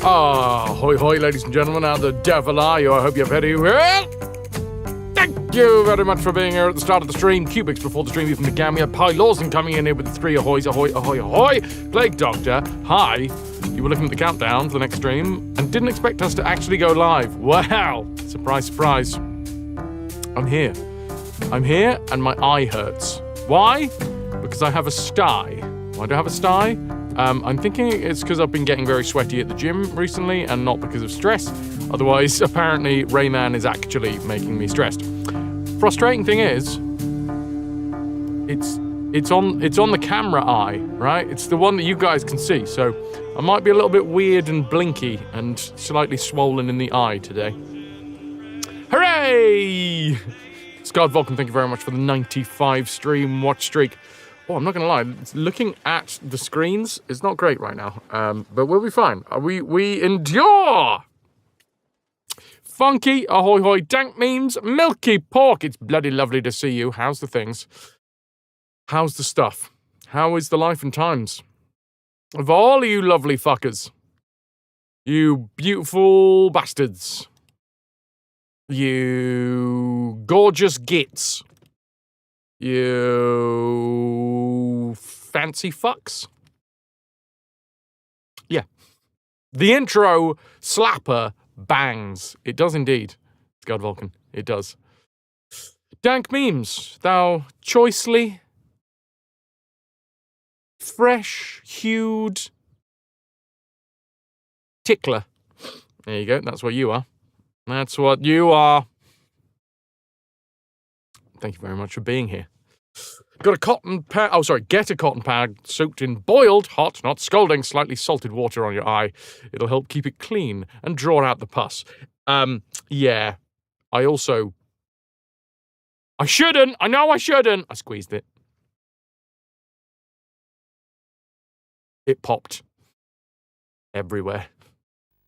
Hoy hoy, ladies and gentlemen, how the devil are you? I hope you're very well. Thank you very much for being here at the start of the stream. Cubics before the stream even began. We had Pi Lawson coming in here with the 3 ahoys. Ahoy, ahoy, ahoy. Plague Doctor, hi. You were looking at the countdown for the next stream and didn't expect us to actually go live. Wow. Surprise, surprise. I'm here. I'm here and my eye hurts. Why? Because I have a sty. Why do I have a sty? I'm thinking it's because I've been getting very sweaty at the gym recently and not because of stress. Otherwise, apparently, RAYMAN is actually making me stressed. Frustrating thing is, it's on the camera eye, right? It's the one that you guys can see. So I might be a little bit weird and blinky and slightly swollen in the eye today. Hooray! Scott Vulcan, thank you very much for the 95 stream watch streak. Oh, I'm not going to lie, looking at the screens is not great right now, but we'll be fine. We endure! Funky, ahoy hoy, dank memes, milky pork, it's bloody lovely to see you. How's the things? How's the stuff? How is the life and times of all you lovely fuckers? You beautiful bastards. You gorgeous gits. You fancy fucks? Yeah. The intro slapper bangs. It does indeed. God Vulcan. It does. Dank memes, thou choicely, fresh-hued tickler. There you go. That's what you are. That's what you are. Thank you very much for being here. Got a cotton pad. Oh, sorry. Get a cotton pad soaked in boiled, hot, not scalding, slightly salted water on your eye. It'll help keep it clean and draw out the pus. Yeah. I shouldn't. I know I shouldn't. I squeezed it. It popped. Everywhere.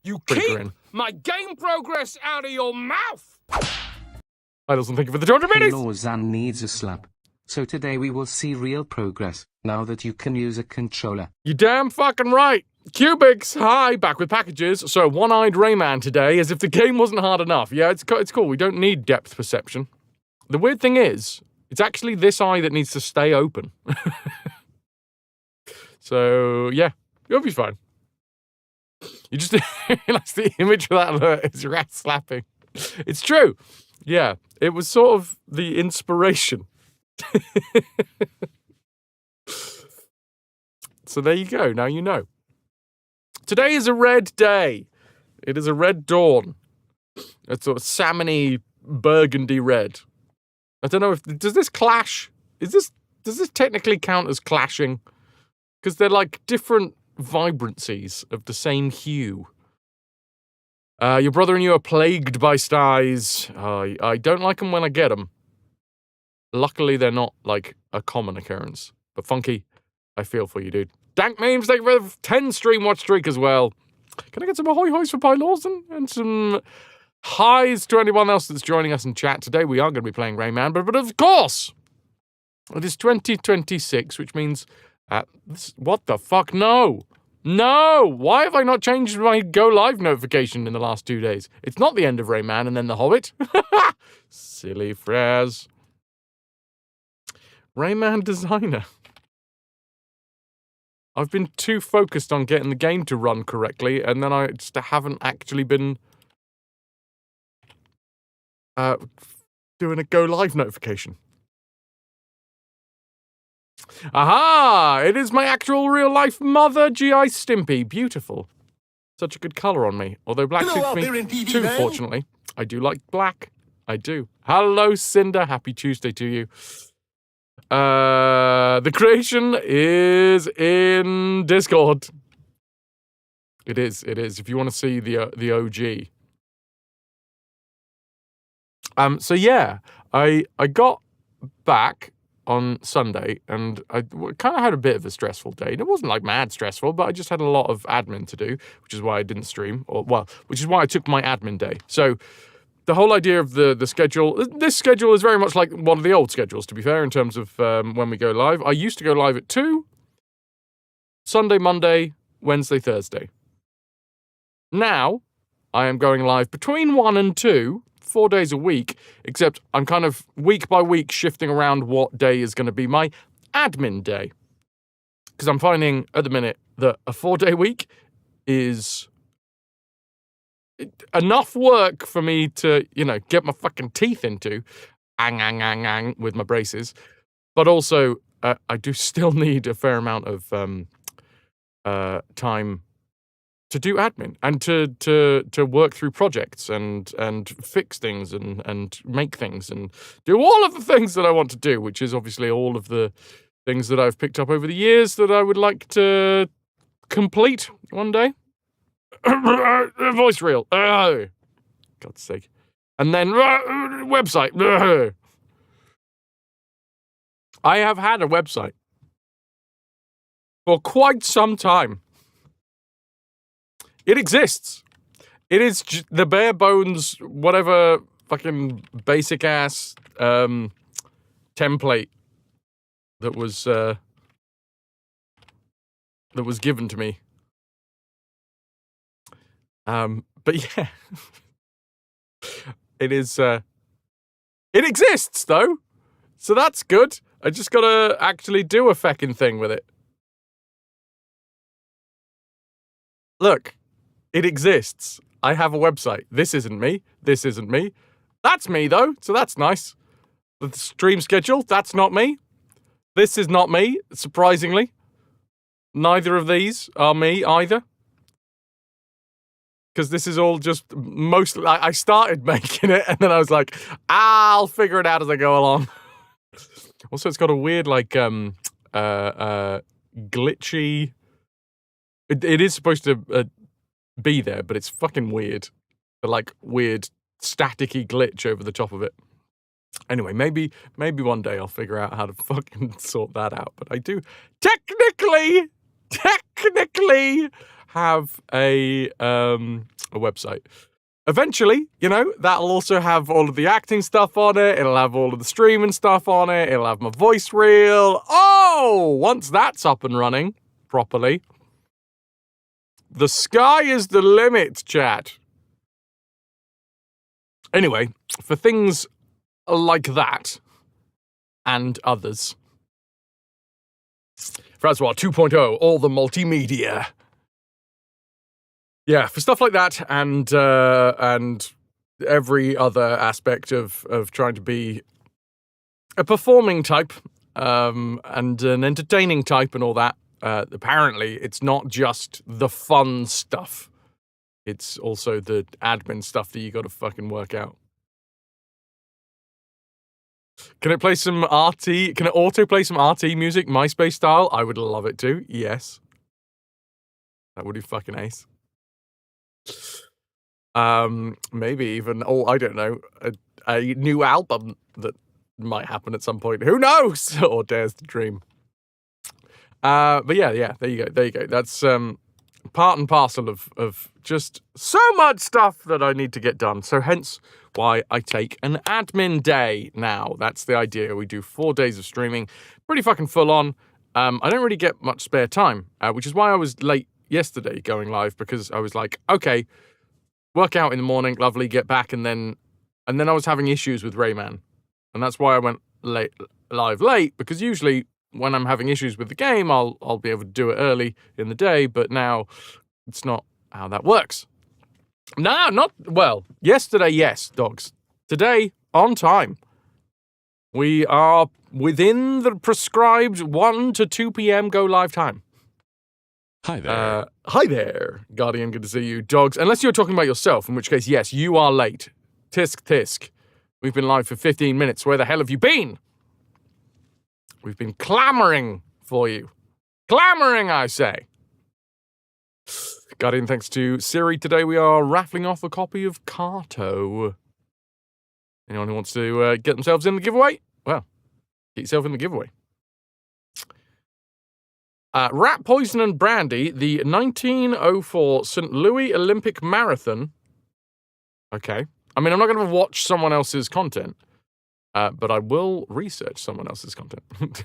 You keep my game progress out of your mouth! I also thank you for the 200 minutes! Lawson needs a slap. So today we will see real progress, now that you can use a controller. You damn fucking right! Cubics, hi, back with packages. So, one-eyed RAYMAN today, as if the game wasn't hard enough. Yeah, it's cool, we don't need depth perception. The weird thing is, it's actually this eye that needs to stay open. So, yeah, you'll be fine. You just realize the image of that alert is rat slapping. It's true. Yeah, it was sort of the inspiration. So there you go. Now you know. Today is a red day. It is a red dawn. A sort of salmony burgundy red. I don't know if does this clash? Does this technically count as clashing? Because they're like different vibrancies of the same hue. Your brother and you are plagued by styes. I don't like them when I get them. Luckily, they're not, like, a common occurrence. But Funky, I feel for you, dude. Dank memes, thank you for the 10 stream watch streak as well. Can I get some ahoy hoys for Pi Lawson? And some highs to anyone else that's joining us in chat today. We are going to be playing RAYMAN, but of course, it is 2026, which means, what the fuck, no. No! Why have I not changed my Go Live notification in the last 2 days? It's not the end of RAYMAN and then The Hobbit. Silly Fraz. RAYMAN designer. I've been too focused on getting the game to run correctly, and then I just haven't actually been doing a Go Live notification. Aha! It is my actual real-life mother, G.I. Stimpy. Beautiful. Such a good colour on me. Although black suits me too, fortunately. I do like black. I do. Hello, Cinder. Happy Tuesday to you. The creation is in Discord. It is. If you want to see the OG. So yeah, I got back on Sunday, and I kind of had a bit of a stressful day. And it wasn't like mad stressful, but I just had a lot of admin to do, which is why I didn't stream, which is why I took my admin day. So the whole idea of the schedule, this schedule is very much like one of the old schedules, to be fair, in terms of when we go live. I used to go live at 2, Sunday, Monday, Wednesday, Thursday. Now, I am going live between 1 and 2, 4 days a week, except I'm kind of week by week shifting around what day is going to be my admin day. Because I'm finding at the minute that a 4-day week is enough work for me to, get my fucking teeth into, with my braces. But also, I do still need a fair amount of time to do admin and to work through projects and fix things and make things and do all of the things that I want to do, which is obviously all of the things that I've picked up over the years that I would like to complete one day. Voice reel. God's sake. And then website. I have had a website for quite some time. It exists. It is the bare bones, whatever fucking basic ass template that was given to me. But yeah, it is. It exists though, so that's good. I just gotta actually do a feckin' thing with it. Look, it exists. I have a website. This isn't me. This isn't me. That's me though, so that's nice. The stream schedule, that's not me. This is not me, surprisingly. Neither of these are me either. Because this is all just mostly... I started making it, and then I was like, I'll figure it out as I go along. Also, it's got a weird, glitchy... It is supposed to be there, but it's fucking weird. Weird, staticky glitch over the top of it. Anyway, maybe one day I'll figure out how to fucking sort that out. But I do technically have a website. Eventually, that'll also have all of the acting stuff on it. It'll have all of the streaming stuff on it. It'll have my voice reel. Oh, once that's up and running properly, the sky is the limit, chat. Anyway, for things like that and others, Francois 2.0, all the multimedia. Yeah, for stuff like that and every other aspect of trying to be a performing type and an entertaining type and all that. Apparently, it's not just the fun stuff. It's also the admin stuff that you got to fucking work out. Can it play some RT? Can it auto-play some RT music, MySpace style? I would love it to, yes. That would be fucking ace. Maybe even, I don't know, a new album that might happen at some point. Who knows? Or dares to dream. But yeah, there you go. That's part and parcel of just so much stuff that I need to get done. So hence why I take an admin day now. That's the idea. We do 4 days of streaming, pretty fucking full on. I don't really get much spare time, which is why I was late yesterday going live, because I was like, okay, work out in the morning, lovely, get back, and then I was having issues with RAYMAN, and that's why I went live late, because usually when I'm having issues with the game, I'll be able to do it early in the day, but now it's not how that works. No, not well. Yesterday, yes, dogs. Today, on time. We are within the prescribed 1 to 2 p.m. go live time. Hi there. Hi there, Guardian. Good to see you, dogs. Unless you're talking about yourself, in which case, yes, you are late. Tisk, tisk. We've been live for 15 minutes. Where the hell have you been? We've been clamoring for you. Clamoring, I say. Guardian, thanks to Siri, today we are raffling off a copy of Carto. Anyone who wants to get themselves in the giveaway? Well, get yourself in the giveaway. Rat Poison and Brandy, the 1904 St. Louis Olympic Marathon. Okay. I mean, I'm not going to watch someone else's content, but I will research someone else's content.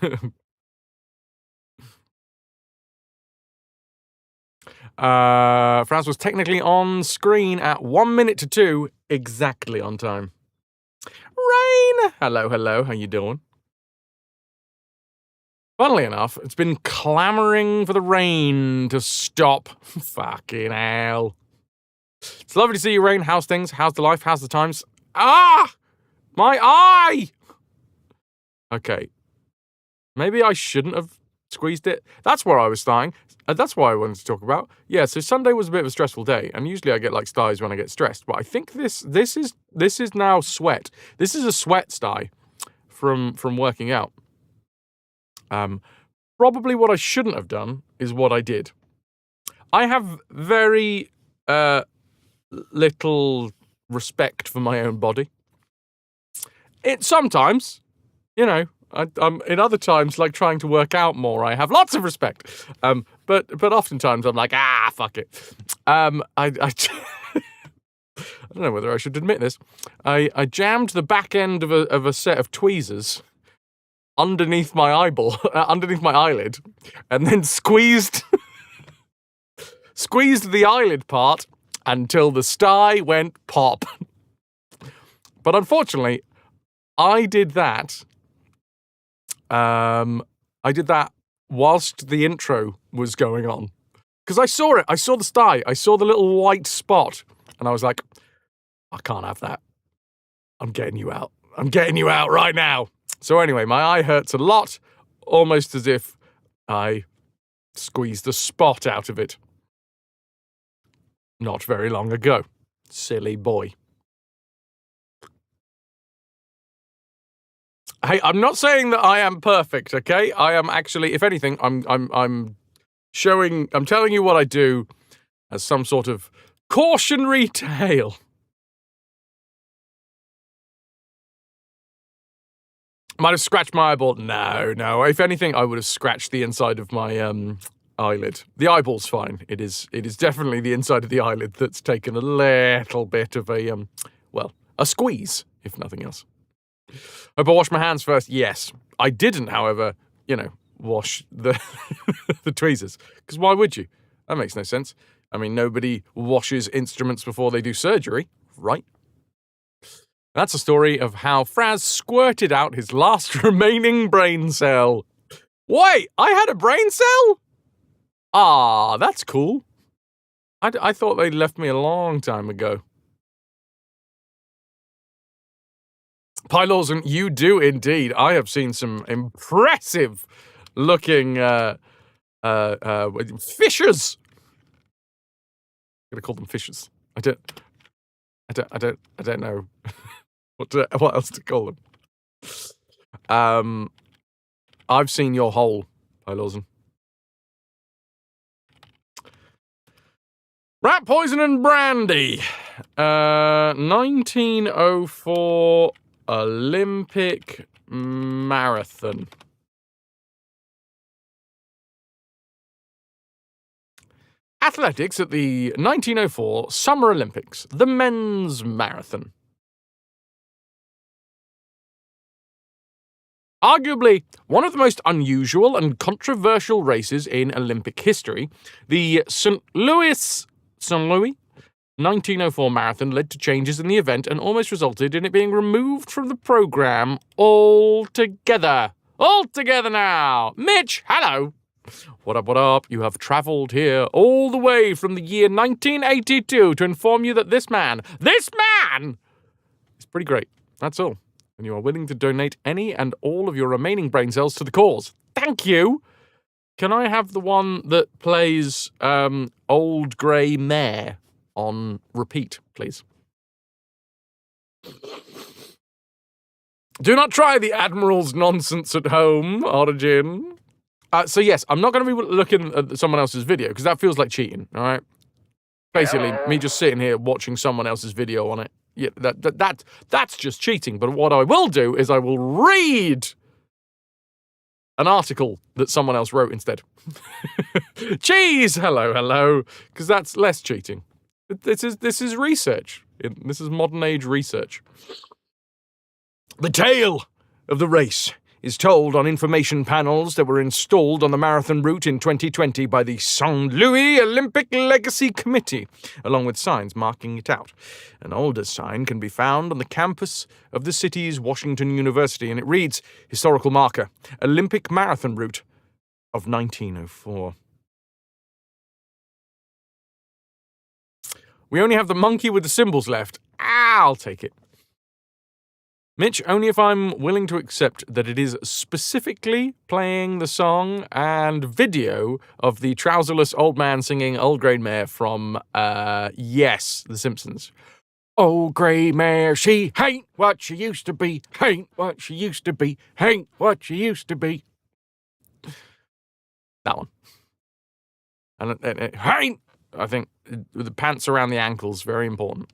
Franz was technically on screen at 1 minute to 2, exactly on time. Rain! Hello, hello, how you doing? Funnily enough, it's been clamoring for the rain to stop. Fucking hell. It's lovely to see you, Rain. How's things? How's the life? How's the times? Ah! My eye! Okay. Maybe I shouldn't have squeezed it. That's where I was starting. That's why I wanted to talk about. Yeah, so Sunday was a bit of a stressful day, and usually I get like styes when I get stressed, but I think this is now sweat. This is a sweat sty from working out. Probably what I shouldn't have done is what I did. I have very little respect for my own body. It sometimes, you know, I'm in other times, like trying to work out more, I have lots of respect. But oftentimes I'm like, fuck it. I don't know whether I should admit this. I jammed the back end of a set of tweezers underneath my eyeball, underneath my eyelid, and then squeezed the eyelid part until the sty went pop. But unfortunately, I did that. I did that whilst the intro was going on, because I saw it. I saw the sty. I saw the little white spot, and I was like, I can't have that. I'm getting you out. I'm getting you out right now. So anyway, my eye hurts a lot, almost as if I squeezed a spot out of it. Not very long ago. Silly boy. Hey, I'm not saying that I am perfect, okay? I am actually, if anything, I'm telling you what I do as some sort of cautionary tale. Might have scratched my eyeball. No. If anything, I would have scratched the inside of my eyelid. The eyeball's fine. It is definitely the inside of the eyelid that's taken a little bit of a squeeze, if nothing else. Hope I washed my hands first. Yes. I didn't, however, wash the the tweezers. Because why would you? That makes no sense. I mean, nobody washes instruments before they do surgery, right? That's a story of how Fraz squirted out his last remaining brain cell. Wait, I had a brain cell? Ah, that's cool. I thought they'd left me a long time ago. Pylors, and you do indeed. I have seen some impressive looking fissures. I'm gonna call them fissures. I don't know what else to call them. I've seen your hole, Pylorsen. Rat poison and brandy. 1904 Olympic marathon. Athletics at the 1904 Summer Olympics, the men's marathon. Arguably one of the most unusual and controversial races in Olympic history, the St. Louis 1904 marathon led to changes in the event and almost resulted in it being removed from the program altogether. Altogether now. Mitch, hello. What up? You have travelled here all the way from the year 1982 to inform you that this man is pretty great. That's all. And you are willing to donate any and all of your remaining brain cells to the cause. Thank you. Can I have the one that plays Old Grey Mare on repeat, please? Do not try the Admiral's nonsense at home, Origin. So yes, I'm not going to be looking at someone else's video, because that feels like cheating, all right? Basically, me just sitting here watching someone else's video on it. Yeah, that's just cheating. But what I will do is I will read an article that someone else wrote instead. Cheese! Hello. Because that's less cheating. This is research. This is modern age research. The tale of the race is told on information panels that were installed on the marathon route in 2020 by the St. Louis Olympic Legacy Committee, along with signs marking it out. An older sign can be found on the campus of the city's Washington University, and it reads, Historical Marker, Olympic Marathon Route of 1904. We only have the monkey with the symbols left. I'll take it. Mitch, only if I'm willing to accept that it is specifically playing the song and video of the trouserless old man singing Old Grey Mare from, yes, The Simpsons. Old grey mare, she ain't what she used to be, ain't what she used to be, ain't what she used to be. That one. And ain't, I think, with the pants around the ankles, very important.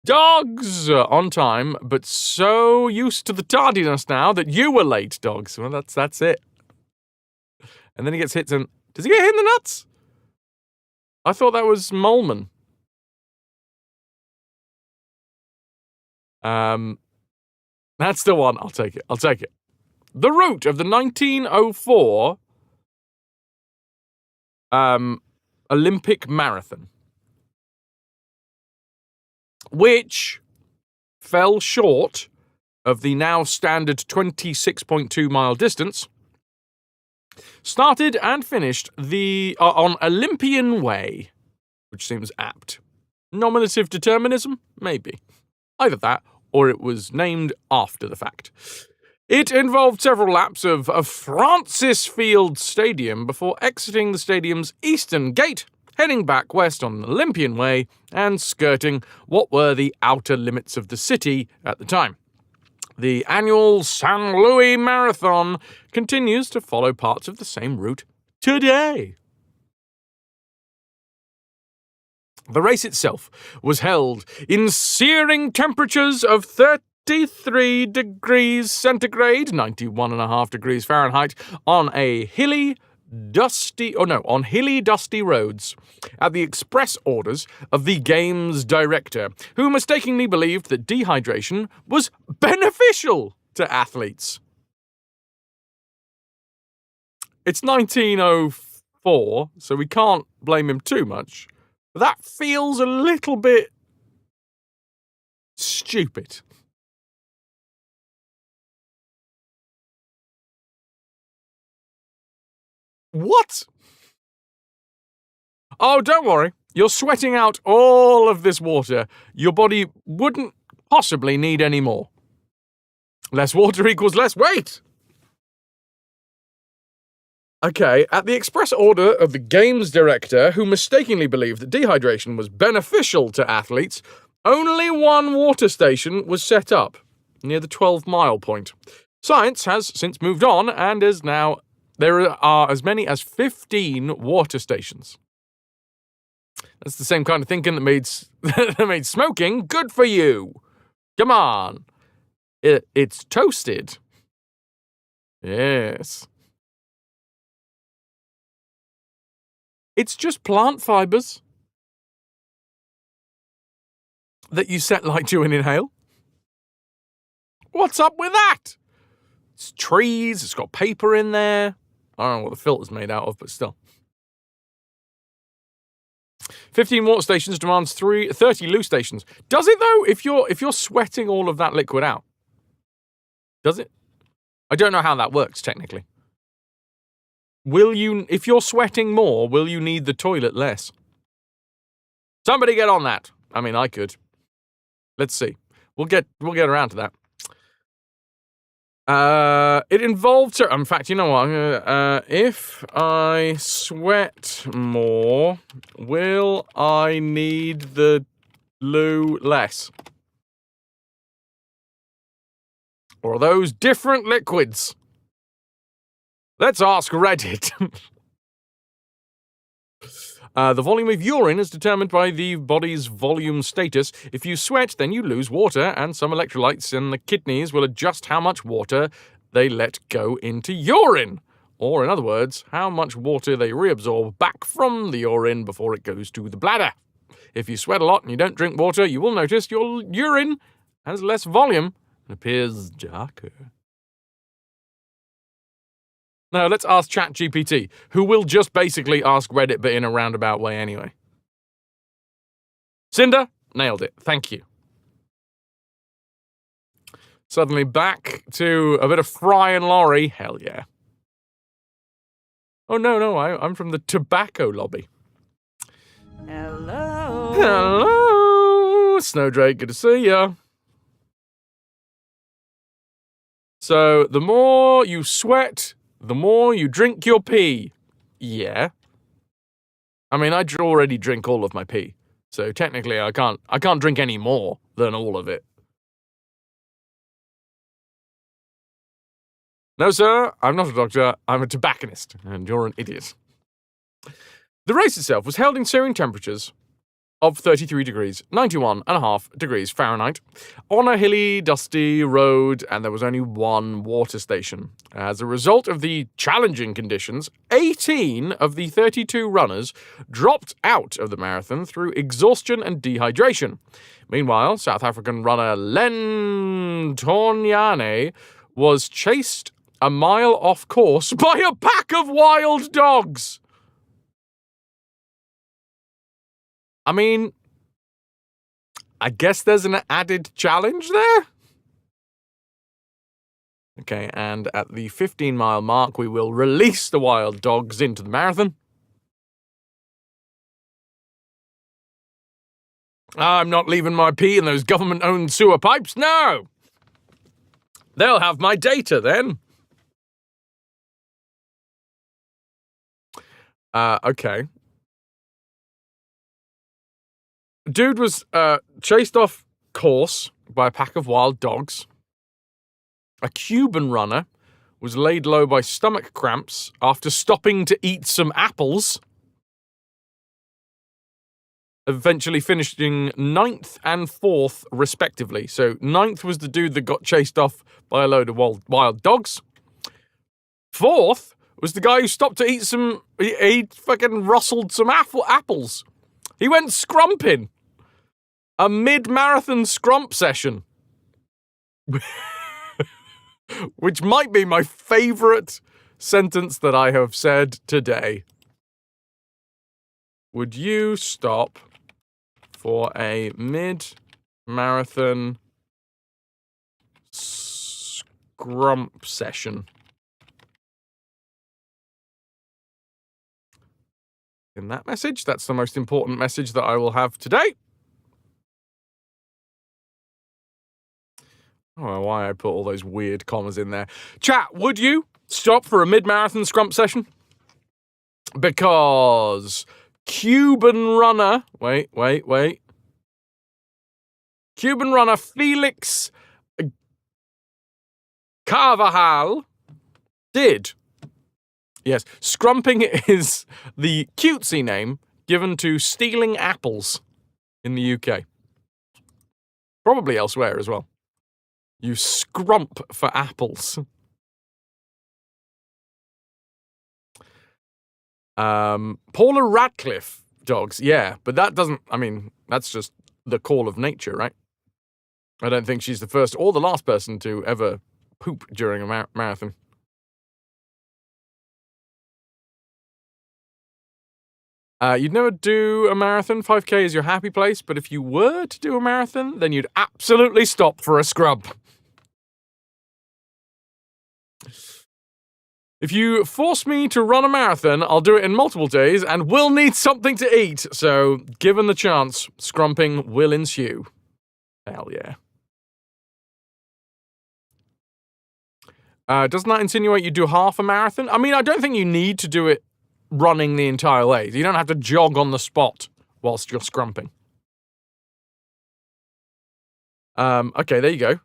Dogs on time, but so used to the tardiness now that you were late, dogs. Well, that's it. And then he gets hit, and does he get hit in the nuts? I thought that was Molman. That's the one. I'll take it. The route of the 1904 Olympic Marathon, which fell short of the now standard 26.2 mile distance, started and finished on Olympian Way, which seems apt. Nominative determinism? Maybe. Either that, or it was named after the fact. It involved several laps of Francis Field Stadium before exiting the stadium's eastern gate, heading back west on Olympian Way, and skirting what were the outer limits of the city at the time. The annual St. Louis Marathon continues to follow parts of the same route today. The race itself was held in searing temperatures of 33 degrees centigrade, 91.5 degrees Fahrenheit, on hilly, dusty roads, at the express orders of the game's director, who mistakenly believed that dehydration was beneficial to athletes. It's 1904, so we can't blame him too much. But that feels a little bit stupid. What? Oh, don't worry. You're sweating out all of this water. Your body wouldn't possibly need any more. Less water equals less weight. Okay, at the express order of the game's director, who mistakenly believed that dehydration was beneficial to athletes, only one water station was set up, near the 12-mile point. Science has since moved on, and there are as many as 15 water stations. That's the same kind of thinking that made smoking good for you. Come on. It's toasted. Yes. It's just plant fibers that you set light to and inhale. What's up with that? It's trees, it's got paper in there. I don't know what the filter's made out of, but still. 15 water stations demands 30 loo stations. Does it though, if you're sweating all of that liquid out? Does it? I don't know how that works technically. If you're sweating more, will you need the toilet less? Somebody get on that. I mean, I could. Let's see. We'll get around to that. It involved. In fact, you know what? If I sweat more, will I need the loo less? Or are those different liquids? Let's ask Reddit. The volume of urine is determined by the body's volume status. If you sweat, then you lose water, and some electrolytes in the kidneys will adjust how much water they let go into urine. Or, in other words, how much water they reabsorb back from the urine before it goes to the bladder. If you sweat a lot and you don't drink water, you will notice your urine has less volume It appears darker. No, let's ask ChatGPT, who will just basically ask Reddit, but in a roundabout way anyway. Cinder, nailed it. Thank you. Suddenly back to a bit of Fry and Laurie. Hell yeah. Oh, no, I'm from the tobacco lobby. Hello. Hello, Snowdrake, good to see ya. So, the more you sweat, the more you drink your pee. Yeah. I mean, I already drink all of my pee, so technically I can't drink any more than all of it. No, sir, I'm not a doctor, I'm a tobacconist, and you're an idiot. The race itself was held in searing temperatures of 33 degrees, 91.5 degrees Fahrenheit, on a hilly, dusty road, and there was only one water station. As a result of the challenging conditions, 18 of the 32 runners dropped out of the marathon through exhaustion and dehydration. Meanwhile, South African runner Len Tornyane was chased a mile off course by a pack of wild dogs. I mean, I guess there's an added challenge there? Okay, and at the 15-mile mark, we will release the wild dogs into the marathon. I'm not leaving my pee in those government-owned sewer pipes, no! They'll have my data then. Okay. Dude was chased off course by a pack of wild dogs. A Cuban runner was laid low by stomach cramps after stopping to eat some apples, eventually finishing 9th and 4th, respectively. So 9th was the dude that got chased off by a load of wild dogs. 4th was the guy who stopped to eat some... He fucking rustled some apples. He went scrumping. A mid-marathon scrump session. Which might be my favourite sentence that I have said today. Would you stop for a mid-marathon scrump session? In that message, that's the most important message that I will have today. I don't know why I put all those weird commas in there. Chat, would you stop for a mid-marathon scrump session? Because Cuban runner... Wait. Cuban runner Felix Carvajal did. Yes, scrumping is the cutesy name given to stealing apples in the UK. Probably elsewhere as well. You scrump for apples. Paula Radcliffe dogs, yeah, but that doesn't, I mean, that's just the call of nature, right? I don't think she's the first or the last person to ever poop during a marathon. You'd never do a marathon. 5K is your happy place, but if you were to do a marathon, then you'd absolutely stop for a scrub. If you force me to run a marathon, I'll do it in multiple days and will need something to eat. So, given the chance, scrumping will ensue. Hell yeah. Doesn't that insinuate you do half a marathon? I mean, I don't think you need to do it running the entire way. You don't have to jog on the spot whilst you're scrumping. Okay, there you go.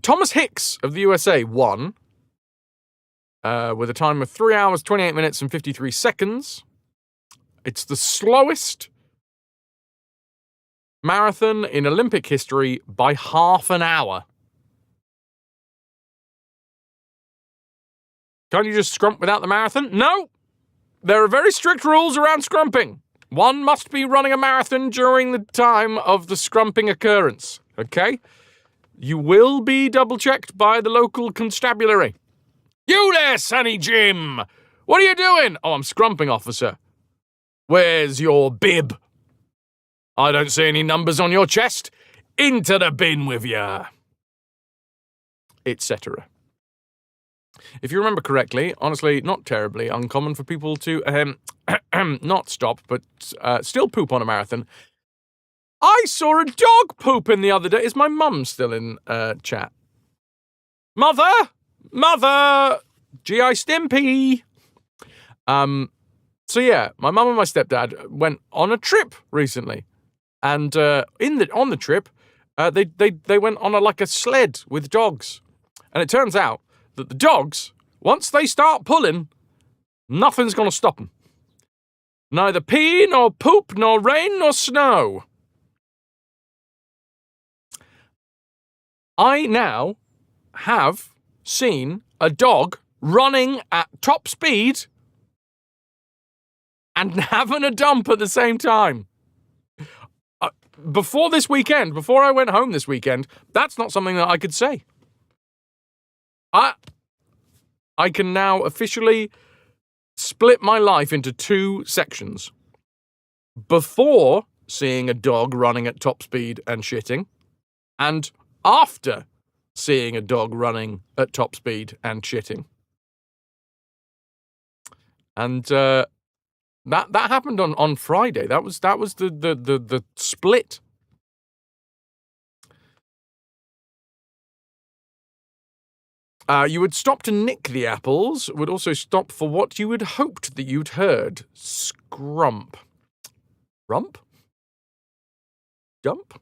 Thomas Hicks of the USA won with a time of 3 hours, 28 minutes and 53 seconds. It's the slowest marathon in Olympic history by half an hour. Can't you just scrump without the marathon? No! There are very strict rules around scrumping. One must be running a marathon during the time of the scrumping occurrence. Okay? you will be double-checked by the local constabulary. You there, Sonny Jim! What are you doing? Oh, I'm scrumping, officer. Where's your bib? I don't see any numbers on your chest. Into the bin with ya. Etc. If you remember correctly, honestly, not terribly uncommon for people to not stop, but still poop on a marathon. I saw a dog pooping the other day. Is my mum still in chat? Mother! Mother! G.I. Stimpy! So yeah, my mum and my stepdad went on a trip recently. And on the trip, they went on a sled with dogs. And it turns out that the dogs, once they start pulling, nothing's going to stop them. Neither pee, nor poop, nor rain, nor snow. I now have seen a dog running at top speed and having a dump at the same time. Before I went home this weekend, that's not something that I could say. I can now officially split my life into two sections. Before seeing a dog running at top speed and shitting, and after seeing a dog running at top speed and shitting. And that happened on Friday. That was the split. You would stop to nick the apples, would also stop for what you had hoped that you'd heard. Scrump. Rump? Dump?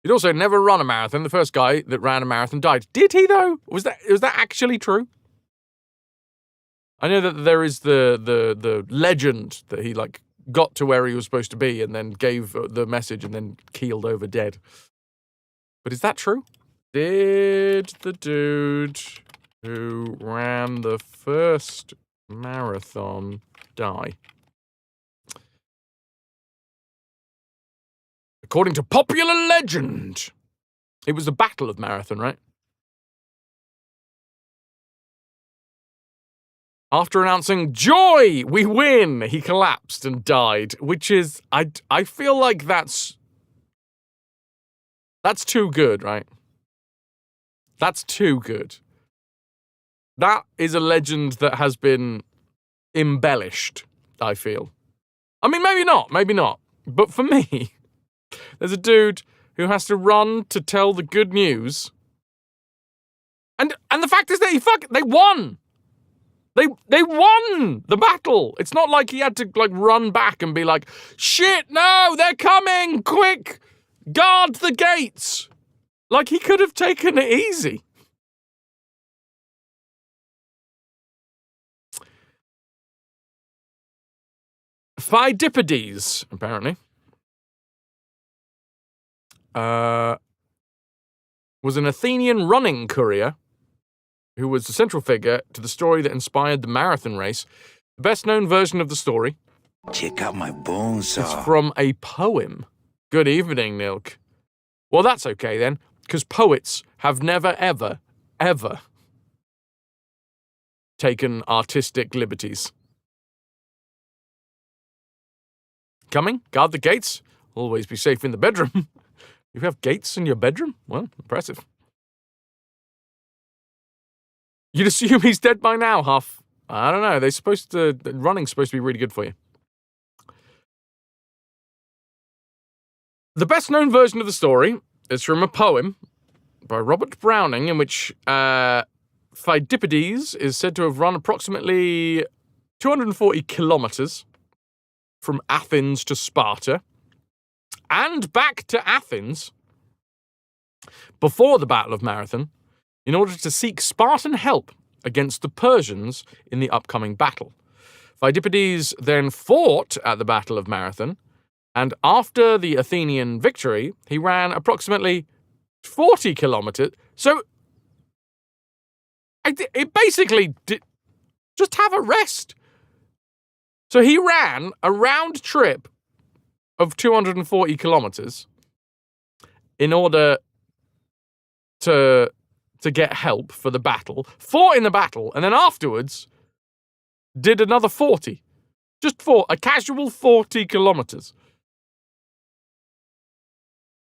You'd also never run a marathon. The first guy that ran a marathon died. Did he, though? Was that actually true? I know that there is the legend that he, got to where he was supposed to be and then gave the message and then keeled over dead. But is that true? Did the dude who ran the first marathon die? According to popular legend, it was the Battle of Marathon, right? After announcing, "Joy, we win," he collapsed and died, which is, I feel like that's too good, right? That's too good. That is a legend that has been embellished, I feel. I mean, maybe not. But for me, there's a dude who has to run to tell the good news. And the fact is that they won. They won the battle. It's not like he had to run back and be like, "Shit, no, they're coming, quick, guard the gates." Like, he could have taken it easy. Pheidippides, apparently, was an Athenian running courier who was the central figure to the story that inspired the marathon race. The best-known version of the story. Check out my bones. It's from a poem. Good evening, Nilk. Well, that's okay then, because poets have never, ever, ever taken artistic liberties. Coming? Guard the gates? Always be safe in the bedroom. You have gates in your bedroom? Well, impressive. You'd assume he's dead by now, Huff. I don't know. Running's supposed to be really good for you. The best-known version of the story is from a poem by Robert Browning, in which Pheidippides is said to have run approximately 240 kilometers from Athens to Sparta and back to Athens before the Battle of Marathon in order to seek Spartan help against the Persians in the upcoming battle. Pheidippides then fought at the Battle of Marathon, and after the Athenian victory, he ran approximately 40 kilometers. So, it basically did just have a rest. So he ran a round trip of 240 kilometers in order to get help for the battle, fought in the battle, and then afterwards did another 40. Just for a casual 40 kilometers.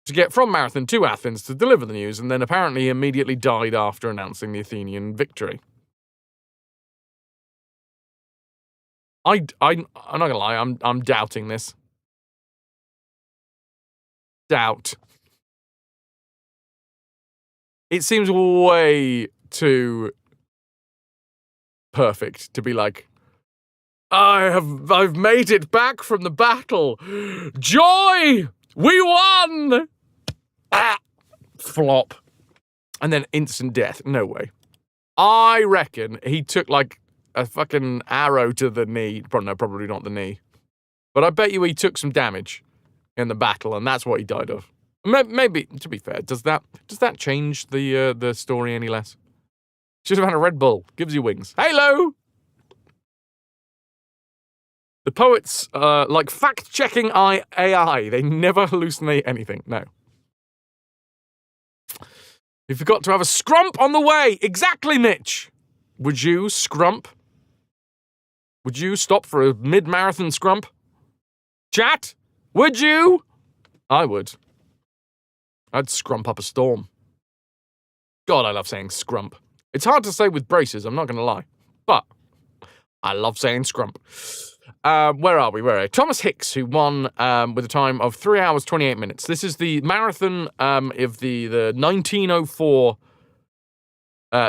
To get from Marathon to Athens to deliver the news, and then apparently immediately died after announcing the Athenian victory. I'm not gonna lie, I'm doubting this. Doubt. It seems way too perfect to be like, I've made it back from the battle. Joy! We won! Flop. And then instant death. No way. I reckon he took like a fucking arrow to the knee. No, probably not the knee. But I bet you he took some damage in the battle, and that's what he died of. Maybe, to be fair, does that change the story any less? Should have had a Red Bull. Gives you wings. Halo! The poets, like fact-checking AI, they never hallucinate anything. No. You forgot to have a scrump on the way. Exactly, Mitch. Would you scrump? Would you stop for a mid-marathon scrump? Chat? Would you? I would. I'd scrump up a storm. God, I love saying scrump. It's hard to say with braces, I'm not going to lie. But I love saying scrump. Where are we? Thomas Hicks, who won with a time of 3 hours, 28 minutes. This is the marathon of the 1904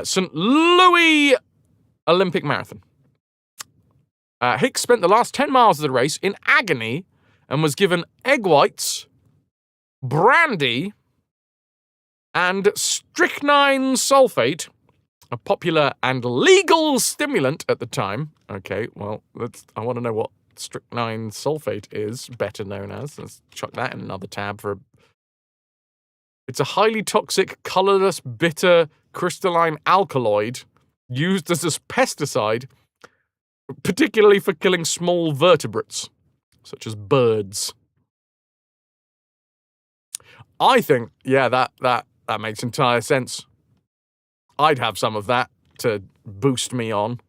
St. Louis Olympic Marathon. Hicks spent the last 10 miles of the race in agony and was given egg whites, brandy, and strychnine sulfate, a popular and legal stimulant at the time. Okay, well, I want to know what strychnine sulfate is, better known as. Let's chuck that in another tab for It's a highly toxic, colorless, bitter, crystalline alkaloid used as a pesticide, particularly for killing small vertebrates, such as birds. I think, yeah, that makes entire sense. I'd have some of that to boost me on.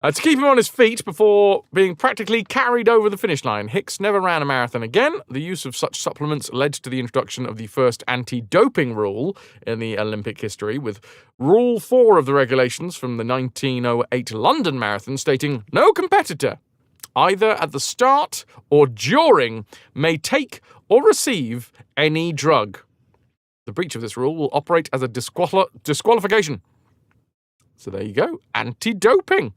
To keep him on his feet before being practically carried over the finish line, Hicks never ran a marathon again. The use of such supplements led to the introduction of the first anti-doping rule in the Olympic history, with Rule 4 of the regulations from the 1908 London Marathon stating, "No competitor, either at the start or during, may take or receive any drug. The breach of this rule will operate as a disqualification." So there you go. Anti-doping.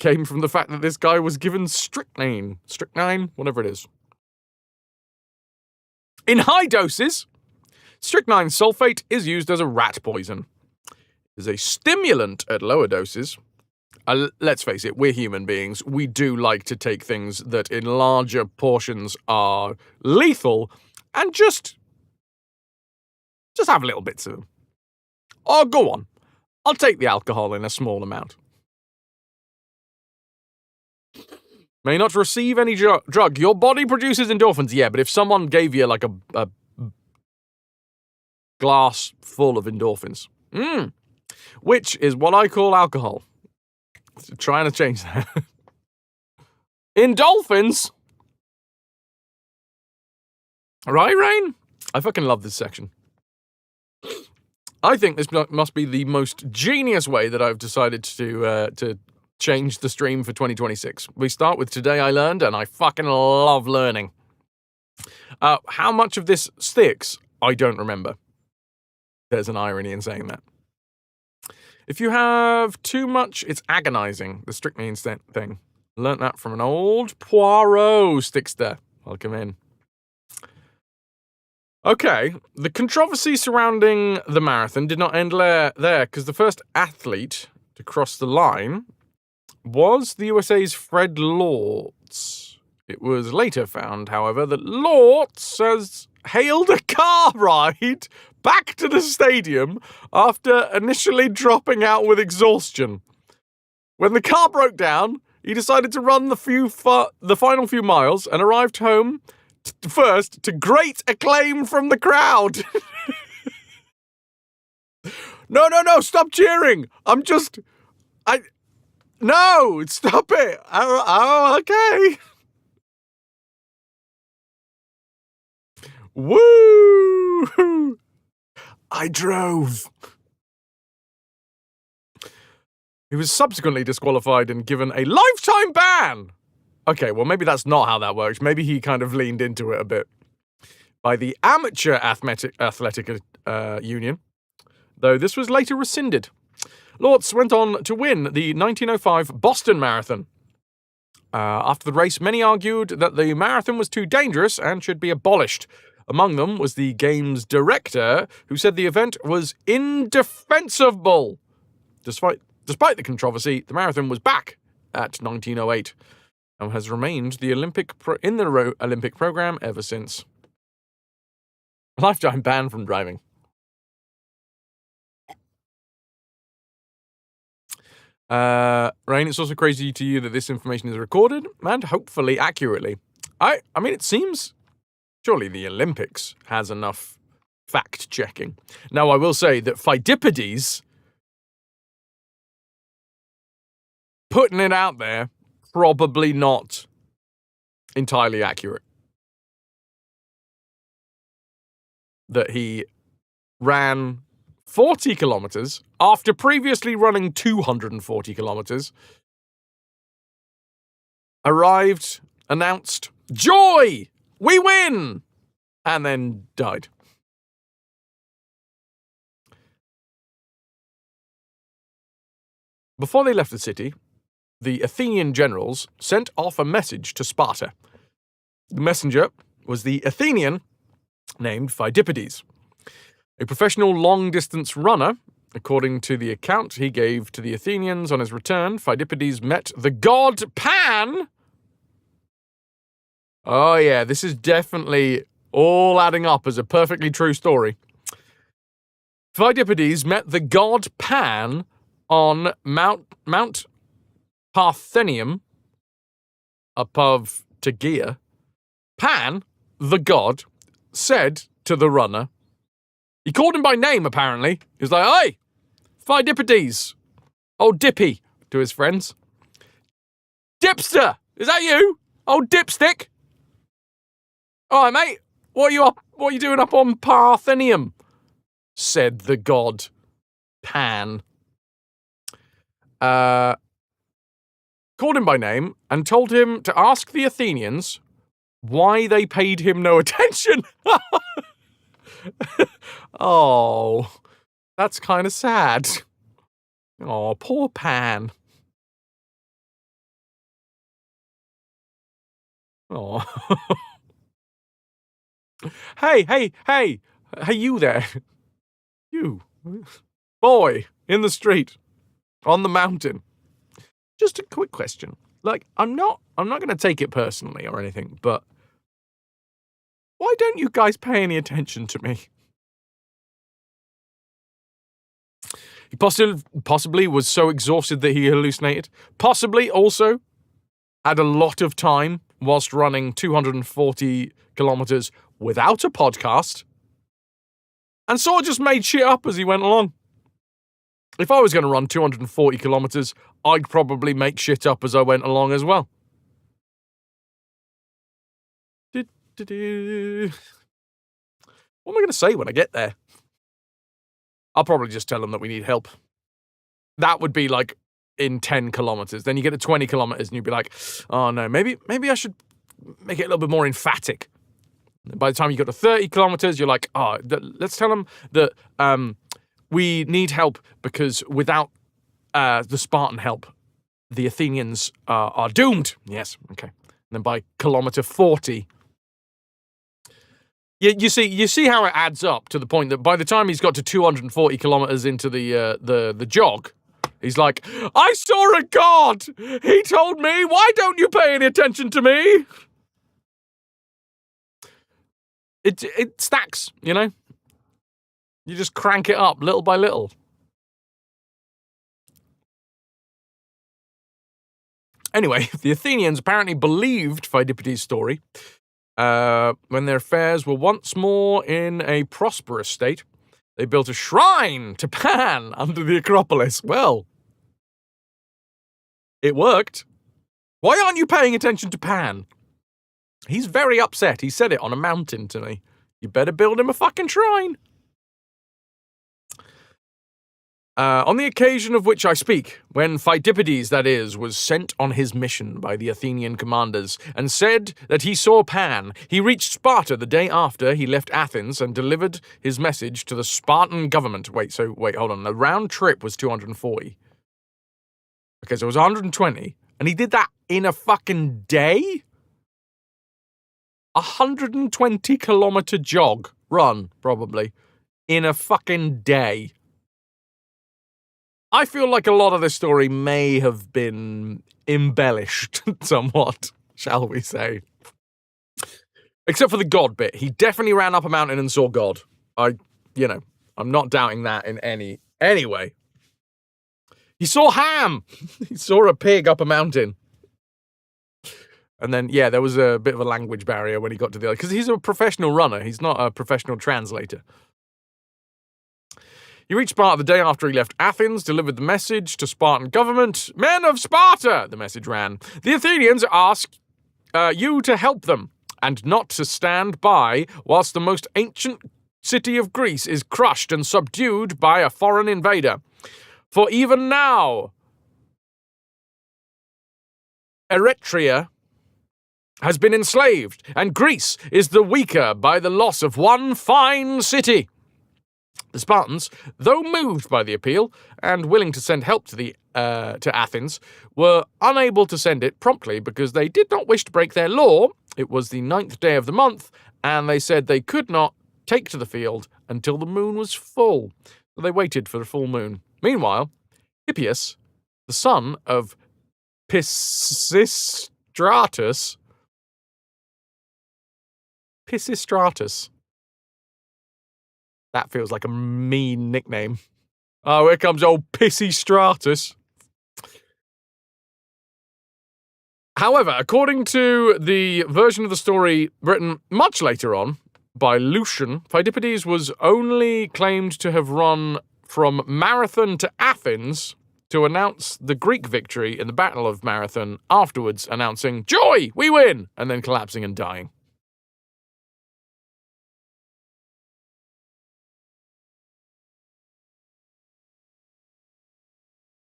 Came from the fact that this guy was given strychnine, whatever it is. In high doses, strychnine sulfate is used as a rat poison. It is a stimulant at lower doses. Let's face it, we're human beings. We do like to take things that in larger portions are lethal and just have little bits of them. Oh, go on. I'll take the alcohol in a small amount. May not receive any drug. Your body produces endorphins. Yeah, but if someone gave you like a glass full of endorphins, which is what I call alcohol. So trying to change that. Endorphins? Right, Rain? I fucking love this section. I think this must be the most genius way that I've decided to change the stream for 2026. We start with Today I Learned, and I fucking love learning. How much of this sticks, I don't remember. There's an irony in saying that. If you have too much, it's agonizing, the strychnine thing. Learnt that from an old Poirot stickster. Welcome in. Okay, the controversy surrounding the marathon did not end there, because the first athlete to cross the line was the USA's Fred Lortz. It was later found, however, that Lortz has hailed a car ride back to the stadium after initially dropping out with exhaustion. When the car broke down, he decided to run the final few miles and arrived home first to great acclaim from the crowd. No, stop cheering. No, stop it. Okay. Woo! I drove. He was subsequently disqualified and given a lifetime ban. Okay, well, maybe that's not how that works. Maybe he kind of leaned into it a bit. By the Amateur Athletic Union, though this was later rescinded. Lortz went on to win the 1905 Boston Marathon. After the race, many argued that the marathon was too dangerous and should be abolished. Among them was the game's director, who said the event was indefensible. Despite the controversy, the marathon was back at 1908 and has remained the Olympic program ever since. Lifetime ban from driving. Rain, it's also crazy to you that this information is recorded and hopefully accurately. I mean, it seems surely the Olympics has enough fact-checking. Now, I will say that Pheidippides putting it out there, probably not entirely accurate. That he ran 40 kilometers after previously running 240 kilometers, arrived, announced, "Joy! We win!" and then died. Before they left the city, the Athenian generals sent off a message to Sparta. The messenger was the Athenian named Pheidippides, a professional long-distance runner. According to the account he gave to the Athenians on his return, Pheidippides met the god Pan. Oh yeah, this is definitely all adding up as a perfectly true story. Pheidippides met the god Pan on Mount Parthenium above Tegea. Pan, the god, said to the runner, he called him by name apparently. He was like, "Hey, Pheidippides, old Dippy," to his friends. "Dipster, is that you? Old dipstick? All right, mate, what are you doing up on Parthenium?" said the god Pan. Called him by name and told him to ask the Athenians why they paid him no attention. Oh, that's kind of sad. Oh, poor Pan. Oh. Hey, you there. You. Boy, in the street, on the mountain. Just a quick question. Like, I'm not going to take it personally or anything, but why don't you guys pay any attention to me? He possibly was so exhausted that he hallucinated. Possibly also had a lot of time whilst running 240 kilometers without a podcast, and sort of just made shit up as he went along. If I was going to run 240 kilometers, I'd probably make shit up as I went along as well. What am I going to say when I get there? I'll probably just tell them that we need help. That would be like in 10 kilometers. Then you get to 20 kilometers and you'd be like, oh no, maybe I should make it a little bit more emphatic. And by the time you got to 30 kilometers, you're like, oh, let's tell them that we need help because without the Spartan help, the Athenians are doomed. Yes, okay. And then by kilometer 40, you see how it adds up to the point that by the time he's got to 240 kilometers into the jog, he's like, I saw a god. He told me, why don't you pay any attention to me? It stacks, you know? You just crank it up little by little. Anyway, the Athenians apparently believed Pheidippides' story When their affairs were once more in a prosperous state, they built a shrine to Pan under the Acropolis. Well, it worked. Why aren't you paying attention to Pan? He's very upset. He said it on a mountain to me. You better build him a fucking shrine. On the occasion of which I speak, when Pheidippides, that is, was sent on his mission by the Athenian commanders, and said that he saw Pan, he reached Sparta the day after he left Athens and delivered his message to the Spartan government. Wait, hold on. The round trip was 240. Okay, so it was 120, and he did that in a fucking day? 120-kilometer jog, run, probably, in a fucking day. I feel like a lot of this story may have been embellished somewhat, shall we say. Except for the God bit. He definitely ran up a mountain and saw God. I'm not doubting that in any way. He saw Ham! He saw a pig up a mountain. And then, yeah, there was a bit of a language barrier when he got to the other, because he's a professional runner. He's not a professional translator. He reached Sparta the day after he left Athens, delivered the message to Spartan government. Men of Sparta, the message ran. The Athenians ask you to help them, and not to stand by whilst the most ancient city of Greece is crushed and subdued by a foreign invader. For even now, Eretria has been enslaved, and Greece is the weaker by the loss of one fine city. The Spartans, though moved by the appeal and willing to send help to Athens, were unable to send it promptly because they did not wish to break their law. It was the 9th day of the month, and they said they could not take to the field until the moon was full. So they waited for the full moon. Meanwhile, Hippias, the son of Pisistratus. That feels like a mean nickname. Oh, here comes old Pissy Stratus. However, according to the version of the story written much later on by Lucian, Pheidippides was only claimed to have run from Marathon to Athens to announce the Greek victory in the Battle of Marathon, afterwards announcing, "Joy, we win!" and then collapsing and dying.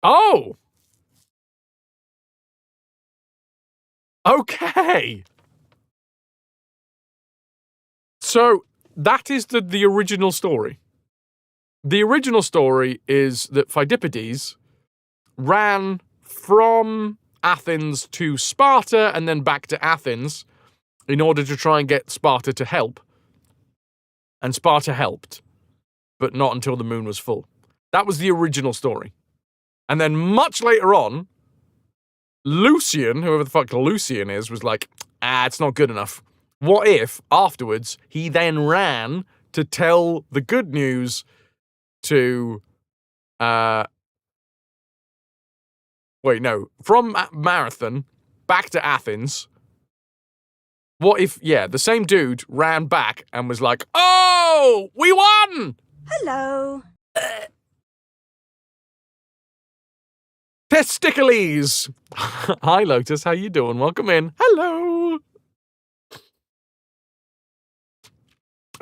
Oh! Okay! So, that is the original story. The original story is that Pheidippides ran from Athens to Sparta and then back to Athens in order to try and get Sparta to help. And Sparta helped, but not until the moon was full. That was the original story. And then much later on, Lucian, whoever the fuck Lucian is, was like, it's not good enough. What if, afterwards, he then ran to tell the good news to, from Marathon back to Athens. What if, the same dude ran back and was like, "Oh, we won!" Hello. Testicles! Hi, Lotus. How you doing? Welcome in. Hello.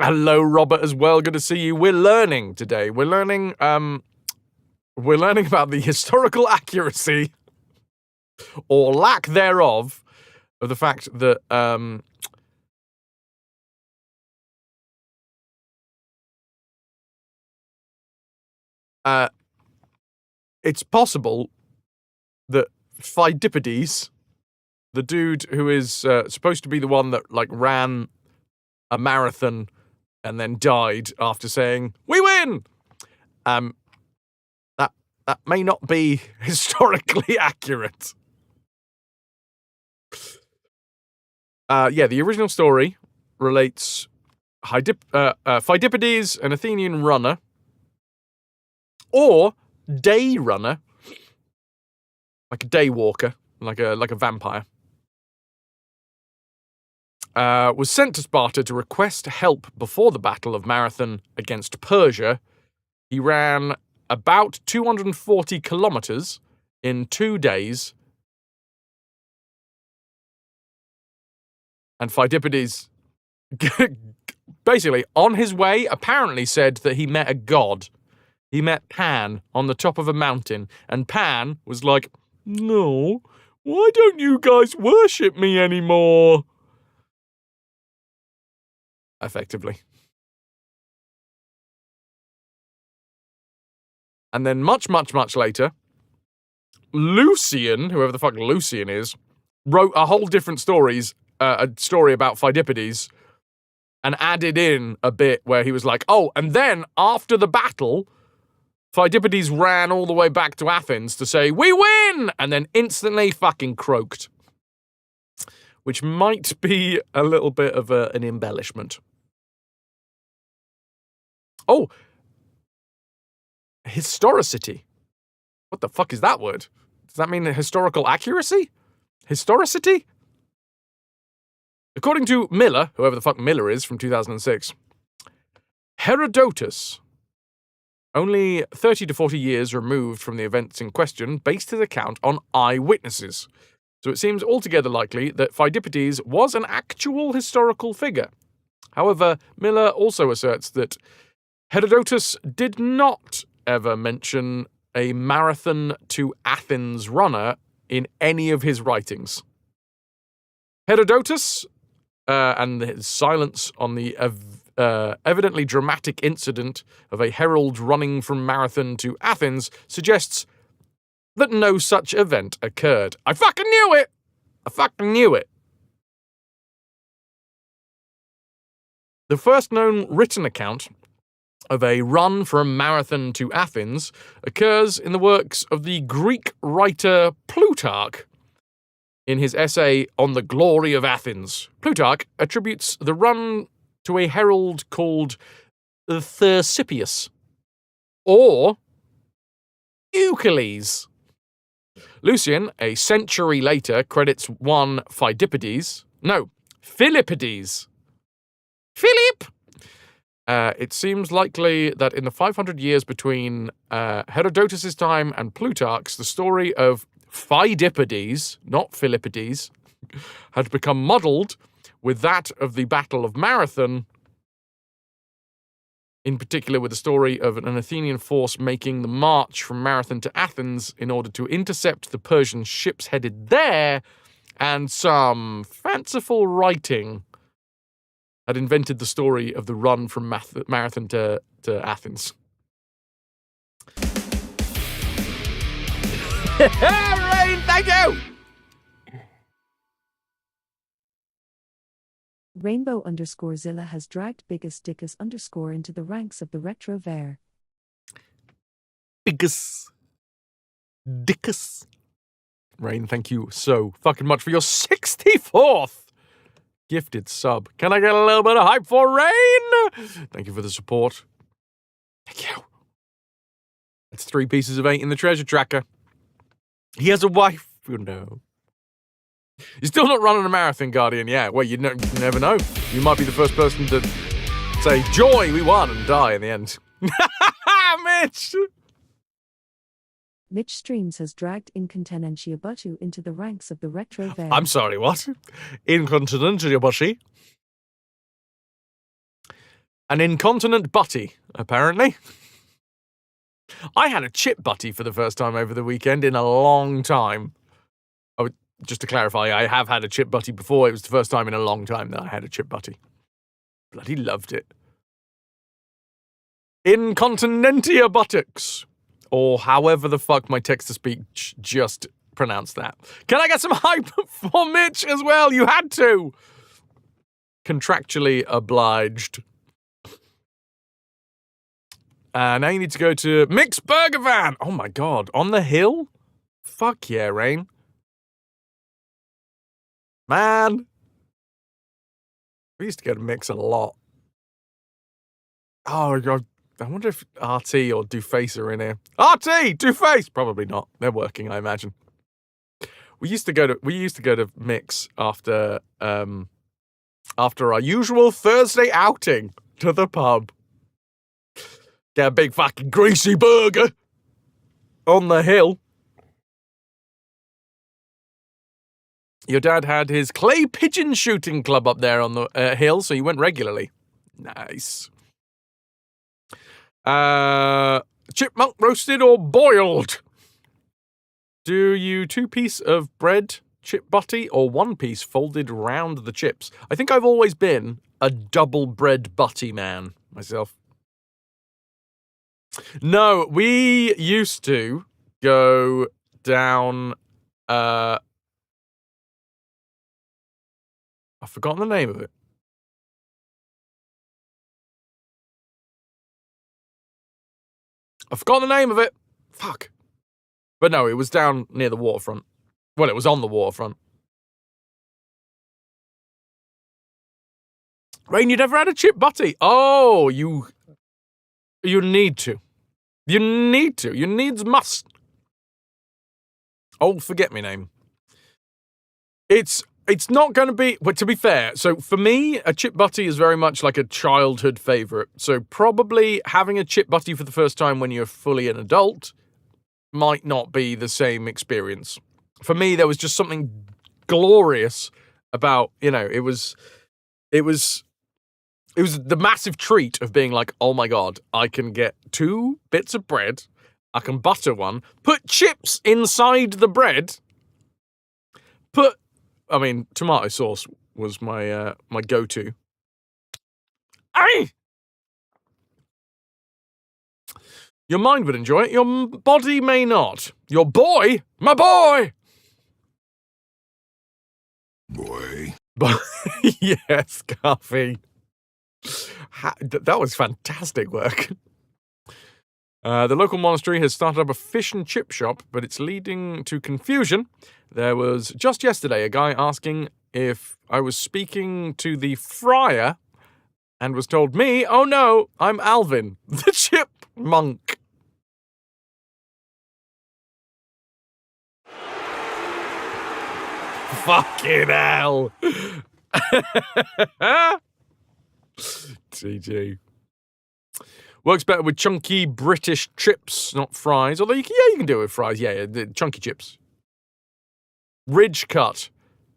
Hello, Robert, as well. Good to see you. We're learning today. We're learning about the historical accuracy or lack thereof of the fact that it's possible that Pheidippides, the dude who is supposed to be the one that ran a marathon and then died after saying, "We win!" That may not be historically accurate. The original story relates Pheidippides, an Athenian runner, or day runner, like a day walker, like a vampire, was sent to Sparta to request help before the Battle of Marathon against Persia. He ran about 240 kilometers in 2 days. And Pheidippides, basically, on his way, apparently said that he met a god. He met Pan on the top of a mountain, and Pan was like, "No, why don't you guys worship me anymore?" Effectively. And then much, much, much later, Lucian, whoever the fuck Lucian is, wrote a whole different a story about Pheidippides, and added in a bit where he was like, oh, and then after the battle, Pheidippides ran all the way back to Athens to say, "We win!" and then instantly fucking croaked. Which might be a little bit of an embellishment. Oh, historicity. What the fuck is that word? Does that mean historical accuracy? Historicity? According to Miller, whoever the fuck Miller is from 2006, Herodotus, only 30 to 40 years removed from the events in question, based his account on eyewitnesses. So it seems altogether likely that Pheidippides was an actual historical figure. However, Miller also asserts that Herodotus did not ever mention a marathon to Athens runner in any of his writings. Herodotus, and his silence on the evidently dramatic incident of a herald running from Marathon to Athens, suggests that no such event occurred. I fucking knew it! I fucking knew it! The first known written account of a run from Marathon to Athens occurs in the works of the Greek writer Plutarch. In his essay on the glory of Athens, Plutarch attributes the run to a herald called Thersippus, or Eucles. Lucian, a century later, credits one Philippides. Philip! It seems likely that in the 500 years between Herodotus' time and Plutarch's, the story of Pheidippides, not Philippides, had become muddled with that of the Battle of Marathon, in particular with the story of an Athenian force making the march from Marathon to Athens in order to intercept the Persian ships headed there, and some fanciful writing had invented the story of the run from Marathon to Athens. Rain, thank you! Rainbow_Zilla has dragged Biggest Dickus_ into the ranks of the RetroVution. Biggest Dickus. Rain, thank you so fucking much for your 64th gifted sub. Can I get a little bit of hype for Rain? Thank you for the support. Thank you. That's 3 pieces of 8 in the treasure tracker. He has a wife, you know. You're still not running a marathon, Guardian. Yeah, well, you never know. You might be the first person to say, "Joy, we won," and die in the end. Mitch! Mitch Streams has dragged Incontinentia Buttu into the ranks of the RetroVution. I'm sorry, what? Incontinentia Butty? An incontinent butty, apparently. I had a chip butty for the first time over the weekend in a long time. Oh, just to clarify, I have had a chip butty before. It was the first time in a long time that I had a chip butty. Bloody loved it. Incontinentia buttocks. Or however the fuck my text-to-speech just pronounced that. Can I get some hype for Mitch as well? You had to. Contractually obliged. Now you need to go to Mick's Burger Van. Oh my god, on the hill? Fuck yeah, Rain. Man. We used to go to Mick's a lot. Oh god, I wonder if RT or Dooface are in here. RT! Dooface! Probably not. They're working, I imagine. We used to go to Mick's after after our usual Thursday outing to the pub. Get a big fucking greasy burger on the hill. Your dad had his clay pigeon shooting club up there on the hill, so you went regularly. Nice. Chipmunk roasted or boiled? Do you 2-piece of bread, chip butty, or 1-piece folded round the chips? I think I've always been a double bread butty man myself. No, we used to go down... I've forgotten the name of it. I've forgotten the name of it. Fuck. But no, it was down near the waterfront. Well, it was on the waterfront. Rain, you never had a chip butty? Oh, you need to. You need to. You needs must. Oh, forget me name. It's not going to be, but to be fair, so for me, a chip butty is very much like a childhood favourite. So probably having a chip butty for the first time when you're fully an adult might not be the same experience. For me, there was just something glorious about, it was the massive treat of being like, oh my God, I can get 2 bits of bread, I can butter one, put chips inside the bread, tomato sauce was my my go-to. Aye! Your mind would enjoy it, your body may not. Your boy? My boy! Boy. Yes, Coffee. That was fantastic work. The local monastery has started up a fish and chip shop, but it's leading to confusion. There was just yesterday a guy asking if I was speaking to the friar and was told me, oh no, I'm Alvin, the chipmunk. Fucking hell. GG. Works better with chunky British chips, not fries. Although, you can do it with fries. Yeah, the chunky chips. Ridge cut.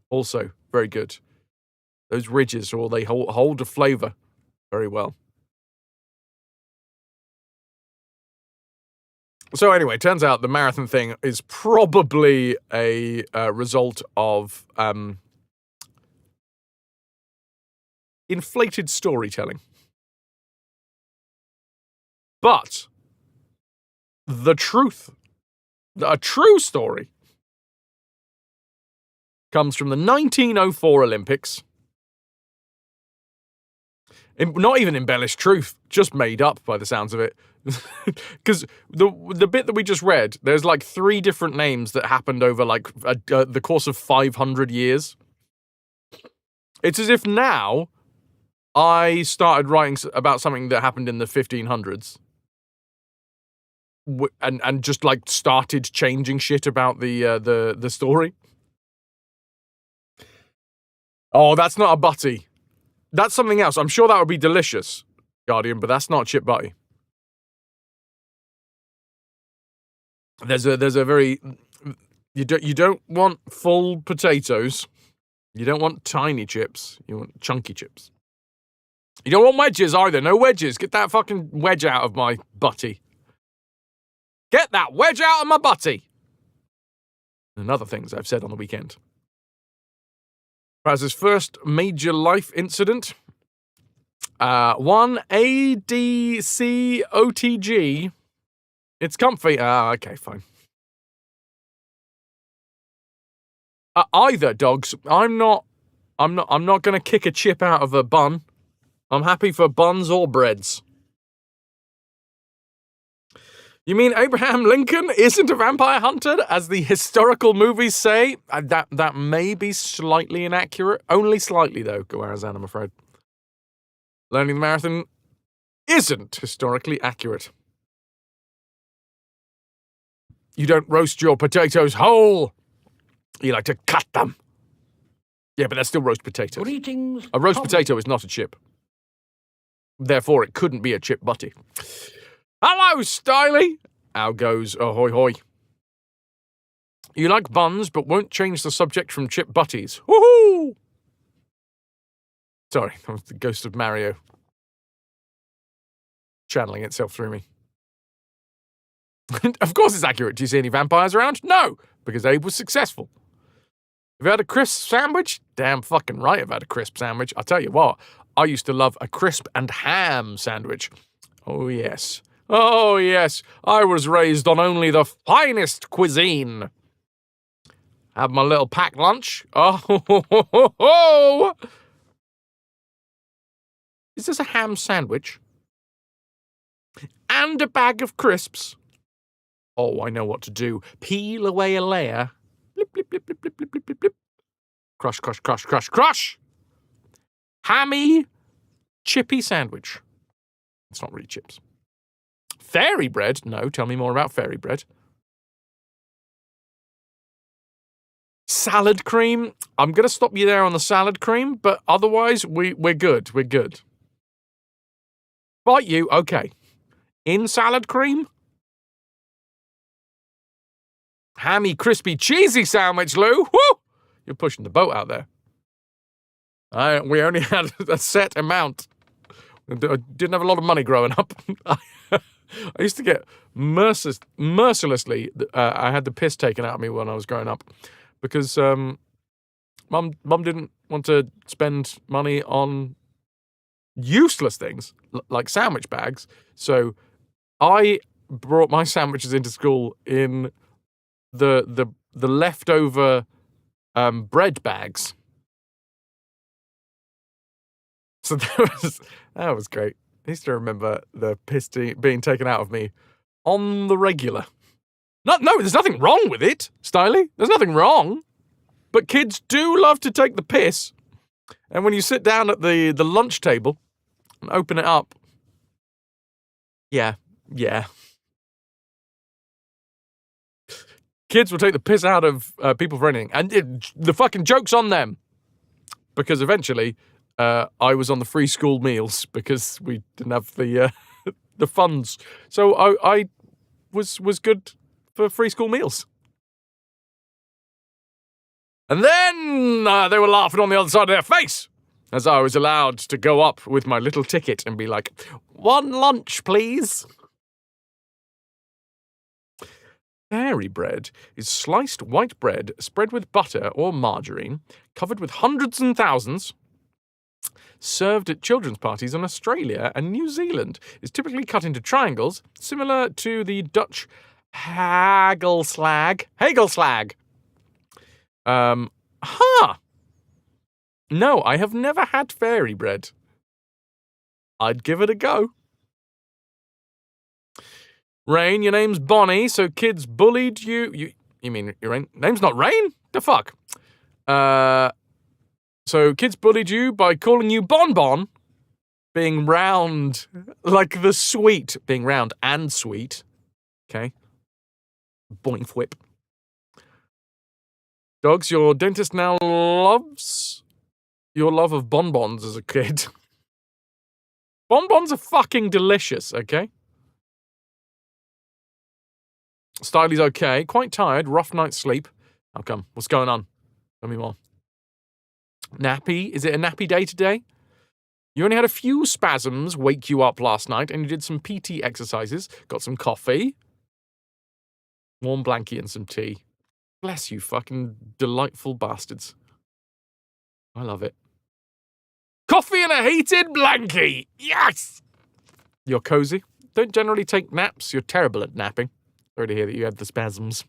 Also, very good. Those ridges, they hold a flavour very well. So anyway, turns out the marathon thing is probably a result of inflated storytelling. But the truth, a true story, comes from the 1904 Olympics. Not even embellished truth, just made up by the sounds of it. Because the bit that we just read, there's like 3 different names that happened over like the course of 500 years. It's as if now I started writing about something that happened in the 1500s. And just like started changing shit about the story. Oh, that's not a butty. That's something else. I'm sure that would be delicious, Guardian, but that's not chip butty. There's a very you don't want full potatoes. You don't want tiny chips. You want chunky chips. You don't want wedges either. No wedges. Get that fucking wedge out of my butty. Get that wedge out of my butty! And other things I've said on the weekend. As his first major life incident, 1 ADCOTG. It's comfy. Okay, fine. Either, dogs. I'm not going to kick a chip out of a bun. I'm happy for buns or breads. You mean Abraham Lincoln isn't a vampire hunter, as the historical movies say? That may be slightly inaccurate. Only slightly, though, Goarazan, I'm afraid. Learning the marathon isn't historically accurate. You don't roast your potatoes whole. You like to cut them. Yeah, but that's still roast potatoes. Greetings. A roast potato is not a chip. Therefore, it couldn't be a chip butty. Hello, Styly! Out goes ahoy hoy. You like buns, but won't change the subject from chip butties. Woohoo! Sorry, that was the ghost of Mario channeling itself through me. Of course it's accurate. Do you see any vampires around? No, because Abe was successful. Have you had a crisp sandwich? Damn fucking right I've had a crisp sandwich. I'll tell you what, I used to love a crisp and ham sandwich. Oh, yes. Oh, yes. I was raised on only the finest cuisine. Have my little packed lunch. Oh, ho, ho, ho, ho. Is this a ham sandwich? And a bag of crisps. Oh, I know what to do. Peel away a layer. Blip, blip, blip, blip, blip, blip, blip, blip, blip. Crush, crush, crush, crush, crush. Hammy, chippy sandwich. It's not really chips. Fairy bread? No, tell me more about fairy bread. Salad cream? I'm going to stop you there on the salad cream, but otherwise, we're good. We're good. Bite you? Okay. In salad cream? Hammy, crispy, cheesy sandwich, Lou. Woo! You're pushing the boat out there. We only had a set amount. I didn't have a lot of money growing up. I used to get mercilessly. I had the piss taken out of me when I was growing up because mum didn't want to spend money on useless things like sandwich bags. So I brought my sandwiches into school in the leftover bread bags. So that was great. I used to remember the piss being taken out of me on the regular. No, there's nothing wrong with it, Styly. There's nothing wrong. But kids do love to take the piss. And when you sit down at the lunch table and open it up, yeah. Kids will take the piss out of people for anything. And the fucking joke's on them. Because eventually, I was on the free school meals because we didn't have the the funds. So I was good for free school meals. And then they were laughing on the other side of their face as I was allowed to go up with my little ticket and be like, 1 lunch, please. Fairy bread is sliced white bread spread with butter or margarine, covered with hundreds and thousands, served at children's parties in Australia and New Zealand. Is typically cut into triangles, similar to the Dutch hagelslag. No, I have never had fairy bread. I'd give it a go. Rain, your name's Bonnie, so kids bullied you. You mean your name's not Rain? The fuck? So kids bullied you by calling you Bonbon, being round, like the sweet, being round and sweet. Okay. Boink whip. Dogs, your dentist now loves your love of bonbons as a kid. Bonbons are fucking delicious, okay? Styly's okay. Quite tired. Rough night's sleep. How come? What's going on? Tell me more. Nappy? Is it a nappy day today? You only had a few spasms wake you up last night and you did some PT exercises. Got some coffee. Warm blankie and some tea. Bless you, fucking delightful bastards. I love it. Coffee and a heated blankie! Yes! You're cozy. Don't generally take naps. You're terrible at napping. Sorry to hear that you had the spasms.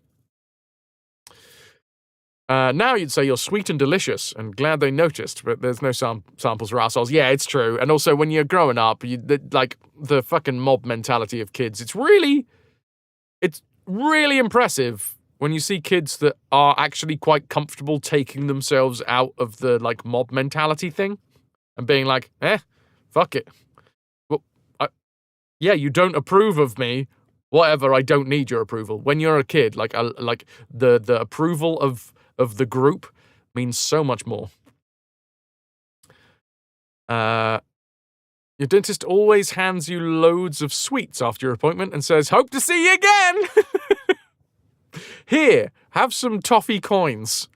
Now you'd say you're sweet and delicious, and glad they noticed, but there's no samples for assholes. Yeah, it's true. And also, when you're growing up, the fucking mob mentality of kids, it's really impressive when you see kids that are actually quite comfortable taking themselves out of the, mob mentality thing and being like, fuck it. Well, yeah, you don't approve of me. Whatever, I don't need your approval. When you're a kid, the approval of the group means so much more. Your dentist always hands you loads of sweets after your appointment and says, "Hope to see you again." Here, have some toffee coins.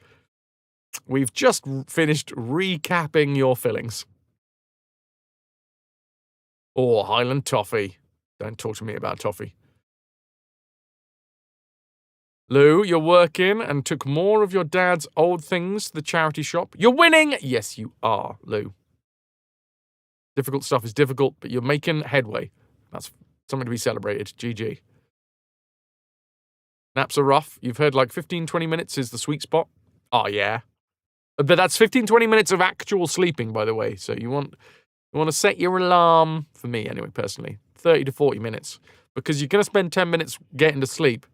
We've just finished recapping your fillings. Or Highland toffee. Don't talk to me about toffee. Lou, you're working and took more of your dad's old things to the charity shop. You're winning! Yes, you are, Lou. Difficult stuff is difficult, but you're making headway. That's something to be celebrated. GG. Naps are rough. You've heard like 15, 20 minutes is the sweet spot. Oh, yeah. But that's 15, 20 minutes of actual sleeping, by the way. So you want to set your alarm, for me anyway, personally, 30 to 40 minutes. Because you're going to spend 10 minutes getting to sleep.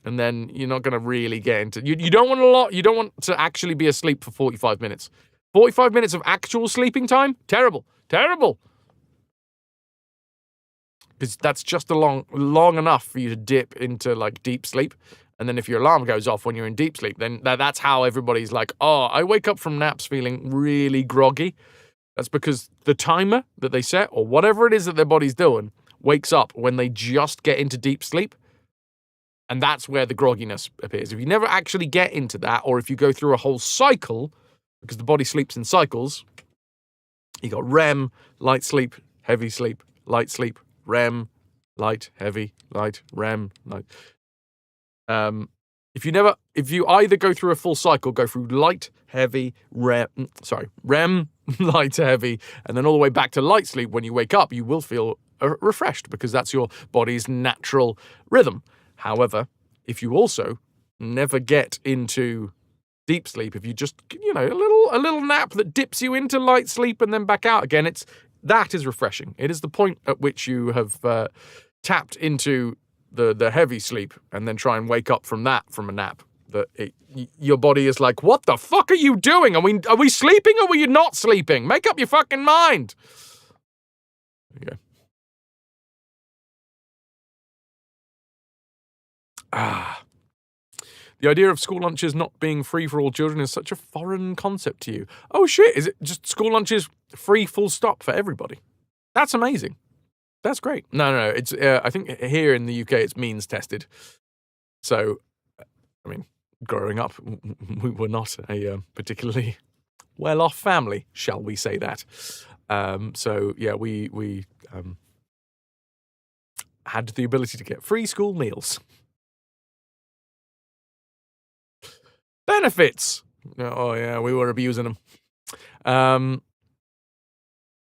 And then you're not going to really get into... You don't want a lot. You don't want to actually be asleep for 45 minutes. 45 minutes of actual sleeping time? Terrible. Terrible. Because that's just long enough for you to dip into, like, deep sleep. And then if your alarm goes off when you're in deep sleep, then that's how everybody's like, oh, I wake up from naps feeling really groggy. That's because the timer that they set, or whatever it is that their body's doing, wakes up when they just get into deep sleep. And that's where the grogginess appears. If you never actually get into that, or if you go through a whole cycle, because the body sleeps in cycles, you got REM, light sleep, heavy sleep, light sleep, REM, light, heavy, light, REM, light. If you either go through a full cycle, go through light, heavy, REM, light, heavy, and then all the way back to light sleep, when you wake up, you will feel refreshed because that's your body's natural rhythm. However, if you also never get into deep sleep, if you just, a little nap that dips you into light sleep and then back out again, that is refreshing. It is the point at which you have tapped into the heavy sleep and then try and wake up from a nap. Your body is like, what the fuck are you doing? Are we sleeping or are you not sleeping? Make up your fucking mind. There you go. The idea of school lunches not being free for all children is such a foreign concept to you. Oh shit, is it just school lunches free full stop for everybody? That's amazing. That's great. No. It's I think here in the UK it's means tested. So, I mean, growing up, we were not a particularly well-off family, shall we say that? So yeah, we had the ability to get free school meals. Benefits. Oh yeah, we were abusing them.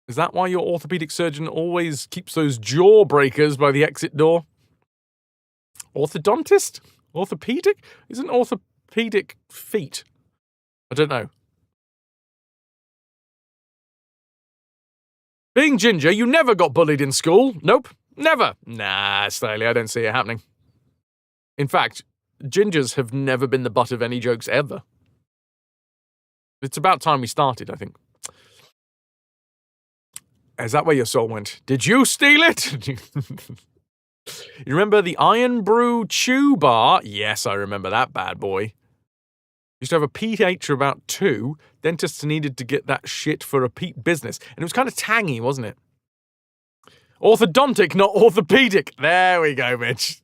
Is that why your orthopedic surgeon always keeps those jaw breakers by the exit door? Orthodontist? Orthopedic? Isn't orthopedic feet? I don't know. Being ginger, you never got bullied in school. Nope, never. Nah, Staley, I don't see it happening. In fact, gingers have never been the butt of any jokes ever. It's about time we started, I think. Is that where your soul went? Did you steal it? You remember the Iron Brew Chew Bar? Yes, I remember that bad boy. Used to have a pH of about 2. Dentists needed to get that shit for repeat business. And it was kind of tangy, wasn't it? Orthodontic, not orthopedic. There we go, Mitch.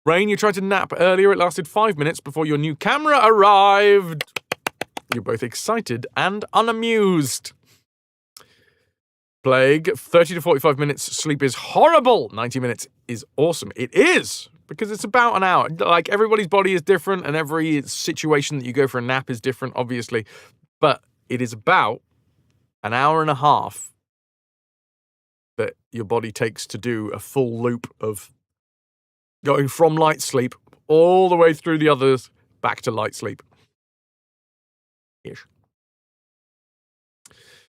Rain, you tried to nap earlier. It lasted 5 minutes before your new camera arrived. You're both excited and unamused. Plague, 30 to 45 minutes sleep is horrible. 90 minutes is awesome. It is, because it's about an hour. Like, everybody's body is different, and every situation that you go for a nap is different, obviously. But it is about an hour and a half that your body takes to do a full loop of going from light sleep all the way through the others back to light sleep. Ish.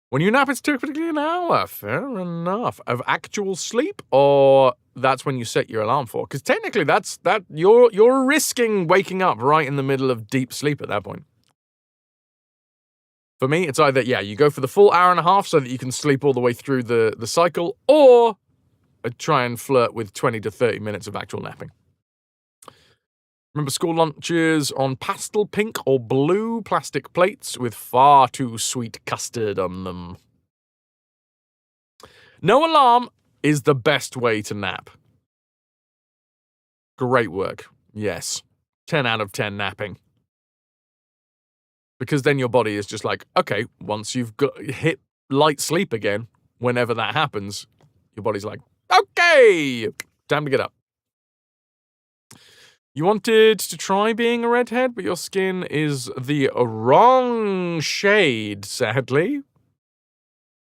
When you nap, it's typically an hour. Fair enough. Of actual sleep, or that's when you set your alarm for? Because technically, you're risking waking up right in the middle of deep sleep at that point. For me, it's either, you go for the full hour and a half so that you can sleep all the way through the cycle, or try and flirt with 20 to 30 minutes of actual napping. Remember school lunches on pastel pink or blue plastic plates with far too sweet custard on them. No alarm is the best way to nap. Great work. Yes. 10 out of 10 napping. Because then your body is just like, okay, once you've hit light sleep again, whenever that happens, your body's like, okay, time to get up. You wanted to try being a redhead, but your skin is the wrong shade, sadly.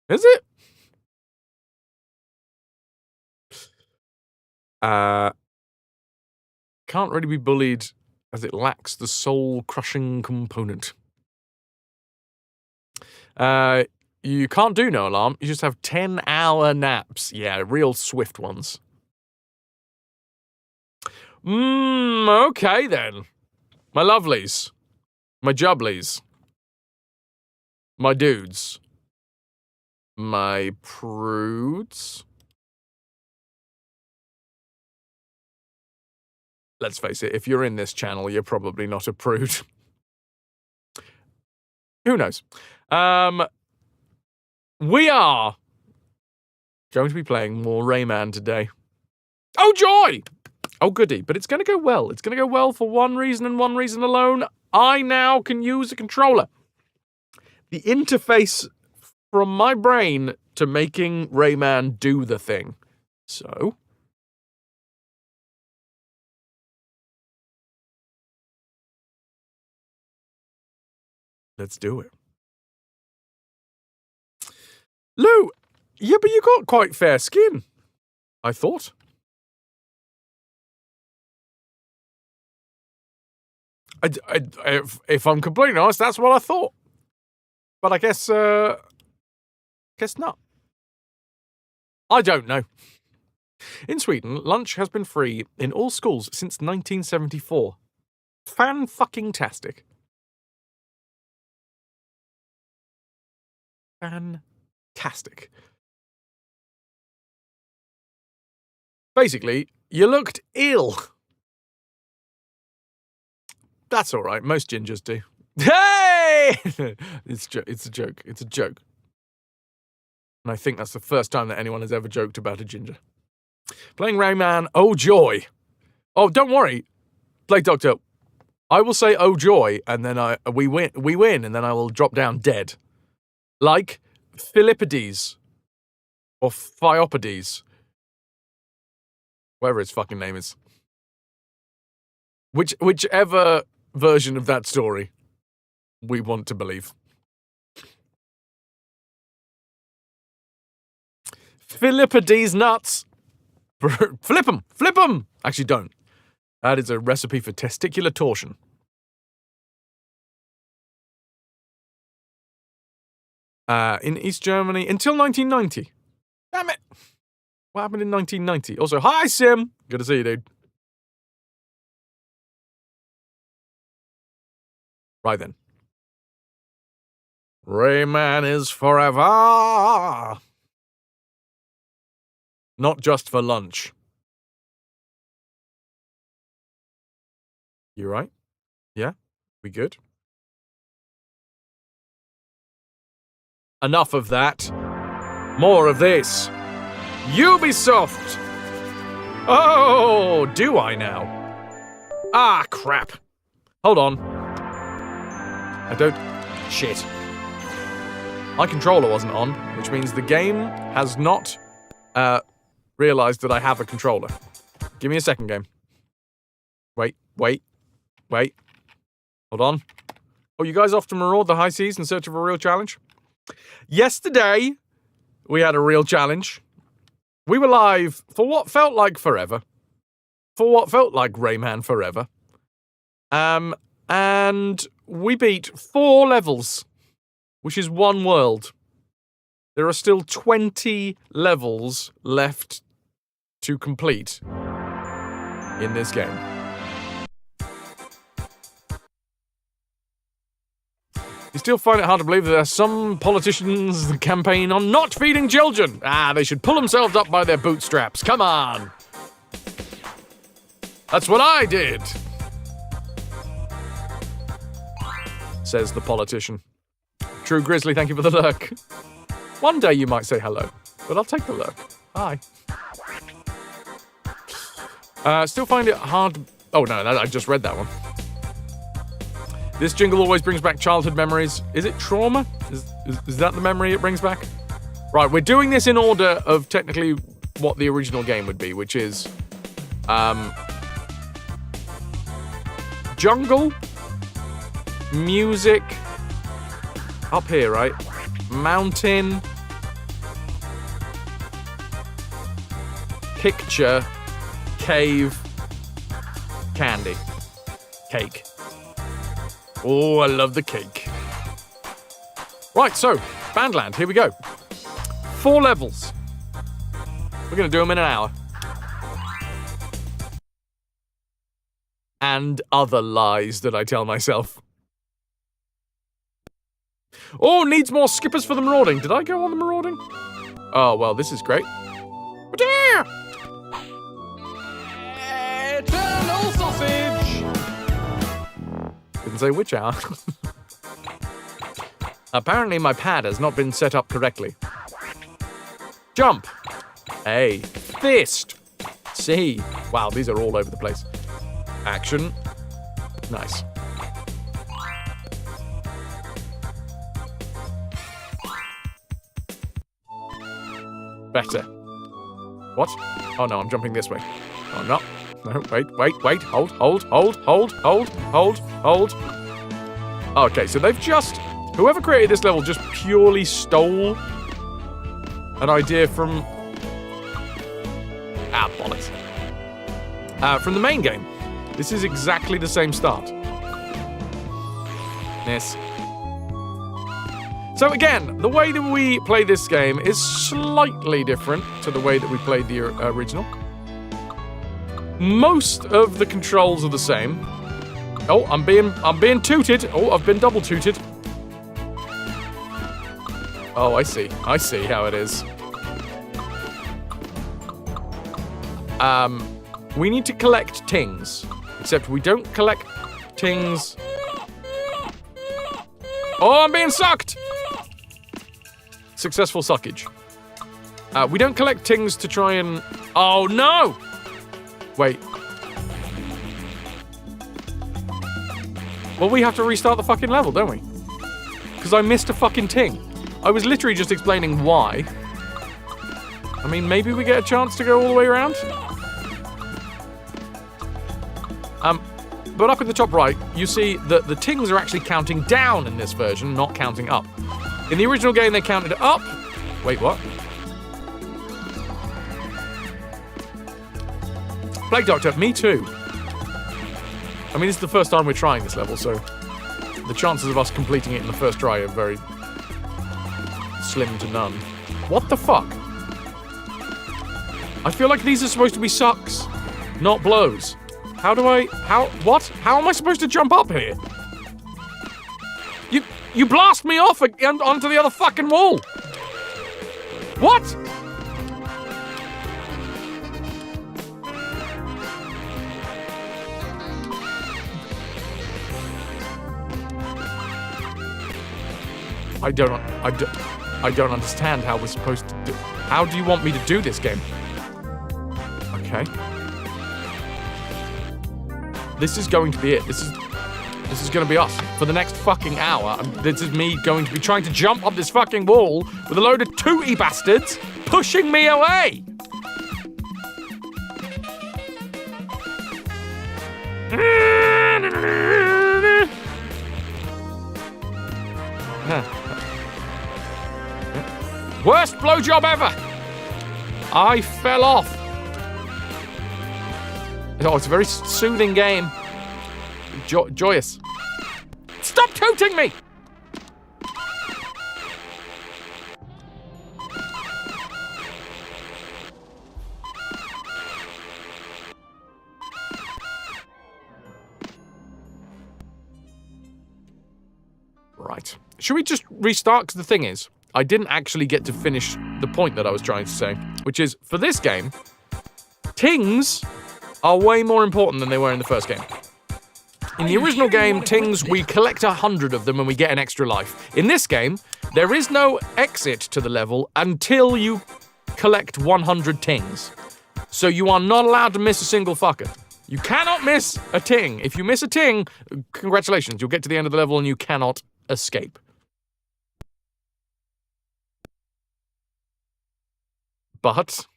Is it? Can't really be bullied as it lacks the soul-crushing component. You can't do no alarm. You just have 10-hour naps. Yeah, real swift ones. Okay then. My lovelies. My jubblies. My dudes. My prudes. Let's face it, if you're in this channel, you're probably not a prude. Who knows? We are going to be playing more RAYMAN today. Oh, joy! Oh, goody. But it's going to go well. It's going to go well for one reason and one reason alone. I now can use a controller. The interface from my brain to making RAYMAN do the thing. So... let's do it. Lou, yeah, but you got quite fair skin, I thought. If I'm completely honest, that's what I thought. But I guess not. I don't know. In Sweden, lunch has been free in all schools since 1974. Fan-fucking-tastic. Fantastic. Basically, you looked ill. That's all right. Most gingers do. Hey! It's a joke. It's a joke. And I think that's the first time that anyone has ever joked about a ginger. Playing RAYMAN, oh joy. Oh, don't worry, Plague Doctor. I will say oh joy, and then we win, and then I will drop down dead. Like Philippides. Or Phiopides. Whatever his fucking name is. Whichever version of that story we want to believe. Philippides nuts. Flip 'em! Flip 'em! Actually, don't. That is a recipe for testicular torsion. In East Germany until 1990. Damn it! What happened in 1990? Also, hi, Sim! Good to see you, dude. Right then. RAYMAN is forever! Not just for lunch. You right? Yeah? We good? Enough of that. More of this. Ubisoft! Oh, do I now? Ah, crap. Hold on. I don't... shit. My controller wasn't on, which means the game has not realized that I have a controller. Give me a second, game. Wait. Hold on. Oh, you guys off to maraud the high seas in search of a real challenge? Yesterday, we had a real challenge. We were live for what felt like forever. For what felt like RAYMAN forever. And we beat 4 levels, which is 1 world. There are still 20 levels left to complete in this game. You still find it hard to believe that there are some politicians that campaign on not feeding children. They should pull themselves up by their bootstraps. Come on. That's what I did. says the politician. True Grizzly, thank you for the lurk. One day you might say hello, but I'll take the lurk. Hi. Still find it hard... Oh, no, I just read that one. This jingle always brings back childhood memories. Is it trauma? Is that the memory it brings back? Right, we're doing this in order of technically what the original game would be, which is... jungle, music, up here, right? Mountain, picture, cave, candy, cake. Oh, I love the cake. Right, so, Bandland, here we go. 4 levels. We're going to do them in an hour. And other lies that I tell myself. Oh, needs more skippers for the marauding. Did I go on the marauding? Oh, well, this is great. Eternal sausage! Didn't say which hour. Apparently my pad has not been set up correctly. Jump. A. Fist. C. Wow, these are all over the place. Action. Nice. Better. What? Oh no, I'm jumping this way. Oh no. No, wait. Hold. Okay, so they've just... Whoever created this level just purely stole an idea from... bollocks. From the main game. This is exactly the same start. Yes. So again, the way that we play this game is slightly different to the way that we played the original. Most of the controls are the same. Oh, I'm being tooted. Oh, I've been double tooted. Oh, I see how it is. We need to collect tings. Except we don't collect tings... Oh, I'm being sucked! Successful suckage. We don't collect tings to try and... Oh, no! Wait. Well, we have to restart the fucking level, don't we? Because I missed a fucking ting. I was literally just explaining why. I mean, maybe we get a chance to go all the way around? But up in the top right, you see that the tings are actually counting down in this version, not counting up. In the original game, they counted up. Wait, what? Plague Doctor, me too. I mean, this is the first time we're trying this level, so the chances of us completing it in the first try are very slim to none. What the fuck? I feel like these are supposed to be sucks, not blows. How am I supposed to jump up here? You blast me off onto the other fucking wall. What? I don't understand how we're supposed to do... How do you want me to do this game? Okay. This is going to be it. This is going to be us for the next fucking hour. This is me going to be trying to jump up this fucking wall with a load of tooty bastards pushing me away. Worst blowjob ever. I fell off. Oh, it's a very soothing game. Joyous. Stop tooting me! Right. Should we just restart? Because the thing is, I didn't actually get to finish the point that I was trying to say, which is, for this game, tings are way more important than they were in the first game. In the original game, tings, we collect 100 of them and we get an extra life. In this game, there is no exit to the level until you collect 100 tings. So you are not allowed to miss a single fucker. You cannot miss a ting. If you miss a ting, congratulations, you'll get to the end of the level and you cannot escape. But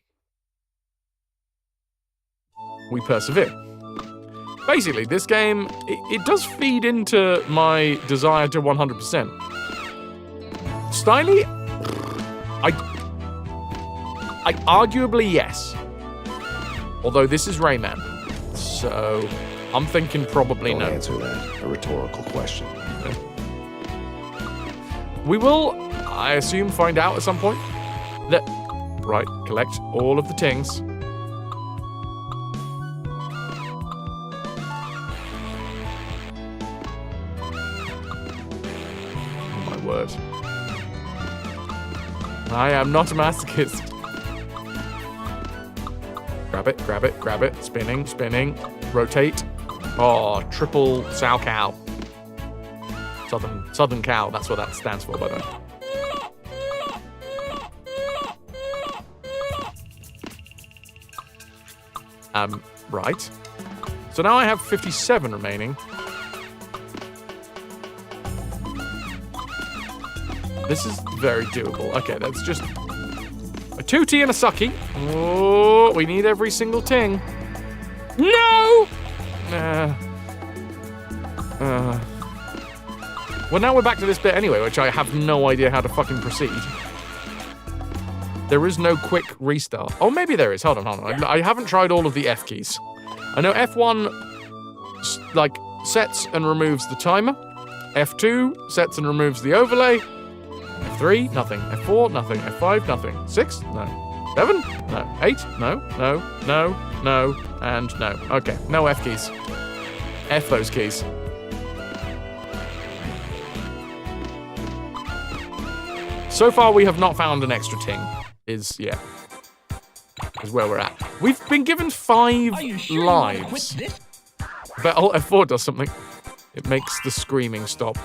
we persevere. Basically, this game, it does feed into my desire to 100%. Styly? I arguably yes. Although this is Rayman. So I'm thinking probably Don't no. answer that. A rhetorical question. We will, I assume, find out at some point that... Right, collect all of the tings. Oh my word. I am not a masochist. Grab it, grab it, grab it. Spinning, spinning. Rotate. Oh, triple sow cow. Southern cow, that's what that stands for, by the way. Right. So now I have 57 remaining. This is very doable. Okay, that's just a tootie and a sucky. Oh, we need every single ting. No! Well, now we're back to this bit anyway, which I have no idea how to fucking proceed. There is no quick restart. Oh, maybe there is. Hold on. I haven't tried all of the F keys. I know F1, like, sets and removes the timer. F2 sets and removes the overlay. F3, nothing. F4, nothing. F5, nothing. 6, no. 7, no. 8, no. No, and no. Okay, no F keys. F those keys. So far, we have not found an extra ting. Is where we're at. We've been given 5 lives. But Alt F4 does something. It makes the screaming stop.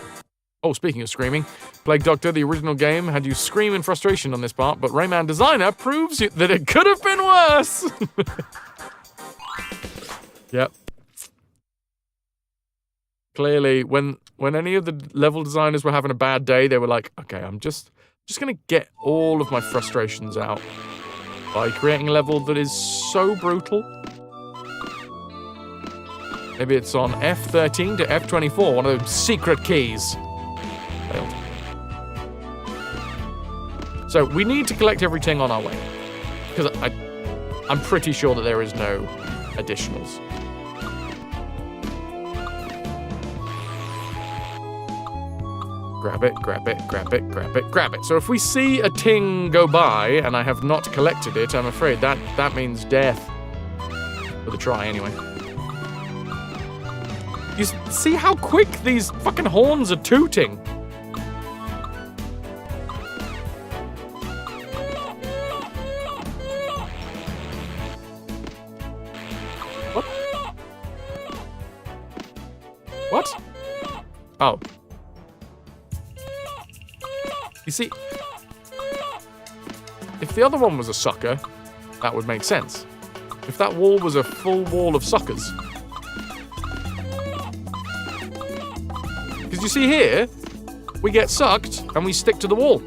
Oh, speaking of screaming, Plague Doctor, the original game, had you scream in frustration on this part, but Rayman Designer proves that it could have been worse. Yep. Clearly, when any of the level designers were having a bad day, they were like, okay, I'm just gonna get all of my frustrations out by creating a level that is so brutal. Maybe it's on F13 to F24, one of those secret keys. Failed. So we need to collect everything on our way. Because I'm pretty sure that there is no additionals. Grab it, grab it, grab it, grab it, grab it. So if we see a ting go by and I have not collected it, I'm afraid that means death. For the try, anyway. You see how quick these fucking horns are tooting? What? What? Oh. You see, if the other one was a sucker, that would make sense. If that wall was a full wall of suckers. Because you see here, we get sucked and we stick to the wall.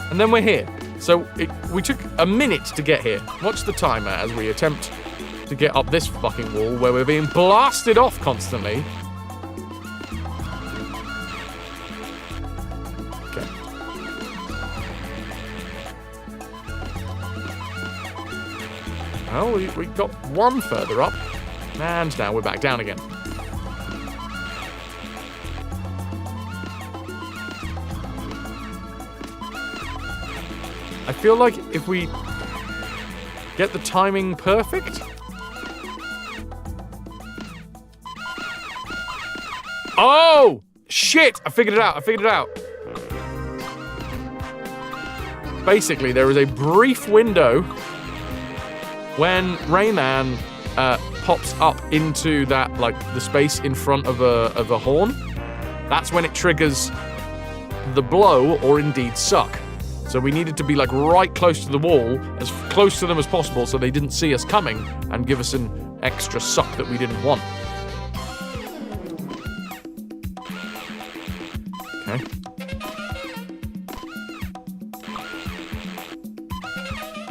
And then we're here. So we took a minute to get here. Watch the timer as we attempt to get up this fucking wall where we're being blasted off constantly. Okay. Well, we got one further up. And now we're back down again. I feel like if we get the timing perfect... Oh! Shit! I figured it out. Basically, there is a brief window when Rayman pops up into that, like, the space in front of a horn, that's when it triggers the blow or indeed suck. So we needed to be, like, right close to the wall, as close to them as possible so they didn't see us coming and give us an extra suck that we didn't want. Okay.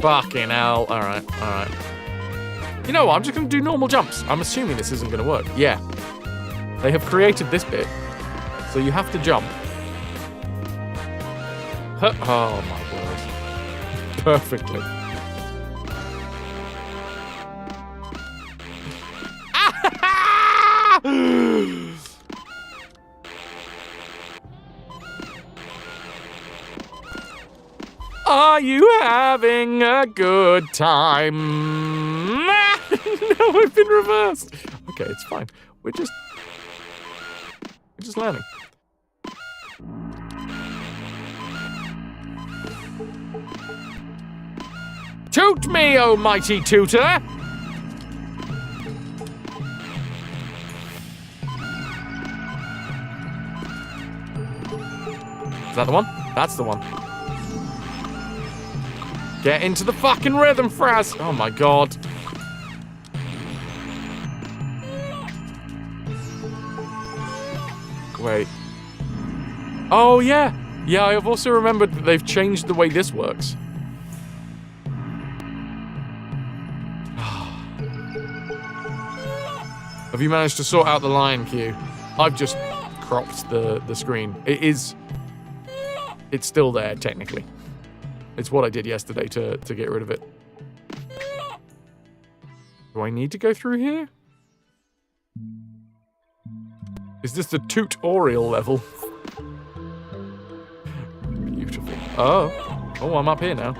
Fucking hell. Alright, alright. You know what? I'm just going to do normal jumps. I'm assuming this isn't going to work. Yeah. They have created this bit, so you have to jump. Oh my word. Perfectly. Are you having a good time? No, I've been reversed. Okay, it's fine. We're just learning. Toot me, oh mighty tutor! Is that the one? That's the one. Get into the fucking rhythm, Fraz! Oh my god. Wait. Oh yeah! Yeah, I've also remembered that they've changed the way this works. Have you managed to sort out the line, Q? I've just cropped the screen. It's still there, technically. It's what I did yesterday to get rid of it. Do I need to go through here? Is this the tutorial level? Beautiful. Oh, I'm up here now.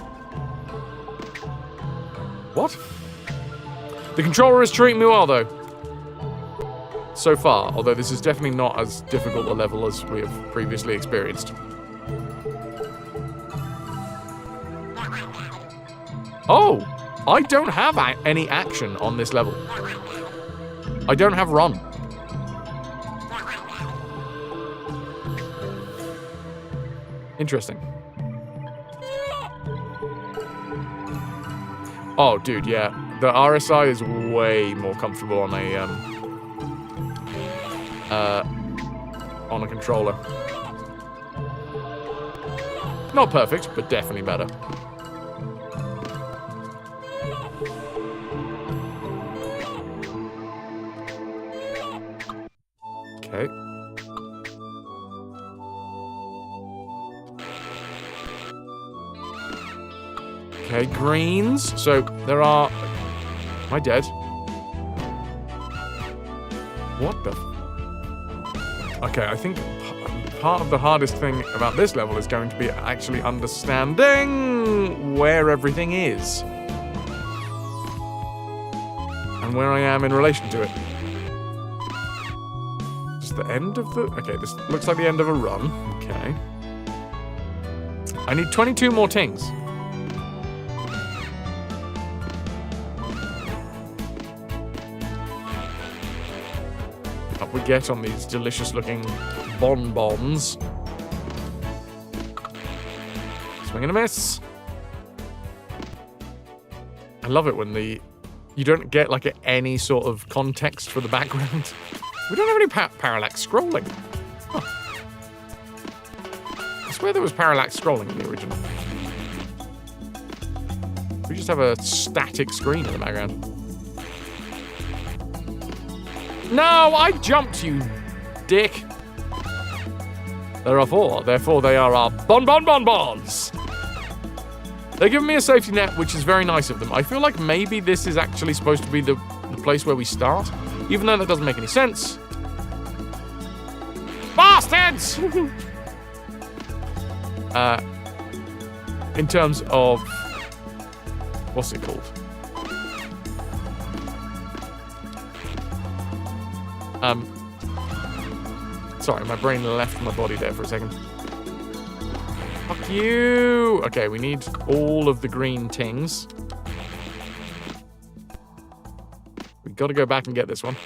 What? The controller is treating me well, though. So far, although this is definitely not as difficult a level as we have previously experienced. Oh! I don't have any action on this level. I don't have run. Interesting. Oh, dude, yeah. The RSI is way more comfortable on a controller. Not perfect, but definitely better. Okay. Okay, greens. So there are... Am I dead? What the... Okay, I think part of the hardest thing about this level is going to be actually understanding where everything is. And where I am in relation to it. Just the end of the... Okay, this looks like the end of a run. Okay. I need 22 more tings. Up we get on these delicious-looking bonbons. Swing and a miss. I love it when you don't get like any sort of context for the background. We don't have any parallax scrolling. Huh. I swear there was parallax scrolling in the original. We just have a static screen in the background. No, I jumped, you dick. There are 4, therefore they are our bonbons. They're giving me a safety net, which is very nice of them. I feel like maybe this is actually supposed to be the place where we start, even though that doesn't make any sense. Bastards! In terms of... What's it called? Sorry, my brain left my body there for a second. Fuck you! Okay, we need all of the green tings. We Gotta go back and get this one.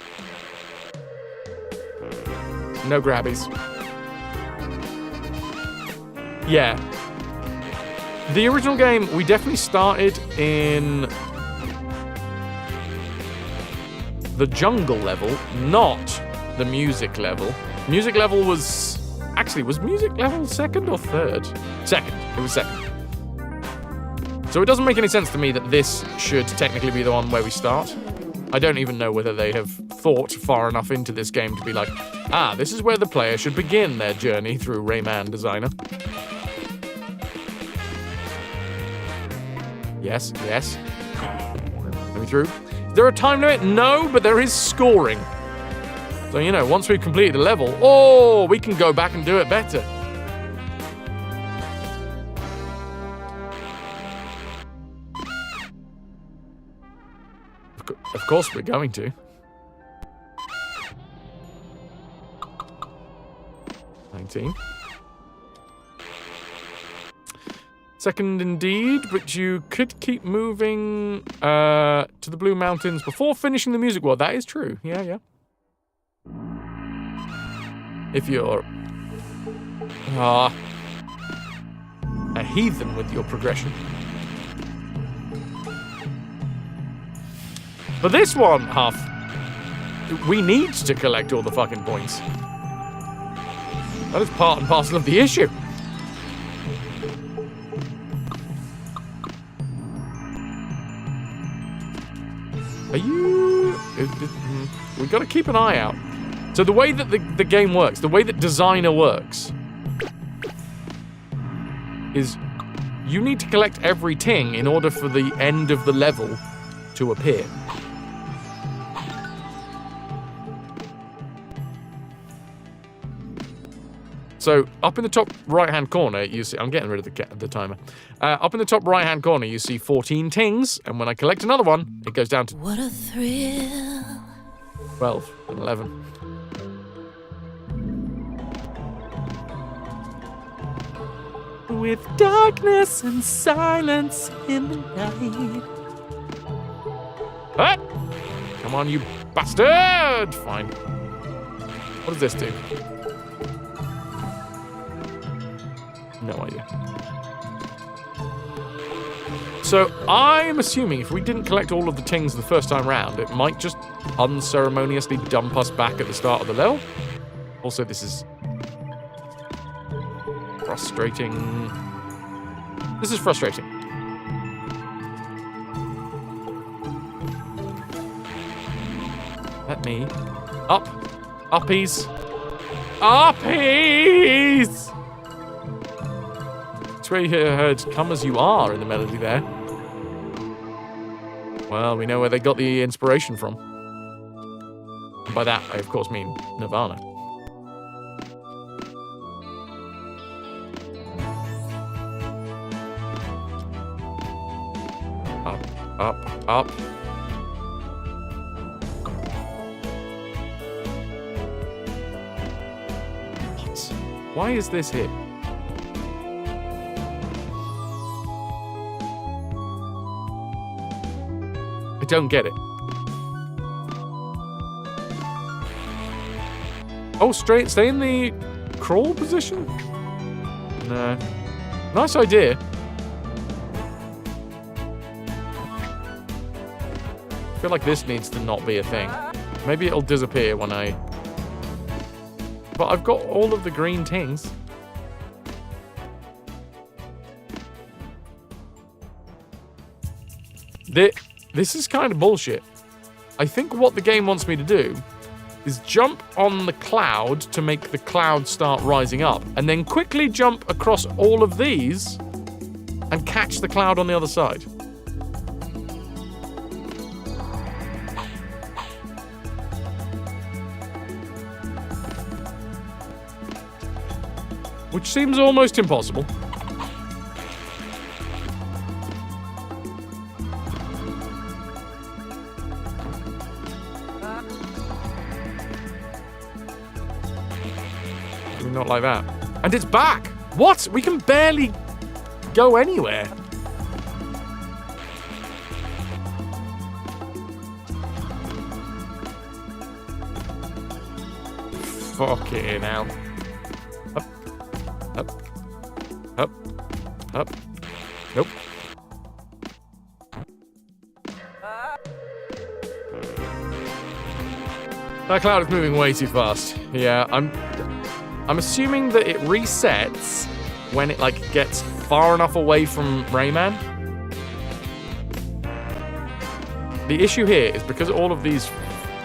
No grabbies. Yeah. The original game, we definitely started in the jungle level, not the music level. Music level was... Actually, was music level second or third? Second. It was second. So it doesn't make any sense to me that this should technically be the one where we start. I don't even know whether they have thought far enough into this game to be like, this is where the player should begin their journey through RAYMAN Designer. Yes, yes. Coming through. Is there a time limit? No, but there is scoring. So, you know, once we've completed a level, we can go back and do it better. Of course we're going to. Second indeed, but you could keep moving to the Blue Mountains before finishing the music world. That is true. Yeah, yeah. If you're a heathen with your progression. But this one, Huff, we need to collect all the fucking points. That is part and parcel of the issue. Are you... We've got to keep an eye out. So the way that the game works, the way that Designer works, is you need to collect every ting in order for the end of the level to appear. So, up in the top right-hand corner, you see... I'm getting rid of the timer. Up in the top right-hand corner, you see 14 tings, and when I collect another one, it goes down to... What a thrill. 12 and 11. With darkness and silence in the night. Ah! Come on, you bastard! Fine. What does this do? No idea. So, I'm assuming if we didn't collect all of the tings the first time round, it might just unceremoniously dump us back at the start of the level. Also, this is... frustrating. This is frustrating. Let me... Up. Uppies. Uppies! It's where you heard "Come As You Are" in the melody there. Well, we know where they got the inspiration from. And by that, I of course mean Nirvana. Up, up, up. What? Why is this here? I don't get it. Oh, stay in the crawl position? No. Nice idea. I feel like this needs to not be a thing. Maybe it'll disappear when I... But I've got all of the green tings. This is kind of bullshit. I think what the game wants me to do is jump on the cloud to make the cloud start rising up, and then quickly jump across all of these and catch the cloud on the other side. Which seems almost impossible. Not like that. And it's back! What? We can barely go anywhere. Fucking hell. Up. Up. Up. Up. Nope. That cloud is moving way too fast. Yeah, I'm assuming that it resets when it like gets far enough away from Rayman. The issue here is because all of these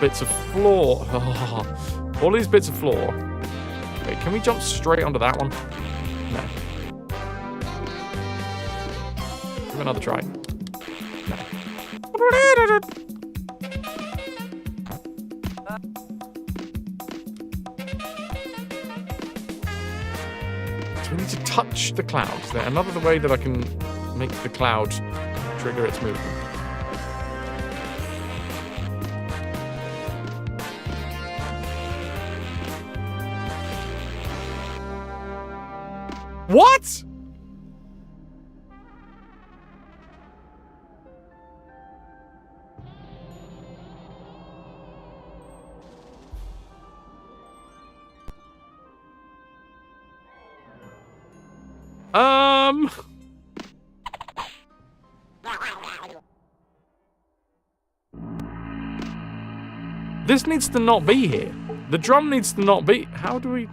bits of floor, all these bits of floor. Wait, can we jump straight onto that one? No. Give it another try. No. So we need to touch the clouds. Is there another way that I can make the cloud trigger its movement? What? This needs to not be here. The drum needs to not be. How do we?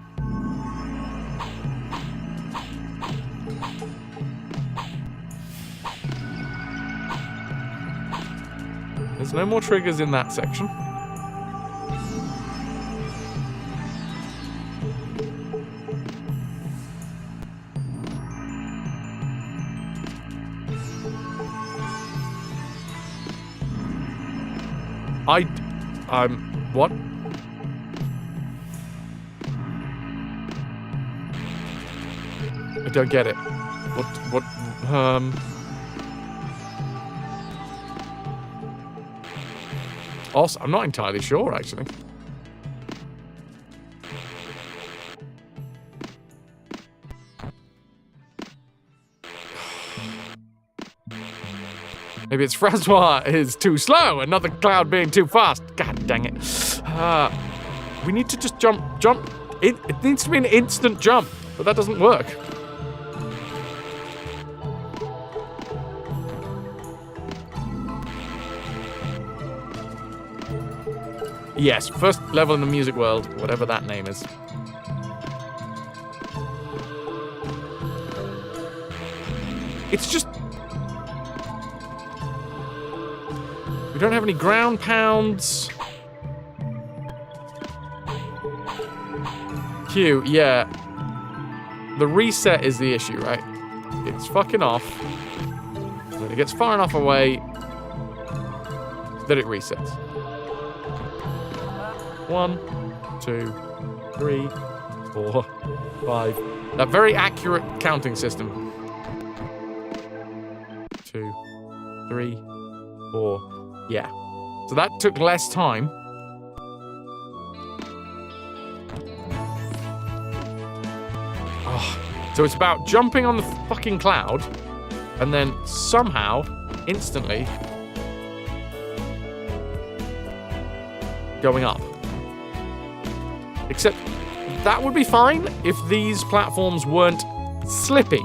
There's no more triggers in that section. What? I don't get it. What, Also, I'm not entirely sure, actually. Maybe it's Francois is too slow, another cloud being too fast. God dang it. We need to just jump. It needs to be an instant jump, but that doesn't work. Yes, first level in the music world, whatever that name is. It's just... we don't have any ground pounds. Q, yeah. The reset is the issue, right? It's fucking off. When it gets far enough away, that it resets. 1, 2, 3, 4, 5. That very accurate counting system. 2, 3, 4. Yeah. So that took less time. Oh. So it's about jumping on the fucking cloud and then somehow, instantly, going up. Except that would be fine if these platforms weren't slippy.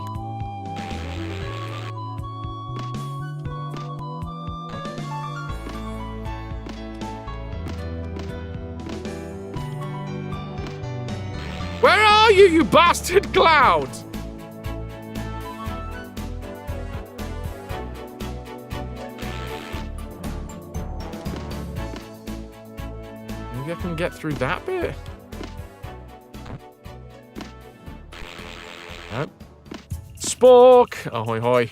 Where are you, you bastard cloud? Maybe I can get through that bit? Nope. Spork! Ahoy hoy.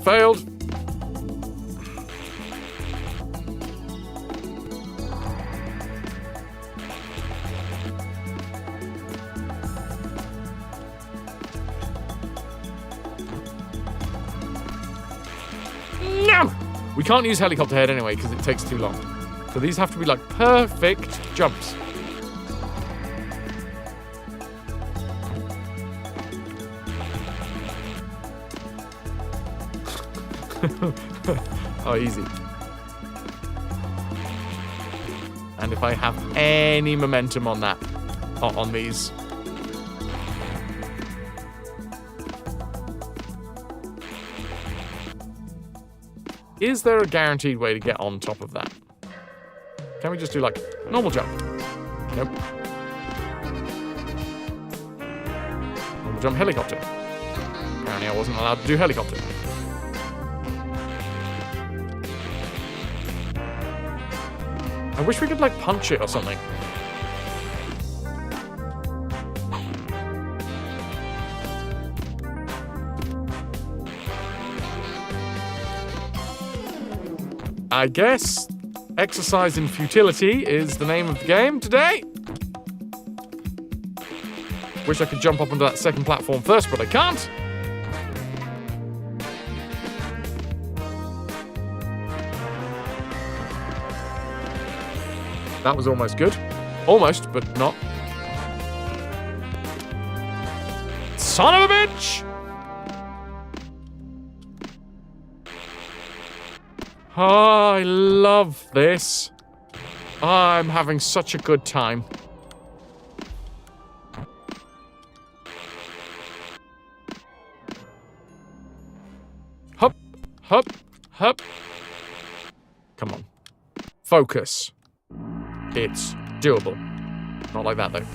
Failed. No! We can't use helicopter head anyway because it takes too long. So these have to be like perfect jumps. Oh, easy. And if I have any momentum on that, on these. Is there a guaranteed way to get on top of that? Can we just do like normal jump? Nope. Normal jump helicopter. Apparently I wasn't allowed to do helicopter. I wish we could like punch it or something. I guess exercise in futility is the name of the game today. Wish I could jump up onto that second platform first, but I can't. That was almost good. Almost, but not. Son of a bitch! Oh, I love this. I'm having such a good time. Hup, hup, hup. Come on. Focus. It's doable. Not like that, though.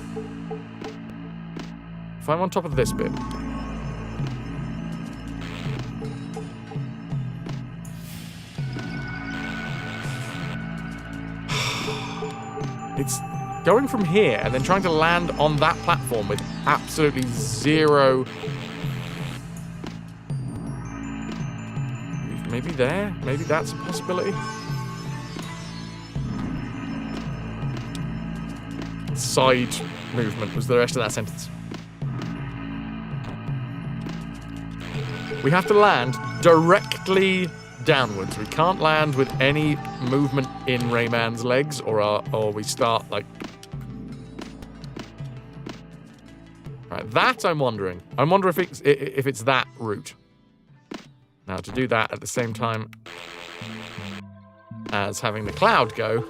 If I'm on top of this bit. It's going from here and then trying to land on that platform with absolutely zero... Maybe there? Maybe that's a possibility? Side movement was the rest of that sentence. We have to land directly downwards. We can't land with any movement in RAYMAN's legs, or we start like... Right, that I'm wondering. I wonder if it's that route. Now, to do that at the same time as having the cloud go...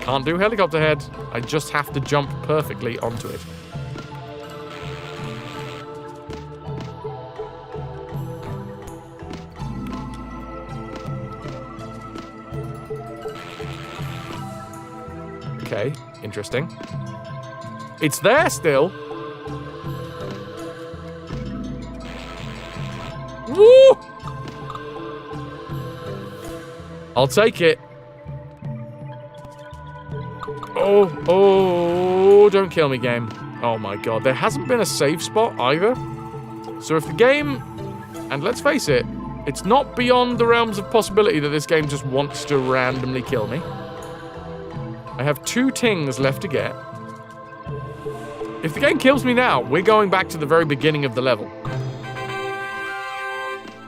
Can't do helicopter head. I just have to jump perfectly onto it. Okay, interesting. It's there still. Woo! I'll take it. Oh, don't kill me, game. Oh my god, there hasn't been a save spot either. So if the game, and let's face it, it's not beyond the realms of possibility that this game just wants to randomly kill me. I have 2 tings left to get. If the game kills me now, we're going back to the very beginning of the level.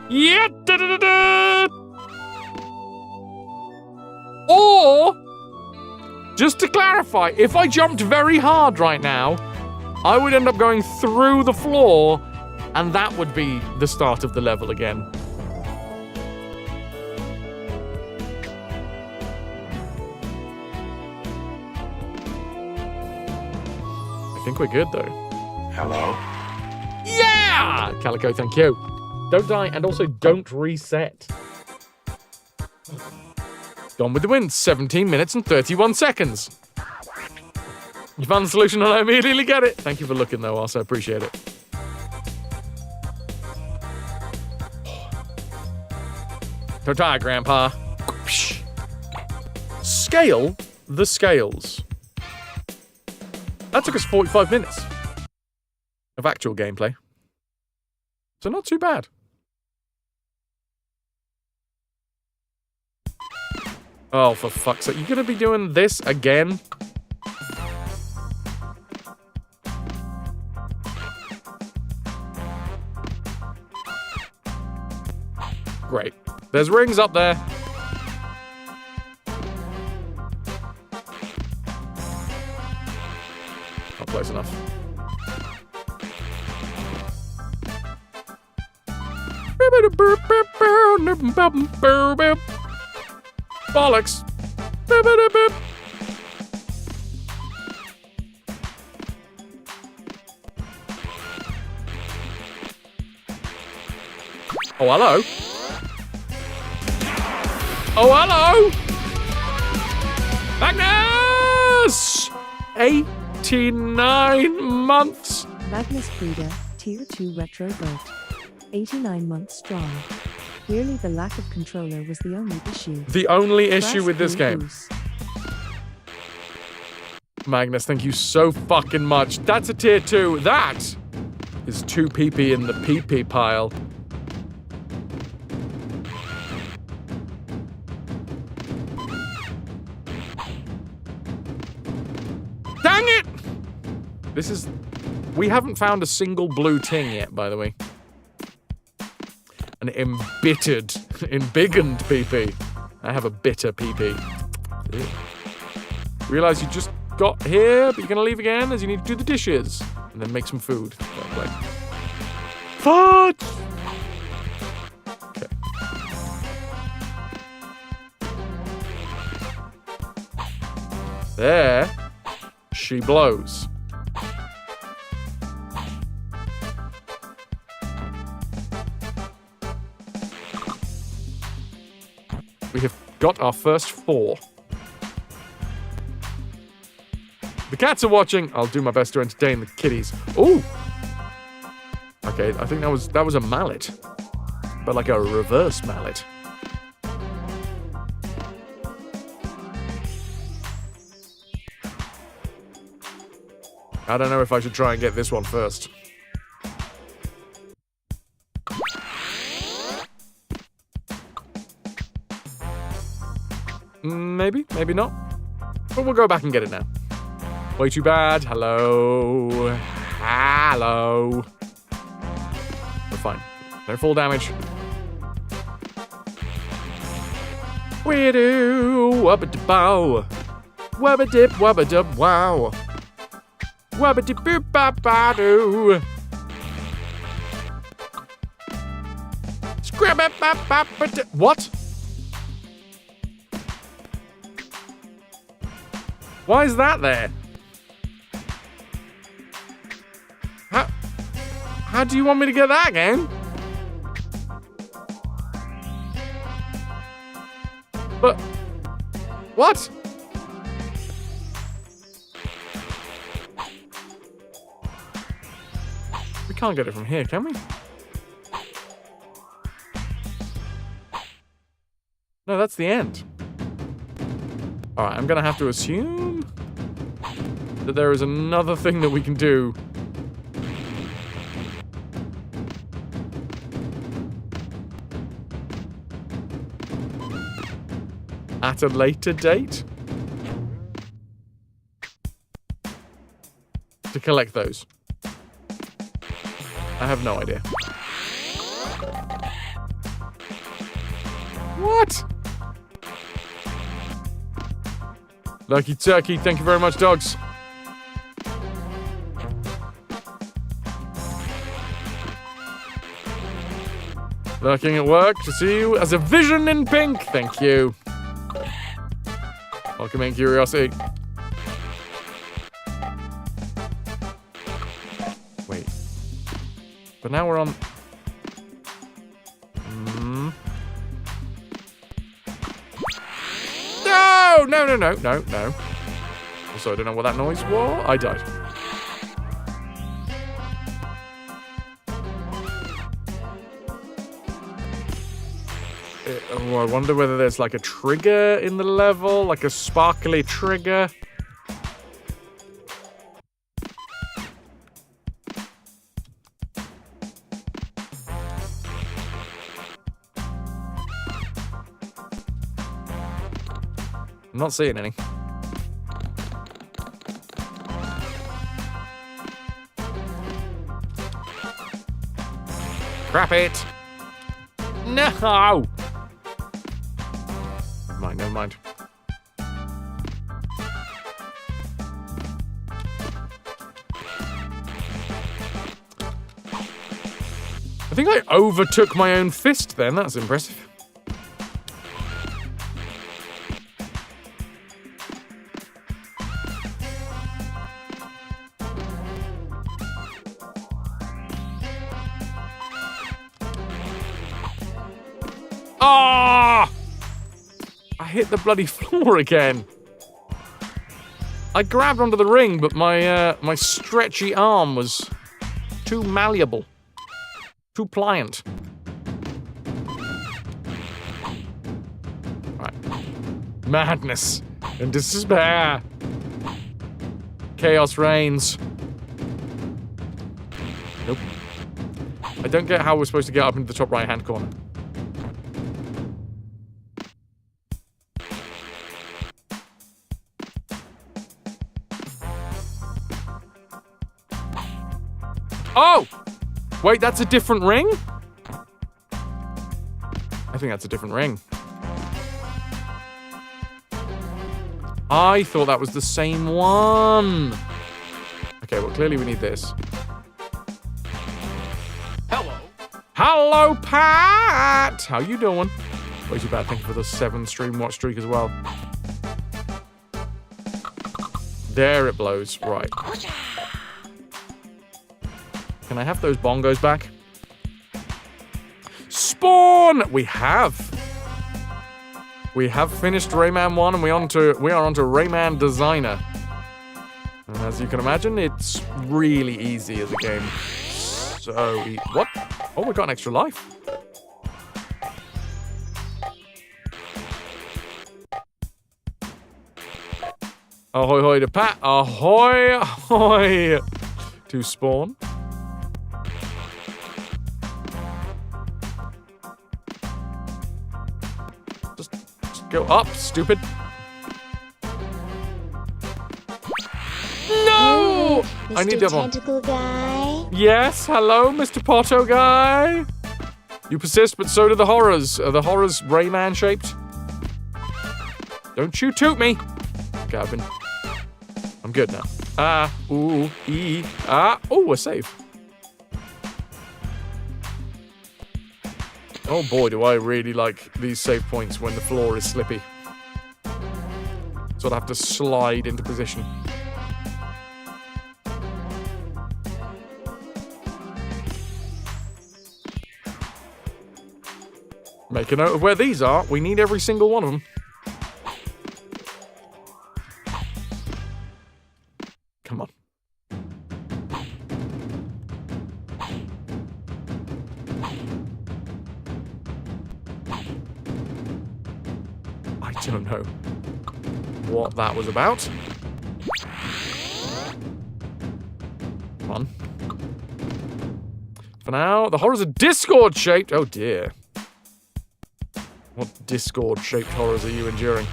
Yeah! Da-da-da-da! Or... Just to clarify, if I jumped very hard right now, I would end up going through the floor, and that would be the start of the level again. I think we're good, though. Hello? Yeah! Calico, thank you. Don't die, and also don't reset. Gone with the wind, 17 minutes and 31 seconds. You found the solution and I immediately get it. Thank you for looking, though, also appreciate it. Don't die, Grandpa. Scale the scales. That took us 45 minutes of actual gameplay. So not too bad. Oh, for fuck's sake. You gonna be doing this again? Great. There's rings up there. Not close enough. Bollocks. Oh, hello. Oh, hello. Magnus! 89 months. Magnus Breeder, Tier 2 Retro Boat. 89 months strong. Clearly the lack of controller was the only issue. The only issue Brass with this blue game. goose. Magnus, thank you so fucking much. That's a tier 2. That is 2 PP in the PP pile. Dang it! This is... We haven't found a single blue ting yet, by the way. An embittered, embiggened PP. I have a bitter PP. Ew. Realize you just got here, but you're gonna leave again as you need to do the dishes. And then make some food. Like, fudge! Okay. There, she blows. We have got our first 4. The cats are watching. I'll do my best to entertain the kitties. Ooh. Okay, I think that was a mallet. But like a reverse mallet. I don't know if I should try and get this one first. Maybe, maybe not. But we'll go back and get it now. Way too bad. Hello. Hello. We're fine. No full damage. We do wubba-da-bow. Wubba-dip, wubba-dub, wow. Wubba-dip-boop-ba-ba-doo. Scrab-a-ba-ba-ba-da. What? Why is that there? How do you want me to get that again? But... What? We can't get it from here, can we? No, that's the end. Alright, I'm gonna have to assume that there is another thing that we can do. At a later date? To collect those. I have no idea. What? Lucky Turkey, thank you very much, dogs. Lurking at work to see you as a vision in pink, thank you. Welcoming curiosity. Wait. But now we're on... No! No, no, no, no, no. Also, I don't know what that noise was. I died. Oh, I wonder whether there's like a trigger in the level, like a sparkly trigger. I'm not seeing any. Crap it! No! Never mind. I think I overtook my own fist then. That's impressive. Ah! I hit the bloody floor again. I grabbed onto the ring, but my stretchy arm was too malleable, too pliant. Right. Madness and despair. Chaos reigns. Nope. I don't get how we're supposed to get up into the top right-hand corner. Oh! Wait, that's a different ring? I think that's a different ring. I thought that was the same one. Okay, well, clearly we need this. Hello. Hello, Pat! How you doing? Way too bad. Thank you for the 7-stream watch streak as well. There it blows. Right. Can I have those bongos back? Spawn! We have finished Rayman 1 and we are onto Rayman Designer. And as you can imagine, it's really easy as a game. So, what? Oh, we got an extra life. Ahoy hoy to Pat. Ahoy ahoy to Spawn. Go up, stupid. No! Mr. I need the other one. Tentacle Guy. Yes, hello, Mr. Potto Guy. You persist, but so do the horrors. Are the horrors Rayman shaped? Don't you toot me, Gavin. I'm good now. Ooh, a save. Oh boy, do I really like these save points when the floor is slippy. So I'll have to slide into position. Make a note of where these are. We need every single one of them. Come on. I don't know what that was about. Come on. For now, the horrors are Discord-shaped. Oh dear. What Discord-shaped horrors are you enduring?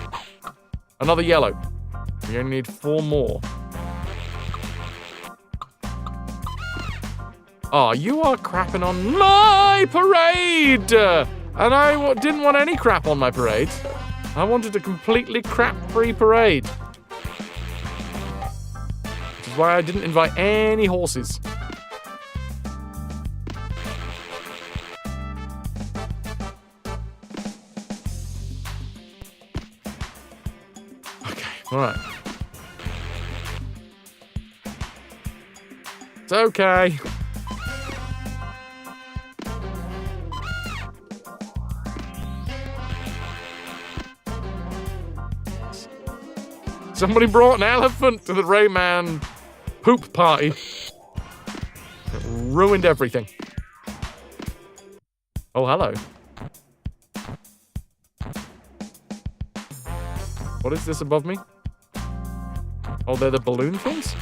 Another yellow. We only need 4 more. Oh, you are crapping on my parade! And I didn't want any crap on my parade. I wanted a completely crap-free parade. Which is why I didn't invite any horses. Okay, alright. It's okay. Somebody brought an elephant to the Rayman poop party. It ruined everything. Oh, hello. What is this above me? Oh, they're the balloon things?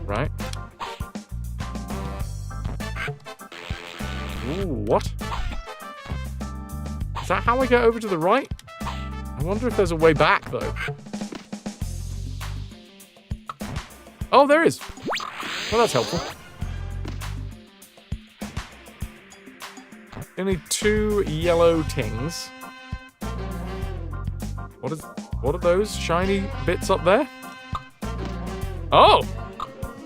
Right. Ooh, what? Is that how I get over to the right? I wonder if there's a way back, though. Oh, there is. Well, that's helpful. I need 2 yellow tings. What are those shiny bits up there? Oh!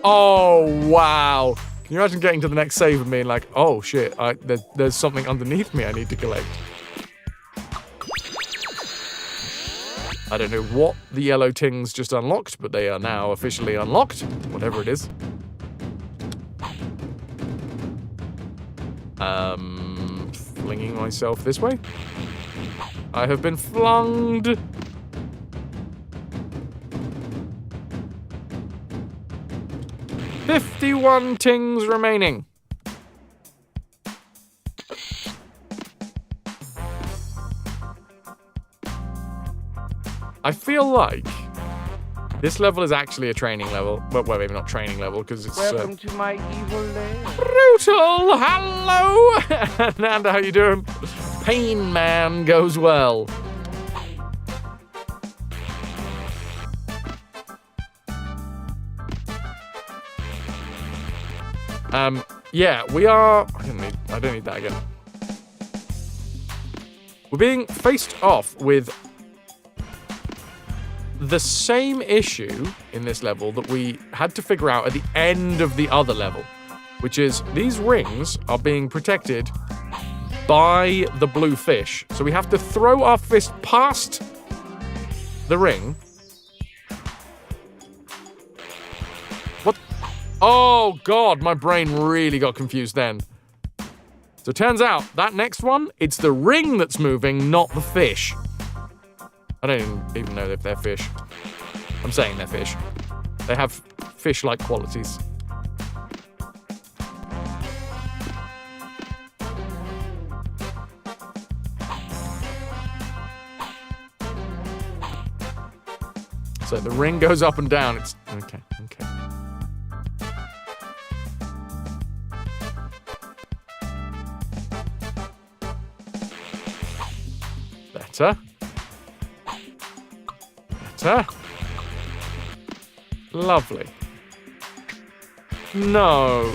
Oh, wow. Can you imagine getting to the next save and being like, oh shit, there's something underneath me I need to collect. I don't know what the yellow tings just unlocked, but they are now officially unlocked, whatever it is. Flinging myself this way. I have been flunged. $51 tings remaining. I feel like this level is actually a training level. Well, maybe not training level, because it's... Welcome to my evil lair. Brutal! Hello! Nanda, how you doing? Pain Man goes well. Yeah, we are... I don't need that again. We're being faced off with the same issue in this level that we had to figure out at the end of the other level, which is these rings are being protected by the blue fish. So we have to throw our fist past the ring. What? Oh, God, my brain really got confused then. So it turns out that next one, it's the ring that's moving, not the fish. I don't even know if they're fish. I'm saying they're fish. They have fish-like qualities. So the ring goes up and down. It's... Okay. Better. Lovely. No.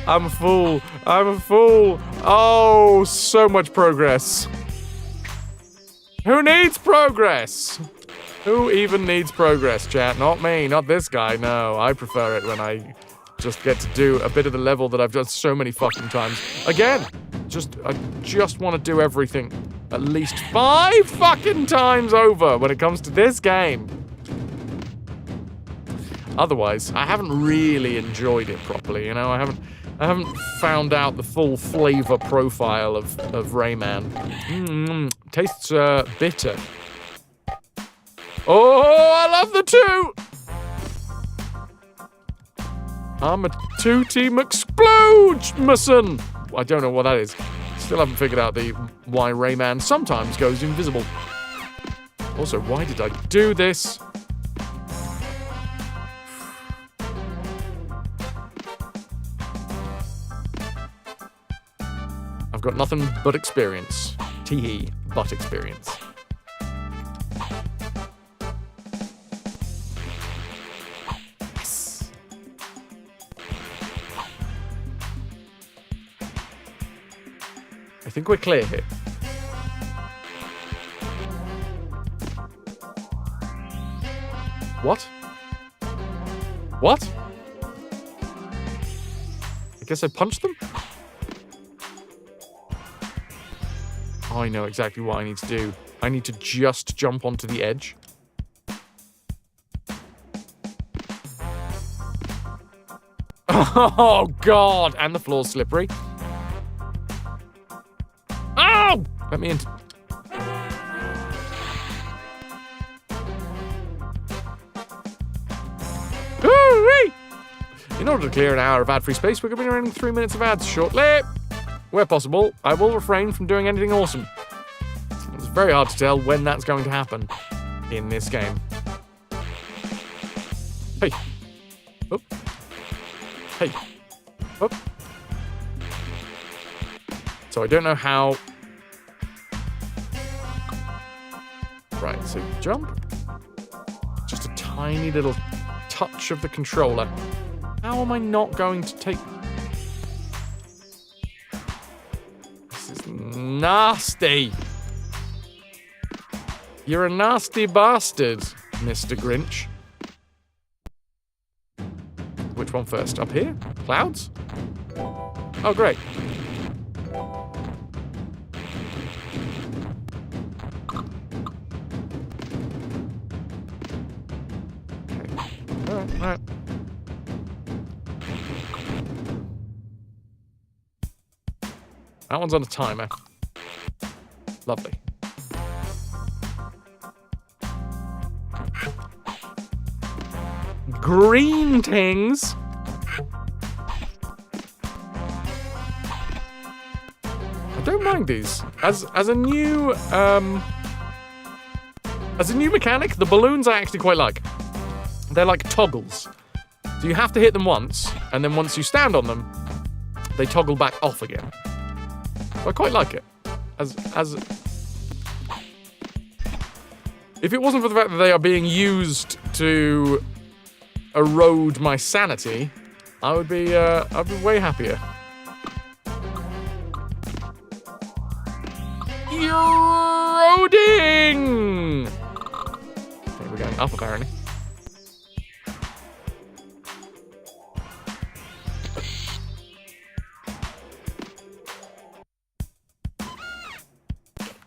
I'm a fool. Oh, so much progress. Who needs progress? Who even needs progress, chat? Not me, not this guy. No, I prefer it when I just get to do a bit of the level that I've done so many fucking times. Again, I just want to do everything at least 5 fucking times over when it comes to this game. Otherwise, I haven't really enjoyed it properly, you know? I haven't found out the full flavor profile of RAYMAN. Tastes bitter. Oh, I love the 2! I'm a 2-team explosion. I don't know what that is. Still haven't figured out why RAYMAN sometimes goes invisible. Also, why did I do this? I've got nothing but experience. Tee-hee, but experience. Yes. I think we're clear here. What? What? I guess I punched them? Oh, I know exactly what I need to do. I need to just jump onto the edge. Oh, God! And the floor's slippery. Oh! Let me into... Ooh-wee! In order to clear an hour of ad-free space, we're going to be running 3 minutes of ads shortly. Where possible, I will refrain from doing anything awesome. It's very hard to tell when that's going to happen in this game. Hey. Up. Hey. Up. So I don't know how... Right, so jump. Just a tiny little touch of the controller. How am I not going to take... This is nasty. You're a nasty bastard, Mr. Grinch. Which one first? Up here? Clouds? Oh, great. Okay. Alright. That one's on a timer. Lovely. Green things. I don't mind these. As a new mechanic, the balloons I actually quite like. They're like toggles. So you have to hit them once, and then once you stand on them, they toggle back off again. So I quite like it. If it wasn't for the fact that they are being used to erode my sanity, I'd be way happier. Eroding! Okay, we're going up apparently.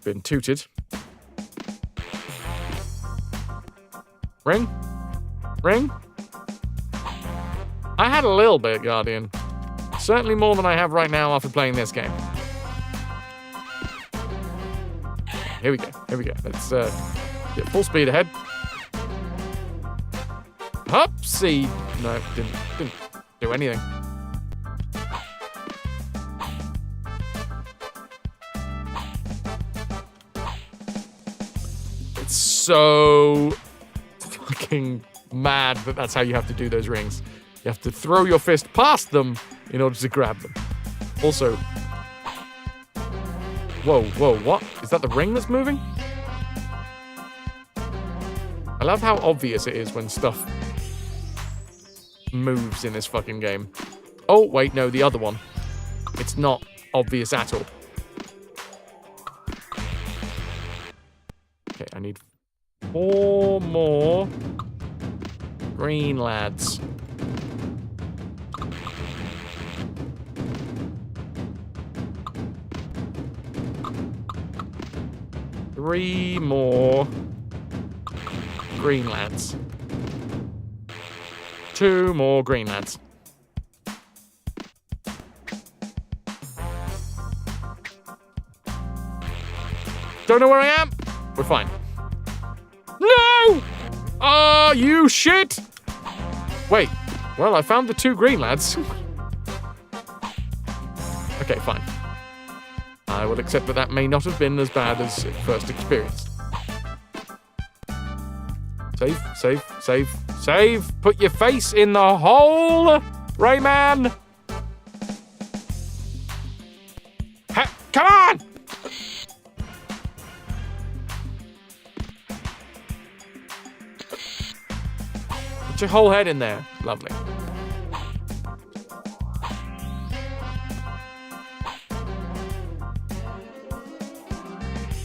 Been tooted. Ring? Ring? I had a little bit, Guardian. Certainly more than I have right now after playing this game. Here we go. Here we go. Let's get full speed ahead. Hupsy! No, didn't do anything. It's so fucking mad that that's how you have to do those rings. You have to throw your fist past them in order to grab them. Also... Whoa, what? Is that the ring that's moving? I love how obvious it is when stuff moves in this fucking game. Oh, wait, no, the other one. It's not obvious at all. Okay, I need 4 more green lads. Three more green lads. 2 more green lads. Don't know where I am? We're fine. No! Oh, you shit! Wait. Well, I found the 2 green lads. Okay, fine. I will accept that that may not have been as bad as it first experienced. Save, save, save, save! Put your face in the hole, Rayman! Come on! Put your whole head in there. Lovely.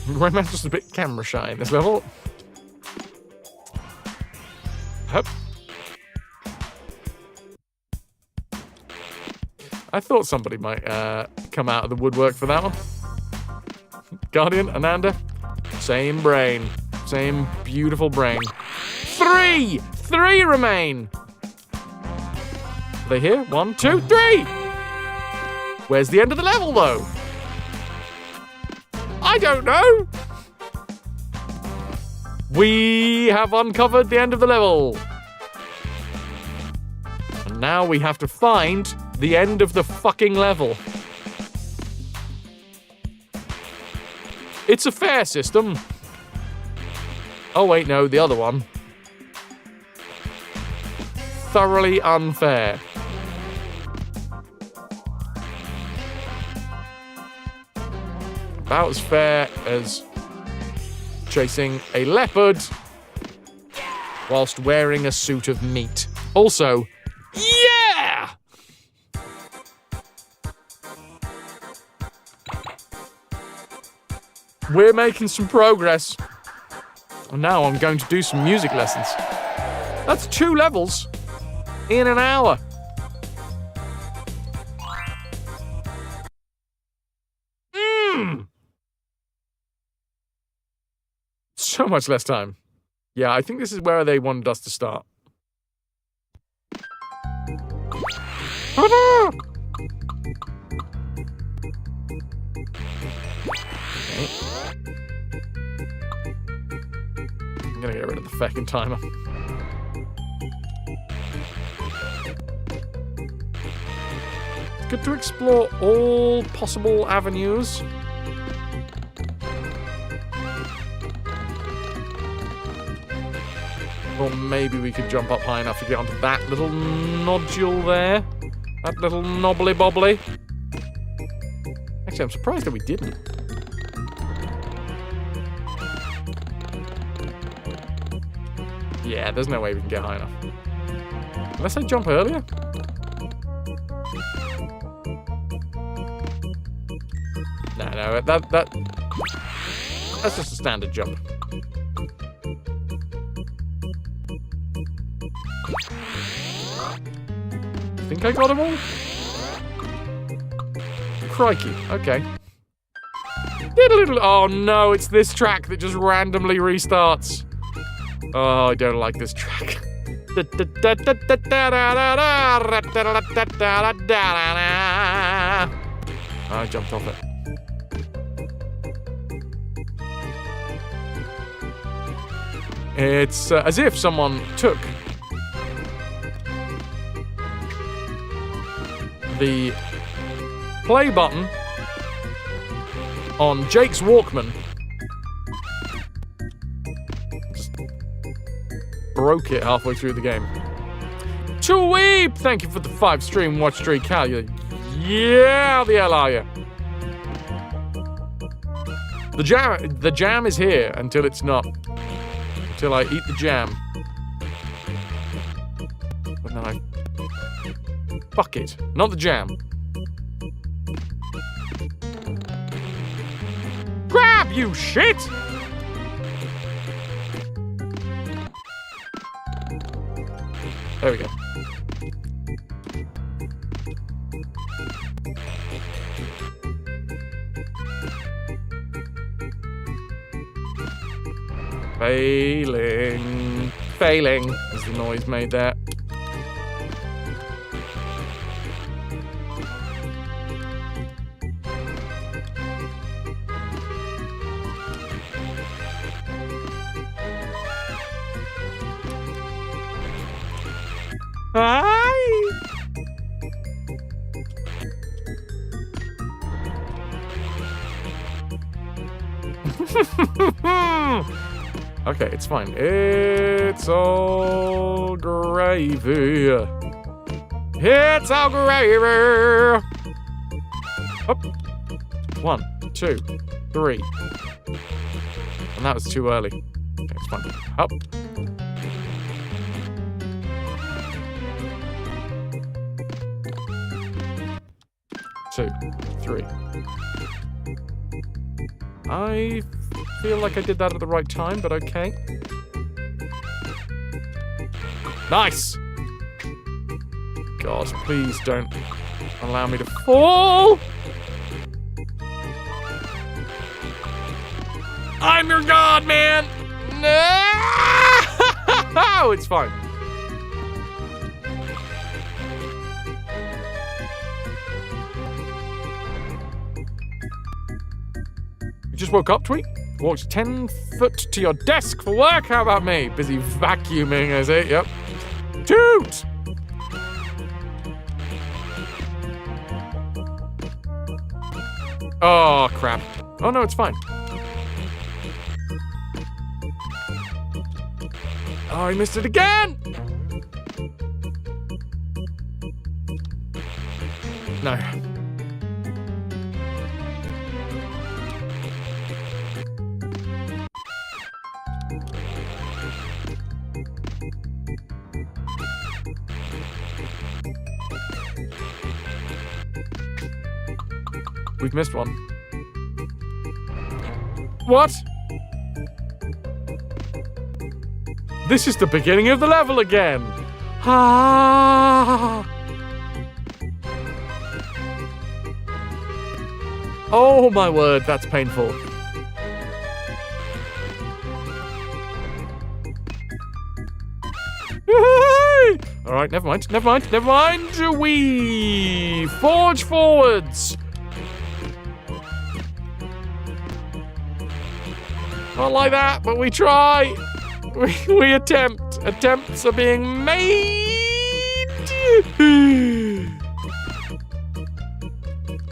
Rayman's just a bit camera shy in this level. Hup. I thought somebody might come out of the woodwork for that one. Guardian, Ananda, same brain. Same beautiful brain. 3! 3 remain! Are they here? 1, 2, 3! Where's the end of the level, though? I don't know! We have uncovered the end of the level. And now we have to find the end of the fucking level. It's a fair system. Oh wait, no, the other one. Thoroughly unfair. About as fair as chasing a leopard whilst wearing a suit of meat. Also, yeah! We're making some progress. And now I'm going to do some music lessons. That's 2 levels in an hour. So much less time. Yeah, I think this is where they wanted us to start. Okay. I'm gonna get rid of the feckin' timer. It's good to explore all possible avenues. Or maybe we could jump up high enough to get onto that little nodule there. That little knobbly bobbly. Actually, I'm surprised that we didn't. Yeah, there's no way we can get high enough. Unless I jump earlier? No, that's just a standard jump. I think I got them all? Crikey, okay. Oh no, it's this track that just randomly restarts. Oh, I don't like this track. I jumped off it. It's as if someone took the play button on Jake's Walkman, just broke it halfway through the game. Tweep! Thank you for the 5 stream watch streak, Cal. Yeah, how the hell are you? The jam is here until it's not. Until I eat the jam. But then I... Fuck it. Not the jam. Grab, you shit! There we go. Failing. Failing is the noise made there. Hi! Okay, it's fine. It's all gravy. It's all gravy. Up. 1, 2, 3. And that was too early. Okay, it's fine. Up. Two, 3. I feel like I did that at the right time, but okay. Nice! God, please don't allow me to fall! I'm your god, man! No! It's fine. You just woke up, Tweet? Walked 10 foot to your desk for work. How about me? Busy vacuuming, is it? Yep. Toot! Oh, crap. Oh, no, it's fine. Oh, I missed it again! No. We've missed one. What? This is the beginning of the level again. Ah. Oh my word, that's painful. Alright, never mind. We forge forwards. Not like that, but we try. We attempt. Attempts are being made.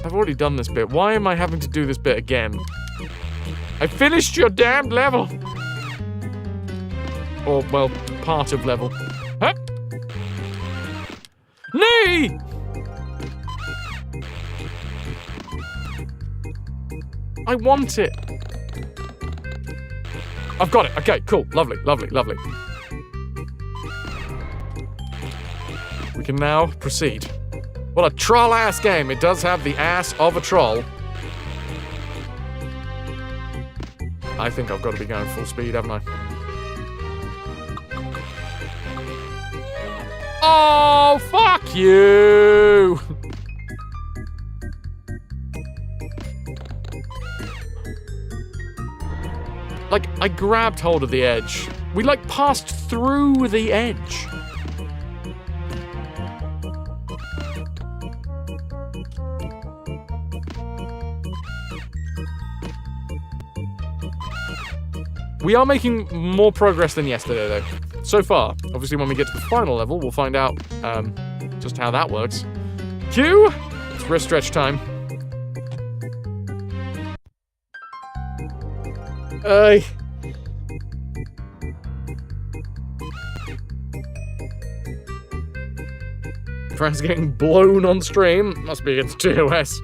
I've already done this bit. Why am I having to do this bit again? I finished your damned level. Or, well, part of level. Huh? Knee! I want it. I've got it. Okay, cool. Lovely. We can now proceed. What a troll-ass game. It does have the ass of a troll. I think I've got to be going full speed, haven't I? Oh, fuck you! Like, I grabbed hold of the edge. We, like, passed through the edge. We are making more progress than yesterday, though. So far. Obviously, when we get to the final level, we'll find out just how that works. Q! It's wrist stretch time. Frank's getting blown on stream. Must be against TOS.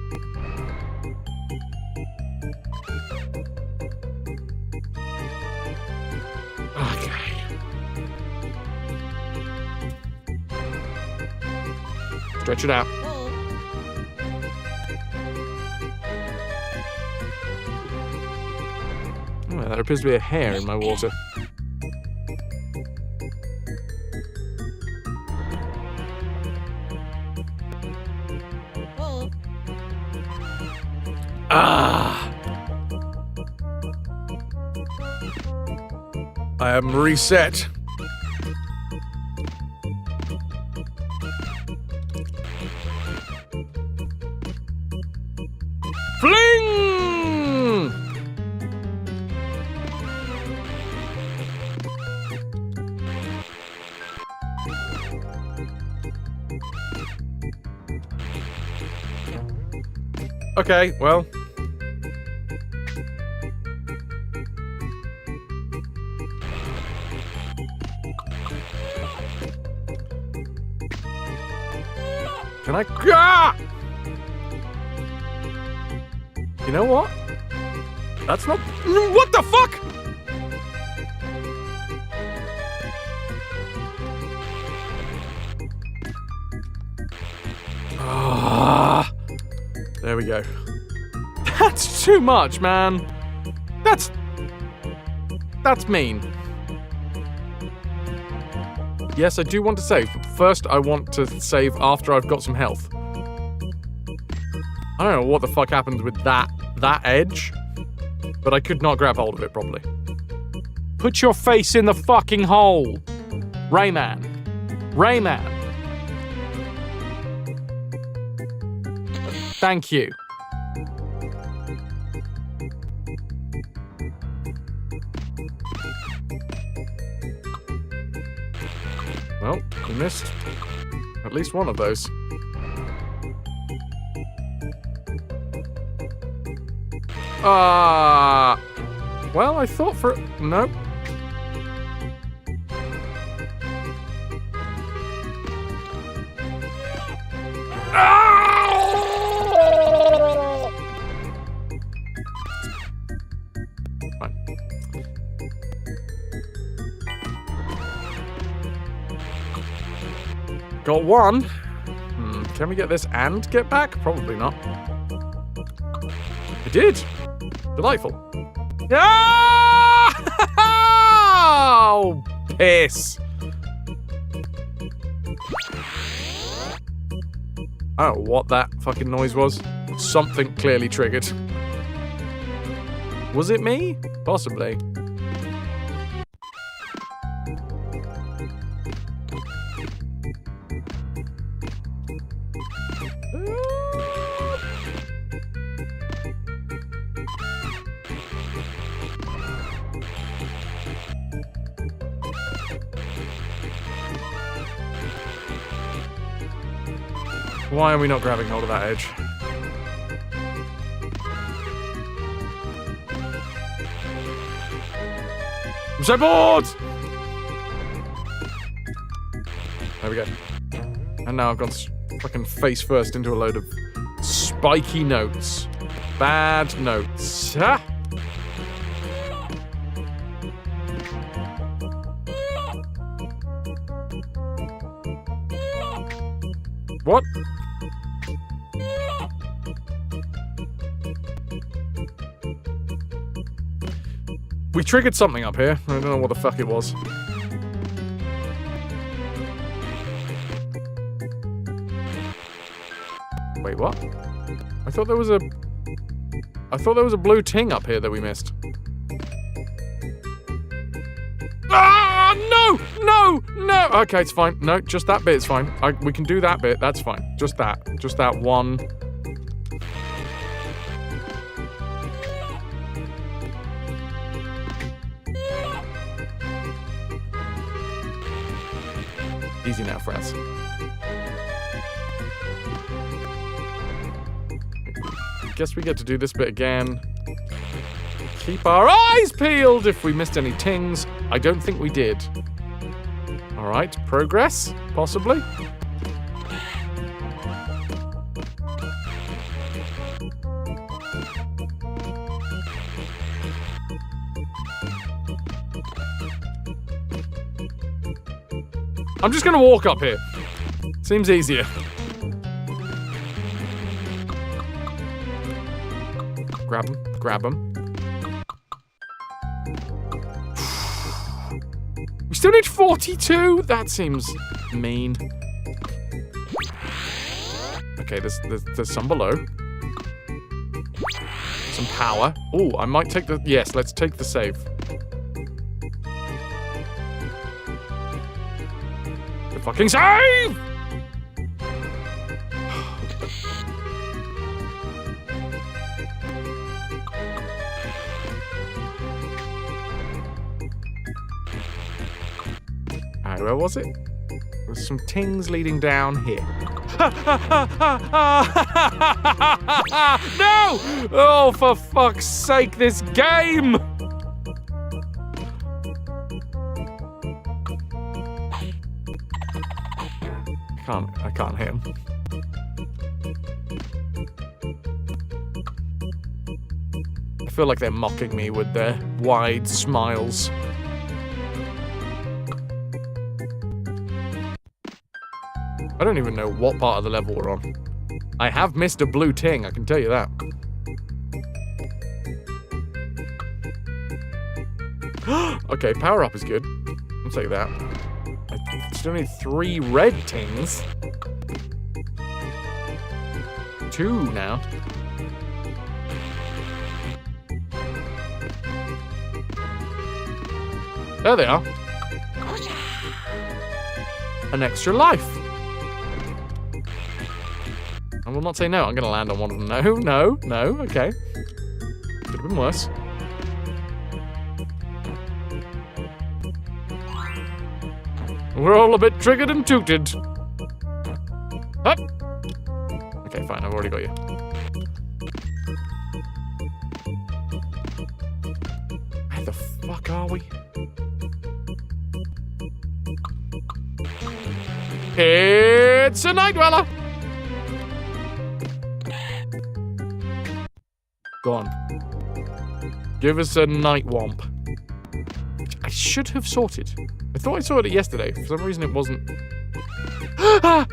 Okay. Stretch it out. Oh, there appears to be a hair in my water. Ah! I am reset. Fling! Okay, well. Can I? Ah! You know what? That's not. What the fuck? Ah! There we go. That's too much, man. That's mean. Yes, I do want to save, but first I want to save after I've got some health. I don't know what the fuck happened with that edge, but I could not grab hold of it properly. Put your face in the fucking hole! Rayman. Rayman. Thank you. Well, we missed at least one of those. Well, I thought for... Nope. Fine. Got one. Can we get this and get back? Probably not. I did. Delightful. Ah! Oh, piss. I don't know what that fucking noise was. Something clearly triggered. Was it me? Possibly. Why are we not grabbing hold of that edge? I'm so bored! There we go. And now I've gone fucking face first into a load of spiky notes. Bad notes. Ha! What? We triggered something up here. I don't know what the fuck it was. Wait, what? I thought there was a blue ting up here that we missed. Ah, no! No! No! Okay, it's fine. No, just that bit's fine. We can do that bit. That's fine. Just that. Just that one. Easy now, friends. Guess we get to do this bit again. Keep our eyes peeled if we missed any tings. I don't think we did. Alright, progress, possibly. I'm just gonna walk up here. Seems easier. Grab him, grab him. We still need 42? That seems mean. Okay, there's some below. Some power. Oh, I might take the... Yes, let's take the save. The fucking save! Alright, where was it? There's some tings leading down here. No! Oh, for fuck's sake, this game! I can't hit him. I feel like they're mocking me with their wide smiles. I don't even know what part of the level we're on. I have missed a blue ting, I can tell you that. Okay, power up is good. I'll take that. I still need 3 red tings. 2 now. There they are. An extra life. I will not say no. I'm going to land on one of them. No. Okay. Could have been worse. We're all a bit triggered and tooted. Up. Okay, fine. I've already got you. Where the fuck are we? It's a night dweller. Go on. Give us a night womp. I should have sorted. I thought I sorted it yesterday. For some reason it wasn't. Ah!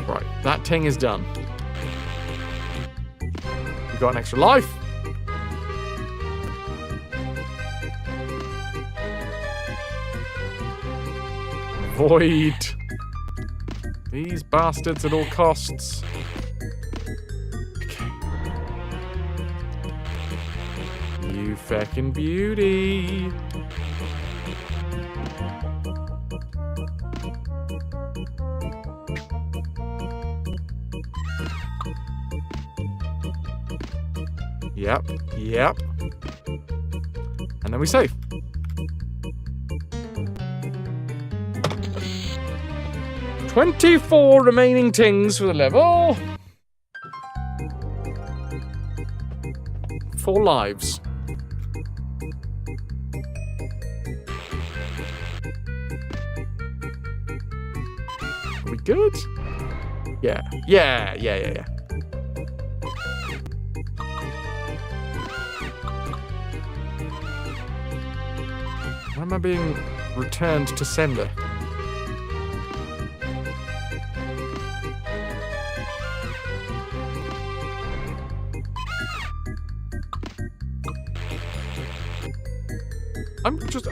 Right, that thing is done. You got an extra life. Avoid these bastards at all costs. Okay. You feckin' beauty. Yep. And then we save. "24 remaining tings for the level. 4 lives. Are we good? Yeah. Why am I being returned to sender?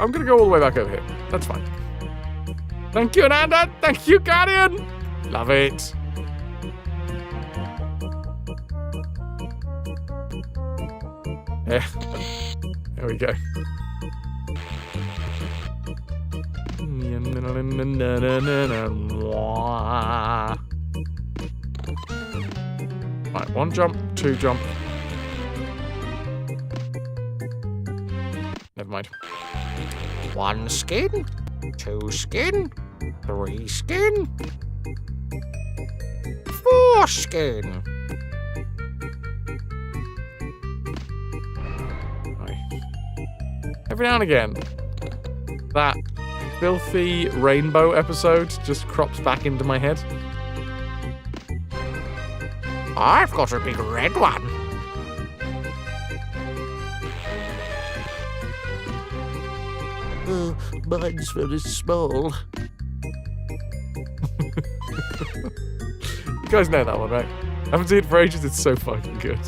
I'm gonna go all the way back over here. That's fine. Thank you, Nanda. Thank you, Guardian. Love it. Yeah. There we go. Right, 1 jump, 2 jump. Never mind. 1 skin, 2 skin, 3 skin, 4 skin. Right. Every now and again, that filthy rainbow episode just crops back into my head. I've got a big red one. Mine's very small. You guys know that one, right? I haven't seen it for ages, it's so fucking good.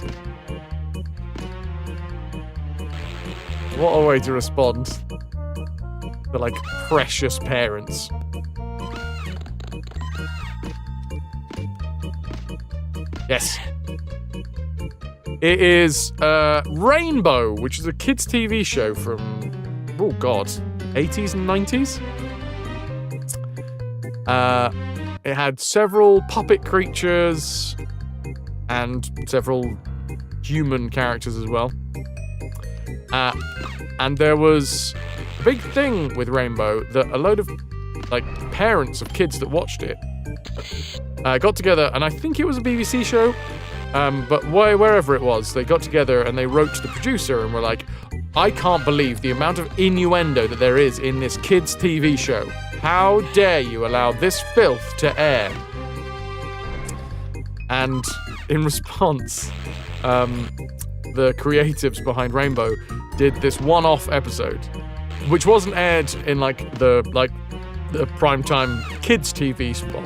What a way to respond to, like, precious parents. Yes. It is Rainbow, which is a kids' TV show from, oh god, 80s and 90s. It had several puppet creatures and several human characters as well. And there was a big thing with Rainbow that a load of, like, parents of kids that watched it got together, and I think it was a BBC show, but wherever it was, they got together and they wrote to the producer and were like, I can't believe the amount of innuendo that there is in this kids' TV show. How dare you allow this filth to air? And in response, the creatives behind Rainbow did this one-off episode, which wasn't aired in the primetime kids' TV spot.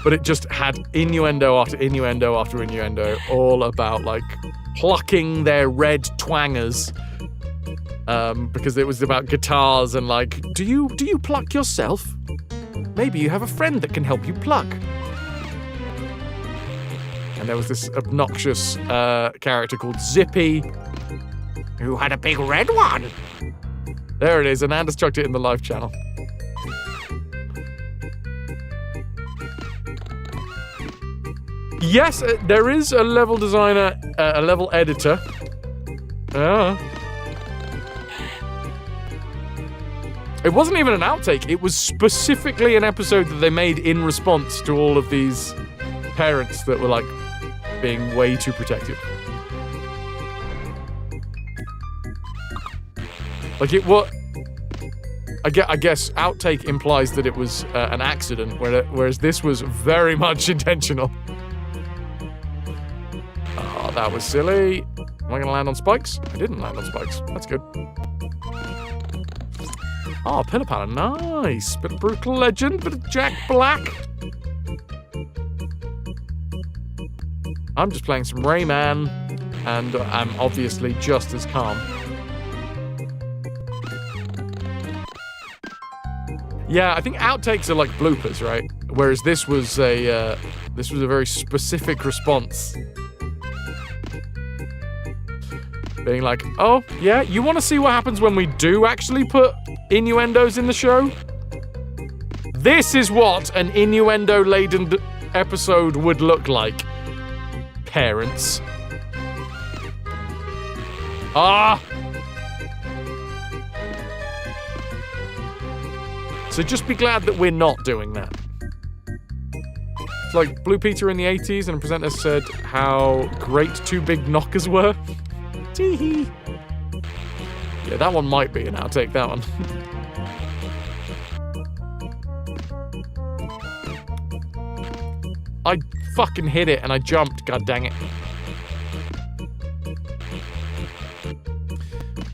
But it just had innuendo after innuendo after innuendo, all about, like, plucking their red twangers. Because it was about guitars and, like, do you pluck yourself? Maybe you have a friend that can help you pluck. And there was this obnoxious character called Zippy, who had a big red one. There it is, and Anders chucked it in the live channel. Yes, there is a level designer, a level editor. It wasn't even an outtake. It was specifically an episode that they made in response to all of these parents that were, like, being way too protective. Like, it was... I guess outtake implies that it was an accident, whereas this was very much intentional. Oh, that was silly. Am I going to land on spikes? I didn't land on spikes. That's good. Oh, Pillar Pala, nice. Bit of Brutal Legend, bit of Jack Black. I'm just playing some Rayman, and I'm obviously just as calm. Yeah, I think outtakes are like bloopers, right? Whereas this was a very specific response. Being like, oh, yeah, you want to see what happens when we do actually put innuendos in the show? This is what an innuendo-laden episode would look like. Parents. Ah! So just be glad that we're not doing that. It's like Blue Peter in the 80s, and a presenter said how great Two Big Knockers were. Tee-hee. Yeah, that one might be an outtake, that one. I fucking hit it and I jumped, god dang it.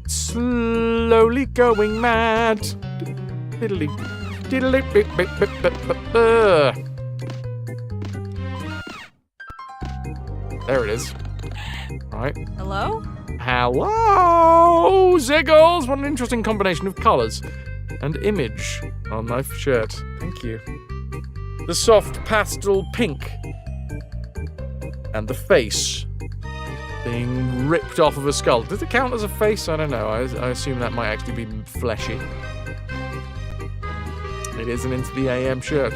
Slowly going mad. Diddly, diddly, bip, bip, bip, bip, bip, There it is. Right. Hello? Hello, Ziggles! What an interesting combination of colours and image on my shirt. Thank you. The soft pastel pink. And the face being ripped off of a skull. Does it count as a face? I don't know. I assume that might actually be fleshy. It is an Into the AM shirt.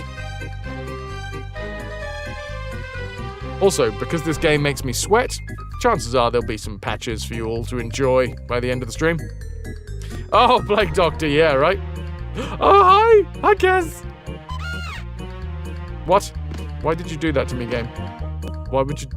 Also, because this game makes me sweat, chances are there'll be some patches for you all to enjoy by the end of the stream. Oh, Plague Doctor, yeah, right? Oh, hi! I guess! What? Why did you do that to me, game? Why would you...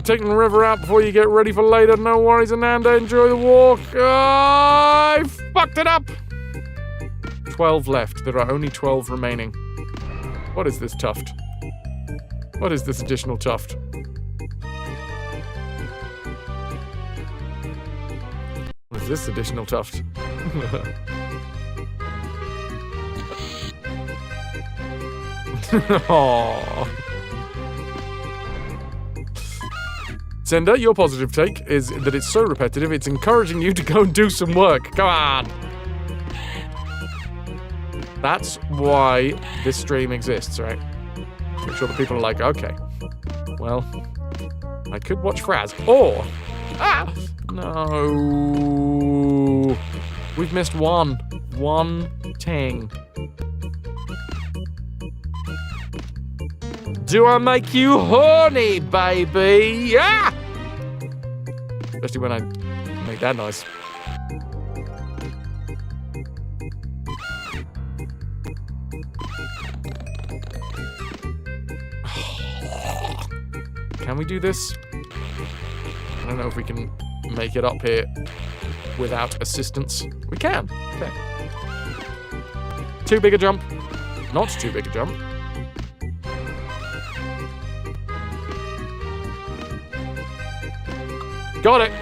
Taking the river out before you get ready for later. No worries, Ananda. Enjoy the walk. I fucked it up. 12 left. There are only 12 remaining. What is this tuft? What is this additional tuft? What is this additional tuft? Aww. Sender, your positive take is that it's so repetitive, it's encouraging you to go and do some work. Come on! That's why this stream exists, right? Make sure that people are like, okay, well, I could watch Fraz, or... Ah! No... We've missed one. One ting. Do I make you horny, baby? Yeah! Especially when I make that noise. Can we do this? I don't know if we can make it up here without assistance. We can. Okay. Too big a jump. Not too big a jump. Got it.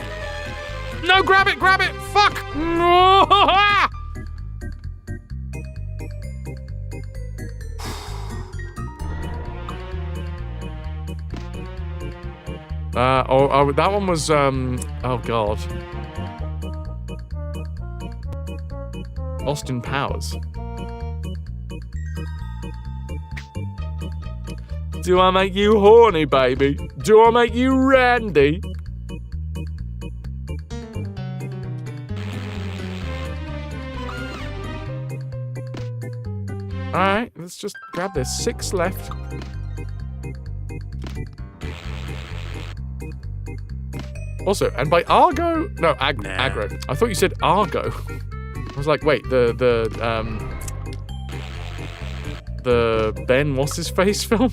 No, grab it, grab it. Fuck. That one was, oh God. Austin Powers. Do I make you horny, baby? Do I make you randy? Alright, let's just grab this. 6 left. Also, and by Argo... No, aggro. I thought you said Argo. I was like, wait, the Ben What's-His-Face film?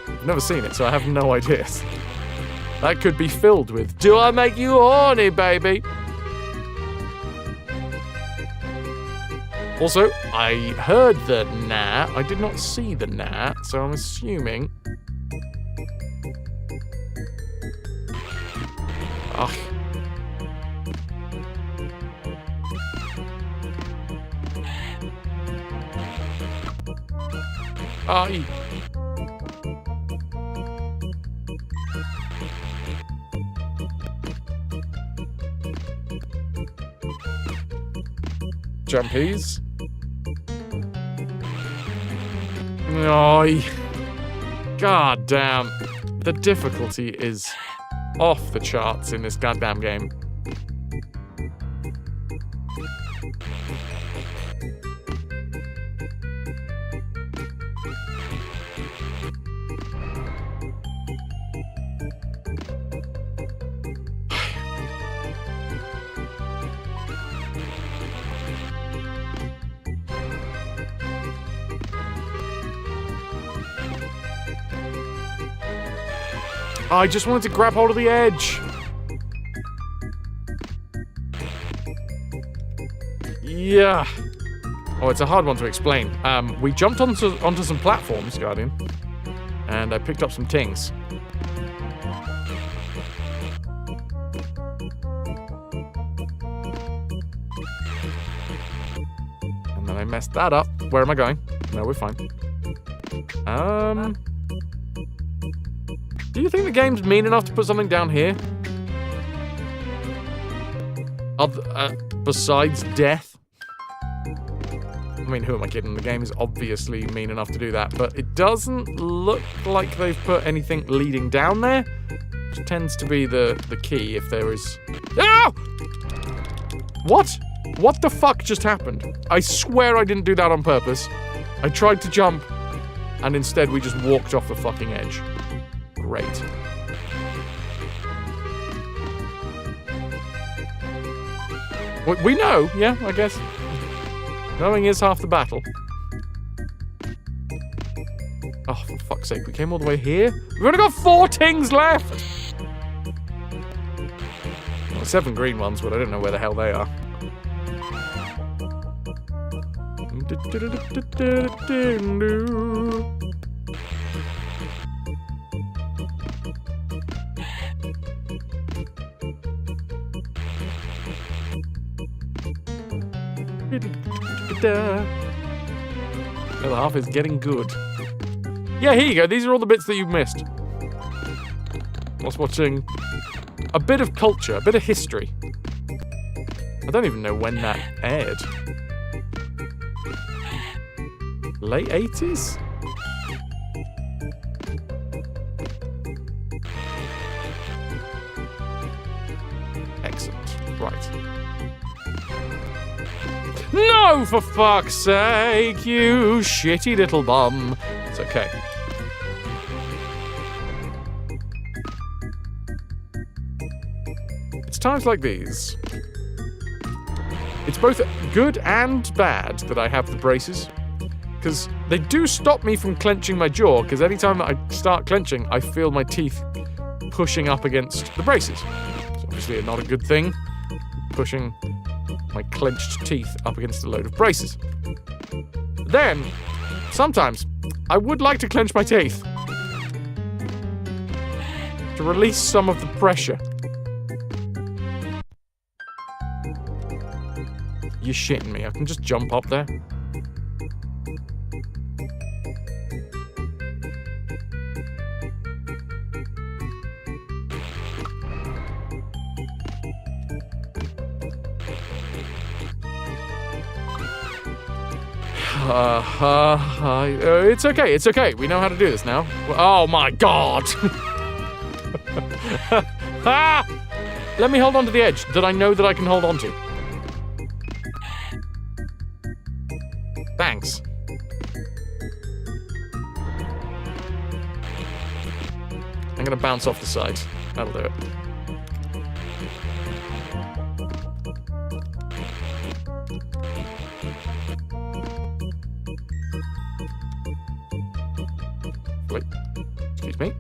I've never seen it, so I have no idea. That could be filled with, do I make you horny, baby? Also, I heard the gnat. I did not see the gnat, so I'm assuming... Ugh. Aye. Jumpies. Aye. God damn. The difficulty is off the charts in this goddamn game. I just wanted to grab hold of the edge. Yeah. Oh, it's a hard one to explain. We jumped onto some platforms, Guardian, and I picked up some things. And then I messed that up. Where am I going? No, we're fine. Do you think the game's mean enough to put something down here? Besides death? I mean, who am I kidding? The game is obviously mean enough to do that, but it doesn't look like they've put anything leading down there, which tends to be the key if there is... Ah! What? What the fuck just happened? I swear I didn't do that on purpose. I tried to jump, and instead we just walked off the fucking edge. Great. We know, yeah, I guess. Knowing is half the battle. Oh, for fuck's sake, we came all the way here? We've only got 4 things left! Well, 7 green ones, but I don't know where the hell they are. The other half is getting good. Yeah, here you go. These are all the bits that you've missed. I was watching a bit of culture, a bit of history. I don't even know when that aired. Late 80s? Excellent. Right. No, for fuck's sake, you shitty little bum. It's okay. It's times like these. It's both good and bad that I have the braces, because they do stop me from clenching my jaw, because anytime I start clenching, I feel my teeth pushing up against the braces. It's obviously not a good thing, pushing my clenched teeth up against a load of braces. Then, sometimes, I would like to clench my teeth to release some of the pressure. You're shitting me. I can just jump up there. It's okay, it's okay. We know how to do this now. Oh my god! Ah! Let me hold on to the edge that I know that I can hold on to. Thanks. I'm gonna bounce off the side. That'll do it. Wait. Excuse me.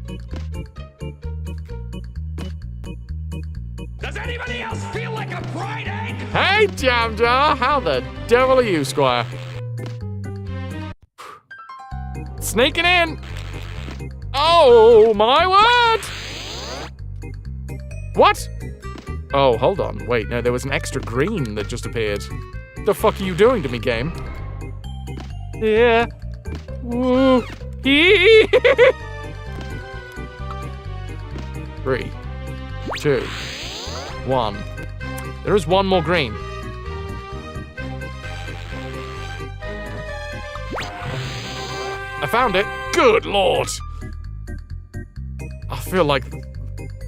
Does anybody else feel like a fried egg? Hey, Jam Jar, how the devil are you, Squire? Sneaking in. Oh, my word. What? Oh, hold on. Wait, no, there was an extra green that just appeared. The fuck are you doing to me, game? Yeah. Woo. 3, 2, 1. There is one more green. I found it. Good lord. I feel like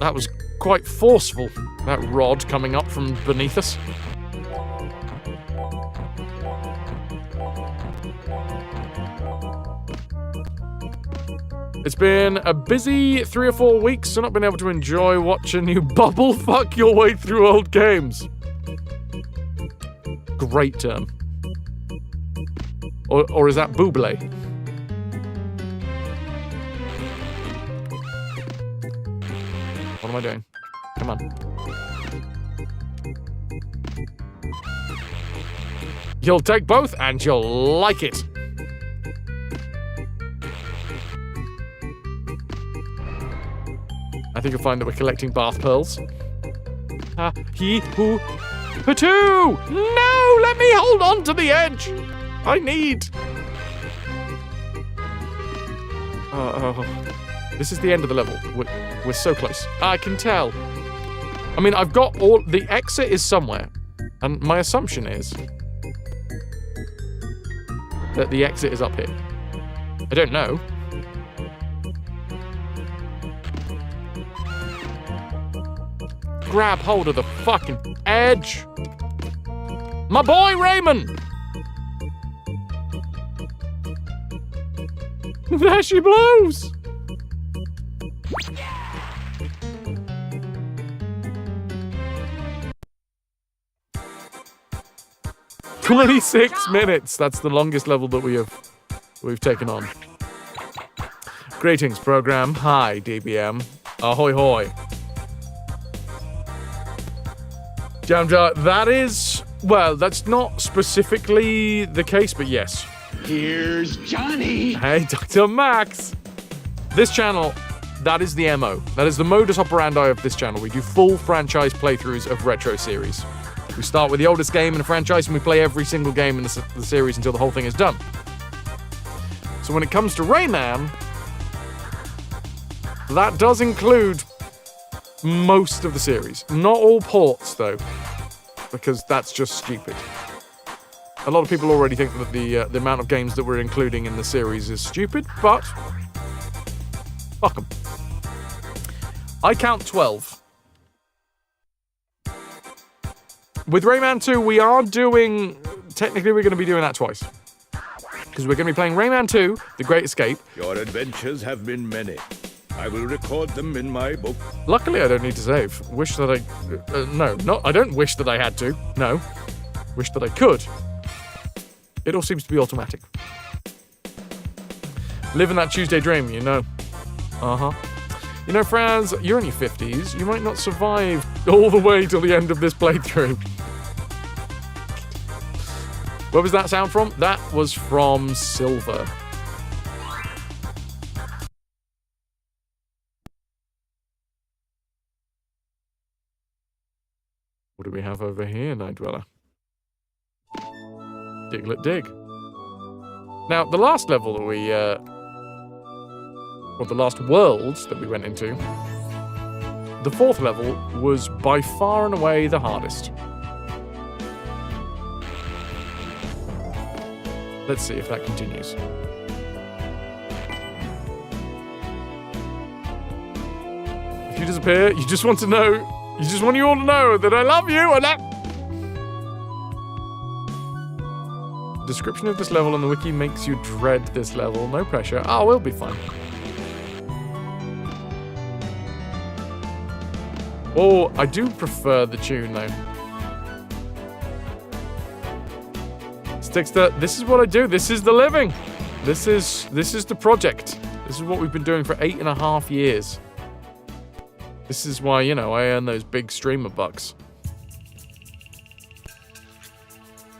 that was quite forceful, that rod coming up from beneath us. It's been a busy 3 or 4 weeks, so not been able to enjoy watching you bubble fuck your way through old games. Great term. Or is that booble? What am I doing? Come on. You'll take both and you'll like it. I think you'll find that we're collecting bath pearls. He who Patoo! No! Let me hold on to the edge! I need... This is the end of the level. We're so close. I can tell. I mean, I've got all... The exit is somewhere. And my assumption is that the exit is up here. I don't know. Grab hold of the fucking edge. My boy Rayman! There she blows! "26 minutes. That's the longest level that we've taken on. Greetings, program. Hi, DBM. Ahoy hoy. Jam Jar, that is... Well, that's not specifically the case, but yes. Here's Johnny. Hey, Dr. Max. This channel, that is the MO. That is the modus operandi of this channel. We do full franchise playthroughs of retro series. We start with the oldest game in a franchise and we play every single game in the series until the whole thing is done. So when it comes to Rayman, that does include most of the series. Not all ports, though, because that's just stupid. A lot of people already think that the amount of games that we're including in the series is stupid, but fuck them. I count 12. With Rayman 2, we are doing... Technically, we're going to be doing that twice. Because we're going to be playing Rayman 2, The Great Escape. Your adventures have been many. I will record them in my book. Luckily, I don't need to save. Wish that I... I don't wish that I had to. No. Wish that I could. It all seems to be automatic. Living that Tuesday dream, you know. Uh-huh. You know, Franz, you're in your 50s. You might not survive all the way till the end of this playthrough. Where was that sound from? That was from Silver. What do we have over here, Night Dweller? Diglet Dig. Now, the last level that we, or the last world that we went into, the 4th level was by far and away the hardest. Let's see if that continues. If you disappear, you just want to know, you just want you all to know that I love you and that... Description of this level on the wiki makes you dread this level. No pressure. Oh, we'll be fine. Oh, I do prefer the tune, though. Stickster, this is what I do. This is the living. This is the project. This is what we've been doing for 8.5 years. This is why, you know, I earn those big streamer bucks.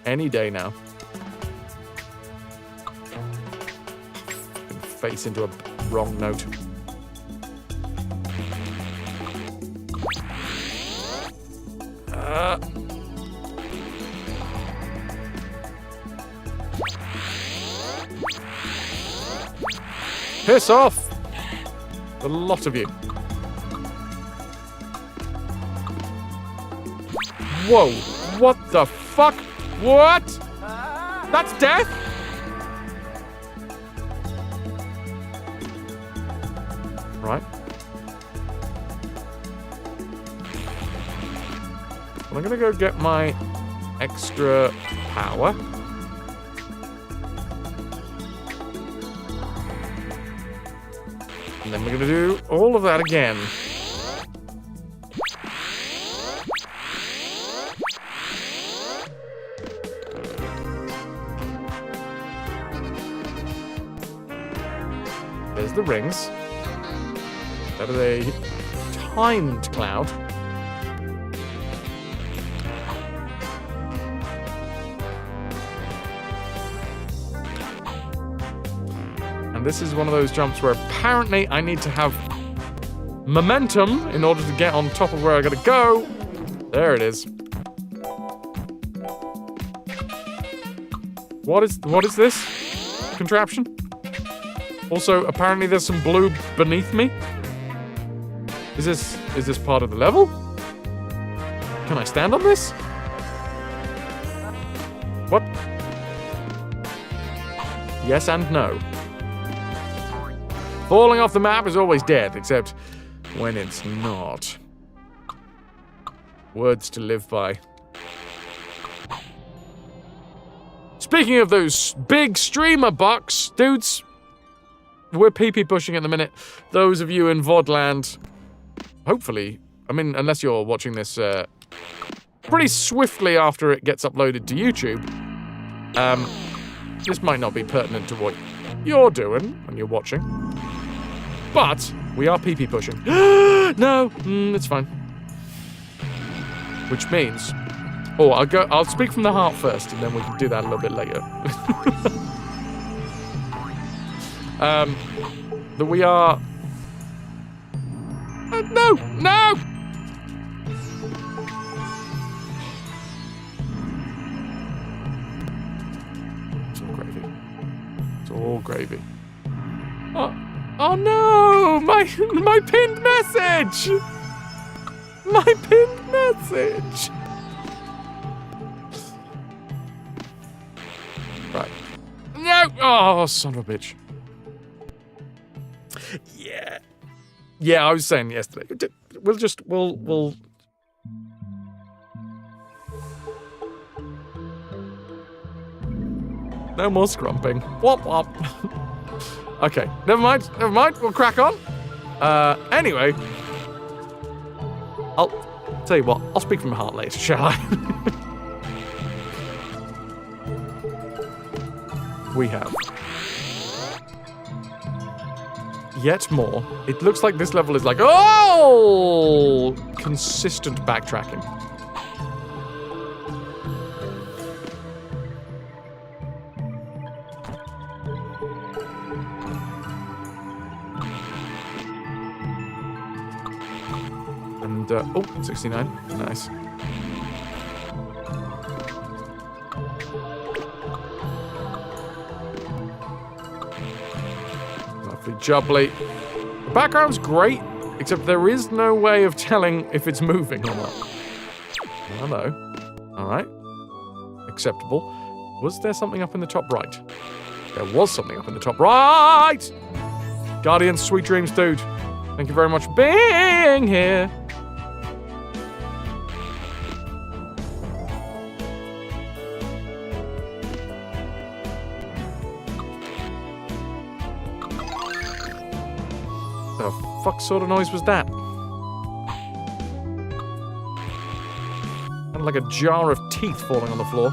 Any day now. Face into a wrong note. Piss off! A lot of you. Whoa! What the fuck? What? That's death? Right. I'm gonna go get my extra power. And then we're gonna do all of that again. There's the rings. That is a timed cloud. And this is one of those jumps where apparently I need to have momentum in order to get on top of where I gotta go. There it is. What is this contraption? Also, apparently there's some blue beneath me. Is this part of the level? Can I stand on this? What? Yes and no. Falling off the map is always death, except when it's not. Words to live by. Speaking of those big streamer bucks, dudes, we're PP pushing at the minute. Those of you in VOD land, hopefully, I mean, unless you're watching this pretty swiftly after it gets uploaded to YouTube, this might not be pertinent to what you're doing when you're watching. But we are PP pushing. No, it's fine. Which means, I'll speak from the heart first, and then we can do that a little bit later. That we are. No! It's all gravy. It's all gravy. Oh no! My pinned message! My pinned message! Right. No! Oh, son of a bitch. Yeah. Yeah, I was saying yesterday. We'll no more scrumping. Womp womp. Okay, never mind. We'll crack on. Anyway, I'll tell you what. I'll speak from my heart later, shall I? We have yet more. It looks like this level is like, oh, consistent backtracking. And, 69. Nice. Lovely jubbly. The background's great, except there is no way of telling if it's moving or not. Hello. Alright. Acceptable. Was there something up in the top right? There was something up in the top right! Guardians, sweet dreams, dude. Thank you very much for being here. The fuck sort of noise was that? Sounded like a jar of teeth falling on the floor.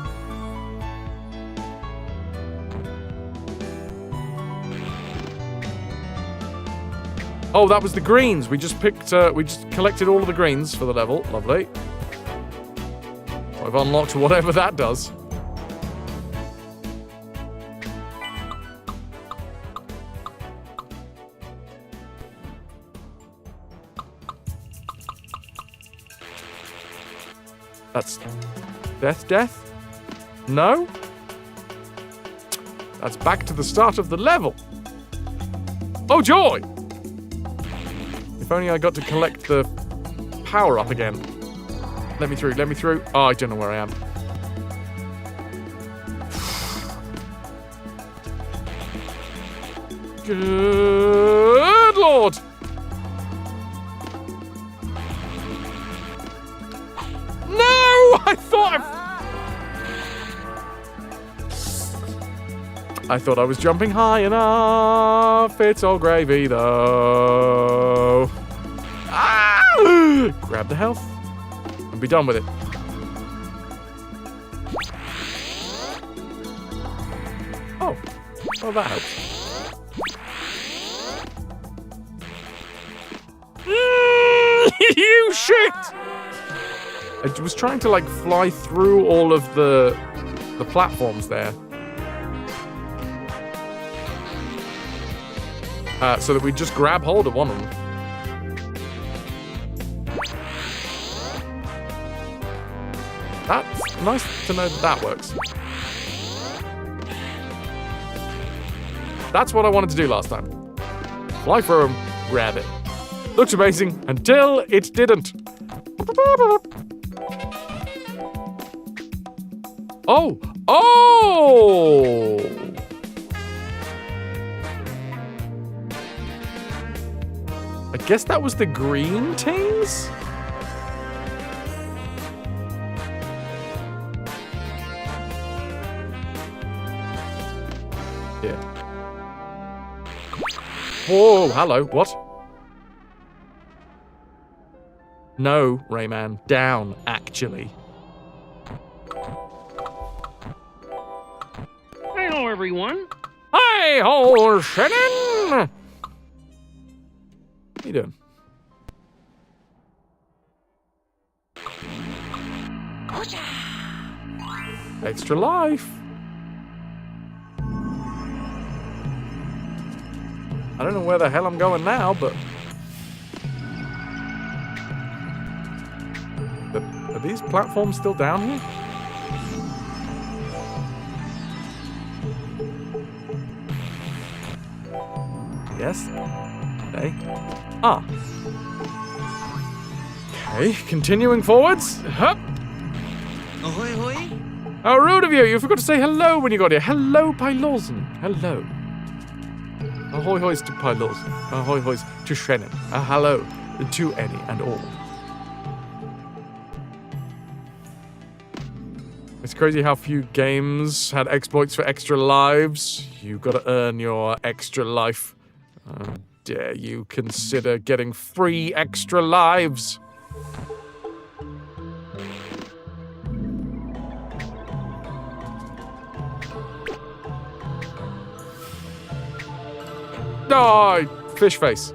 Oh, that was the greens. We just collected all of the greens for the level. Lovely. I've unlocked whatever that does. That's death? No? That's back to the start of the level. Oh, joy! If only I got to collect the power up again. Let me through. Oh, I don't know where I am. Good Lord! No! I thought I was jumping high enough. It's all gravy, though. Ah! Grab the health and be done with it. Oh, well, that helps. You shit! I was trying to like fly through all of the platforms there. So that we just grab hold of one of them. That's nice to know that works. That's what I wanted to do last time. Fly through them, grab it. Looked amazing until it didn't. Oh! Oh! I guess that was the green things? Yeah. Whoa, hello, what? No, Rayman, down, actually. Hello, everyone. Hi-ho, Shannon! How you doing? Extra life. I don't know where the hell I'm going now, but... Are these platforms still down here? Yes. Okay. Ah. Okay, continuing forwards. Hup. Ahoy, ahoy. How rude of you. You forgot to say hello when you got here. Hello, Pylorzen. Hello. Ahoy hoys to Pylorzen. Ahoy hoys to Shannon. Hello to any and all. It's crazy how few games had exploits for extra lives. You gotta earn your extra life. How dare you consider getting free extra lives? Oh, fish face.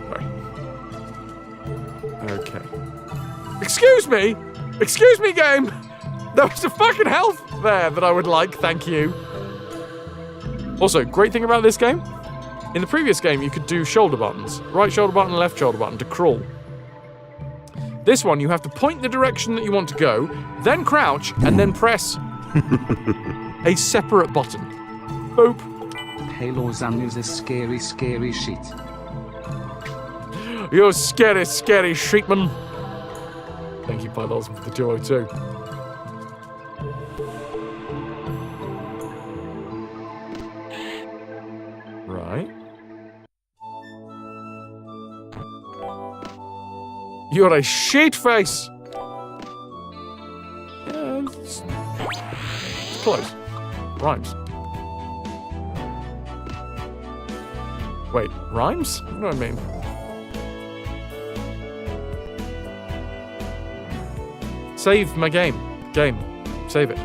Right. Okay. Excuse me! Excuse me, game! There was a fucking health there that I would like, thank you. Also, great thing about this game, in the previous game you could do shoulder buttons. Right shoulder button, left shoulder button to crawl. This one you have to point the direction that you want to go, then crouch, and then press a separate button. Boop. Pylorzen is a scary, scary sheet. You're scary, scary sheepman. Thank you, Pylorzen, for the 202. Right. You're a shit face. Yeah, it's close. Rhymes. Wait, rhymes? What do I mean? Save my game. Game. Save it.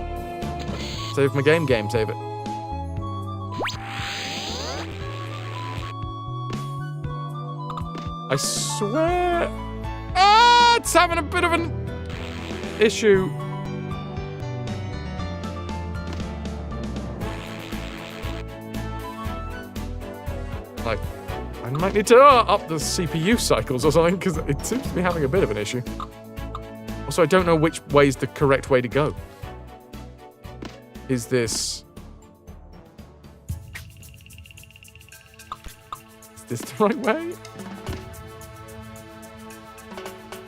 Save my game. Game. Save it. I swear. Ah, it's having a bit of an issue. Like, I might need to up the CPU cycles or something, because it seems to be having a bit of an issue. Also, I don't know which way is the correct way to go. Is this... Is this the right way?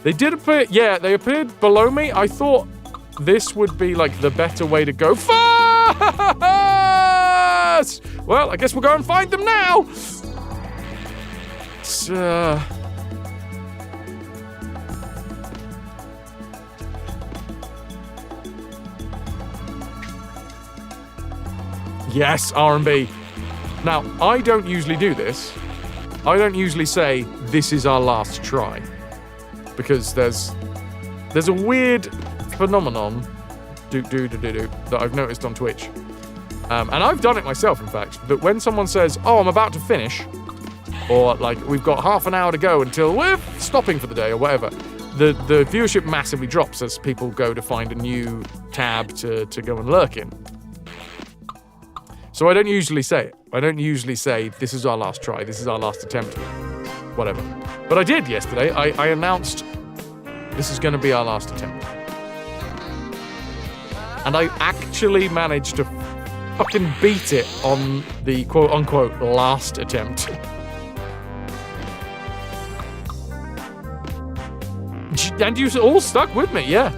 They did appear... Yeah, they appeared below me. I thought this would be, like, the better way to go. Fast! Well, I guess we'll go and find them now. It's, Yes, R&B. Now, I don't usually do this. I don't usually say, this is our last try. Because there's a weird phenomenon that I've noticed on Twitch. And I've done it myself, in fact, that when someone says, oh, I'm about to finish, or like, we've got half an hour to go until we're stopping for the day or whatever, the viewership massively drops as people go to find a new tab to go and lurk in. So I don't usually say it. I don't usually say, this is our last try, this is our last attempt, whatever. But I did yesterday. I announced, this is going to be our last attempt. And I actually managed to fucking beat it on the quote-unquote last attempt. And you all stuck with me, yeah.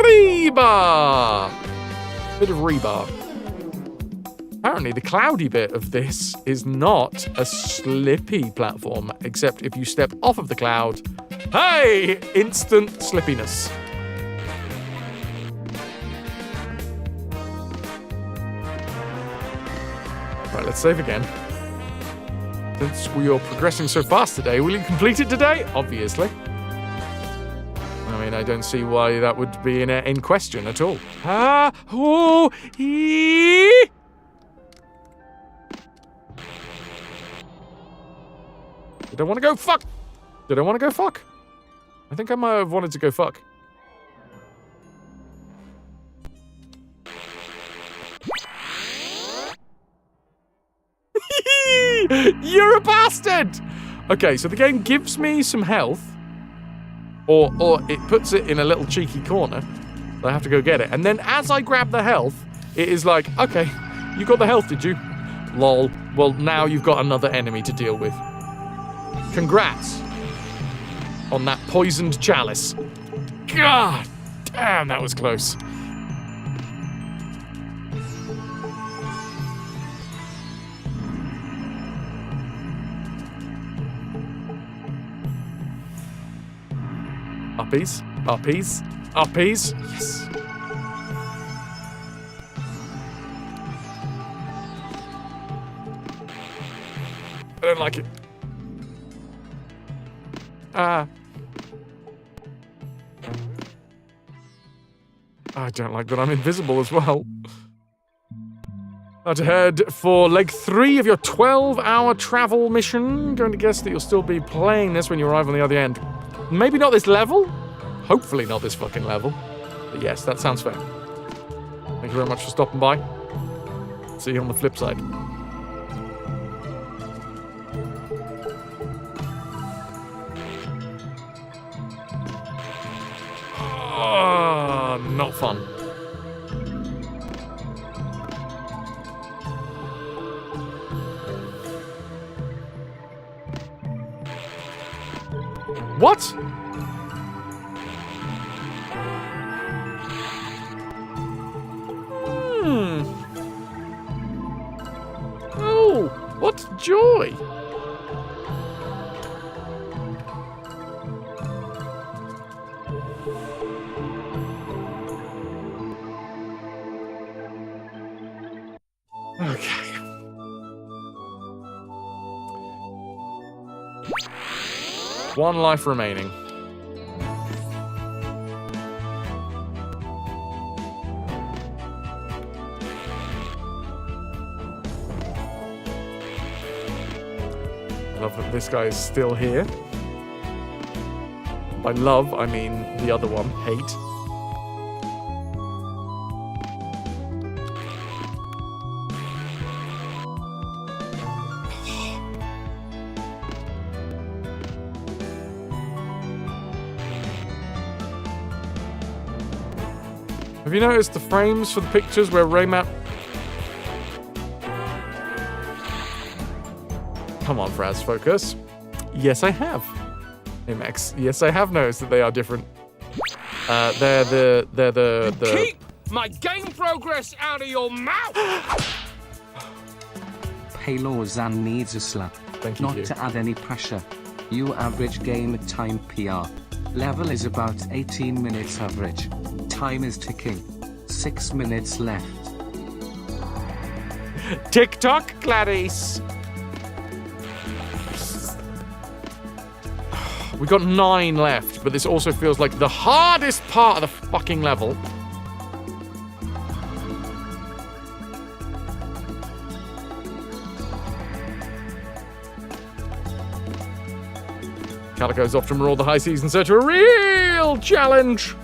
Reba! Bit of rebar. Apparently, the cloudy bit of this is not a slippy platform, except if you step off of the cloud, hey, instant slippiness. Right, let's save again. Since we are progressing so fast today, will you complete it today? Obviously. I mean, I don't see why that would be in question at all. Did I want to go fuck? Did I want to go fuck? I think I might have wanted to go fuck. You're a bastard! Okay, so the game gives me some health. Or it puts it in a little cheeky corner. So I have to go get it. And then as I grab the health, it is like, okay, you got the health, did you? Lol. Well, now you've got another enemy to deal with. Congrats on that poisoned chalice. God damn, that was close. Uppies, uppies, uppies. Yes. I don't like it. I don't like that I'm invisible as well. Now to head for leg 3 of your 12-hour travel mission. Going to guess that you'll still be playing this when you arrive on the other end. Maybe not this level. Hopefully not this fucking level. But yes, that sounds fair. Thank you very much for stopping by. See you on the flip side. Not fun. What? Oh, what joy. Okay. One life remaining. I love that this guy is still here. By love, I mean the other one, hate. Have you noticed the frames for the pictures where Rayman... Come on, Fraz, focus. Yes, I have. Hey, Max. Yes, I have noticed that they are different. They're the... Keep my game progress out of your mouth! Paylor-zan needs a slap. Thank you, Not Hugh. to add any pressure. You average game time PR. Level is about 18 minutes average. Time is ticking. 6 minutes left. TikTok, Gladys. We got 9 left, but this also feels like the hardest part of the fucking level. Calico's off to Maraud the High Seas in search of a real challenge.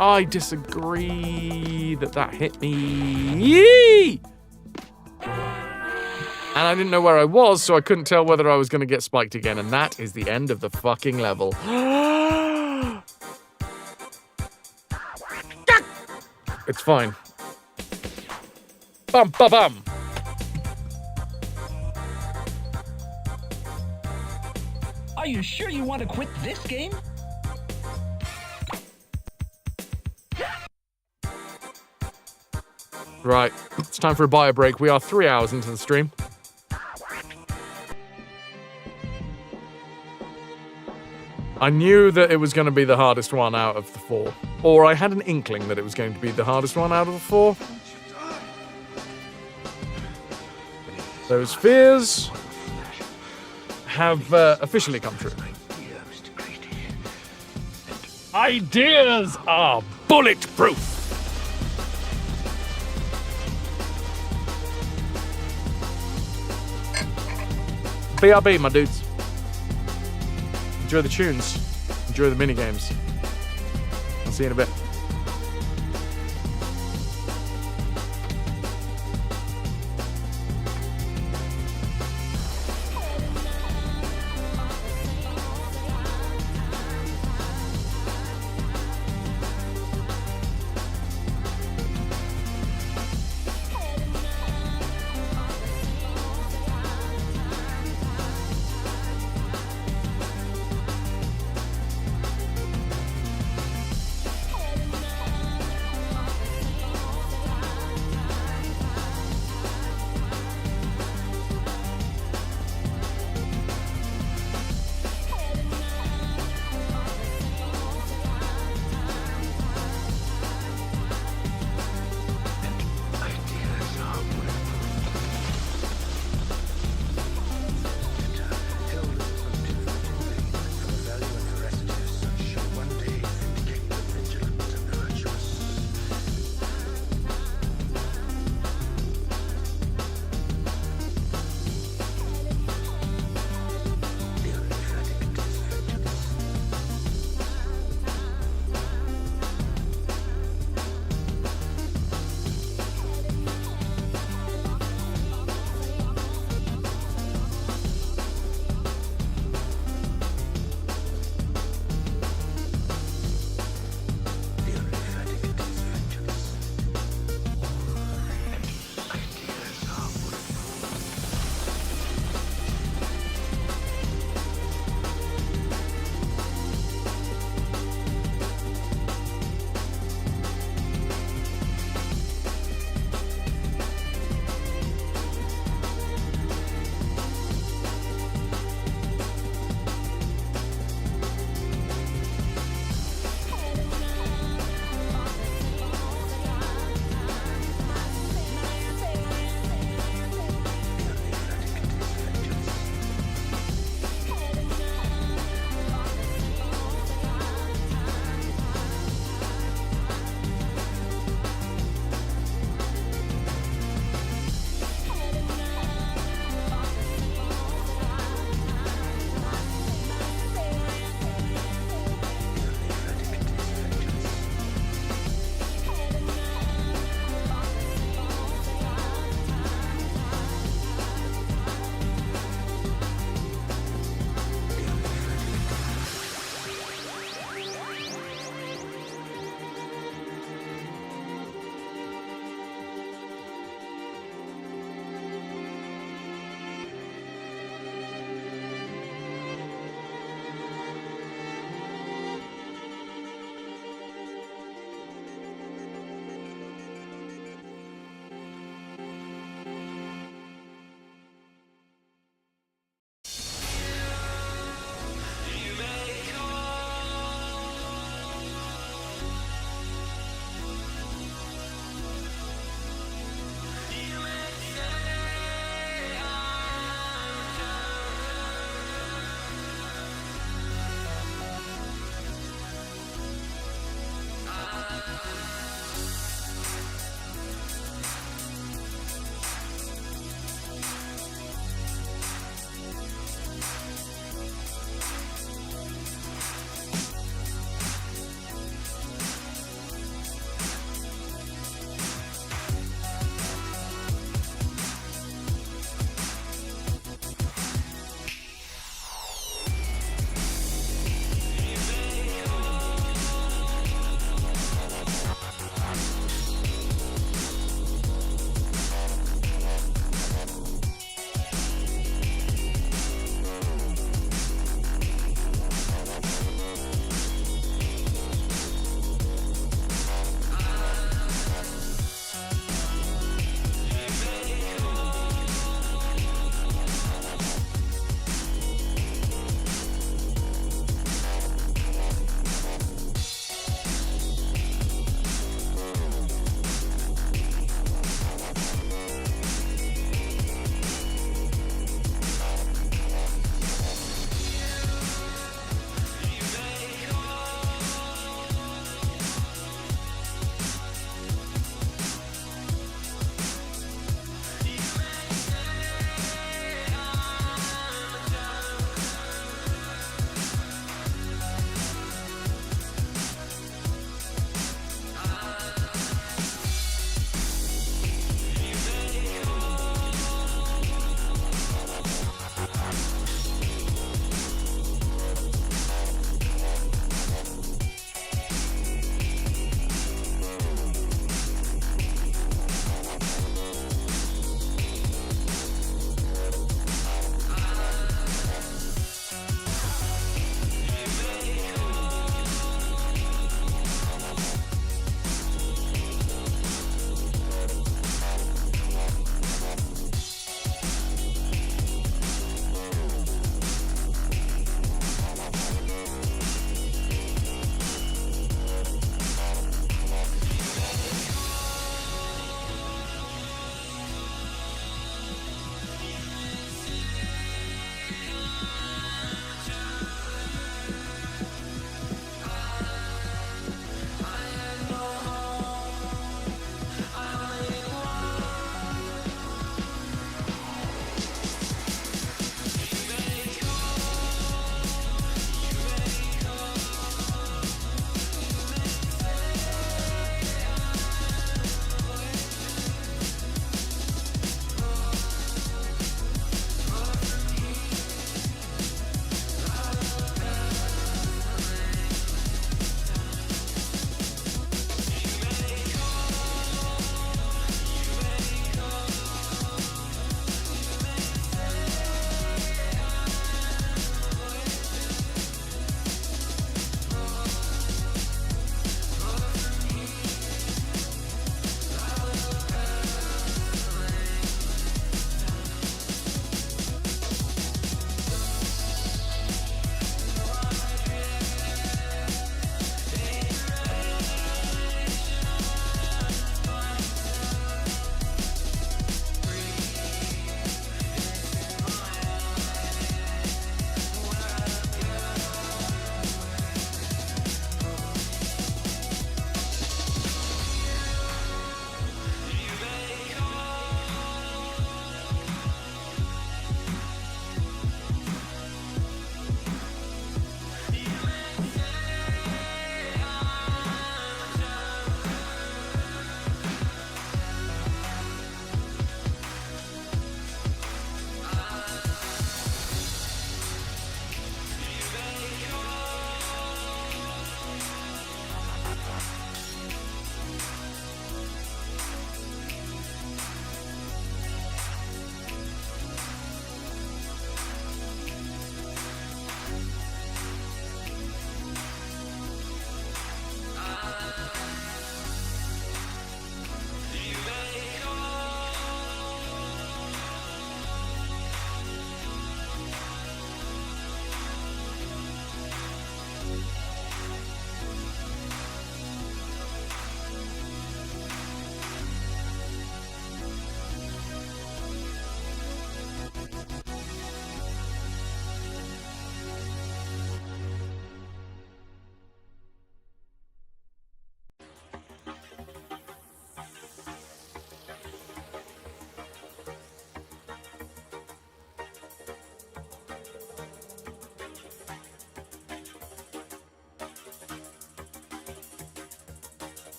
I disagree that hit me. Yee! And I didn't know where I was, so I couldn't tell whether I was going to get spiked again. And that is the end of the fucking level. It's fine. Bum, ba, bum. Are you sure you want to quit this game? Right, it's time for a bio break. We are 3 hours into the stream. I knew that it was going to be the hardest one out of the 4. Or I had an inkling that it was going to be the hardest one out of the 4. Those fears have officially come true. Ideas are bulletproof. BRB, my dudes. Enjoy the tunes. Enjoy the minigames. I'll see you in a bit.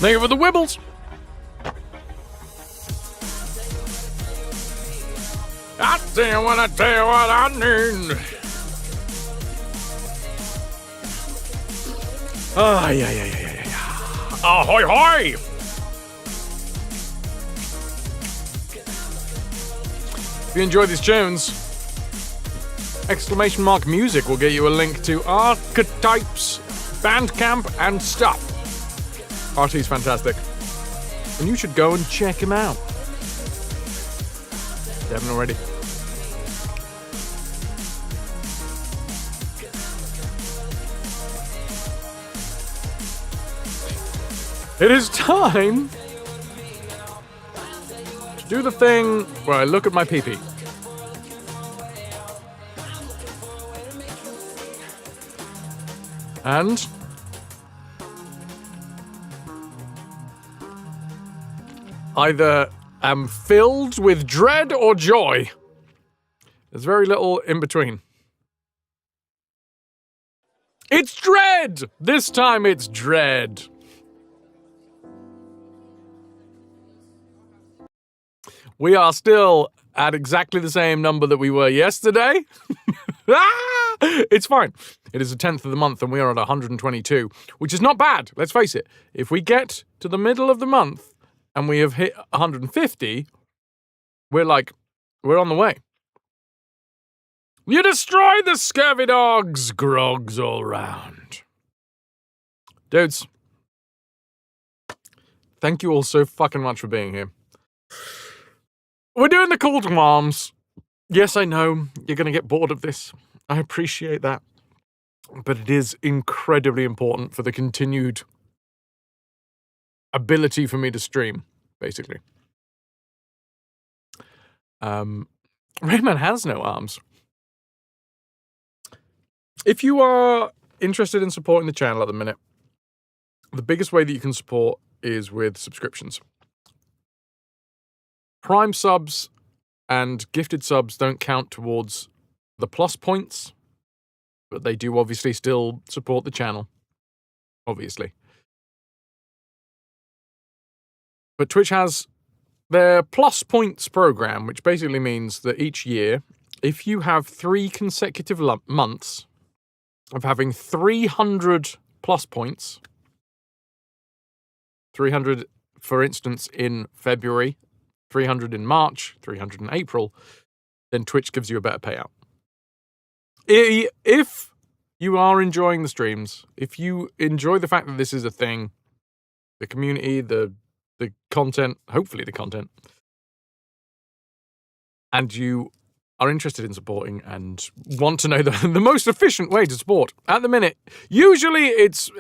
Thank you for the wibbles. I tell you what I tell you what I need. Ah, yeah. Ahoy, hoy! If you enjoy these tunes, exclamation mark music will get you a link to Archetypes, Bandcamp, and stuff. RT's fantastic. And you should go and check him out. If you haven't already. It is time to do the thing where I look at my pee-pee. And either am filled with dread or joy. There's very little in between. It's dread! This time it's dread. We are still at exactly the same number that we were yesterday. It's fine. It is the 10th of the month and we are at 122, which is not bad. Let's face it. If we get to the middle of the month and we have hit 150, we're on the way. You destroy the scurvy dogs, grogs all round. Dudes, thank you all so fucking much for being here. We're doing the call to arms. Yes, I know, you're going to get bored of this. I appreciate that. But it is incredibly important for the continued ability for me to stream, basically. RAYMAN has no arms. If you are interested in supporting the channel at the minute, the biggest way that you can support is with subscriptions. Prime subs and gifted subs don't count towards the plus points, but they do obviously still support the channel. Obviously. But Twitch has their plus points program, which basically means that each year, if you have 3 consecutive months of having 300 plus points, 300, for instance, in February, 300 in March, 300 in April, then Twitch gives you a better payout. If you are enjoying the streams, if you enjoy the fact that this is a thing, the community, the content, hopefully the content, and you are interested in supporting and want to know the most efficient way to support. At the minute, usually it's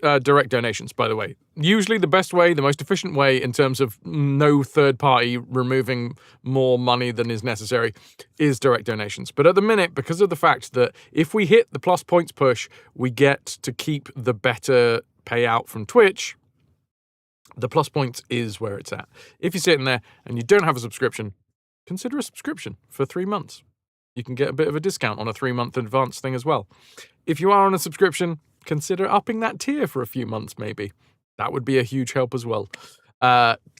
direct donations, by the way. Usually the best way, the most efficient way in terms of no third party removing more money than is necessary is direct donations. But at the minute, because of the fact that if we hit the plus points push, we get to keep the better payout from Twitch, the plus points is where it's at. If you're sitting there and you don't have a subscription, consider a subscription for 3 months. You can get a bit of a discount on a 3-month advance thing as well. If you are on a subscription, consider upping that tier for a few months maybe. That would be a huge help as well.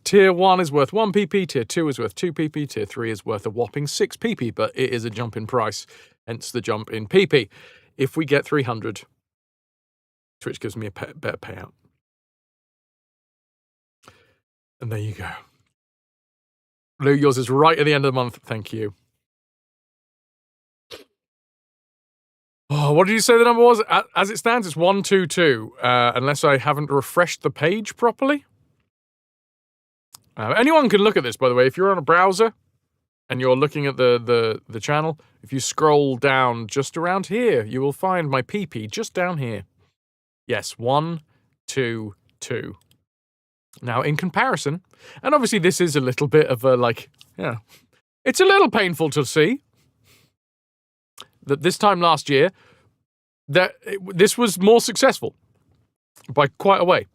Tier 1 is worth 1 PP, Tier 2 is worth 2 PP, Tier 3 is worth a whopping 6 PP, but it is a jump in price, hence the jump in PP. If we get 300, Twitch gives me a better payout. And there you go. Lou, yours is right at the end of the month. Thank you. Oh, what did you say the number was? As it stands, it's 122, unless I haven't refreshed the page properly. Anyone can look at this, by the way. If you're on a browser and you're looking at the channel, if you scroll down just around here, you will find my PP just down here. Yes, 122. Now, in comparison, and obviously this is a little bit of a, it's a little painful to see that this time last year, this was more successful by quite a way.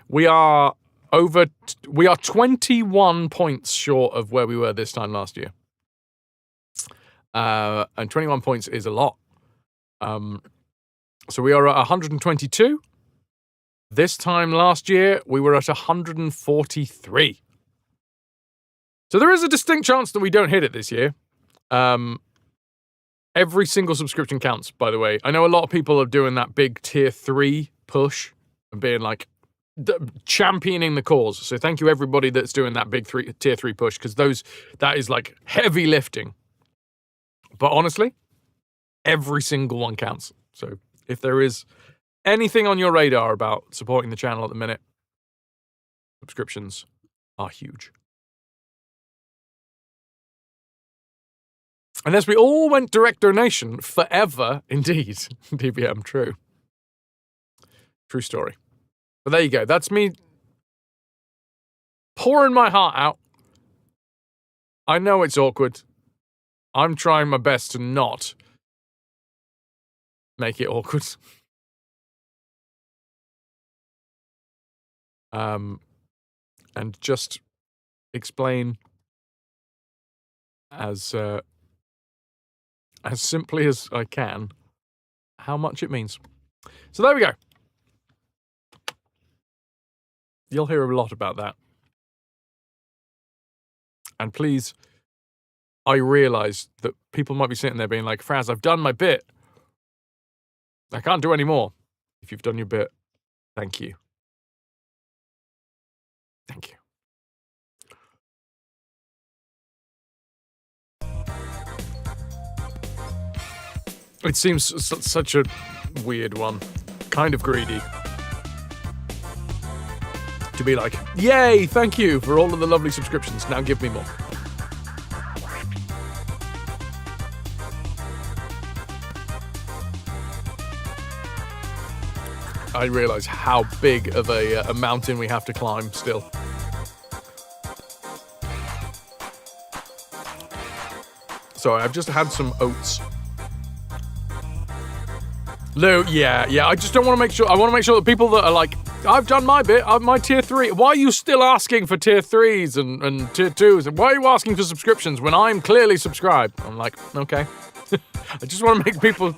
We are 21 points short of where we were this time last year. And 21 points is a lot. So we are at 122. This time last year, we were at 143. So there is a distinct chance that we don't hit it this year. Every single subscription counts, by the way. I know a lot of people are doing that big tier 3 push and being like, championing the cause. So thank you everybody that's doing that big tier 3 push, because that is like heavy lifting. But honestly, every single one counts. So if there is anything on your radar about supporting the channel at the minute, subscriptions are huge. Unless we all went direct donation forever, indeed. DBM, true. True story. But there you go. That's me pouring my heart out. I know it's awkward. I'm trying my best to not make it awkward. And just explain as simply as I can how much it means. So there we go. You'll hear a lot about that. And please, I realise that people might be sitting there being like, Fraz, I've done my bit. I can't do any more. If you've done your bit, thank you. Thank you. It seems such a weird one. Kind of greedy. To be like, yay, thank you for all of the lovely subscriptions. Now give me more. I realise how big of a mountain we have to climb still. Sorry, I've just had some oats. Lou, yeah, I just don't want to make sure. I want to make sure that people that are like, I've done my bit, my tier 3. Why are you still asking for tier 3s and tier 2s? Why are you asking for subscriptions when I'm clearly subscribed? I'm like, okay. I just want to make people.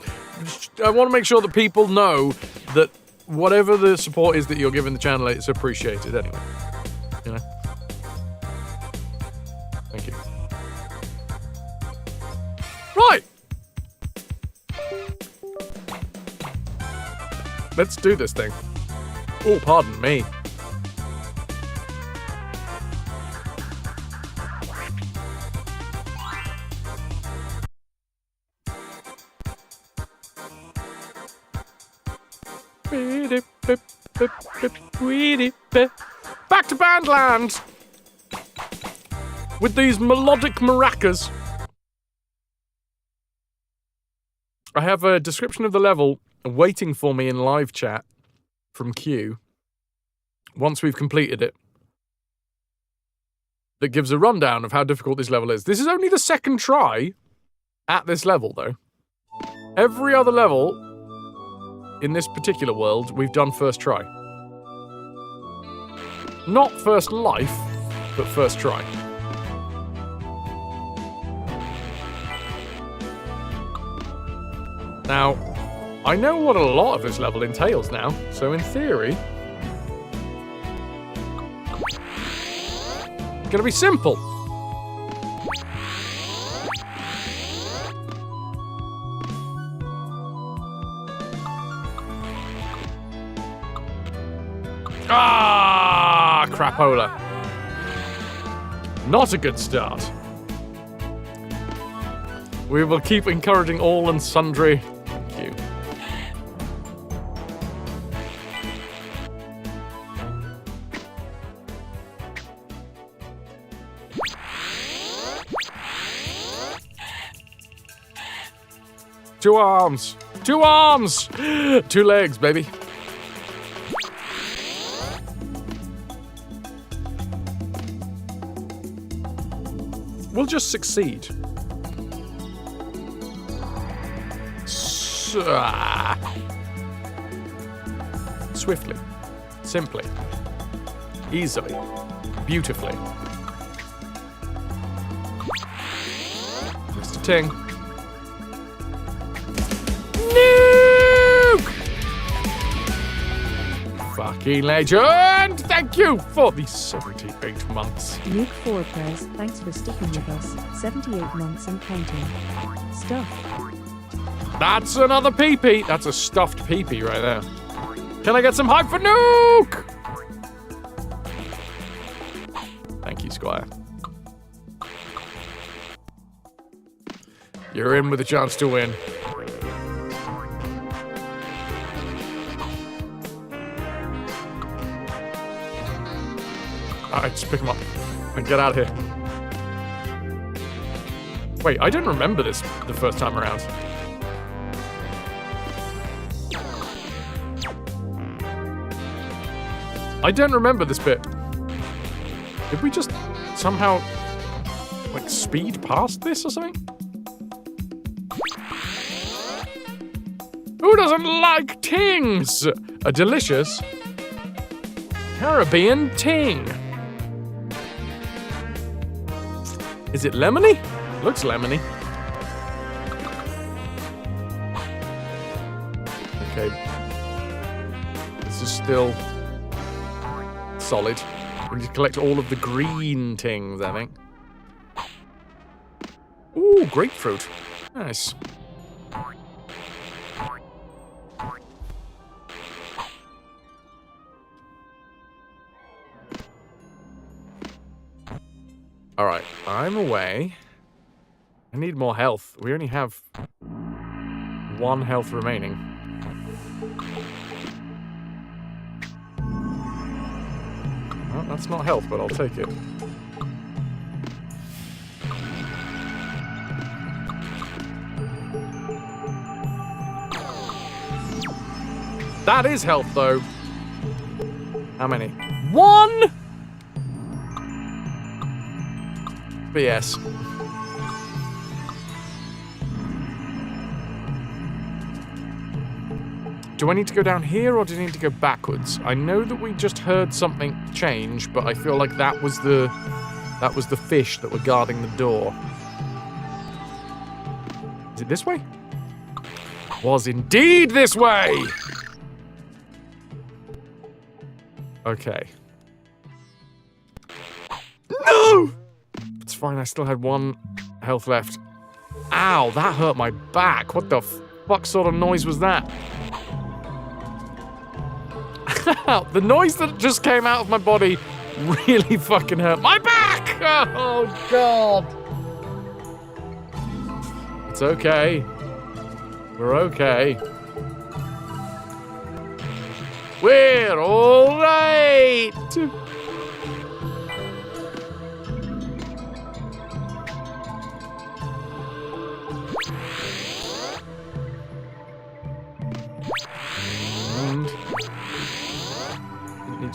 I want to make sure that people know that whatever the support is that you're giving the channel, it's appreciated anyway. You know? Thank you. Right. Let's do this thing. Oh, pardon me. Back to Bandland with these melodic maracas. I have a description of the level waiting for me in live chat from Q once we've completed it that gives a rundown of how difficult this level is. This is only the second try at this level, though. Every other level in this particular world, we've done first try. Not first life, but first try. Now, I know what a lot of this level entails now, so in theory, it's gonna be simple. Ah, crapola. Not a good start. We will keep encouraging all and sundry. Thank you. Two arms. Two arms. Two legs, baby. We'll just succeed. Swiftly, simply, easily, beautifully. Mr. Ting. Nuke! Fucking legend! Thank you for these 78 months. Nuke 4 Prez, thanks for sticking with us. 78 months and counting. Stuff. That's another PP. That's a stuffed PP right there. Can I get some hype for Nuke? Thank you, Squire. You're in with a chance to win. Alright, just pick him up and get out of here. Wait, I don't remember this the first time around. I don't remember this bit. Did we just somehow, like, speed past this or something? Who doesn't like tings? A delicious Caribbean ting. Is it lemony? Looks lemony. Okay. This is still solid. We need to collect all of the green tings, I think. Ooh, grapefruit. Nice. Alright, I'm away. I need more health. We only have 1 health remaining. Well, that's not health, but I'll take it. That is health, though. How many? 1! BS. Do I need to go down here, or do I need to go backwards? I know that we just heard something change, but I feel like that was the fish that were guarding the door. Is it this way? Was indeed this way! Okay. No! It's fine, I still had 1 health left. Ow, that hurt my back. What the fuck sort of noise was that? The noise that just came out of my body really fucking hurt my back! Oh, God. It's okay. We're okay. We're all right!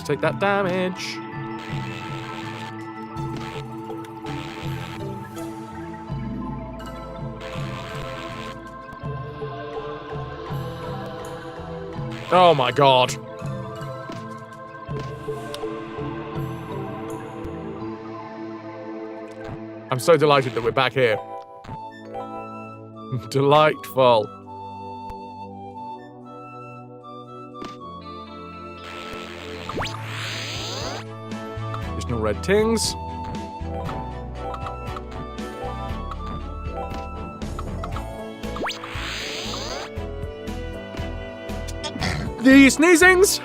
take that damage. Oh my god. I'm so delighted that we're back here. Delightful. Additional red tings. The sneezings.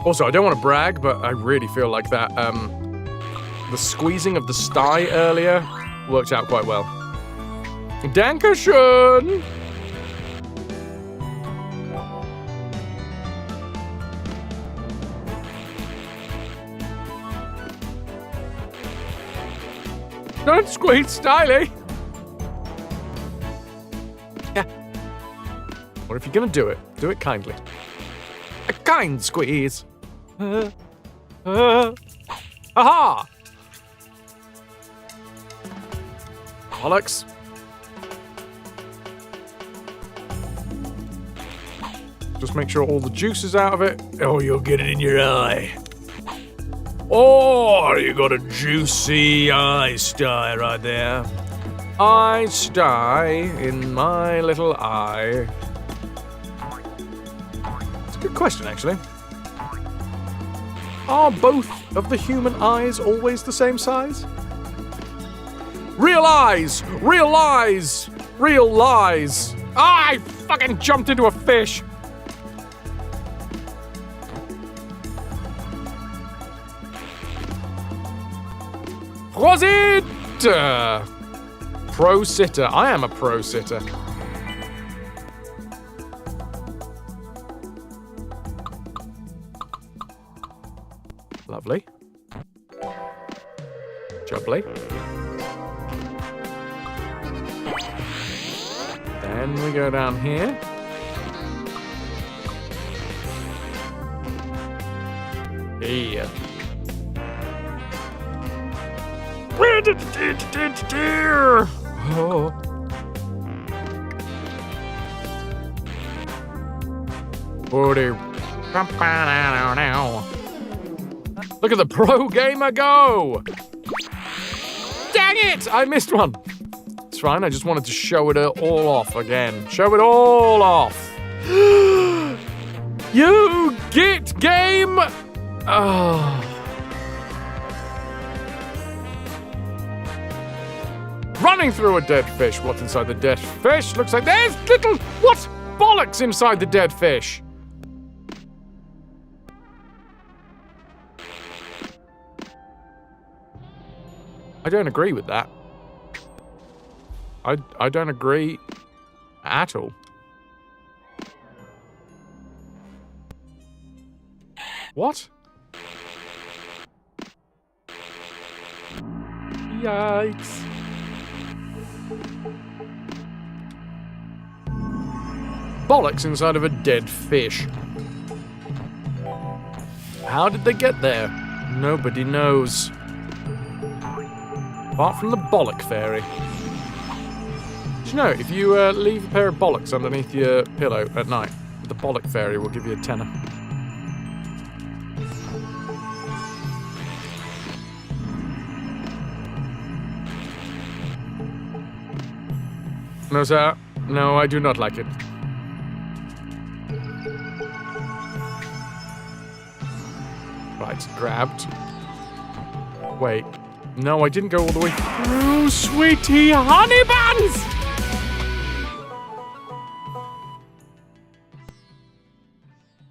Also, I don't want to brag, but I really feel like that, the squeezing of the sty earlier worked out quite well. Dankeschön! Don't squeeze styly! Yeah. Or if you're gonna do it kindly. A kind squeeze. Aha! Bollocks. Just make sure all the juice is out of it. Oh, you'll get it in your eye. Oh, you got a juicy eye sty right there. Eye sty in my little eye. It's a good question, actually. Are both of the human eyes always the same size? Real eyes! Real lies! Real lies! Ah, I fucking jumped into a fish! Prosit! Pro-sitter. I am a pro-sitter. Lovely. Jubbly. Then we go down here. Here. Oh. Look at the pro gamer go! Dang it! I missed one. It's fine, I just wanted to show it all off again. Show it all off. You get game! Oh. Running through a dead fish. What's inside the dead fish? Looks like there's little... What? Bollocks inside the dead fish. I don't agree with that. I don't agree at all. What? Yikes. Bollocks inside of a dead fish. How did they get there? Nobody knows. Apart from the bollock fairy. Do you know, if you leave a pair of bollocks underneath your pillow at night, the bollock fairy will give you a tenner. No, sir. No, I do not like it. Right, grabbed. Wait. No, I didn't go all the way through, sweetie honey buns!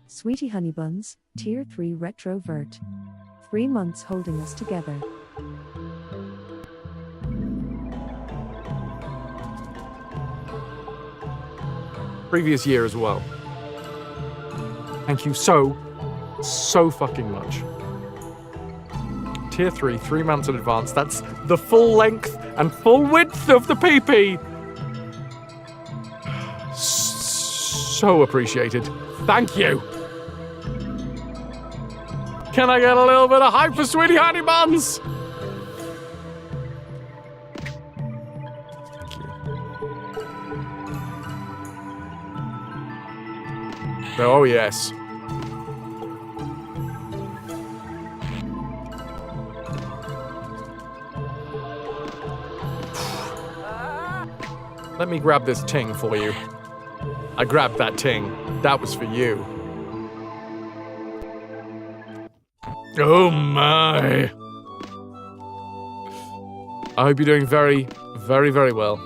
Sweetie Honey Buns, Tier 3 RetroVert. 3 months holding us together. Previous year as well. Thank you so fucking much. Tier 3, 3 months in advance. That's the full length and full width of the PP. So appreciated. Thank you. Can I get a little bit of hype for Sweetie Honey Buns? Thank you. Oh, yes. Let me grab this ting for you. I grabbed that ting. That was for you. Oh my. I hope you're doing very, very, very well.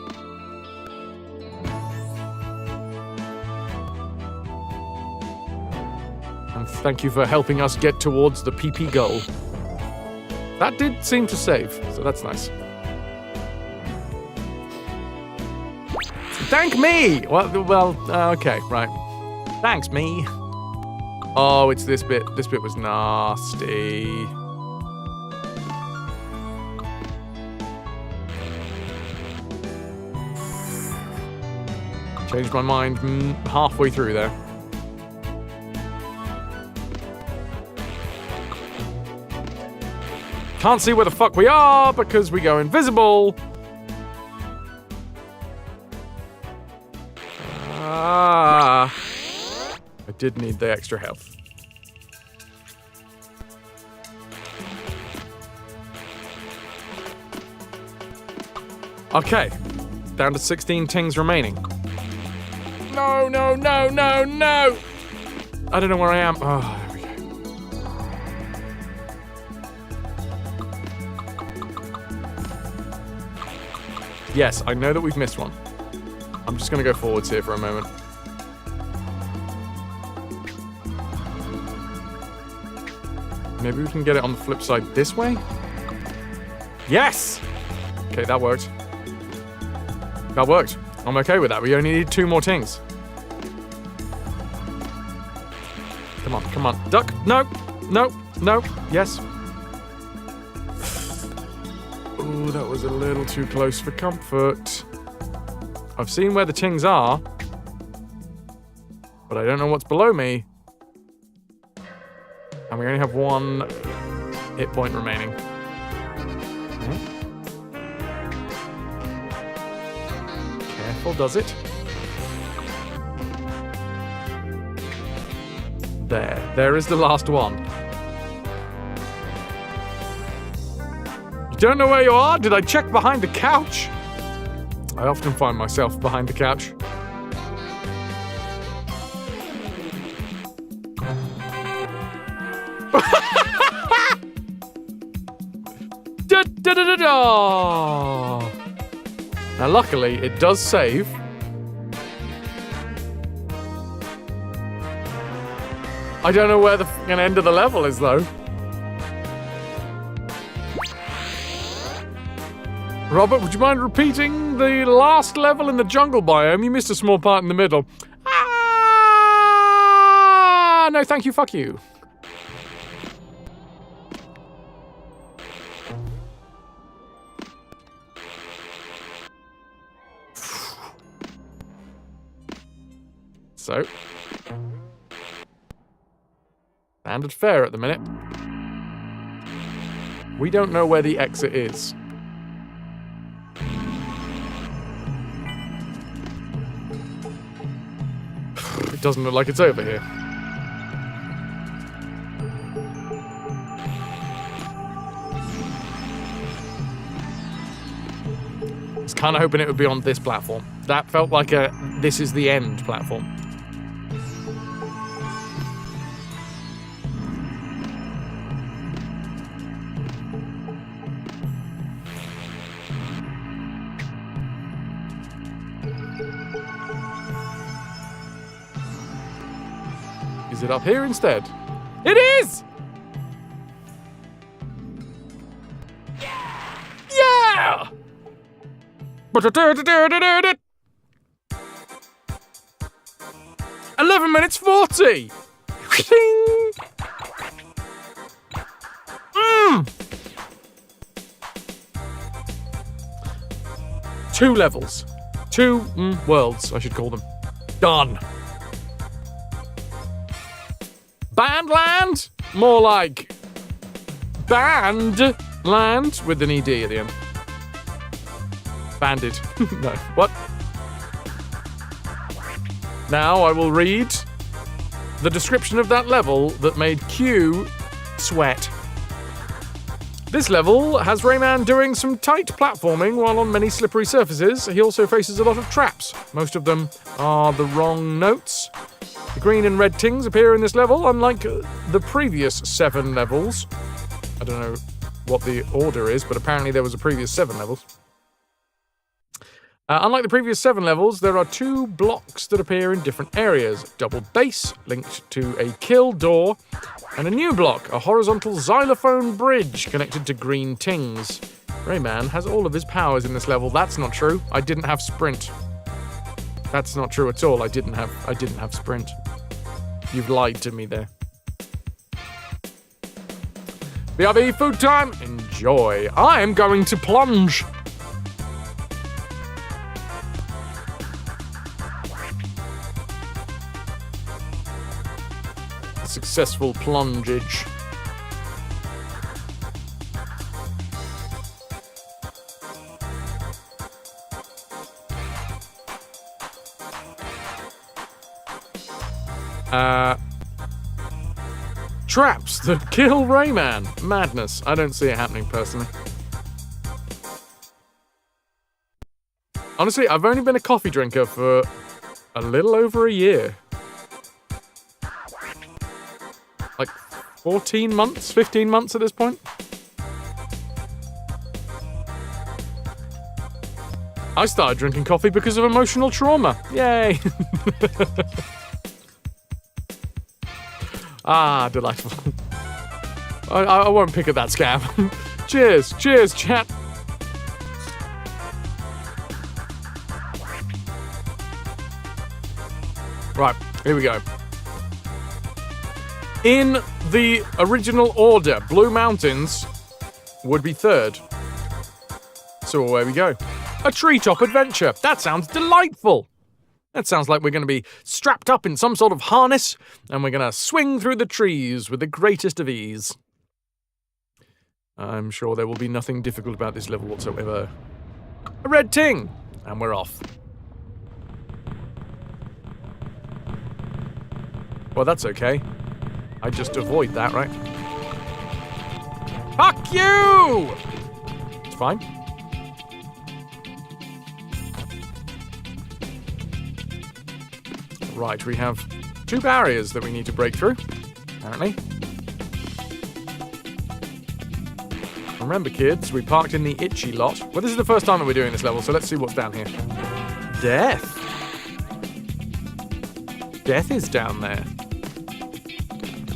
And thank you for helping us get towards the PP goal. That did seem to save, so that's nice. Thank me! Well, okay, right. Thanks, me. Oh, it's this bit. This bit was nasty. Changed my mind halfway through there. Can't see where the fuck we are because we go invisible. I did need the extra health. Okay, down to 16 tings remaining. No, no, no, no, no! I don't know where I am. Oh, there we go. Yes, I know that we've missed one. I'm just gonna go forwards here for a moment. Maybe we can get it on the flip side this way? Yes! Okay, that worked. That worked. I'm okay with that. We only need 2 more tings. Come on, come on. Duck! No! No! No! Yes! Ooh, that was a little too close for comfort. I've seen where the tings are, but I don't know what's below me. And we only have 1 hit point remaining. Okay. Careful, does it? There is the last one. You don't know where you are? Did I check behind the couch? I often find myself behind the couch. Now, luckily, it does save. I don't know where the fucking end of the level is, though. Robert, would you mind repeating the last level in the jungle biome? You missed a small part in the middle. Ah! No, thank you, fuck you. So, standard fare at the minute. We don't know where the exit is. It doesn't look like it's over here. I was kind of hoping it would be on this platform. That felt like a this is the end platform. Is it up here instead? It is! Yeah! 11 minutes 40! Mm. 2 levels. 2 worlds, I should call them. Done. Bandland? More like Band Land with an ED at the end. Banded. No. What? Now I will read the description of that level that made Q sweat. This level has Rayman doing some tight platforming while on many slippery surfaces. He also faces a lot of traps. Most of them are the wrong notes. The green and red tings appear in this level, unlike the previous 7 levels. I don't know what the order is, but apparently there was a previous 7 levels. Unlike the previous 7 levels, there are 2 blocks that appear in different areas. Double bass, linked to a kill door, and a new block, a horizontal xylophone bridge connected to green tings. Rayman has all of his powers in this level. That's not true. I didn't have sprint. That's not true at all. I didn't have sprint. You've lied to me there. BRB, food time. Enjoy. I am going to plunge. Successful plungage. Traps that kill Rayman. Madness. I don't see it happening personally. Honestly, I've only been a coffee drinker for a little over a year. Like 14 months, 15 months at this point. I started drinking coffee because of emotional trauma. Yay! Ah, delightful. I won't pick at that scab. Cheers, cheers, chat. Right, here we go. In the original order, Blue Mountains would be 3rd. So away we go. A treetop adventure. That sounds delightful. That sounds like we're going to be strapped up in some sort of harness, and we're going to swing through the trees with the greatest of ease. I'm sure there will be nothing difficult about this level whatsoever. A red ting, and we're off. Well, that's okay. I just avoid that, right? Fuck you! It's fine. Right, we have 2 barriers that we need to break through, apparently. Remember, kids, we parked in the itchy lot. Well, this is the first time that we're doing this level, so let's see what's down here. Death. Death is down there.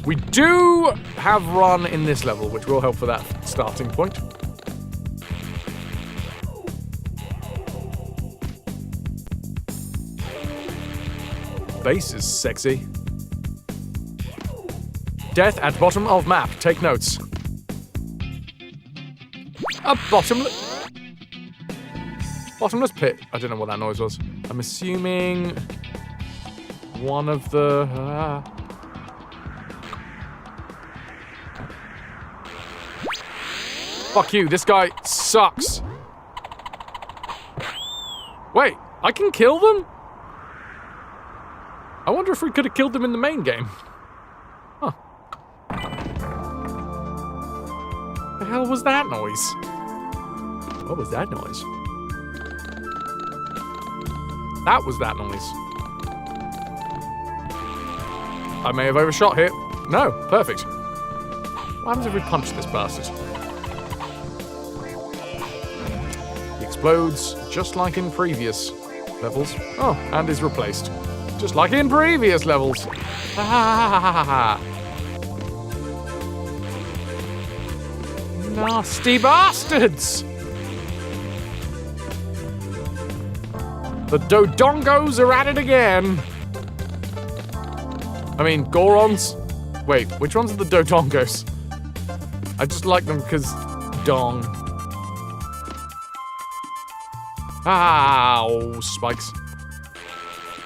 We do have run in this level, which will help for that starting point. Base is sexy. Death at bottom of map. Take notes. A bottomless pit. I don't know what that noise was. I'm assuming one of the... Fuck you, this guy sucks. Wait, I can kill them? I wonder if we could have killed them in the main game. Huh. The hell was that noise? What was that noise? That was that noise. I may have overshot here. No, perfect. What happens if we punch this bastard? He explodes just like in previous levels. Oh, and is replaced. Just like in previous levels. Ha ha ha ha ha. Nasty bastards! The Dodongos are at it again. I mean, Gorons. Wait, which ones are the Dodongos? I just like them because dong. Ow, spikes.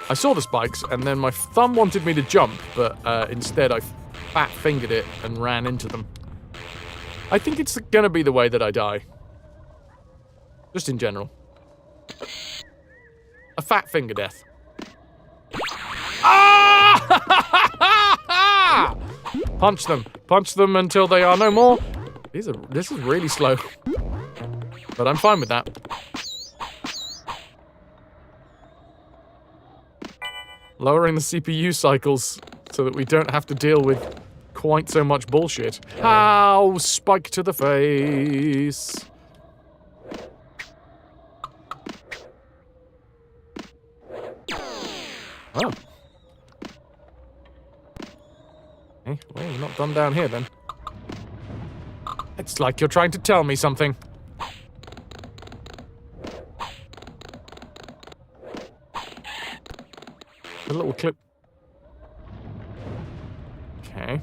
I saw the spikes, and then my thumb wanted me to jump, but instead I fat-fingered it and ran into them. I think it's gonna be the way that I die. Just in general. A fat finger death. Ah! Punch them. Punch them until they are no more. This is really slow. But I'm fine with that. Lowering the CPU cycles so that we don't have to deal with quite so much bullshit. Ow! Spike to the face. Oh. Okay, well, we're not done down here then. It's like you're trying to tell me something. A little clip. Okay.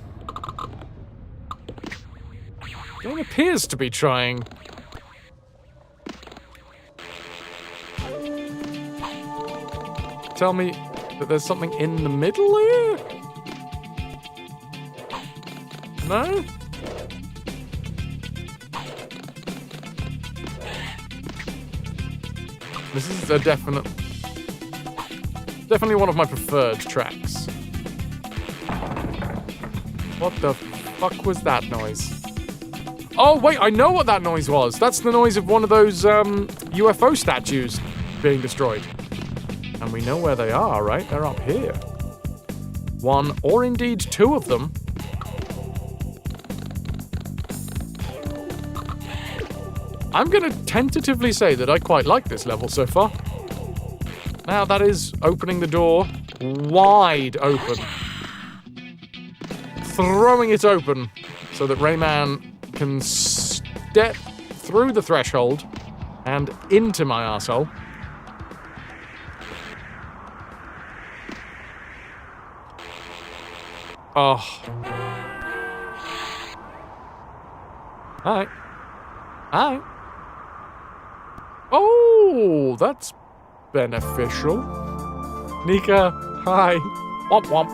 Game appears to be trying. Tell me that there's something in the middle here? No? This is a definitely one of my preferred tracks. What the fuck was that noise? Oh, wait, I know what that noise was. That's the noise of one of those UFO statues being destroyed. And we know where they are, right? They're up here. One, or indeed two of them. I'm gonna tentatively say that I quite like this level so far. Now that is opening the door wide open. Throwing it open so that Rayman can step through the threshold and into my arsehole. Oh. Alright. Alright. Oh, that's beneficial. Nika, hi. Womp womp.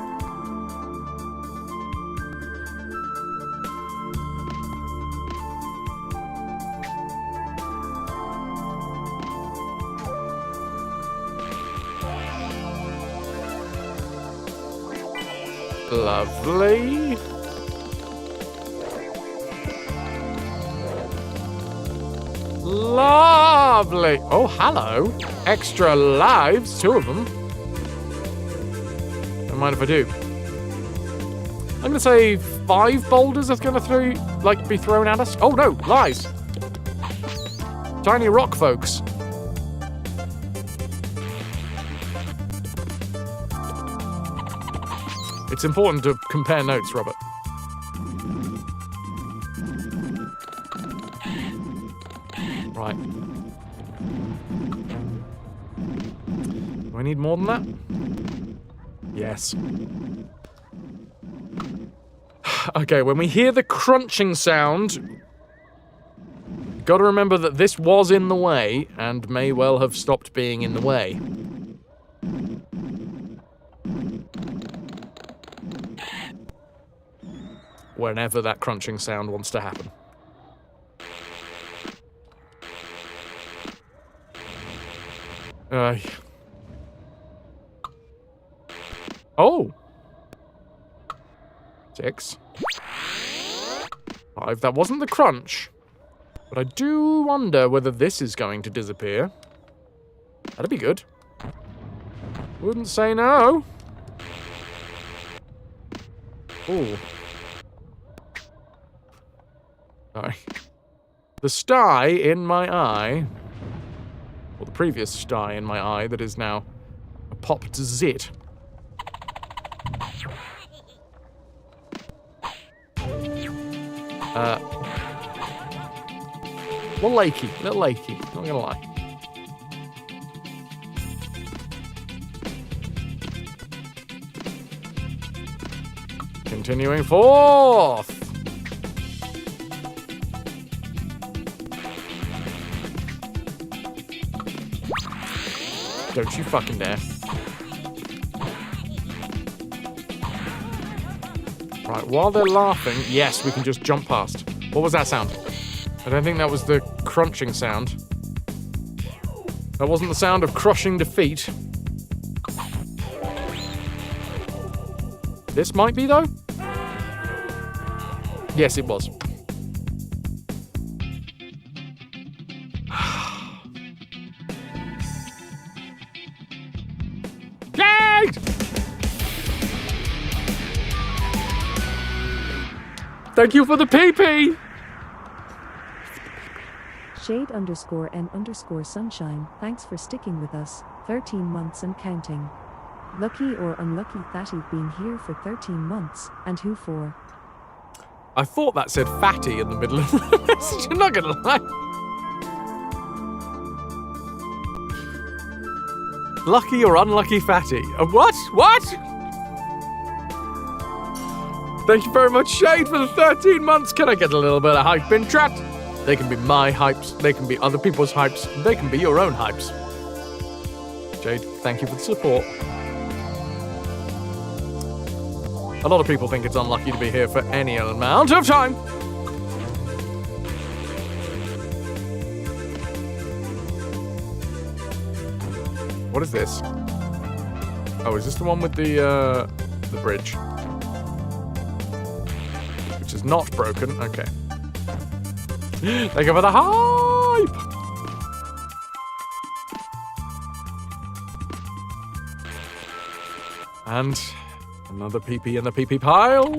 Lovely. Lovely. Oh, hello. Extra lives, two of them. Don't mind if I do. I'm gonna say 5 boulders are gonna be thrown at us. Oh no, lies. Tiny rock folks. It's important to compare notes, Robert. Right. Do I need more than that? Yes. Okay, when we hear the crunching sound, gotta remember that this was in the way and may well have stopped being in the way. Whenever that crunching sound wants to happen. Oh! 6. 5. That wasn't the crunch. But I do wonder whether this is going to disappear. That'd be good. Wouldn't say no. Ooh. Sorry. The sty in my eye, or the previous sty in my eye that is now a popped zit. Little achy, not gonna lie. Continuing forth. Don't you fucking dare. Right, while they're laughing, yes, we can just jump past. What was that sound? I don't think that was the crunching sound. That wasn't the sound of crushing defeat. This might be, though? Yes, it was. Jade! Thank you for the PP! Shade_N_sunshine, thanks for sticking with us, 13 months and counting. Lucky or unlucky that you've been here for 13 months, and who for? I thought that said fatty in the middle of the message, I'm not gonna lie. Lucky or unlucky fatty? What? What? Thank you very much, Shade, for the 13 months. Can I get a little bit of hype in chat? They can be my hypes, they can be other people's hypes, they can be your own hypes. Jade, thank you for the support. A lot of people think it's unlucky to be here for any amount of time. What is this? Oh, is this the one with the bridge? Which is not broken. Okay. Thank you for the hype! And another PP in the PP pile.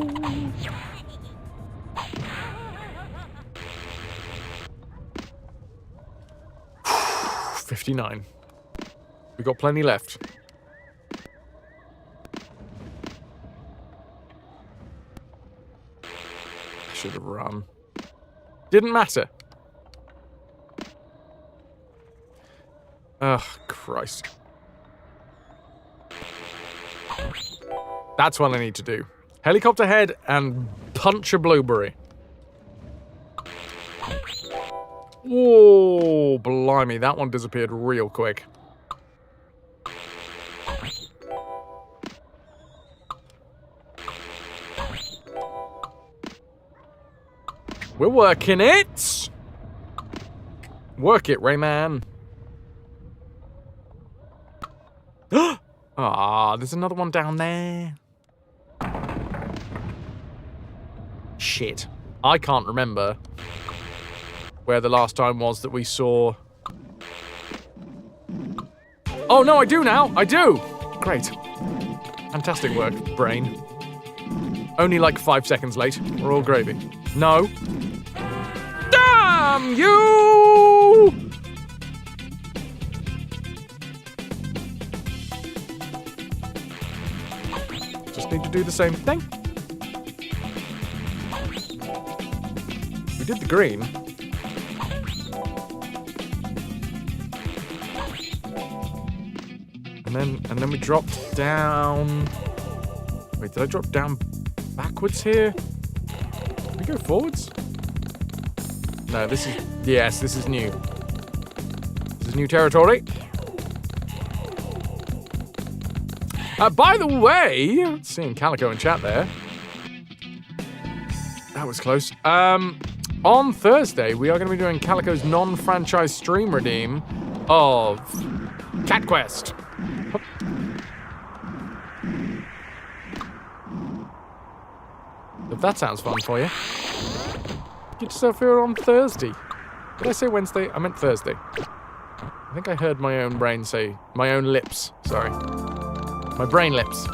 59. We got plenty left. I should have run. Didn't matter. Ugh, Christ. That's what I need to do. Helicopter head and punch a blueberry. Whoa, blimey, that one disappeared real quick. We're working it! Work it, Rayman. Ah, there's another one down there. Shit. I can't remember where the last time was that we saw... Oh, no, I do now! I do! Great. Fantastic work, brain. Only like 5 seconds late. We're all gravy. No. Damn you! Just need to do the same thing. We did the green. And then we dropped down. Wait, did I drop down backwards here? Did we go forwards? No, this is... Yes, this is new. This is new territory. By the way... Seeing Calico in chat there. That was close. On Thursday, we are going to be doing Calico's non-franchise stream redeem of Cat Quest. If that sounds fun for you. Get yourself here on Thursday. Did I say Wednesday? I meant Thursday. I think I heard my own brain say... My own lips, sorry. My brain lips.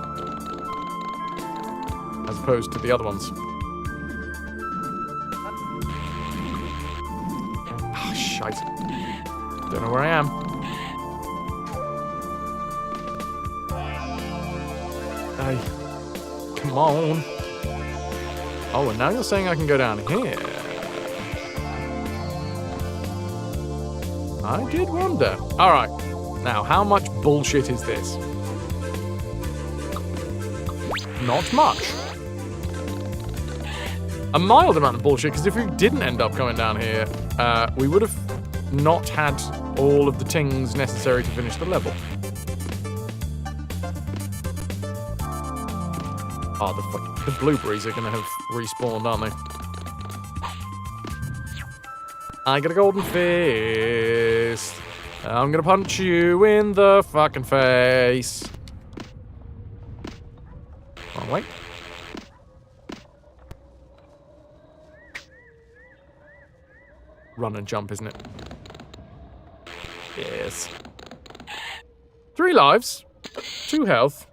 As opposed to the other ones. Ah, shite. Don't know where I am. Hey. Come on. Oh, and now you're saying I can go down here. I did wonder. Alright. Now, how much bullshit is this? Not much. A mild amount of bullshit, because if we didn't end up coming down here, we would have not had all of the things necessary to finish the level. Oh, the fuck. The blueberries are going to have respawned, aren't they? I got a golden fist. I'm going to punch you in the fucking face. Oh, wait. Run and jump, isn't it? Yes. 3 lives, 2 health,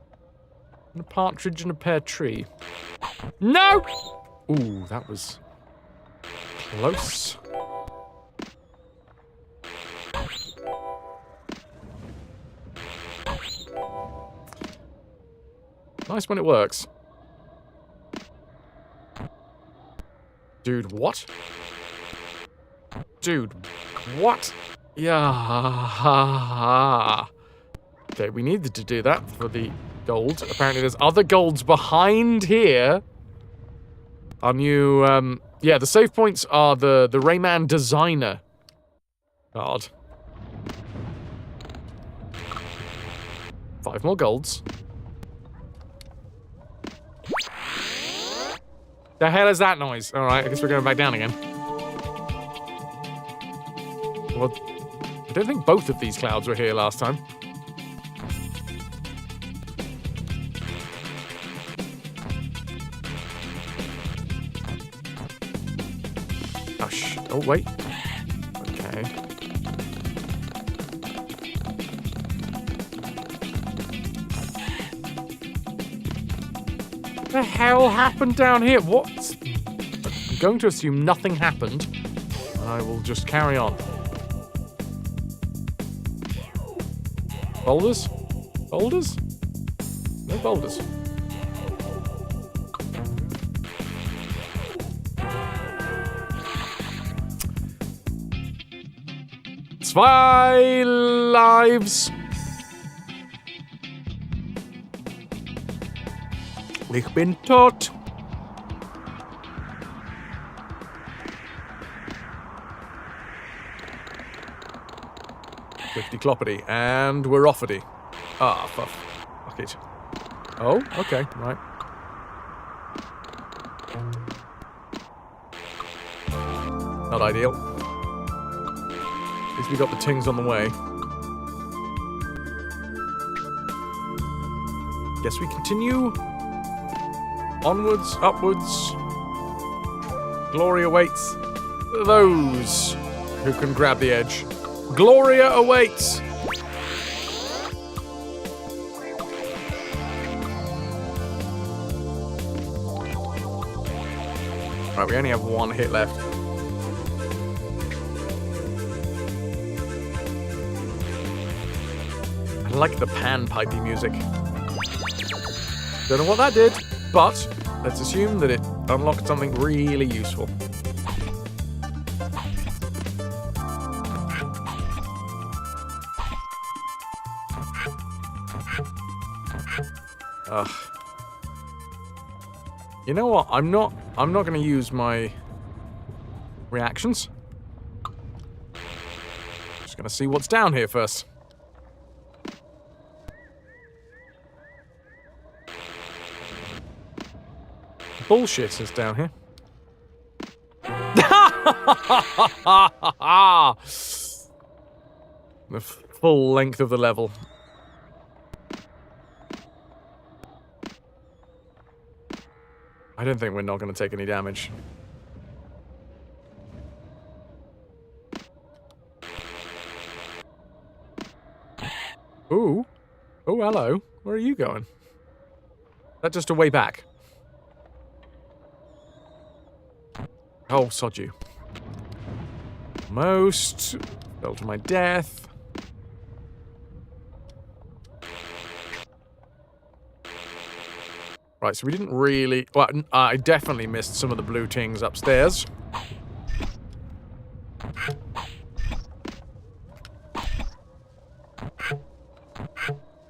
and a partridge in a pear tree. No! Ooh, that was close. Nice when it works. Dude, what? Dude, what? Yeah. Okay, we needed to do that for the gold. Apparently there's other golds behind here. Our new, yeah, the save points are the RAYMAN designer card. 5 more golds. The hell is that noise? Alright, I guess we're going back down again. Well, I don't think both of these clouds were here last time. Oh, wait. Okay. What the hell happened down here? What? I'm going to assume nothing happened. I will just carry on. Boulders? Boulders? No boulders. Zwei lives. Ich bin tot. Cloppity, and we're offity. Ah, fuck it. Oh, okay, right. Not ideal. At least we got the tings on the way. Guess we continue. Onwards, upwards. Glory awaits those who can grab the edge. Gloria awaits! Right, we only have 1 hit left. I like the pan-pipey music. Don't know what that did, but let's assume that it unlocked something really useful. Ugh. You know what? I'm not going to use my reactions. Just going to see what's down here first. Bullshit is down here. The full length of the level. I don't think we're not going to take any damage. Ooh. Oh, hello. Where are you going? That's just a way back. Oh, sod you. Most. Fell to my death. Right, so we didn't really... Well, I definitely missed some of the blue tings upstairs.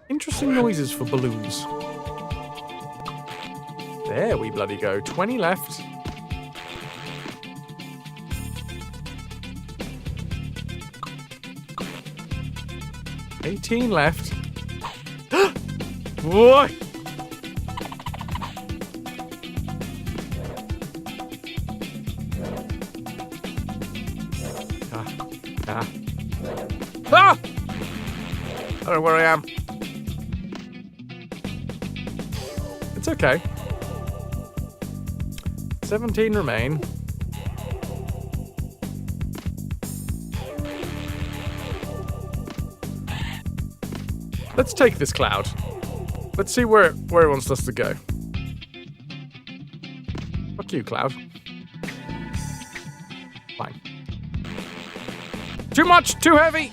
Interesting noises for balloons. There we bloody go. 20 left. $18 left. What? Ah! I don't know where I am. It's okay. 17 remain. Let's take this cloud. Let's see where it wants us to go. Fuck you, cloud. Fine. Too much, too heavy.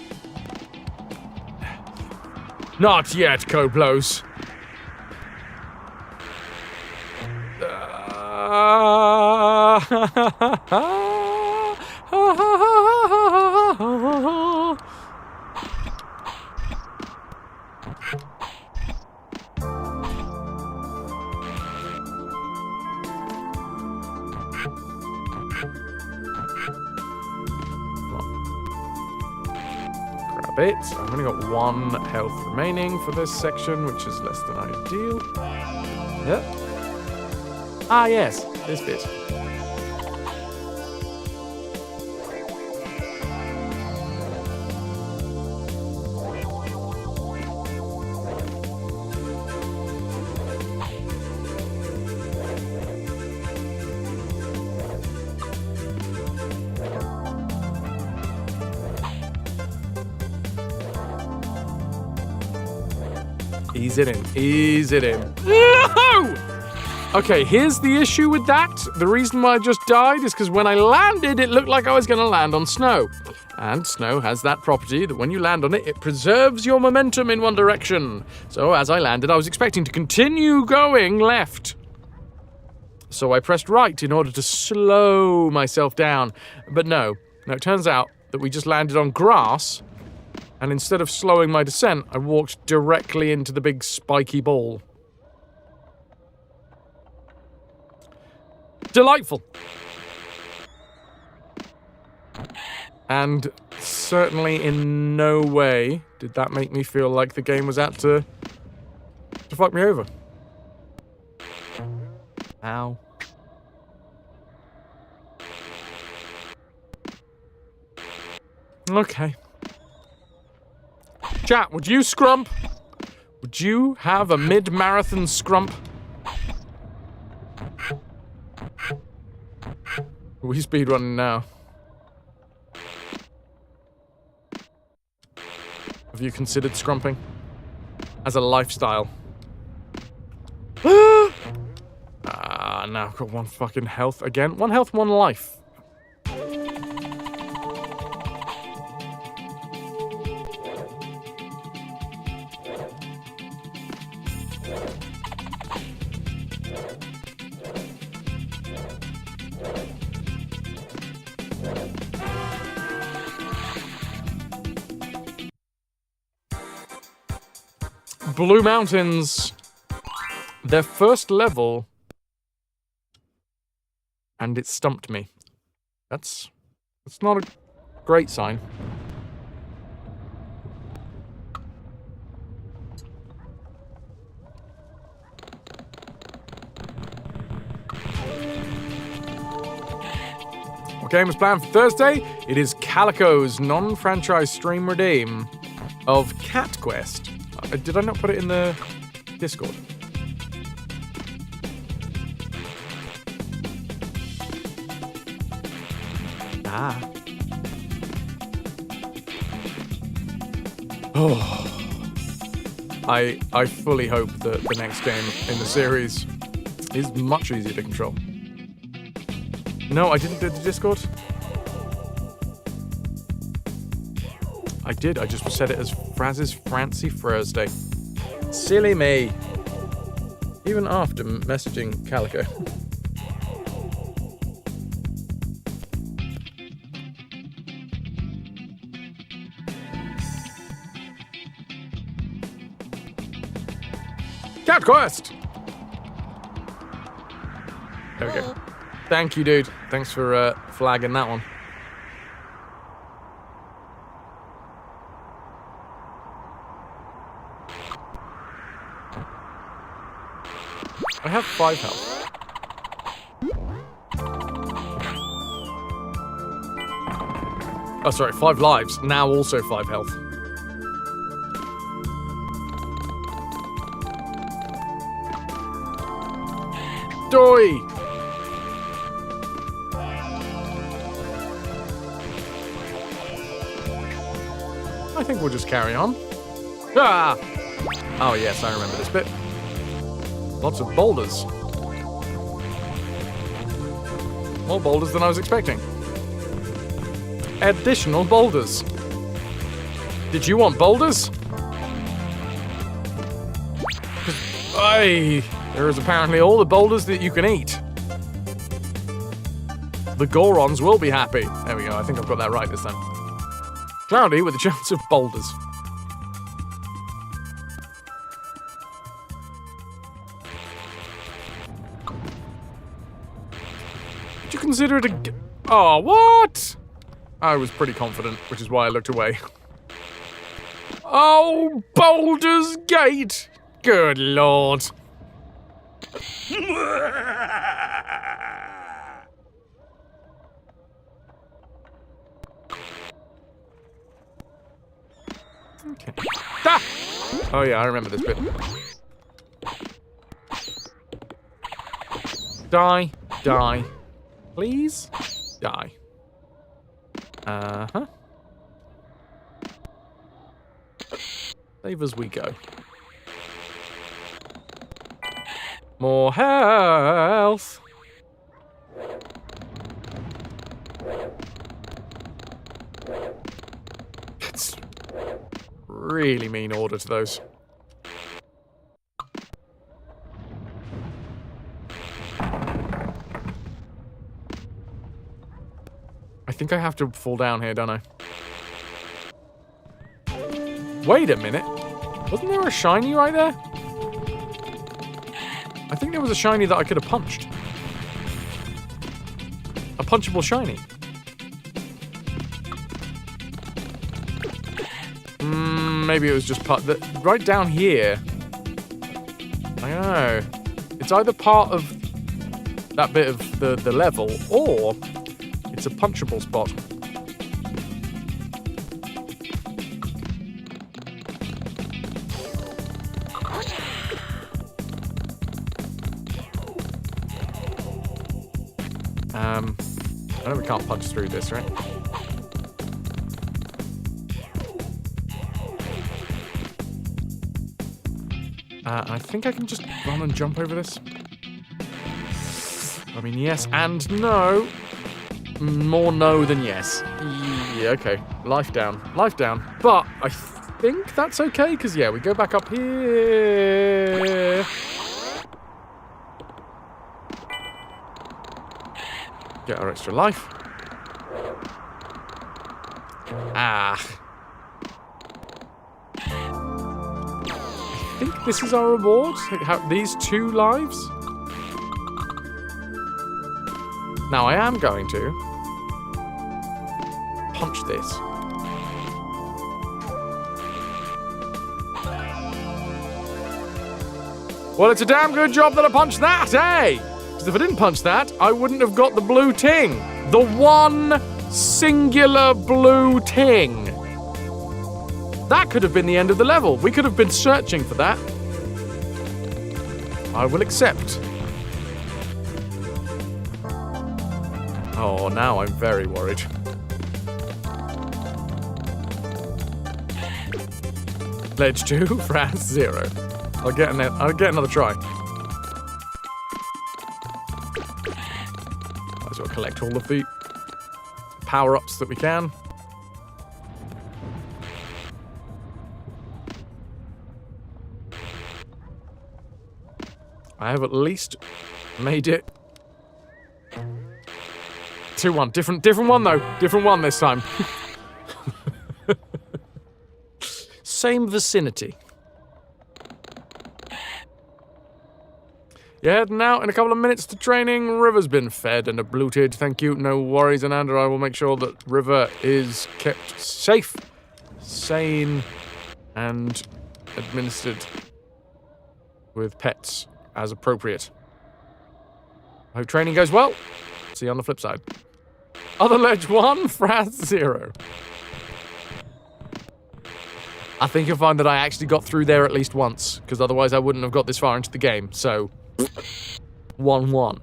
Not yet, Coplos. Grab it. I've only got 1 health remaining for this section, which is less than ideal. Yep. Ah, yes, this bit. Ease it in. Ease it in. No! Okay, here's the issue with that. The reason why I just died is because when I landed, it looked like I was going to land on snow. And snow has that property that when you land on it, it preserves your momentum in one direction. So as I landed, I was expecting to continue going left. So I pressed right in order to slow myself down. But no. Now it turns out that we just landed on grass. And instead of slowing my descent, I walked directly into the big spiky ball. Delightful. And certainly in no way did that make me feel like the game was out to fuck me over. Ow. Okay. Chat, would you scrump? Would you have a mid-marathon scrump? Are we speedrunning now? Have you considered scrumping as a lifestyle? Now I've got 1 fucking health again. 1 health, 1 life. Blue Mountains, their first level, and it stumped me. That's not a great sign. What game is planned for Thursday? It is Calico's non-franchise stream redeem of Cat Quest. Did I not put it in the Discord? Ah. Oh. I fully hope that the next game in the series is much easier to control. No, I didn't do the Discord. I did, I just said it as Fraz's Francie Thursday. Silly me. Even after messaging Calico. Cat Quest! There we go. Thank you, dude. Thanks for flagging that one. I have 5 health. Oh, sorry, 5 lives. Now also 5 health. Doi! I think we'll just carry on. Ah! Oh, yes, I remember this bit. Lots of boulders. More boulders than I was expecting. Additional boulders. Did you want boulders? Aye, there is apparently all the boulders that you can eat. The Gorons will be happy. There we go, I think I've got that right this time. Cloudy with a chance of boulders. Would you consider it a... Oh, what? I was pretty confident, which is why I looked away. Oh, Baldur's Gate! Good lord. Okay. Ah! Oh yeah, I remember this bit. Die. Die. Please? Die. Uh-huh. Save as we go. More health! It's really mean order to those. I think I have to fall down here, don't I? Wait a minute. Wasn't there a shiny right there? I think there was a shiny that I could have punched. A punchable shiny. Maybe it was just part... right down here. I don't know. It's either part of that bit of the level, or it's a punchable spot. I know we can't punch through this, right? I think I can just run and jump over this. I mean, yes and no. More no than yes. Yeah, okay. Life down. Life down. But I think that's okay, because, yeah, we go back up here. Get our extra life. Ah. I think this is our reward. These 2 lives. Now I am going to punch this. Well, it's a damn good job that I punched that, eh? Because if I didn't punch that, I wouldn't have got the blue ting. The one singular blue ting. That could have been the end of the level. We could have been searching for that. I will accept. Oh, now I'm very worried. Ledge 2, France 0. I'll get another try. Might as well collect all of the power-ups that we can. I have at least made it 2-1. Different one though. Different one this time. Same vicinity. You're heading out in a couple of minutes to training. River's been fed and abluted. Thank you. No worries, Ananda. I will make sure that River is kept safe, sane, and administered with pets as appropriate. I hope training goes well. See you on the flip side. Other ledge 1, Fraz 0. I think you'll find that I actually got through there at least once, because otherwise I wouldn't have got this far into the game, so... 1-1.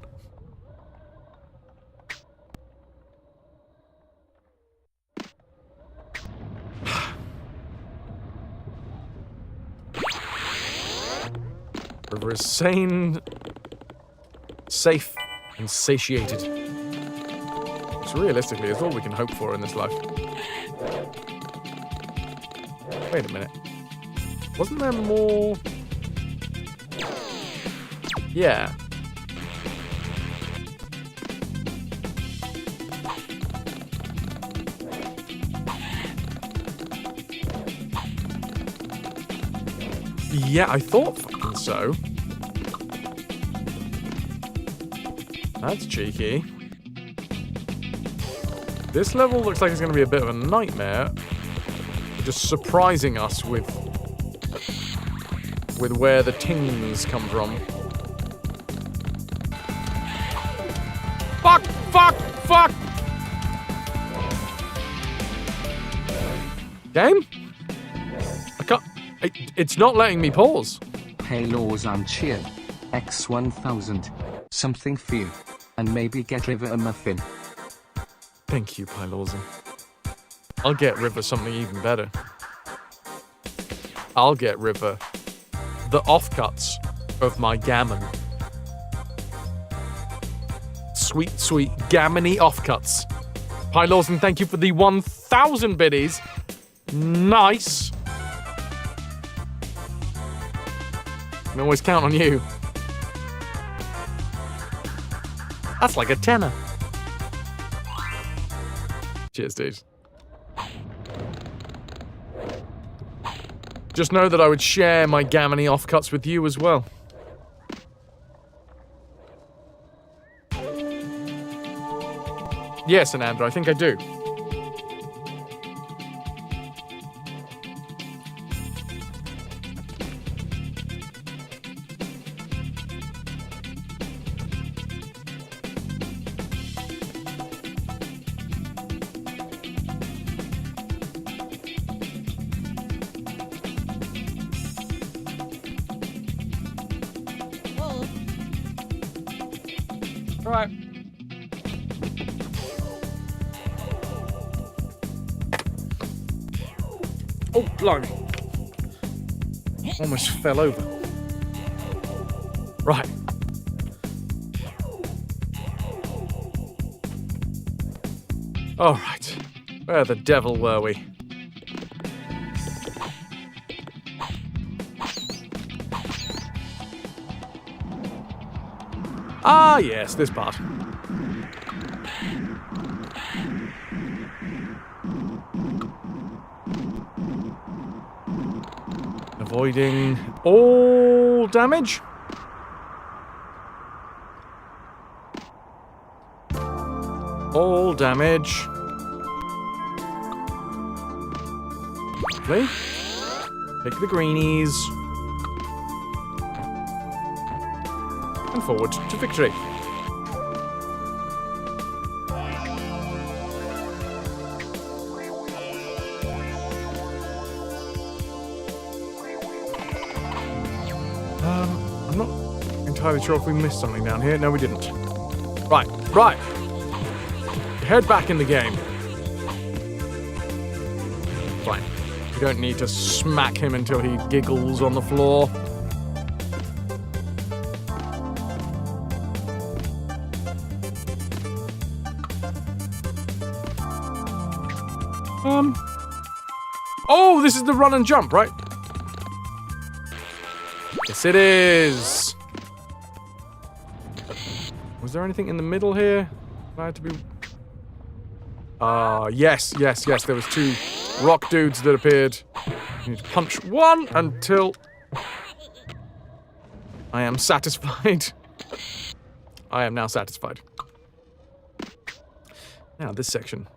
River is sane, safe, and satiated. Which realistically is all we can hope for in this life. Wait a minute. Wasn't there more? Yeah. Yeah, I thought fucking so. That's cheeky. This level looks like it's going to be a bit of a nightmare. Just surprising us with where the tings come from. Fuck! Fuck! Fuck! Game? I can't... It's not letting me pause. Halos and cheer. X1000. Something for you. And maybe get River a muffin. Thank you, Pylorzen. I'll get River something even better. I'll get River the offcuts of my gammon. Sweet, sweet gammony offcuts. Pylorzen, thank you for the 1,000 biddies. Nice. Can always count on you. That's like a tenner. Cheers, dude. Just know that I would share my gammony offcuts with you as well. Yes, Anandra, I think I do. Right. Oh, blimey. Almost fell over. Right. All right. Where the devil were we? Ah, yes, this part. Avoiding all damage. All damage. Lovely. Pick the greenies. And forward to victory. I'm not entirely sure if we missed something down here. No, we didn't. Right, right. Head back in the game. Fine. We don't need to smack him until he giggles on the floor. Oh, this is the run and jump, right? Yes, it is. Was there anything in the middle here? I had to be... yes. There was two rock dudes that appeared. You need to punch one until... I am satisfied. I am now satisfied. Now, this section.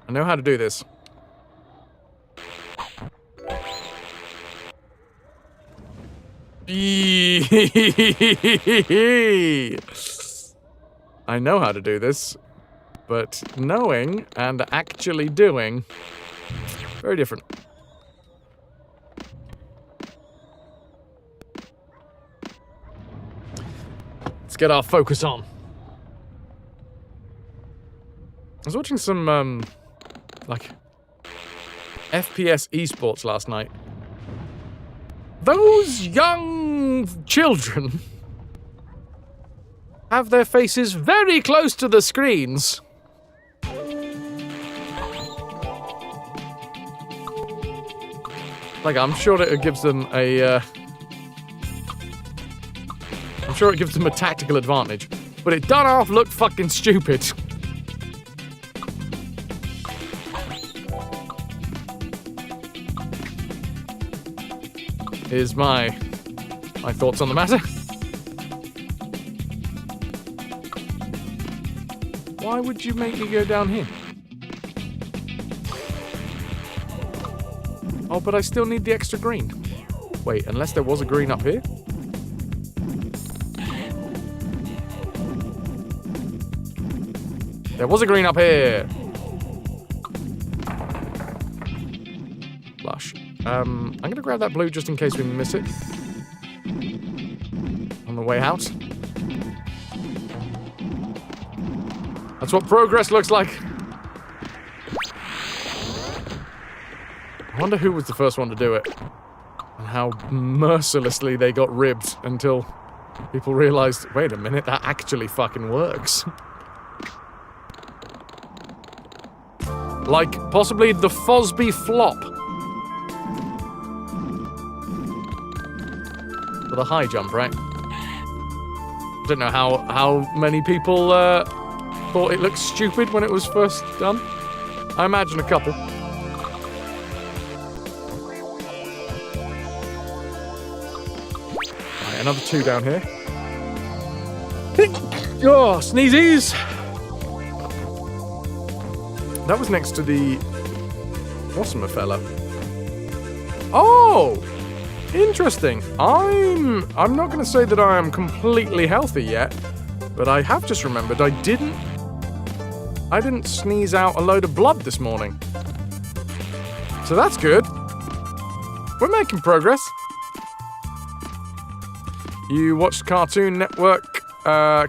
I know how to do this. I know how to do this, but knowing and actually doing, very different. Let's get our focus on. I was watching some, like, FPS esports last night. Those young children have their faces very close to the screens. Like, I'm sure it gives them a, I'm sure it gives them a tactical advantage, but it done half look fucking stupid. Is my thoughts on the matter. Why would you make me go down here? Oh, but I still need the extra green. Wait, unless there was a green up here? There was a green up here! Lush. I'm gonna grab that blue just in case we miss it. On the way out. That's what progress looks like. I wonder who was the first one to do it. And how mercilessly they got ribbed until people realized, wait a minute, that actually fucking works. Like, possibly the Fosby flop. For the high jump, right? I don't know how many people thought it looked stupid when it was first done. I imagine a couple. Right, another 2 down here. Oh, sneezies! That was next to the Blossomer fella. Oh! Interesting. I'm not going to say that I am completely healthy yet, but I have just remembered I didn't sneeze out a load of blood this morning. So that's good. We're making progress. You watched Cartoon Network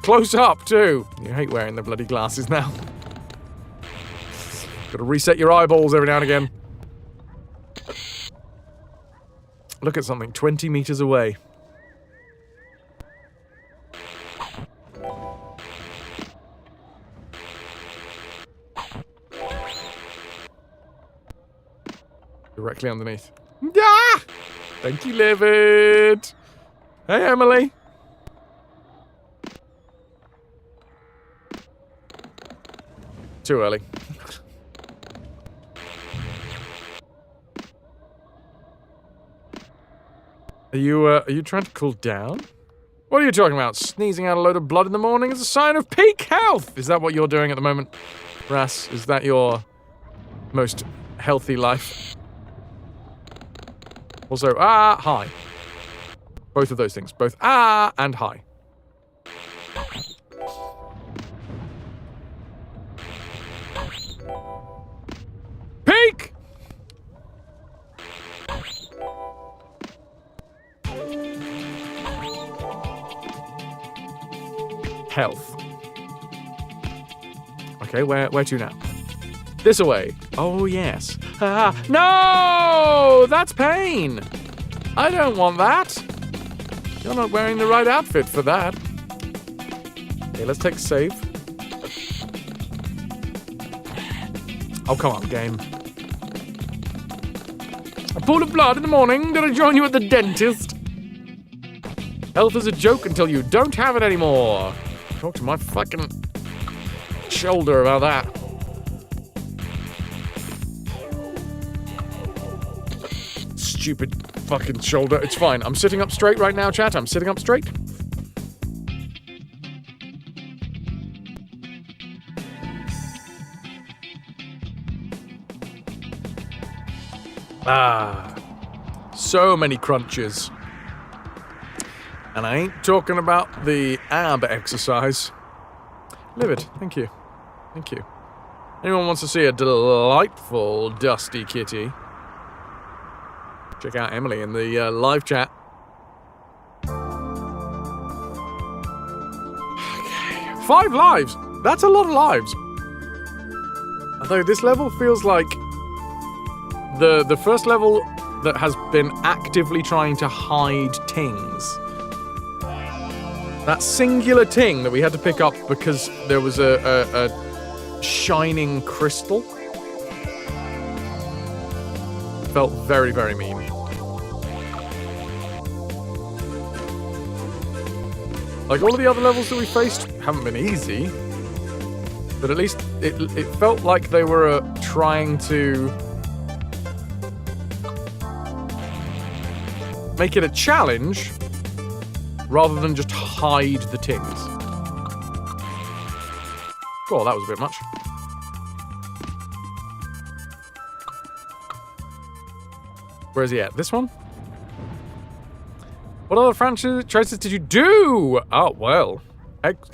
close up too. You hate wearing the bloody glasses now. Gotta reset your eyeballs every now and again. Look at something 20 meters away. Directly underneath. Ah! Thank you, Livid. Hey, Emily. Too early. Are you trying to cool down? What are you talking about? Sneezing out a load of blood in the morning is a sign of peak health! Is that what you're doing at the moment, Ras? Is that your most healthy life? Also, hi. Both of those things. Both and hi. Peak! Health. Okay, where to now? This away. Oh, yes. No! That's pain! I don't want that. You're not wearing the right outfit for that. Okay, let's take a save. Oh, come on, game. A pool of blood in the morning. Did I join you at the dentist? Health is a joke until you don't have it anymore. Talk to my fucking shoulder about that. Stupid fucking shoulder. It's fine. I'm sitting up straight right now, chat. I'm sitting up straight. So many crunches. And I ain't talking about the ab exercise. Livid, thank you. Thank you. Anyone wants to see a delightful dusty kitty? Check out Emily in the live chat. Okay. 5 lives! That's a lot of lives. Although this level feels like the first level that has been actively trying to hide tings. That singular ting that we had to pick up because there was a shining crystal felt very, very mean. Like, all of the other levels that we faced haven't been easy, but at least it felt like they were trying to make it a challenge rather than just hide the tings. Oh, that was a bit much. Where is he at? This one? What other franchises did you do? Oh, well.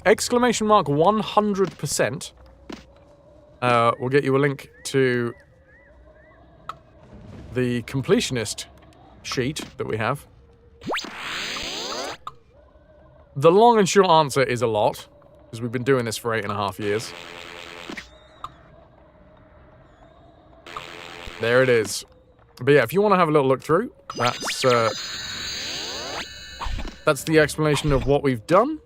Exclamation mark 100%. We'll get you a link to the completionist sheet that we have. The long and short answer is a lot, because we've been doing this for 8.5 years. There it is. But yeah, if you want to have a little look through, that's the explanation of what we've done,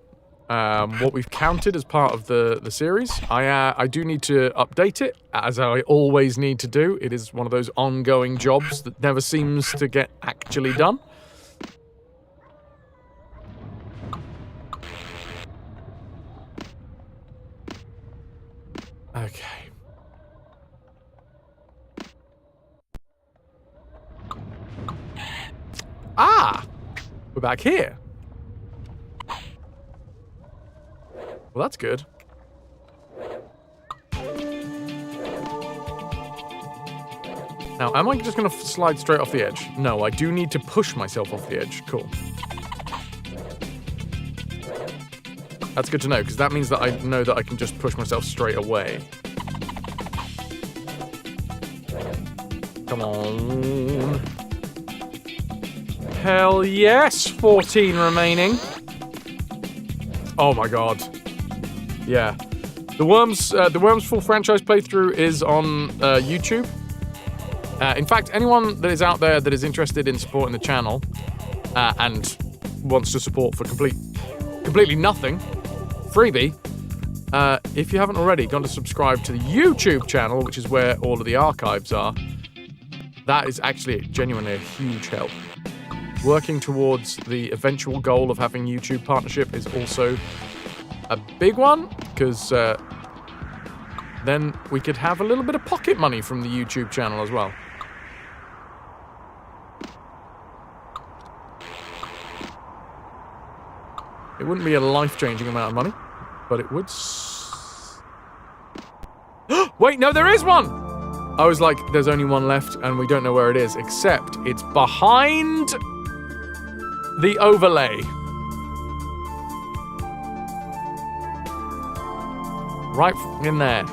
what we've counted as part of the series. I do need to update it, as I always need to do. It is one of those ongoing jobs that never seems to get actually done. Okay. Ah! We're back here. Well, that's good. Now, am I just going to slide straight off the edge? No, I do need to push myself off the edge. Cool. That's good to know, because that means that I know that I can just push myself straight away. Come on. Hell yes! 14 remaining. Oh my god. Yeah. The Worms full franchise playthrough is on YouTube. In fact, anyone that is out there that is interested in supporting the channel and wants to support for completely nothing, freebie, if you haven't already gone to subscribe to the YouTube channel, which is where all of the archives are, that is actually genuinely a huge help. Working towards the eventual goal of having YouTube partnership is also a big one, because then we could have a little bit of pocket money from the YouTube channel as well. It wouldn't be a life-changing amount of money, but it would... Wait, no, there is one! I was like, there's only one left, and we don't know where it is, except it's behind the overlay. Right in there.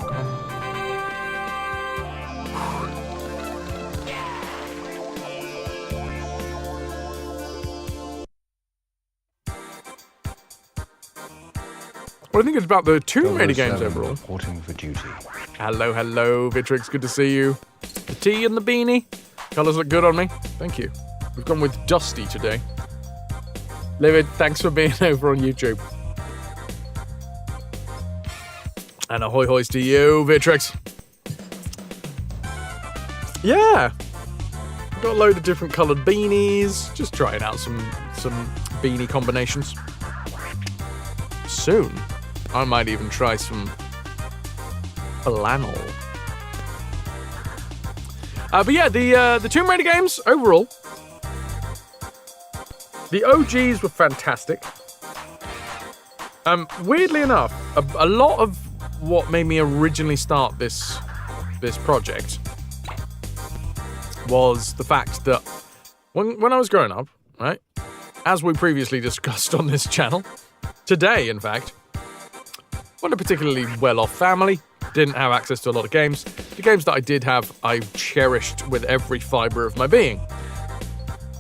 What do you think about the Tomb Raider games overall? Reporting for duty. Hello, hello, Vitrix. Good to see you. The tea and the beanie. Colours look good on me. Thank you. We've gone with Dusty today. Livid, thanks for being over on YouTube. And ahoy hoys to you, Vitrix. Yeah. Got a load of different coloured beanies. Just trying out some beanie combinations. Soon, I might even try some flannel. But yeah, the Tomb Raider games overall, the OGs were fantastic. Weirdly enough, a lot of what made me originally start this project was the fact that when I was growing up, right, as we previously discussed on this channel, today, in fact, wasn't a particularly well-off family, didn't have access to a lot of games. The games that I did have, I cherished with every fibre of my being.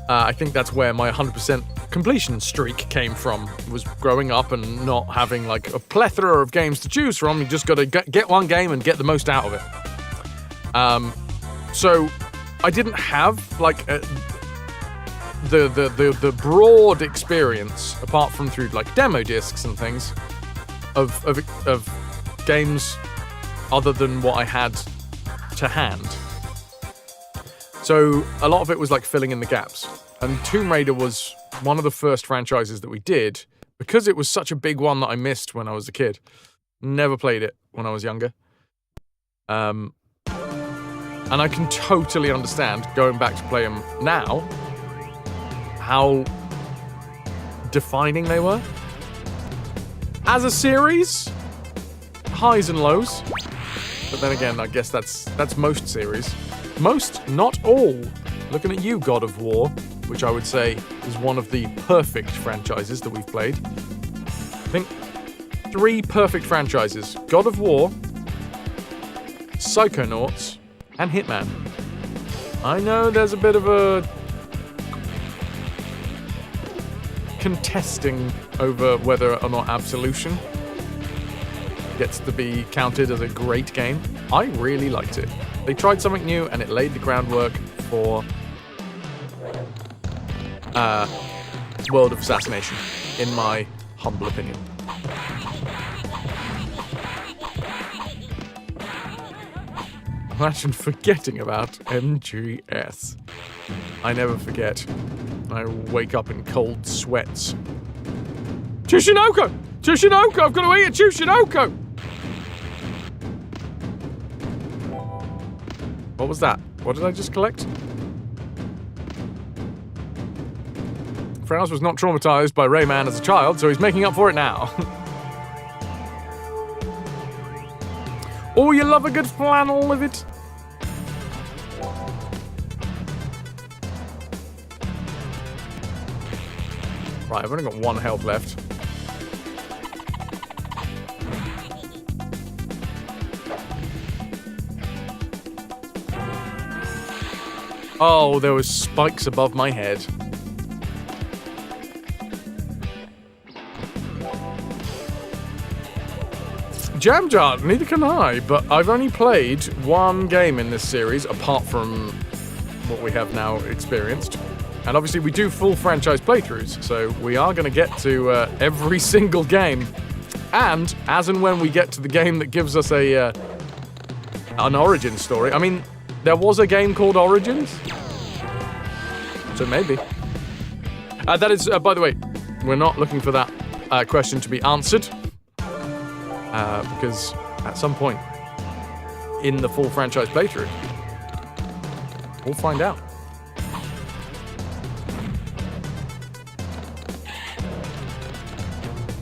I think that's where my 100% completion streak came from, was growing up and not having like a plethora of games to choose from. You just got to get one game and get the most out of it. So I didn't have like the broad experience, apart from through like demo discs and things, of games other than what I had to hand. So a lot of it was like filling in the gaps. And Tomb Raider was one of the first franchises that we did, because it was such a big one that I missed when I was a kid. Never played it when I was younger. And I can totally understand, going back to play them now, how defining they were. As a series, highs and lows. But then again, I guess that's most series. Most, not all. Looking at you, God of War, which I would say is one of the perfect franchises that we've played. I think 3 perfect franchises: God of War, Psychonauts, and Hitman. I know there's a bit of a contesting over whether or not Absolution gets to be counted as a great game. I really liked it. They tried something new and it laid the groundwork for World of Assassination, in my humble opinion. Imagine forgetting about MGS. I never forget. I wake up in cold sweats. Tsushinoko! Tsushinoko! I've got to eat a Tsushinoko! What was that? What did I just collect? Frowns was not traumatized by Rayman as a child, so he's making up for it now. Oh, you love a good flannel with it. Right, I've only got 1 health left. Oh, there was spikes above my head. Jam Jar, neither can I, but I've only played 1 game in this series, apart from what we have now experienced. And obviously we do full franchise playthroughs, so we are going to get to every single game. And as and when we get to the game that gives us an origin story. I mean, there was a game called Origins, so maybe. That is, by the way, we're not looking for that question to be answered. Because at some point in the full franchise playthrough, we'll find out.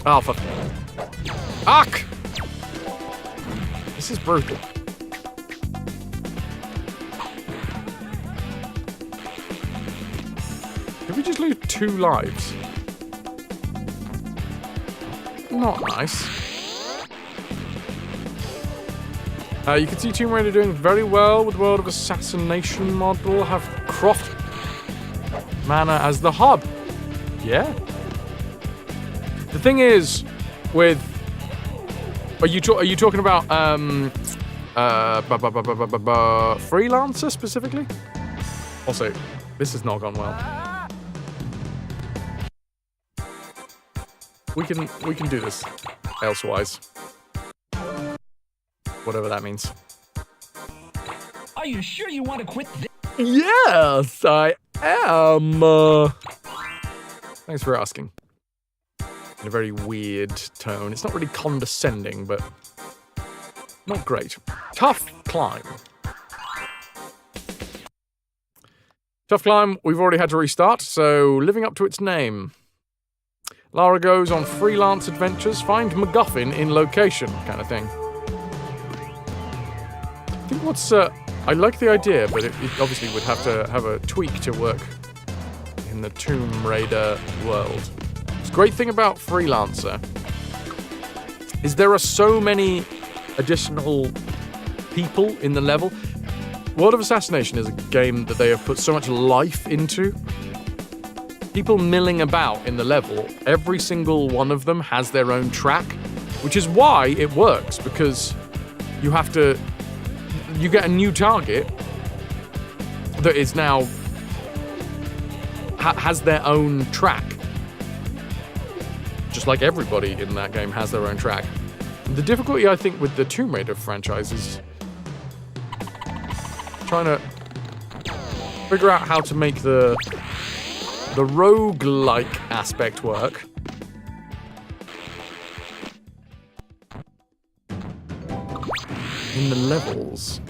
Oh, fuck. Ark! This is brutal. Did we just lose 2 lives? Not nice. You can see Tomb Raider doing very well with World of Assassination model. Have Croft Manor as the hub. Yeah. The thing is, with are you talking about Freelancer specifically? Also, this has not gone well. We can do this elsewise. Whatever that means. Are you sure you want to quit this? Yes, I am. Thanks for asking. In a very weird tone. It's not really condescending, but not great. Tough Climb. Tough Climb, we've already had to restart, so living up to its name. Lara goes on freelance adventures, find MacGuffin in location, kind of thing. I think what's... I like the idea, but it obviously would have to have a tweak to work in the Tomb Raider world. The great thing about Freelancer is there are so many additional people in the level. World of Assassination is a game that they have put so much life into. People milling about in the level, every single one of them has their own track, which is why it works, because you get a new target that is now has their own track. Just like everybody in that game has their own track. The difficulty, I think, with the Tomb Raider franchise is trying to figure out how to make the roguelike aspect work. In the levels.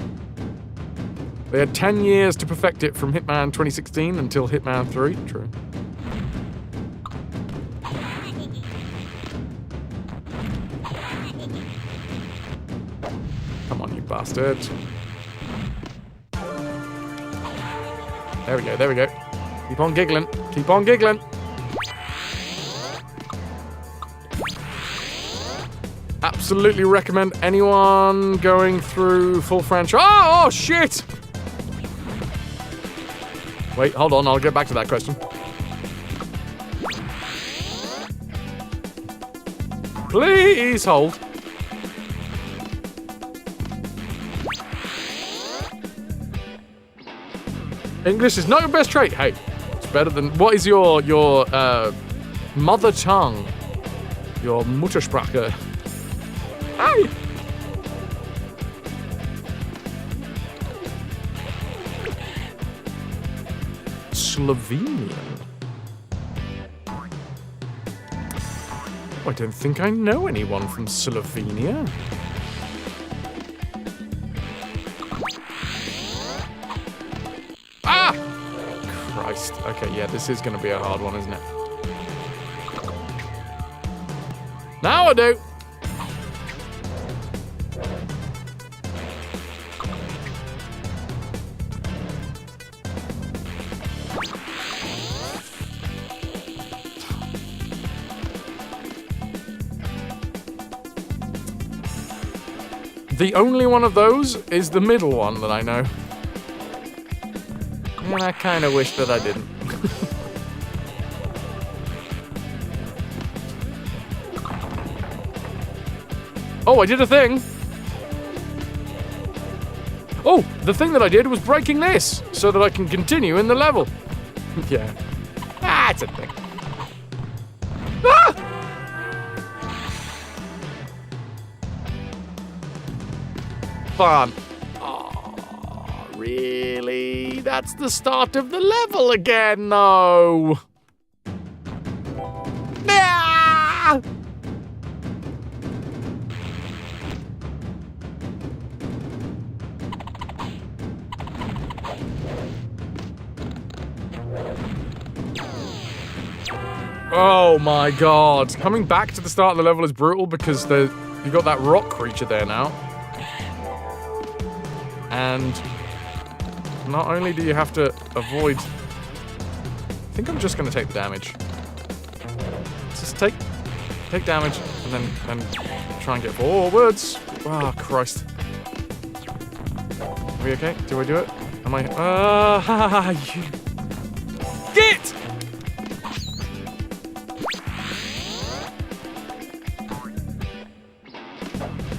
They had 10 years to perfect it from Hitman 2016 until Hitman 3. True. Come on, you bastard. There we go, there we go. Keep on giggling. Keep on giggling. Absolutely recommend anyone going through full franchise. Oh, shit! Wait, hold on. I'll get back to that question. Please hold. English is not your best trait. Hey, it's better than... What is your mother tongue? Your Muttersprache? Hey! Slovenian? I don't think I know anyone from Slovenia. Ah! Christ. Okay, yeah, this is going to be a hard one, isn't it? Now I do! The only one of those is the middle one that I know. And I kind of wish that I didn't. Oh, I did a thing! Oh, the thing that I did was breaking this, so that I can continue in the level. Yeah. Ah, it's a thing. Ah! Fun. Oh, really? That's the start of the level again, no. Ah! Oh my god. Coming back to the start of the level is brutal because you got that rock creature there now. And not only do you have to avoid... I think I'm just going to take the damage. Just take damage and then try and get forwards. Oh, Christ. Are we okay? Do I do it? Am I... you... Get!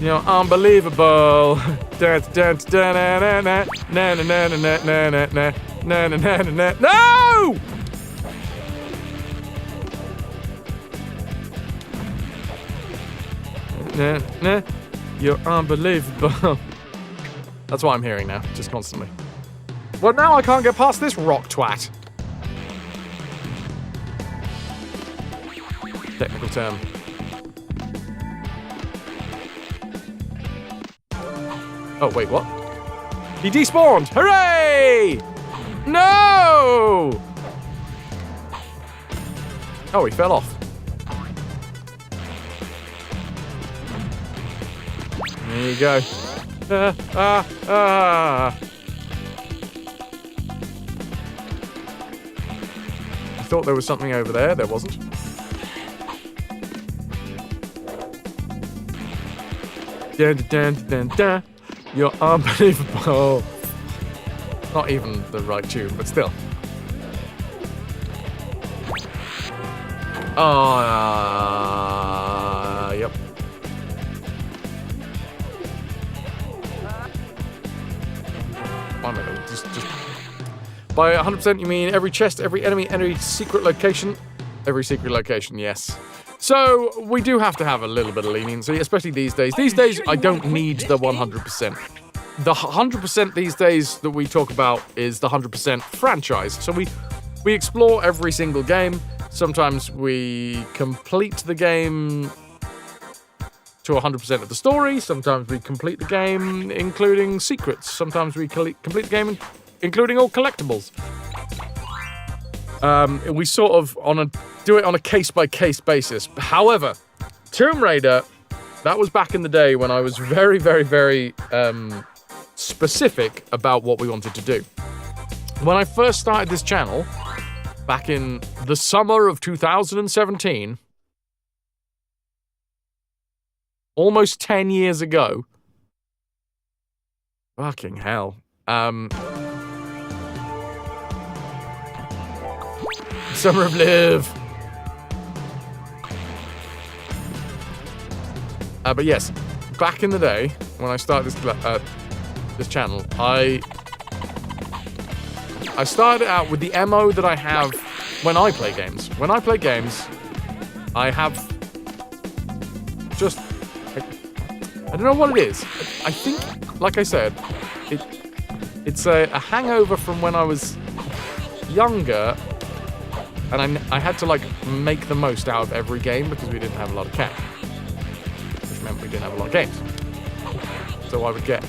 You're unbelievable. Dance, dance, da na na na na na na na na na na na na na na. No! Nah, nah. You're unbelievable. That's what I'm hearing now, just constantly. Well, now I can't get past this rock twat. Technical term. Oh, wait, what? He despawned! Hooray! No! Oh, he fell off. There you go. thought there was something over there. There wasn't. Dun, dun, dun, dun, dun. You're unbelievable. Not even the right tune, but still. Yep. One minute, just by 100% you mean every chest, every enemy, every secret location? Every secret location, yes. So, we do have to have a little bit of leniency, especially these days. These days, I don't need the 100%. The 100% these days that we talk about is the 100% franchise. So we explore every single game. Sometimes we complete the game to 100% of the story. Sometimes we complete the game including secrets. Sometimes we complete the game including all collectibles. We sort of do it on a case-by-case basis. However, Tomb Raider, that was back in the day when I was very, very, very specific about what we wanted to do. When I first started this channel, back in the summer of 2017, almost 10 years ago, fucking hell, Summer of Live. But yes, back in the day when I started this channel, I started out with the MO that I have when I play games. When I play games, I have just I don't know what it is. I think, like I said, it's a hangover from when I was younger. And I had to, like, make the most out of every game because we didn't have a lot of cash. Which meant we didn't have a lot of games. So I would get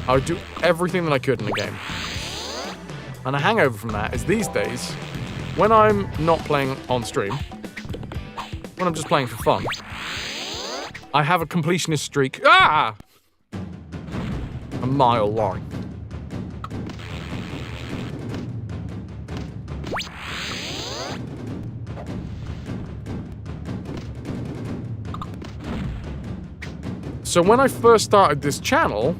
I would do everything that I could in a game. And a hangover from that is these days, when I'm not playing on stream, when I'm just playing for fun, I have a completionist streak. A mile long. So when I first started this channel,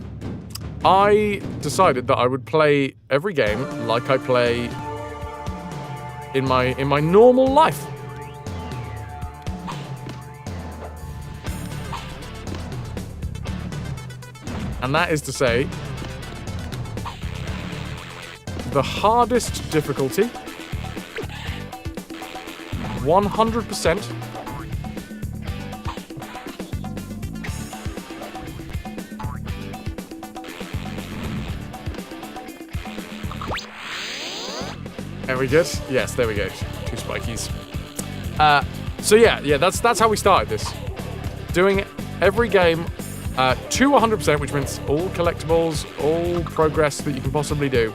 I decided that I would play every game like I play in my normal life. And that is to say, the hardest difficulty, 100%, There we go. Yes, there we go. 2 spikies. So yeah, that's how we started this. Doing every game to 100%, which means all collectibles, all progress that you can possibly do,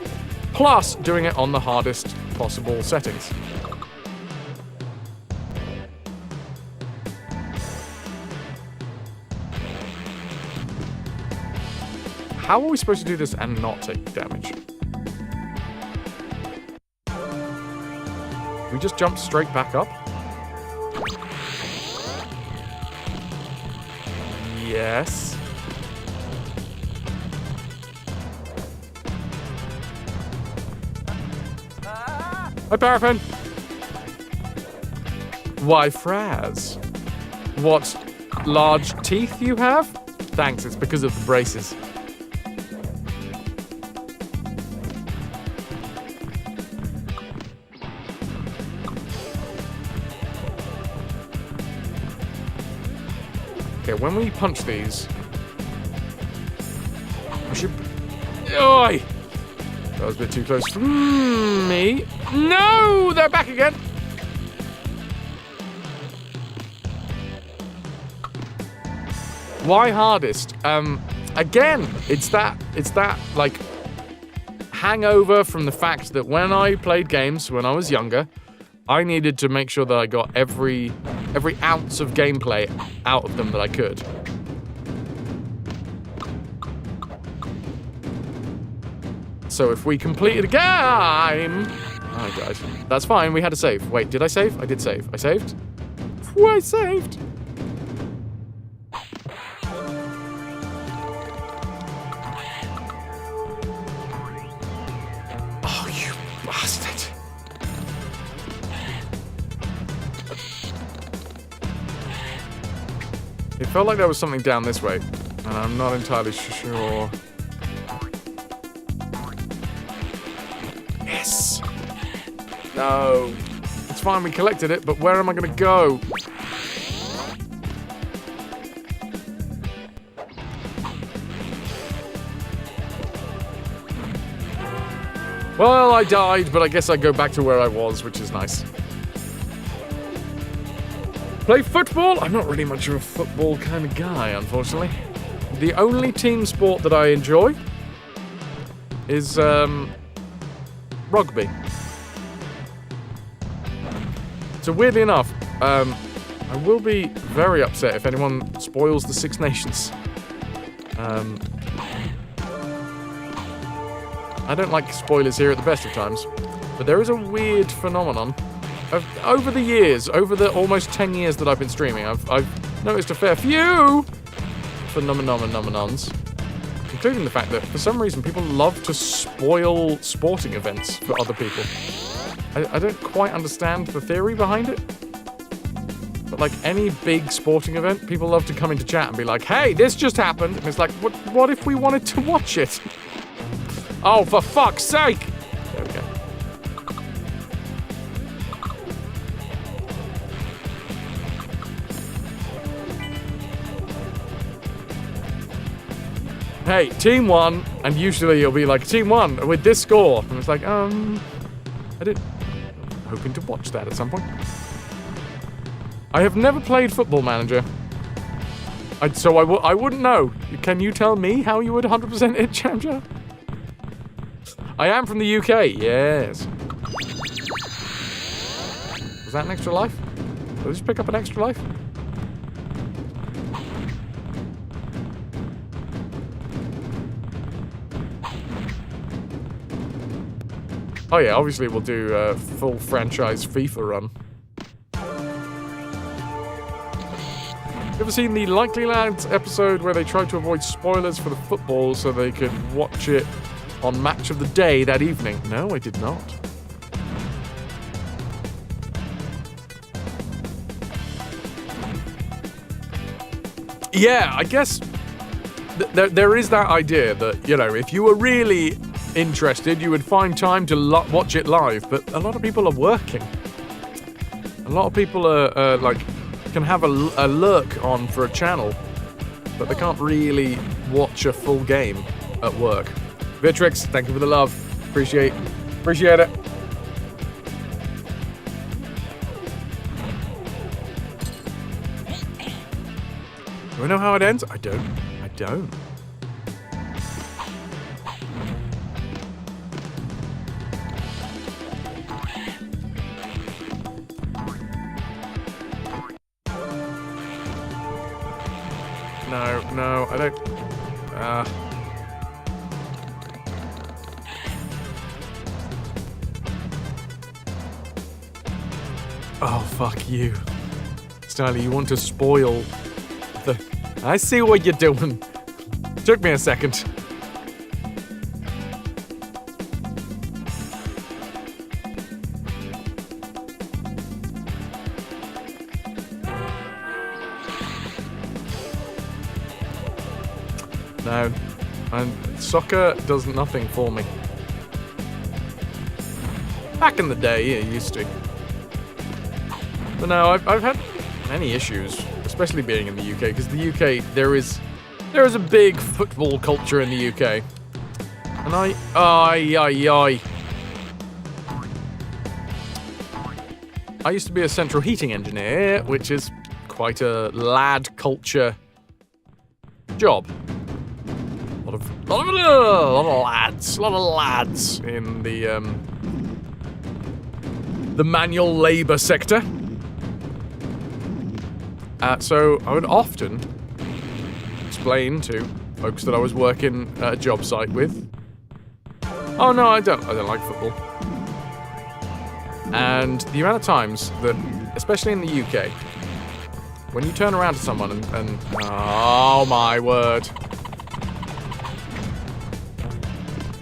plus doing it on the hardest possible settings. How are we supposed to do this and not take damage? We just jump straight back up? Yes. Hi, Paraffin. Why, Fraz? What large teeth you have? Thanks, it's because of the braces. Okay, when we punch these, we should... Oi! That was a bit too close for me. No! They're back again! Why hardest? Again, it's that like hangover from the fact that when I played games when I was younger, I needed to make sure that I got every ounce of gameplay out of them that I could. So if we completed a game... Oh, God. That's fine. We had a save. Wait, did I save? I did save. I saved? Whew, I saved. Oh, you bastard. It felt like there was something down this way, and I'm not entirely sure. Yes! No. It's fine, we collected it, but where am I gonna go? Well, I died, but I guess I go back to where I was, which is nice. Play football? I'm not really much of a football kind of guy, unfortunately. The only team sport that I enjoy is, rugby. So weirdly enough, I will be very upset if anyone spoils the Six Nations. I don't like spoilers here at the best of times, but there is a weird phenomenon. Over the years, over the almost 10 years that I've been streaming, I've noticed a fair few phenomenons, including the fact that for some reason people love to spoil sporting events for other people. I don't quite understand the theory behind it, but like any big sporting event, people love to come into chat and be like, hey, this just happened, and it's like, what if we wanted to watch it? Oh, for fuck's sake! There we go. Hey, team won, and usually it'll be like, team won with this score. And it's like, I didn't... hoping to watch that at some point. I have never played Football Manager. So I wouldn't know. Can you tell me how you would 100% hit Challenger? I am from the UK, yes. Was that an extra life? Did I just pick up an extra life? Oh yeah, obviously we'll do a full franchise FIFA run. You ever seen the Likely Lads episode where they tried to avoid spoilers for the football so they could watch it on Match of the Day that evening? No, I did not. Yeah, I guess there is that idea that, you know, if you were really interested, you would find time to watch it live, but a lot of people are working. A lot of people are like, can have a lurk on for a channel, but they can't really watch a full game at work. Vitrix, thank you for the love. Appreciate it. Do I know how it ends? I don't. No, I don't. Oh, fuck you. Styler, you want to spoil the... I see what you're doing. Took me a second. No, and soccer does nothing for me. Back in the day, it used to. But no, I've had many issues, especially being in the UK, because the UK, there is a big football culture in the UK. And I used to be a central heating engineer, which is quite a lad culture job. A lot of lads in the manual labour sector. So I would often explain to folks that I was working at a job site with Oh no, I don't like football. And the amount of times that, especially in the UK, when you turn around to someone and oh my word,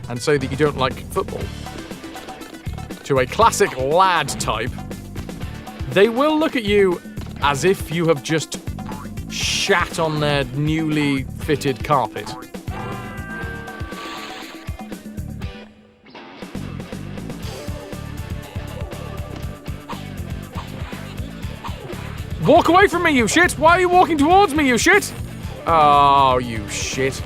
and say that you don't like football, to a classic lad type, they will look at you as if you have just shat on their newly fitted carpet. Walk away from me, you shit! Why are you walking towards me, you shit? Oh, you shit.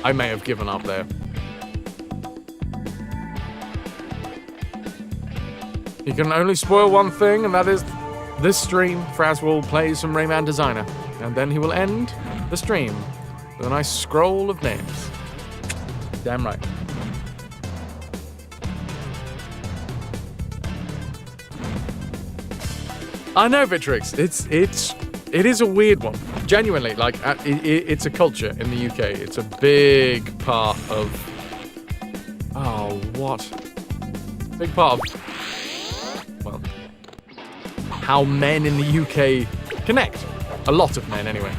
I may have given up there. You can only spoil one thing, and that is this stream. Fraz will play some Rayman Designer, and then he will end the stream with a nice scroll of names. Damn right. I know, Vitrix. It is a weird one. Genuinely, like, it's a culture in the UK. It's a big part of... Oh, what? Big part of... Well... how men in the UK connect. A lot of men, anyway.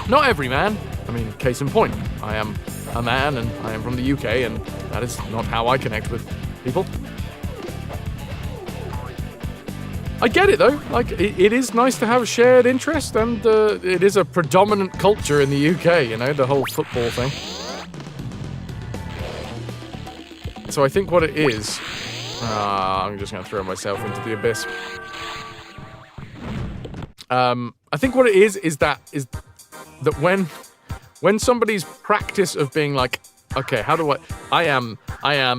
Not every man. I mean, case in point. I am a man, and I am from the UK, and that is not how I connect with people. I get it, though. Like, it is nice to have a shared interest, and it is a predominant culture in the UK, you know, the whole football thing. So I think what it is... I'm just going to throw myself into the abyss. I think what it is that when somebody's practice of being like, okay, how do I am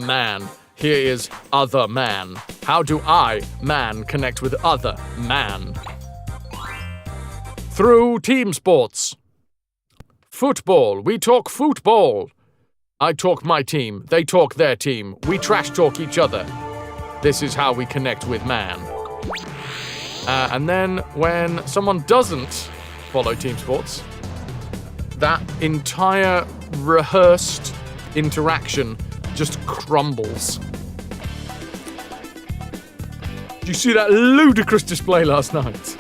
man, here is other man. How do I, man, connect with other man? Through team sports. Football. We talk football. I talk my team. They talk their team. We trash talk each other. This is how we connect with man. And then when someone doesn't follow team sports, that entire rehearsed interaction just crumbles. Did you see that ludicrous display last night?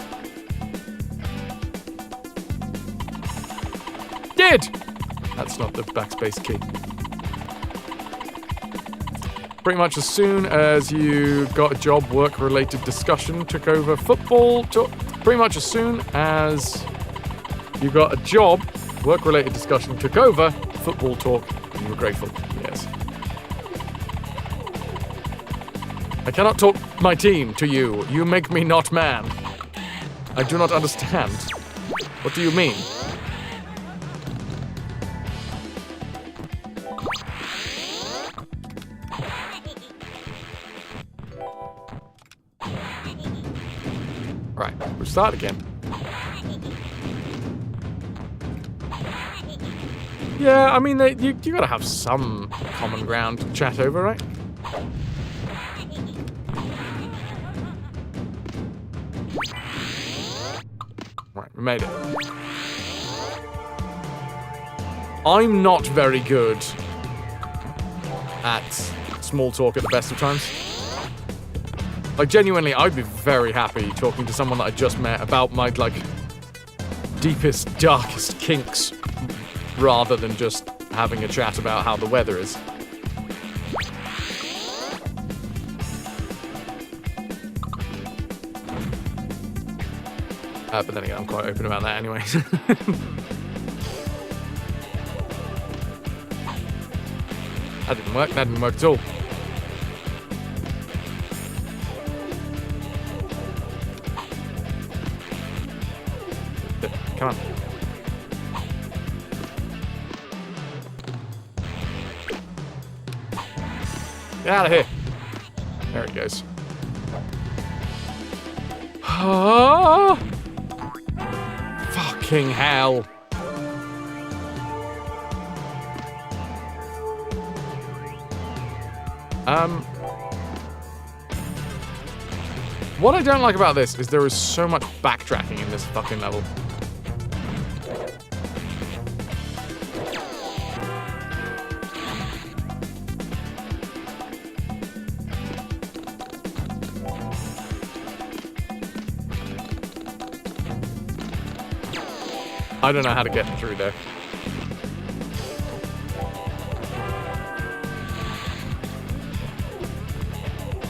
Did! That's not the backspace key. Pretty much as soon as you got a job, work-related discussion took over football talk. Pretty much as soon as you got a job, work-related discussion took over football talk, and you were grateful. Yes. I cannot talk my team to you. You make me not man. I do not understand. What do you mean? Right, we'll start again. Yeah, I mean, you gotta have some common ground to chat over, right? Right, we made it. I'm not very good at small talk at the best of times. Like, genuinely, I'd be very happy talking to someone that I just met about my, like, deepest, darkest kinks, rather than just having a chat about how the weather is. But then again, I'm quite open about that anyway. That didn't work. That didn't work at all. Come on. Get out of here. There it goes. Oh, fucking hell. What I don't like about this is there is so much backtracking in this fucking level. I don't know how to get through there.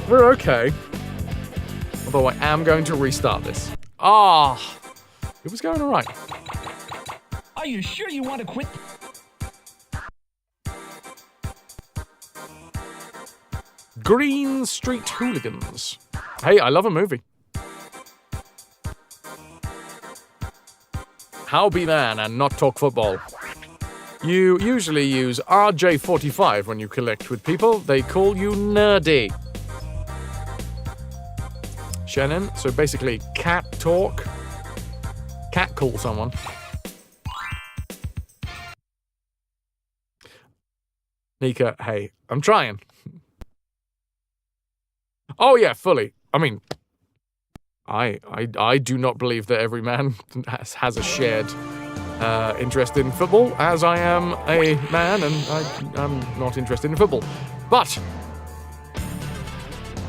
We're okay. Although I am going to restart this. Ah! It was going alright. Are you sure you want to quit? Green Street Hooligans. Hey, I love a movie. How be man and not talk football? You usually use RJ45 when you collect with people. They call you nerdy. Shannon, so basically cat talk. Cat call someone. Nika, hey, I'm trying. Oh yeah, fully. I mean, I do not believe that every man has a shared interest in football, as I am a man and I'm not interested in football. But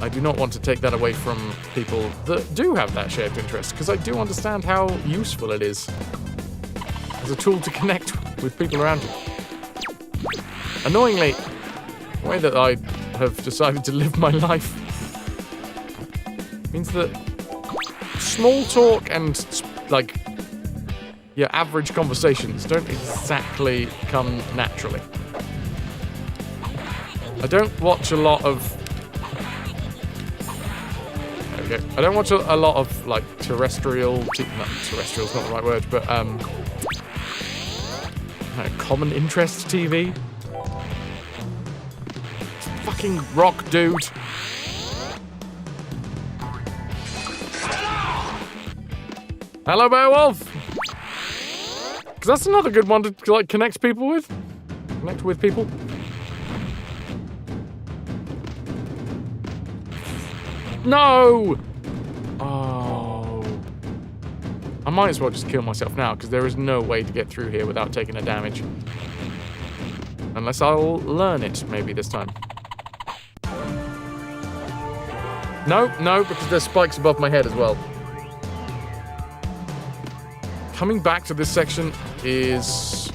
I do not want to take that away from people that do have that shared interest, because I do understand how useful it is as a tool to connect with people around you. Annoyingly, the way that I have decided to live my life means that small talk and, like, your average conversations don't exactly come naturally. I don't watch a lot of... There we go. I don't watch a lot of, like, terrestrial's not the right word, but, common interest TV. Fucking rock dude. Hello, Beowulf! Because that's another good one to, like, connect people with. Connect with people. No! Oh. I might as well just kill myself now, because there is no way to get through here without taking a damage. Unless I'll learn it, maybe, this time. No, because there's spikes above my head as well. Coming back to this section is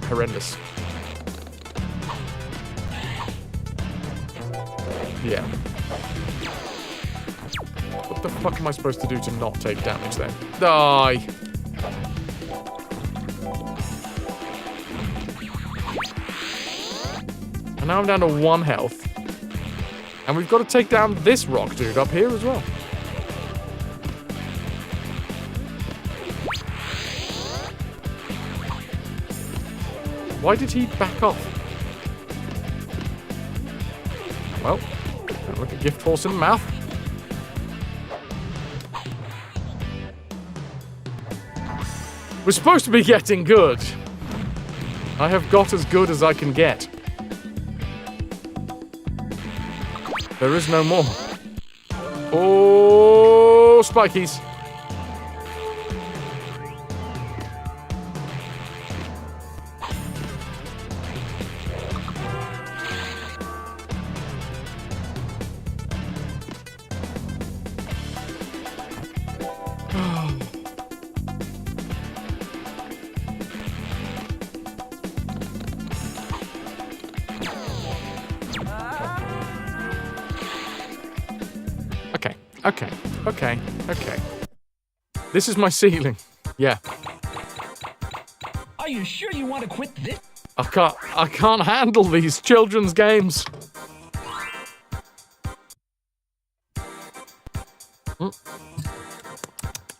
horrendous. Yeah. What the fuck am I supposed to do to not take damage then? Die! And now I'm down to 1 health. And we've got to take down this rock dude up here as well. Why did he back off? Well, don't look a gift horse in the mouth. We're supposed to be getting good. I have got as good as I can get. There is no more. Oh, spikies. Okay. This is my ceiling. Yeah. Are you sure you want to quit this? I can't handle these children's games.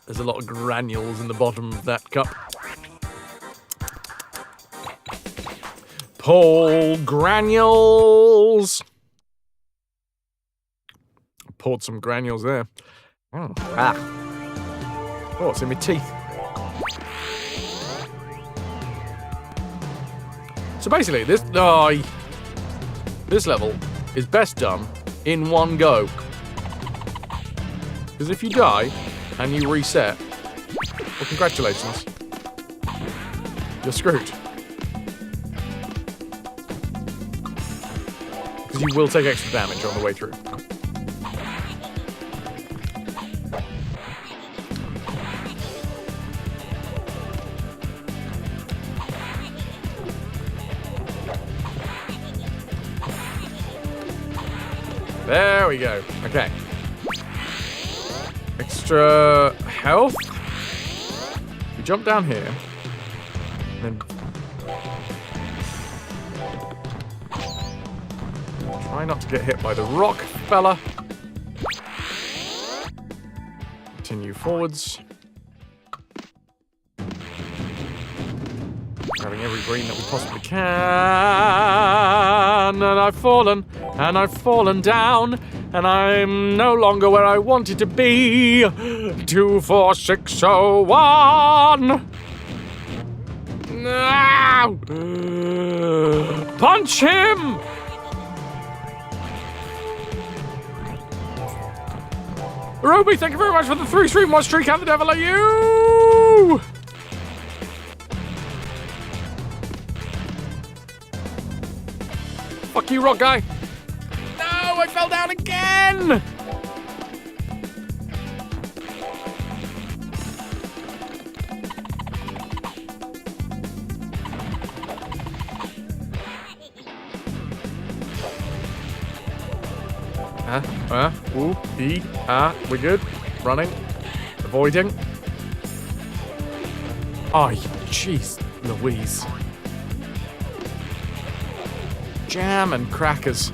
There's a lot of granules in the bottom of that cup. Paul granules. Poured some granules there. Oh, it's in my teeth. So basically, this level is best done in one go. Because if you die and you reset, well, congratulations. You're screwed. Because you will take extra damage on the way through. There we go. Okay. Extra health. We jump down here. And try not to get hit by the rock, fella. Continue forwards. Grabbing every green that we possibly can. And I've fallen. And I've fallen down. And I'm no longer where I wanted to be. 24601. No! Punch him! Ruby, thank you very much for the 3-stream watch streak. How the devil are you? Fuck you, rock guy. No, I fell down again! We're good. Running. Avoiding. Oh, jeez, Louise. Jam and crackers.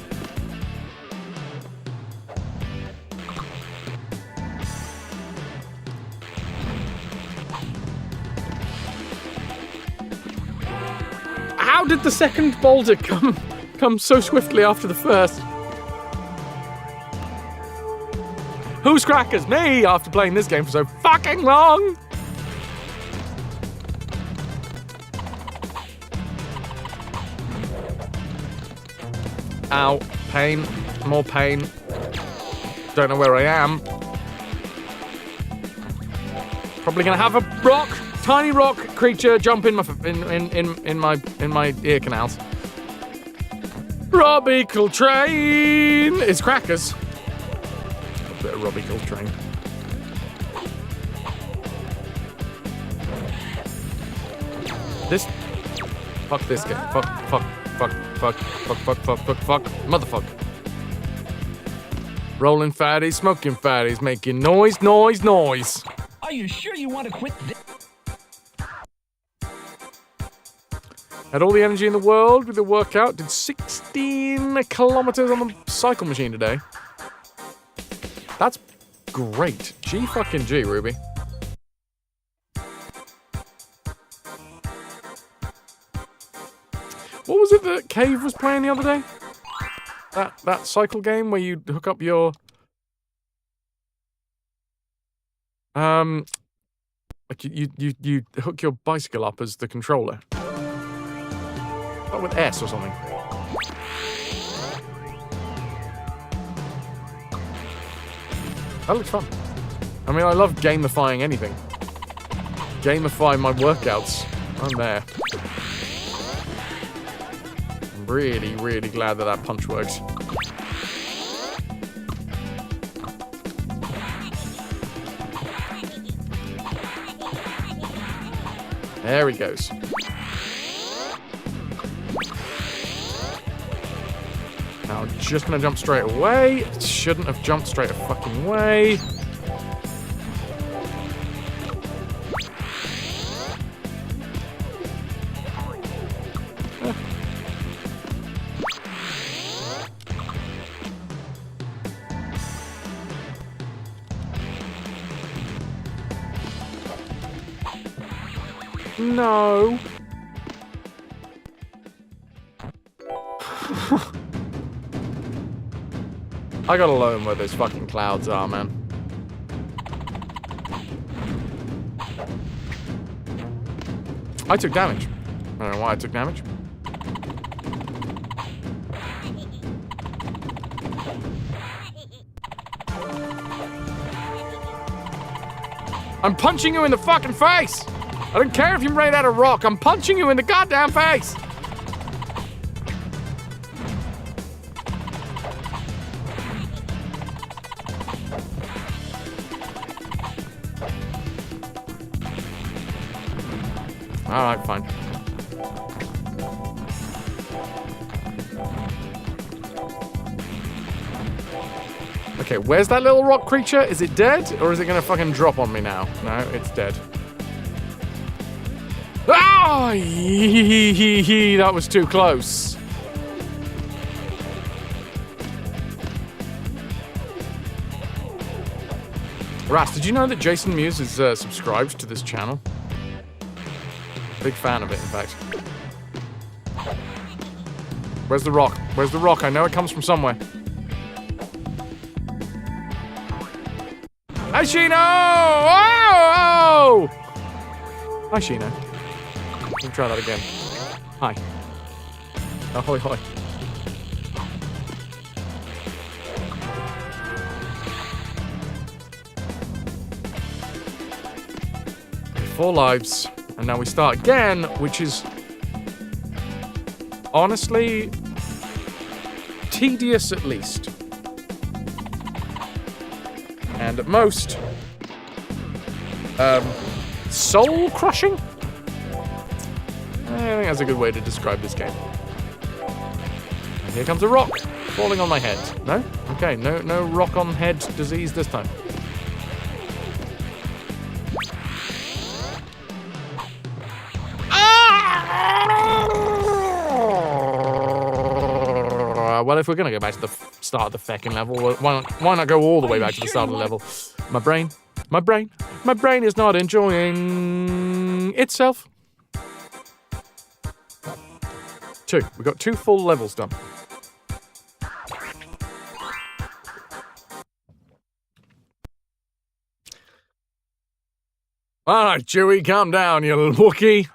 How did the second boulder come so swiftly after the first? Who's crackers? Me, after playing this game for so fucking long! Ow. Pain. More pain. Don't know where I am. Probably gonna have a rock, tiny rock creature jump in my ear canals. Robbie Coltrane! It's crackers. A bit of Robbie Coltrane. This. Fuck this game. Fuck. Motherfucker. Rolling fatties, smoking fatties, making noise. Are you sure you want to quit this? Had all the energy in the world with the workout. Did 16 kilometers on the cycle machine today. That's great. G fucking G, Ruby. What was it that Cave was playing the other day? That cycle game where you hook up your like you hook your bicycle up as the controller. Not with S or something. That looks fun. I mean, I love gamifying anything. Gamify my workouts. I'm there. I'm really, really glad that punch works. There he goes. Now I'm just gonna jump straight away. Shouldn't have jumped straight a fucking way. No. I gotta learn where those fucking clouds are, man. I took damage. I don't know why I took damage. I'm punching you in the fucking face! I don't care if you're made out of rock, I'm punching you in the goddamn face! Alright, fine. Okay, where's that little rock creature? Is it dead? Or is it gonna fucking drop on me now? No, it's dead. Ah! That was too close. Ras, did you know that Jason Mewes is subscribed to this channel? Big fan of it, in fact. Where's the rock? Where's the rock? I know it comes from somewhere. Hi, Shino! Oh! Hi, Shino. Let me try that again. Hi. Ahoy, hoy. Okay, 4 lives. And now we start again, which is honestly tedious at least. And at most, soul crushing? I think that's a good way to describe this game. And here comes a rock falling on my head. No? Okay, no rock on head disease this time. Well, if we're gonna go back to the start of the feckin' level, why not go all the way back to the start of the level? My brain is not enjoying itself. 2. We got 2 full levels done. All right, Chewie, calm down, you little Wookie.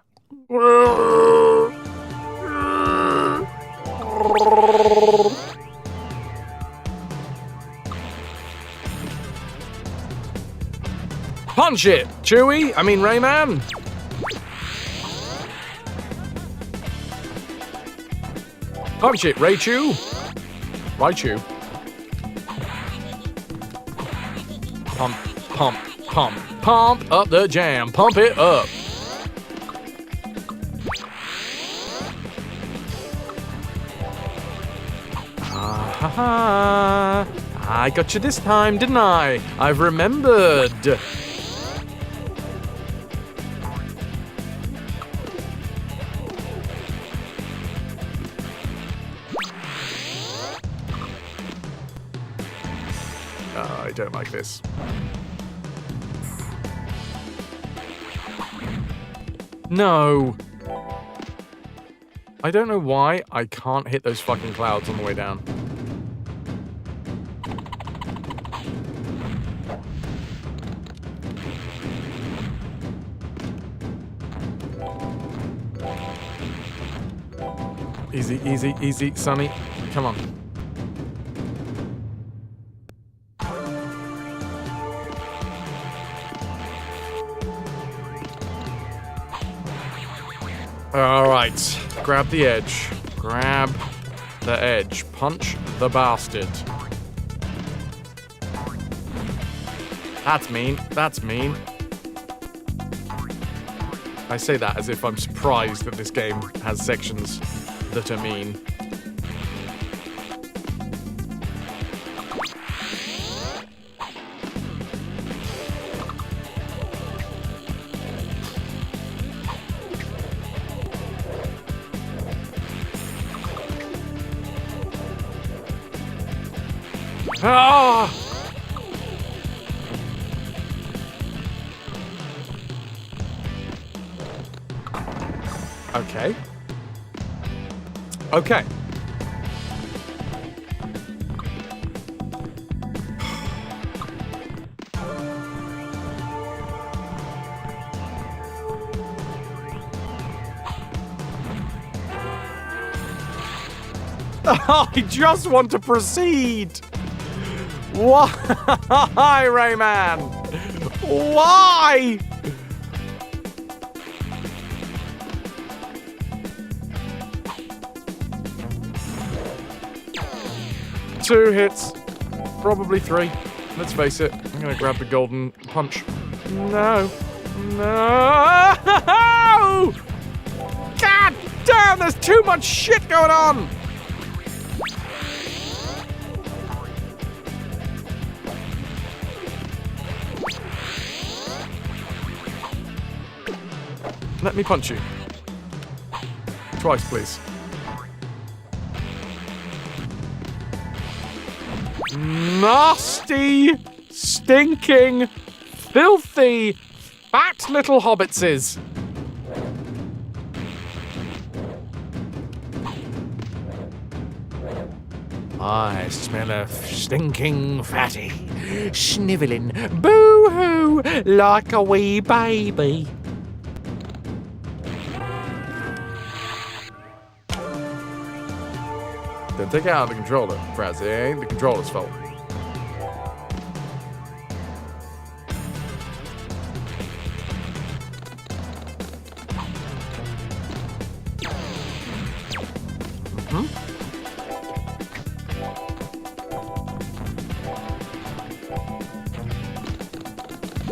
Punch it, Chewie! I mean, Rayman! Punch it, Raichu! Raichu. Pump, pump, pump, pump up the jam. Pump it up. Ha ha! I got you this time, didn't I? I've remembered. I don't like this. No. I don't know why I can't hit those fucking clouds on the way down. Easy, easy, easy, Sonny. Come on. All right. Grab the edge. Grab the edge. Punch the bastard. That's mean. That's mean. I say that as if I'm surprised that this game has sections that are mean. Ah! Okay. Okay. I just want to proceed. Why, Rayman? Why? Two hits. Probably three. Let's face it. I'm gonna grab the golden punch. No. No! God damn, there's too much shit going on! Let me punch you. Twice, please. Nasty, stinking, filthy, fat little hobbitses. I smell a stinking fatty, snivelling, boo-hoo, like a wee baby. Don't take it out of the controller, Fraz. It ain't the controller's fault.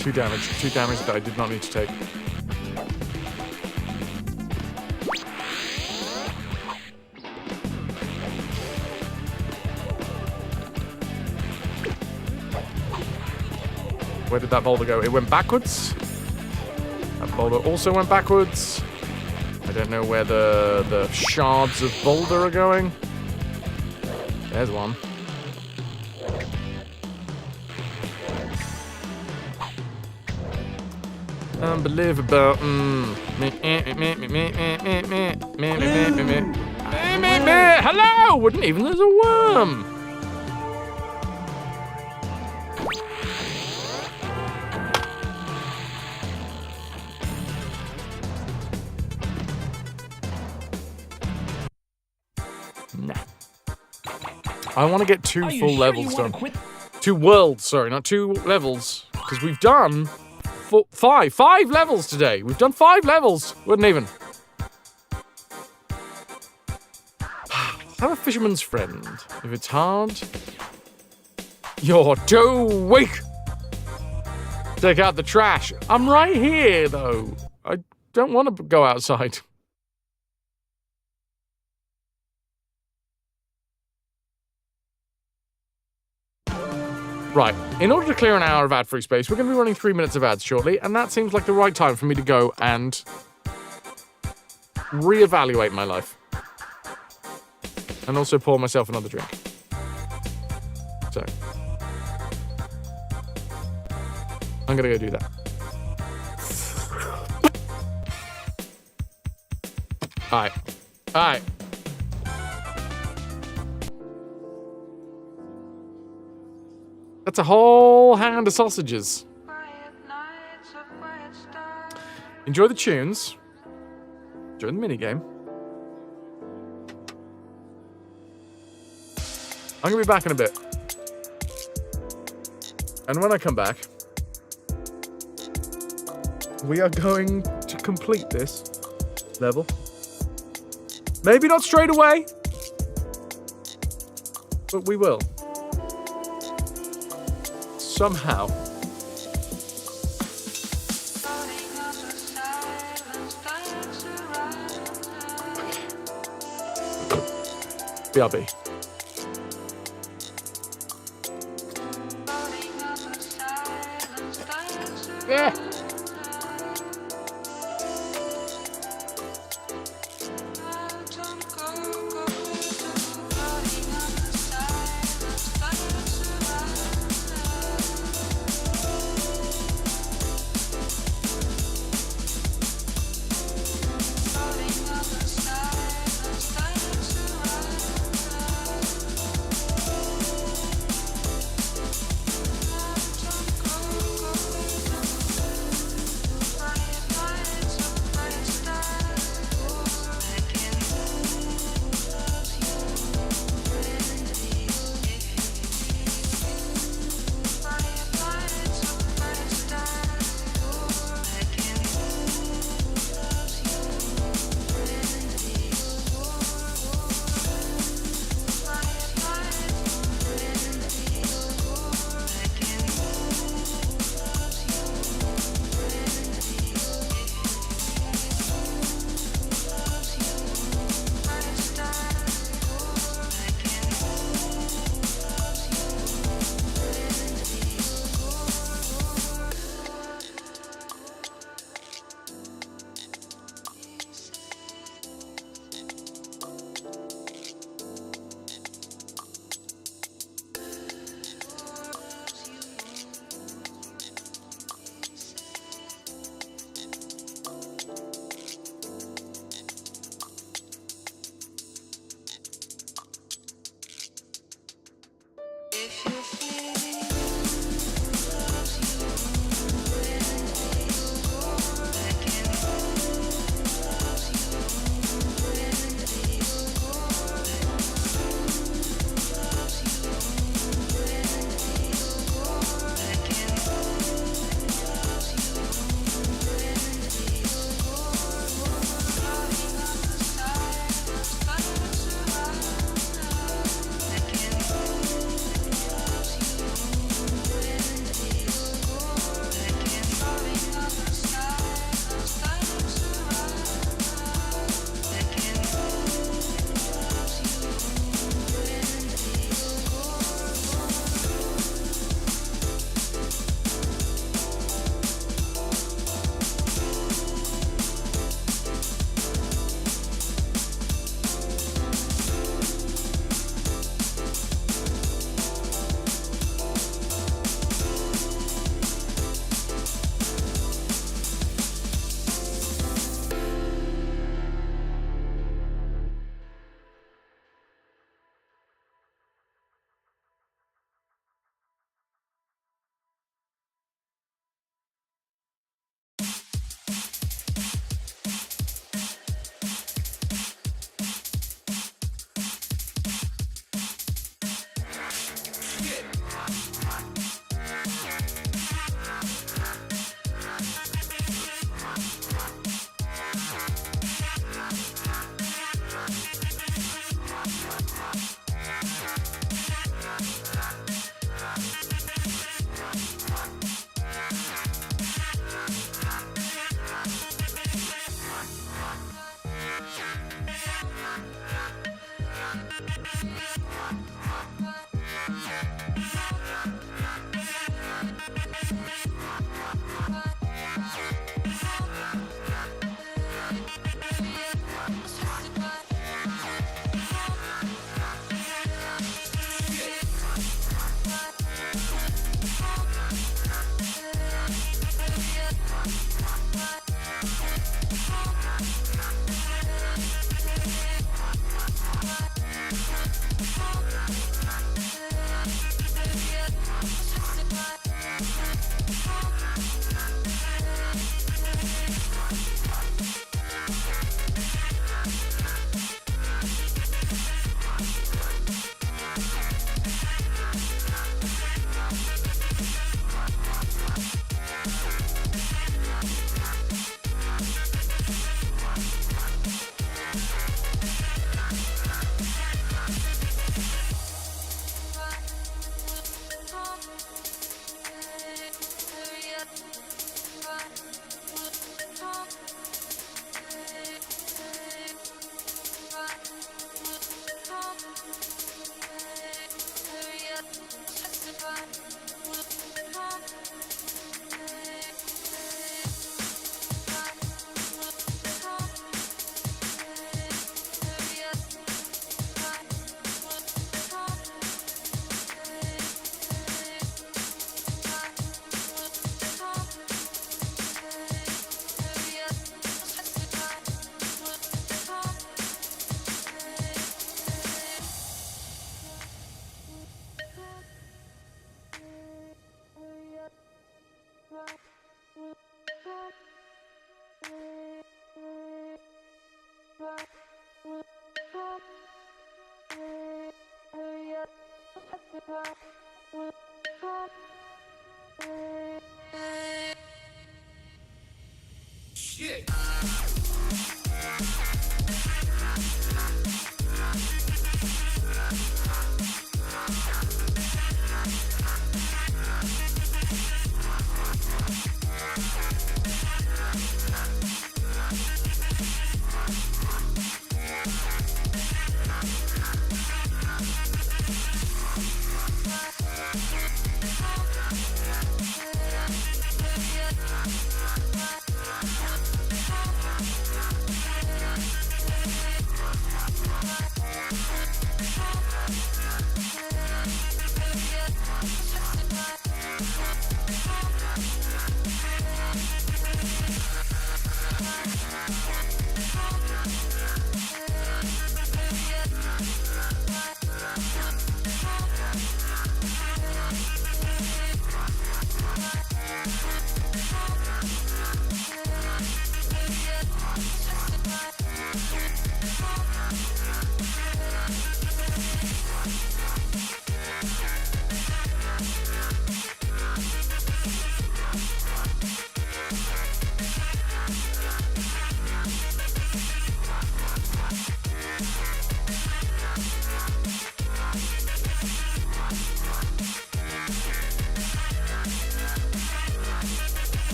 Two damage that I did not need to take. Where did that boulder go? It went backwards. That boulder also went backwards. I don't know where the shards of boulder are going. There's one. Unbelievable. Hello! Wouldn't even there's a worm. Nah. I want to get two full levels done. Two worlds, sorry, not two levels. Because we've done five levels today. We've done 5 levels. Wouldn't even. I'm a fisherman's friend. If it's hard, you're too weak. Take out the trash. I'm right here, though. I don't want to go outside. Right, in order to clear an hour of ad-free space, we're going to be running 3 minutes of ads shortly, and that seems like the right time for me to go and reevaluate my life. And also pour myself another drink. So, I'm going to go do that. Alright. That's a whole hand of sausages. Enjoy the tunes. Enjoy the minigame. I'm going to be back in a bit. And when I come back, we are going to complete this level. Maybe not straight away, but we will. Somehow. BRB. Yeah. Shit.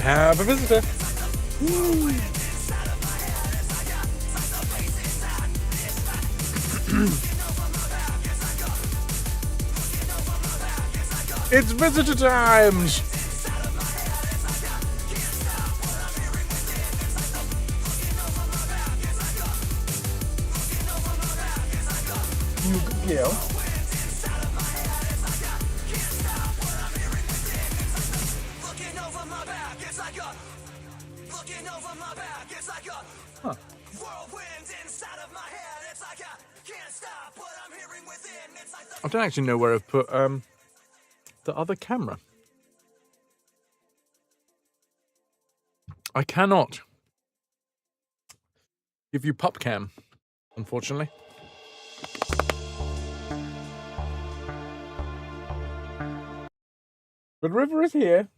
have a visitor. It's visitor times. You go. Huh. I don't actually know where I've put the other camera. I cannot give you pup cam, unfortunately. But River is here.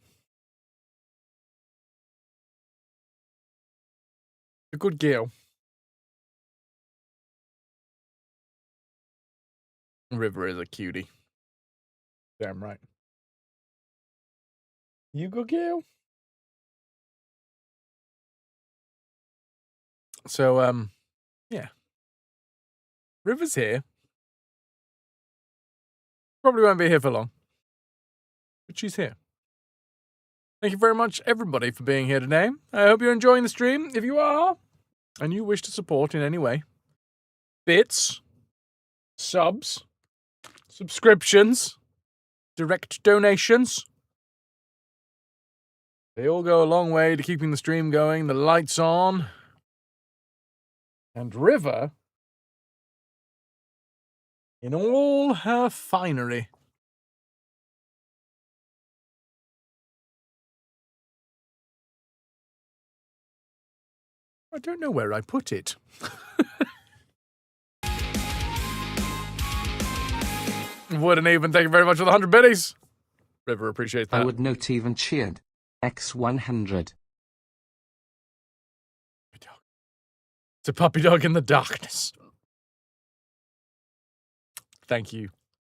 A good girl. River is a cutie. Damn right. You good girl. So, yeah. River's here. Probably won't be here for long. But she's here. Thank you very much, everybody, for being here today. I hope you're enjoying the stream. If you are, and you wish to support in any way, bits, subs, subscriptions, direct donations, they all go a long way to keeping the stream going, the lights on, and River in all her finery. I don't know where I put it. Wouldn't even. Thank you very much for the 100 biddies. River appreciates that. I would not even cheered. X100. It's a puppy dog in the darkness. Thank you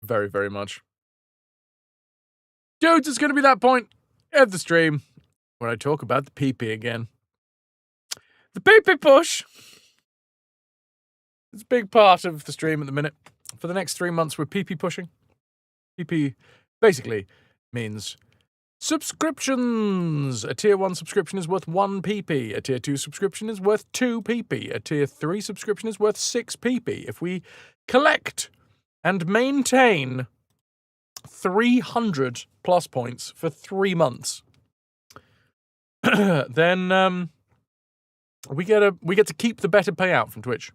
very, very much. Dudes, it's going to be that point of the stream where I talk about the pee-pee again. The pee-pee push. It's a big part of the stream at the minute. For the next 3 months, we're pee-pee pushing. Pee-pee basically means subscriptions. A tier 1 subscription is worth 1 PP. A tier 2 subscription is worth 2 PP. A tier 3 subscription is worth 6 PP. If we collect and maintain 300 plus points for 3 months, then we get to keep the better payout from Twitch.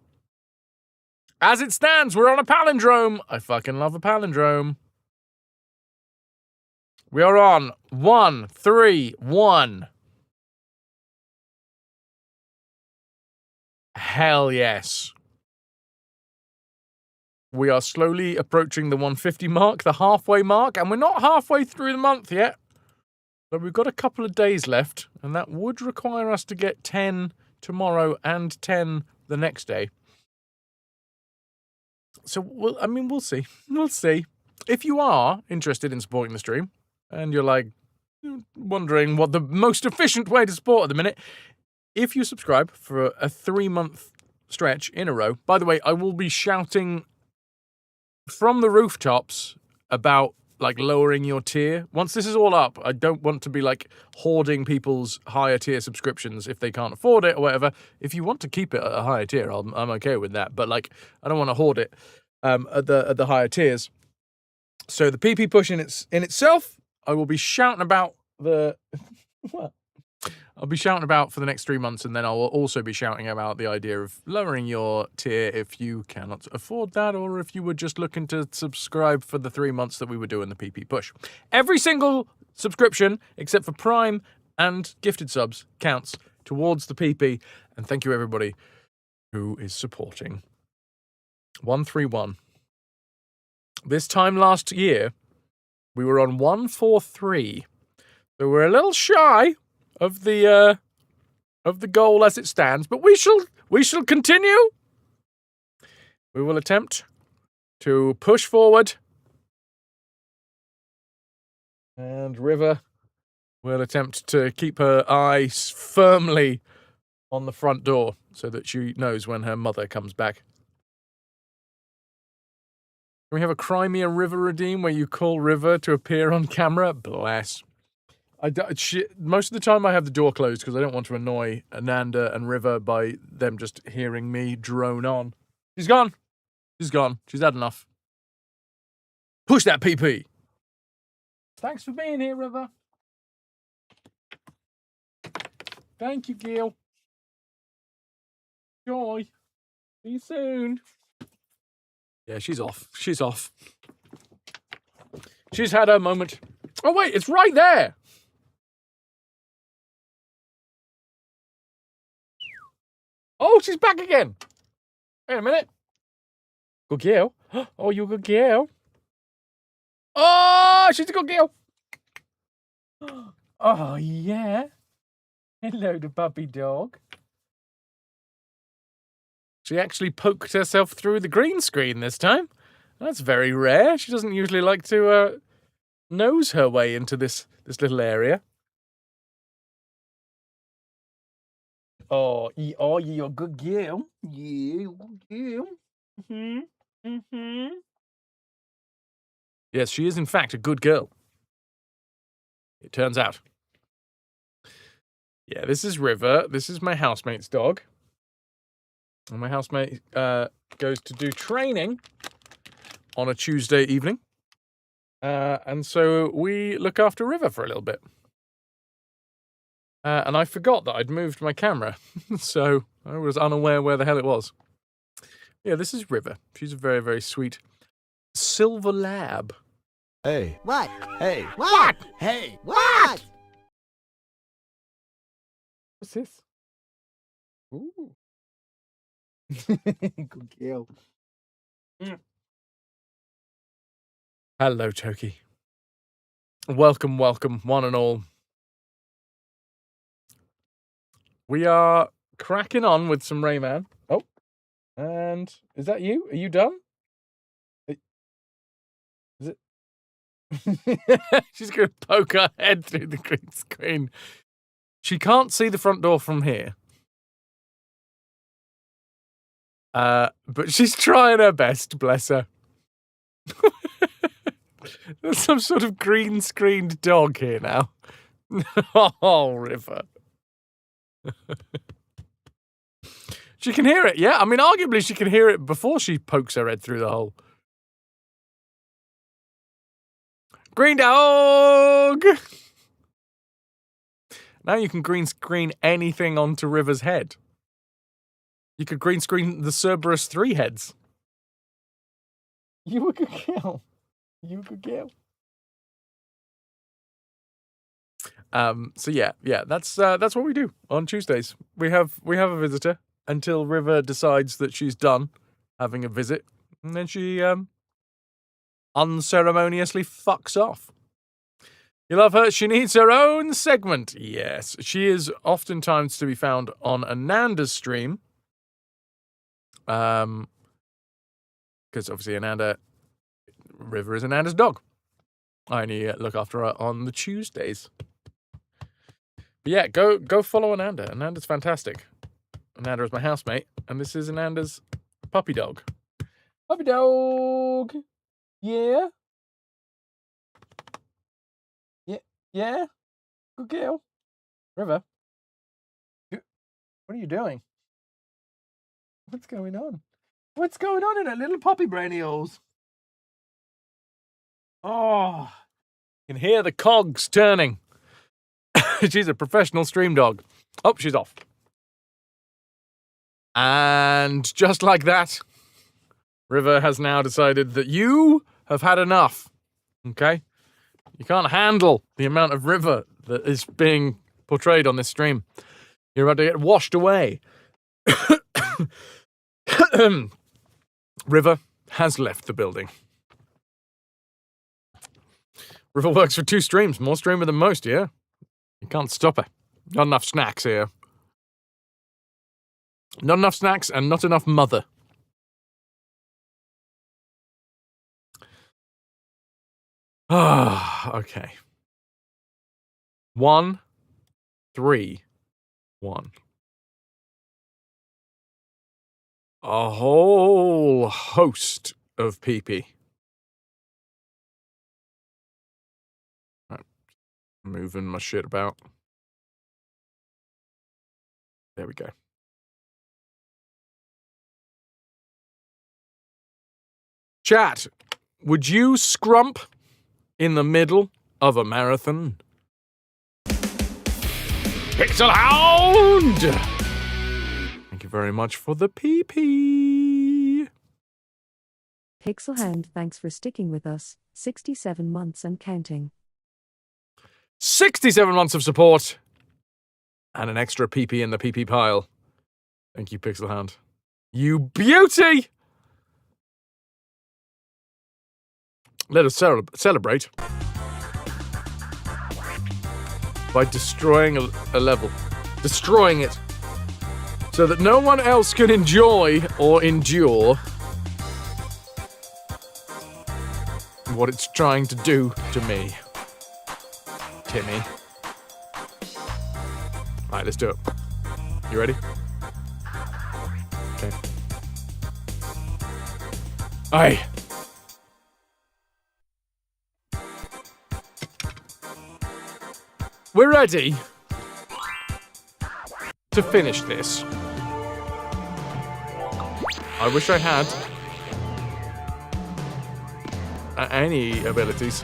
As it stands, we're on a palindrome. I fucking love a palindrome. We are on 131. Hell yes. We are slowly approaching the 150 mark, the halfway mark, and we're not halfway through the month yet. But we've got a couple of days left, and that would require us to get 10 tomorrow and 10 the next day. So, we'll see. We'll see. If you are interested in supporting the stream, and you're like wondering what the most efficient way to support at the minute, if you subscribe for a 3-month stretch in a row, by the way, I will be shouting from the rooftops about lowering your tier. Once this is all up, I don't want to be hoarding people's higher tier subscriptions if they can't afford it or whatever. If you want to keep it at a higher tier, I'm okay with that. But I don't want to hoard it at the higher tiers. So the PP push in itself, I will be shouting about the what? I'll be shouting about for the next 3 months, and then I will also be shouting about the idea of lowering your tier if you cannot afford that, or if you were just looking to subscribe for the 3 months that we were doing the PP push. Every single subscription, except for Prime and gifted subs, counts towards the PP, and thank you everybody who is supporting. 131. This time last year, we were on 143, so we're a little shy of the goal as it stands, but we shall continue. We will attempt to push forward. And River will attempt to keep her eyes firmly on the front door so that she knows when her mother comes back. Can we have a Crimea River redeem where you call River to appear on camera? Bless. Most of the time I have the door closed because I don't want to annoy Ananda and River by them just hearing me drone on. She's gone. She's gone. She's had enough. Push that PP. Thanks for being here, River. Thank you, Gil. Joy. See you soon. Yeah, she's off. She's off. She's had her moment. Oh, wait, it's right there. Oh, she's back again. Wait a minute. Good girl. Oh, you're a good girl. Oh, she's a good girl. Oh, yeah. Hello, the puppy dog. She actually poked herself through the green screen this time. That's very rare. She doesn't usually like to nose her way into this little area. Oh, you're a good girl. Yeah, good girl. Yes, she is in fact a good girl. It turns out. Yeah, this is River. This is my housemate's dog. And my housemate goes to do training on a Tuesday evening. And so we look after River for a little bit. And I forgot that I'd moved my camera. So I was unaware where the hell it was. Yeah, this is River. She's a very, very sweet silver lab. Hey. What? Hey. What? Hey. What? What's this? Ooh. Good girl. Hello, Toki. Welcome, welcome, one and all. We are cracking on with some Rayman. Oh, and is that you? Are you done? Is it? She's going to poke her head through the green screen. She can't see the front door from here. But she's trying her best, bless her. There's some sort of green-screened dog here now. Oh, River. She can hear it, yeah? I mean, arguably she can hear it before she pokes her head through the hole. Green dog! Now you can green screen anything onto River's head. You could green screen the Cerberus 3 heads. You a good girl. You a good girl. So yeah, that's what we do on Tuesdays. We have a visitor until River decides that she's done having a visit, and then she unceremoniously fucks off. You love her. She needs her own segment. Yes, she is oftentimes to be found on Ananda's stream. Because obviously River is Ananda's dog. I only look after her on the Tuesdays. But yeah, go follow Ananda. Ananda's fantastic. Ananda is my housemate, and this is Ananda's puppy dog. Puppy dog! Yeah? Yeah? Good girl. River? What are you doing? What's going on? What's going on in her little puppy brainy holes? Oh, you can hear the cogs turning. She's a professional stream dog. Oh, she's off. And just like that, River has now decided that you have had enough. Okay? You can't handle the amount of River that is being portrayed on this stream. You're about to get washed away. River has left the building. River works for 2 streams, more streamer than most, yeah? You can't stop her. Not enough snacks here. Not enough snacks and not enough mother. Ah, okay. 1, 3, 1. A whole host of pee-pee. Right. Moving my shit about. There we go. Chat, would you scrump in the middle of a marathon? Pixel Hound! Thank you very much for the PP. Pixelhound, thanks for sticking with us. 67 months and counting. 67 months of support. And an extra PP in the PP pile. Thank you, Pixelhound. You beauty! Let us celebrate by destroying a level. Destroying it. So that no one else can enjoy or endure what it's trying to do to me. Timmy. Alright, let's do it. You ready? Okay. Aye. We're ready to finish this. I wish I had any abilities.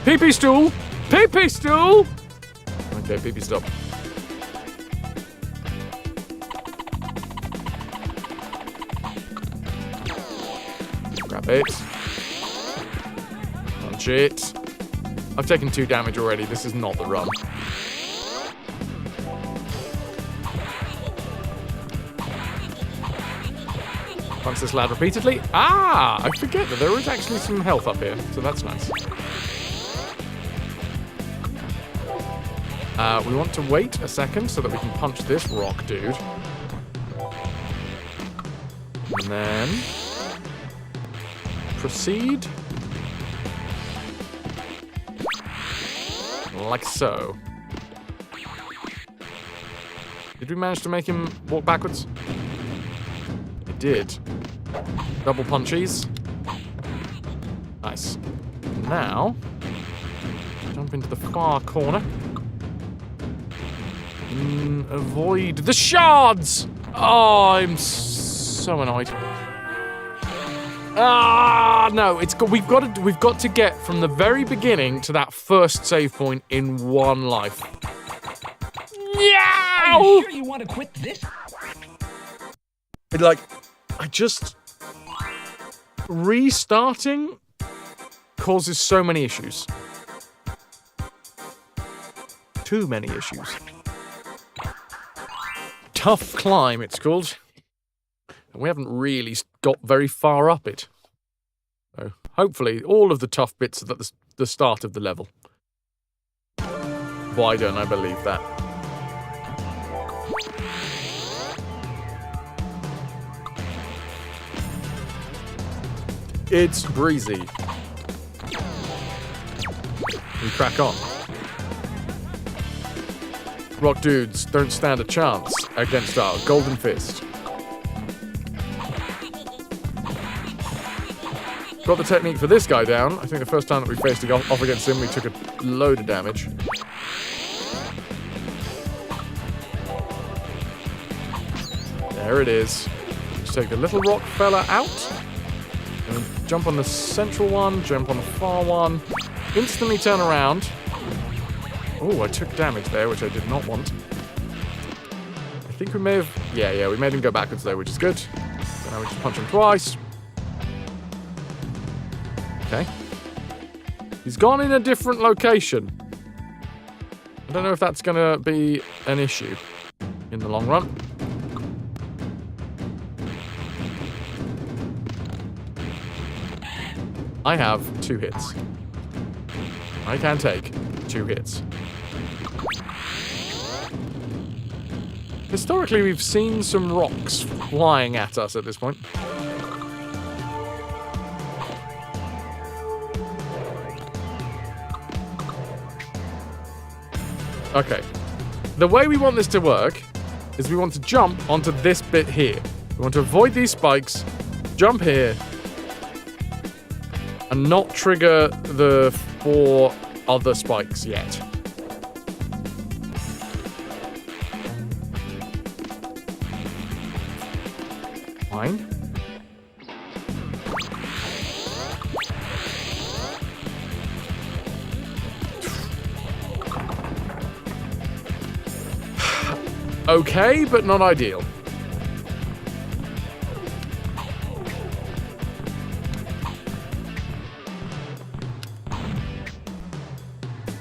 Pee-pee stool! Pee-pee stool! Okay, pee-pee stop. Grab it. Punch it. I've taken 2 damage already. This is not the run. Punch this lad repeatedly. Ah! I forget that there is actually some health up here, so that's nice. We want to wait a second so that we can punch this rock dude. And then proceed. Like so. Did we manage to make him walk backwards? We did. Double punchies. Nice. Now, jump into the far corner. Avoid the shards! Oh, I'm so annoyed. Ah, no, we've got to get from the very beginning to that first save point in 1 life. Yeah! Are you sure you want to quit this? Restarting causes so many issues. Too many issues. Tough climb, it's called. And we haven't really got very far up it. So hopefully all of the tough bits are at the start of the level. Why don't I believe that? It's breezy. We crack on. Rock dudes don't stand a chance against our golden fist. Got the technique for this guy down. I think the first time that we faced off against him, we took a load of damage. There it is. Just take the little rock fella out. And jump on the central one, jump on the far one. Instantly turn around. Oh, I took damage there, which I did not want. I think we may have... Yeah, we made him go backwards there, which is good. So now we just punch him twice. Okay. He's gone in a different location. I don't know if that's going to be an issue in the long run. I have 2 hits. I can take 2 hits. Historically, we've seen some rocks flying at us at this point. Okay. The way we want this to work is we want to jump onto this bit here. We want to avoid these spikes, jump here, and not trigger the 4 other spikes yet. Fine. Okay, but not ideal.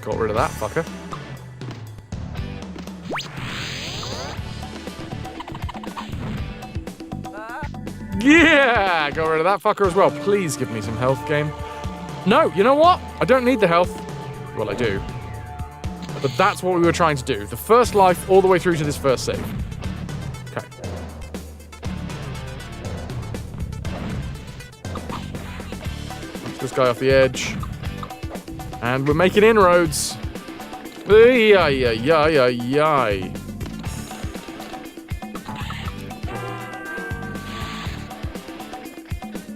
Got rid of that fucker. Yeah! Got rid of that fucker as well. Please give me some health, game. No, you know what? I don't need the health. Well, I do. But that's what we were trying to do. The first life all the way through to this first save. Okay. Push this guy off the edge. And we're making inroads. Ay-yi-yi-yi-yi.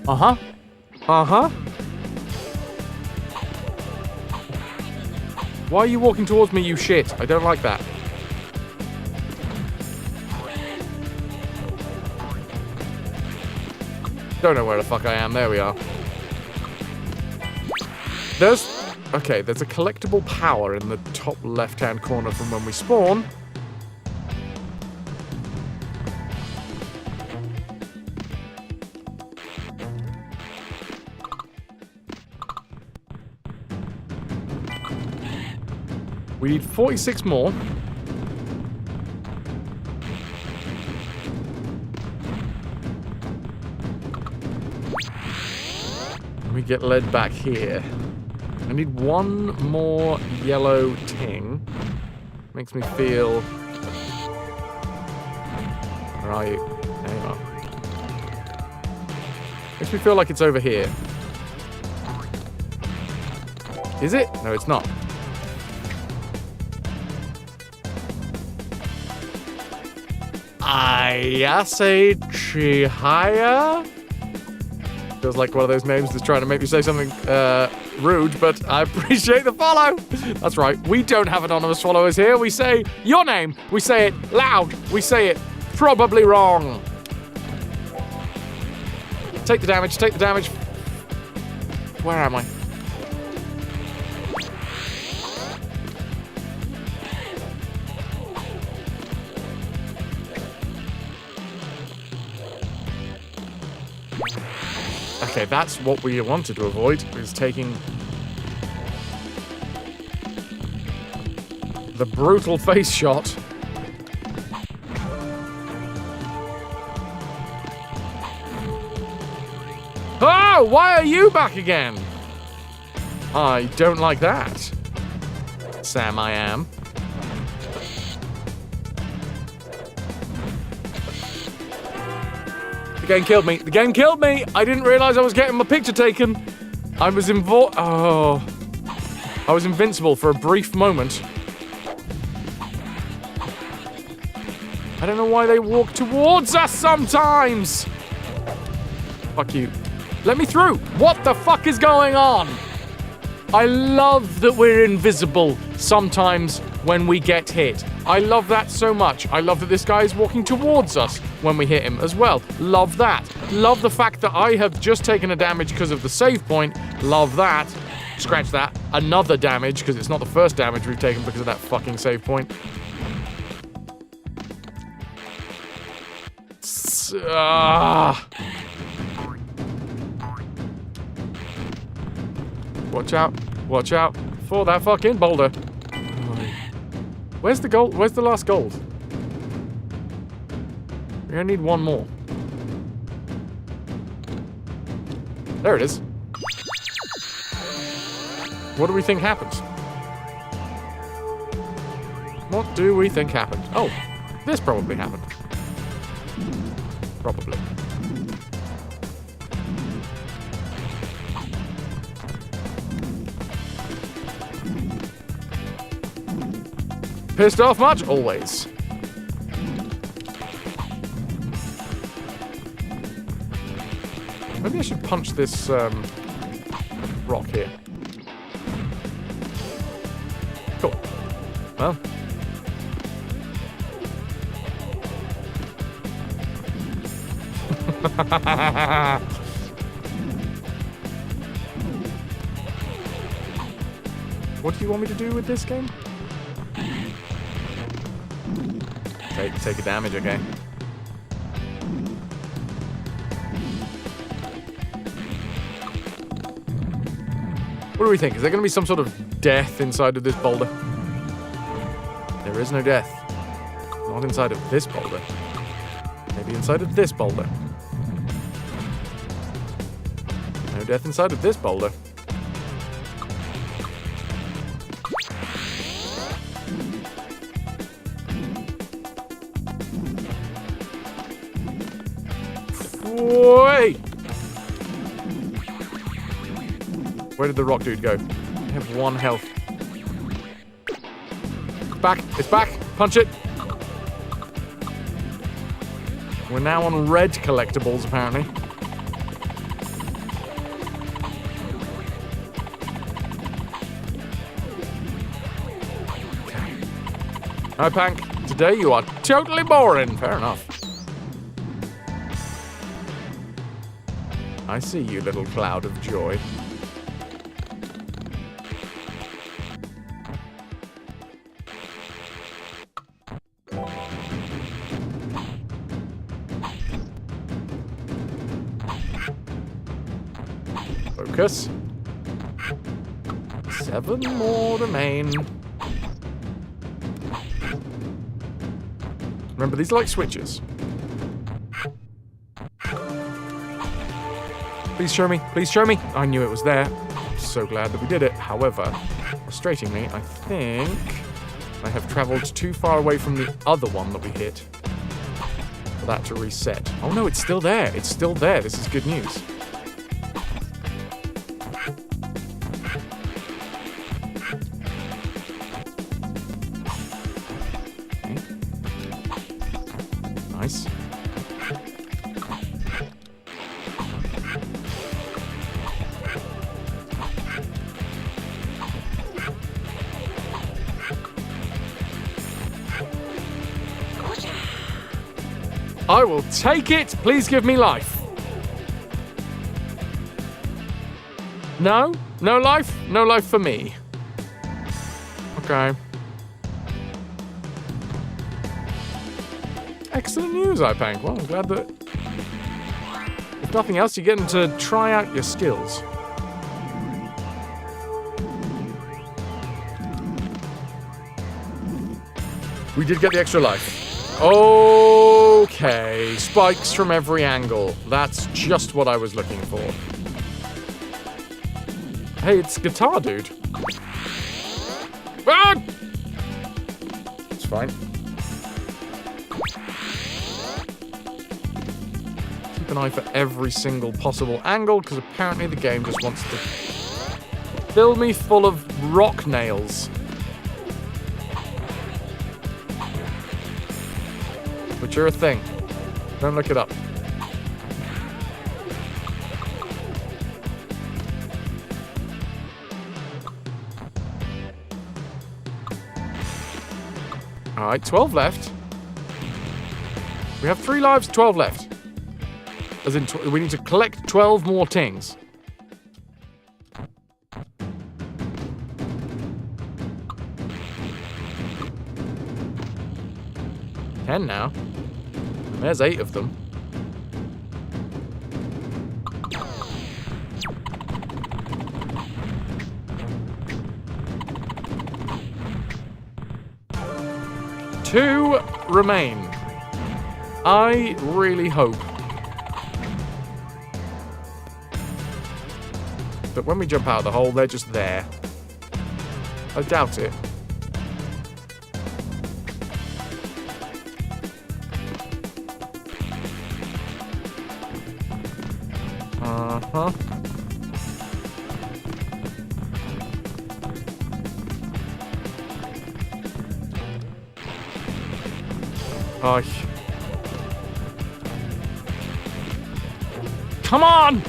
Uh-huh. Uh-huh. Why are you walking towards me, you shit? I don't like that. Don't know where the fuck I am. There we are. Okay, there's a collectible power in the top left-hand corner from when we spawn. We need 46 more. We get led back here. I need one more yellow ting. Makes me feel... Where are you? There you are. Makes me feel like it's over here. Is it? No, it's not. Ayase Chihaya? Feels like one of those names that's trying to make me say something rude, but I appreciate the follow. That's right. We don't have anonymous followers here. We say your name. We say it loud. We say it probably wrong. Take the damage. Take the damage. Where am I? Okay, that's what we wanted to avoid, is taking the brutal face shot. Oh, why are you back again? I don't like that. Sam, I am. The game killed me. The game killed me. I didn't realize I was getting my picture taken. I was I was invincible for a brief moment. I don't know why they walk towards us sometimes. Fuck you. Let me through. What the fuck is going on? I love that we're invisible sometimes when we get hit. I love that so much. I love that this guy is walking towards us when we hit him as well. Love that. Love the fact that I have just taken a damage because of the save point. Love that. Scratch that. Another damage, because it's not the first damage we've taken because of that fucking save point. Watch out. Watch out for that fucking boulder. Where's the gold? Where's the last gold? We only need one more. There it is. What do we think happened? What do we think happened? Oh, this probably happened. Probably. Pissed off much? Always. Maybe I should punch this rock here. Cool. Well. What do you want me to do with this game? Take a damage, okay. What do we think? Is there going to be some sort of death inside of this boulder? There is no death. Not inside of this boulder. Maybe inside of this boulder. No death inside of this boulder. Wait! Where did the rock dude go? I have 1 health. It's back! It's back! Punch it! We're now on red collectibles, apparently. Hi, Pank. Today you are totally boring. Fair enough. I see you, little cloud of joy. Focus. 7 more remain. Remember, these are like switches. Please show me. Please show me. I knew it was there. I'm so glad that we did it. However, frustratingly, I think I have traveled too far away from the other one that we hit for that to reset. Oh no, it's still there. It's still there. This is good news. Okay. Nice. I will take it. Please give me life. No? No life? No life for me. Okay. Excellent news, iPank. Well, I'm glad that, if nothing else, you're getting to try out your skills. We did get the extra life. Okay, spikes from every angle. That's just what I was looking for. Hey, it's Guitar Dude. Ah! It's fine. Keep an eye for every single possible angle, because apparently the game just wants to fill me full of rock nails. Which are a thing. Don't look it up. Alright, 12 left. We have 3 lives, 12 left. As in, we need to collect 12 more tings. Ten now. There's 8 of them. Two remain. I really hope that when we jump out of the hole, they're just there. I doubt it. Uh-huh. Oh. Come on!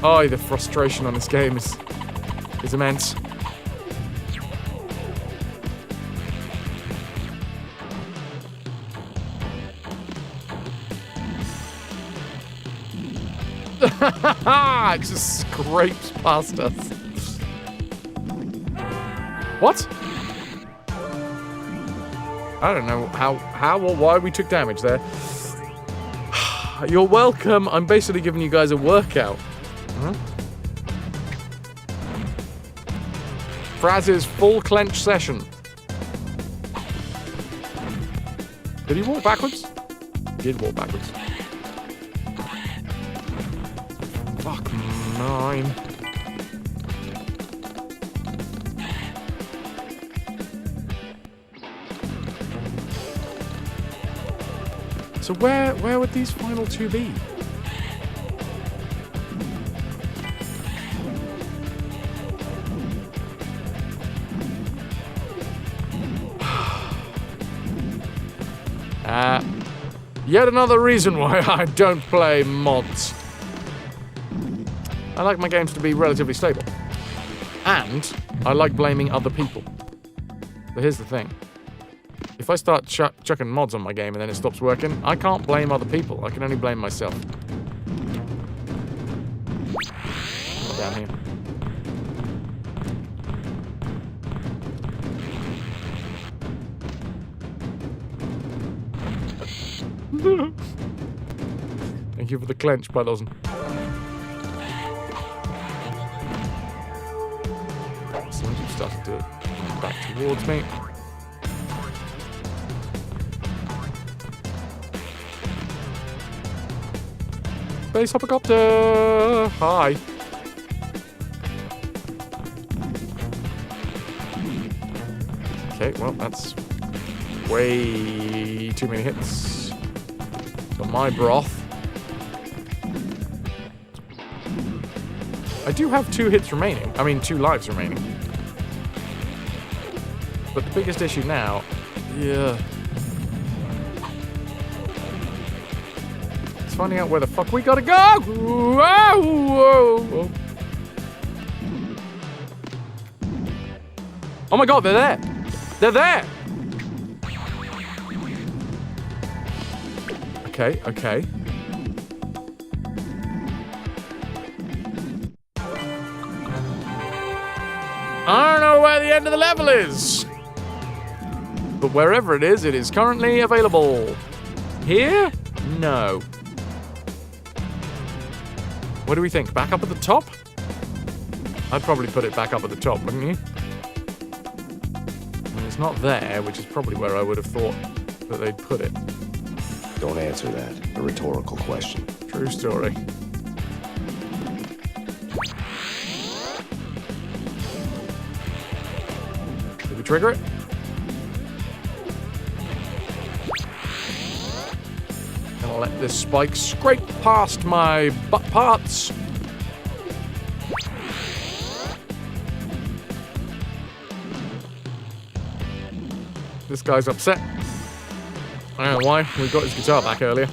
Oh, the frustration on this game is immense. It just scrapes past us. What? I don't know how or why we took damage there. You're welcome. I'm basically giving you guys a workout. Huh? Fraz's full clench session. Did he walk backwards? He did walk backwards. Fuck mine. So where would these final two be? Yet another reason why I don't play mods. I like my games to be relatively stable. And I like blaming other people. But here's the thing. If I start chucking mods on my game and then it stops working, I can't blame other people. I can only blame myself. Down here. Thank you for the clench, Puddles. Someone started to come back towards me. Space helicopter! Hi. Okay, well, that's way too many hits for my broth. I do have 2 hits remaining. I mean, 2 lives remaining. But the biggest issue now... Yeah... it's finding out where the fuck we gotta go! Whoa, whoa, whoa. Oh my god, they're there! They're there! Okay, okay. I don't know where the end of the level is. But wherever it is currently available. Here? No. What do we think? Back up at the top? I'd probably put it back up at the top, wouldn't you? I mean, it's not there, which is probably where I would have thought that they'd put it. Don't answer that. A rhetorical question. True story. Did we trigger it? Gonna let this spike scrape past my butt parts. This guy's upset. I don't know why. We got his guitar back earlier.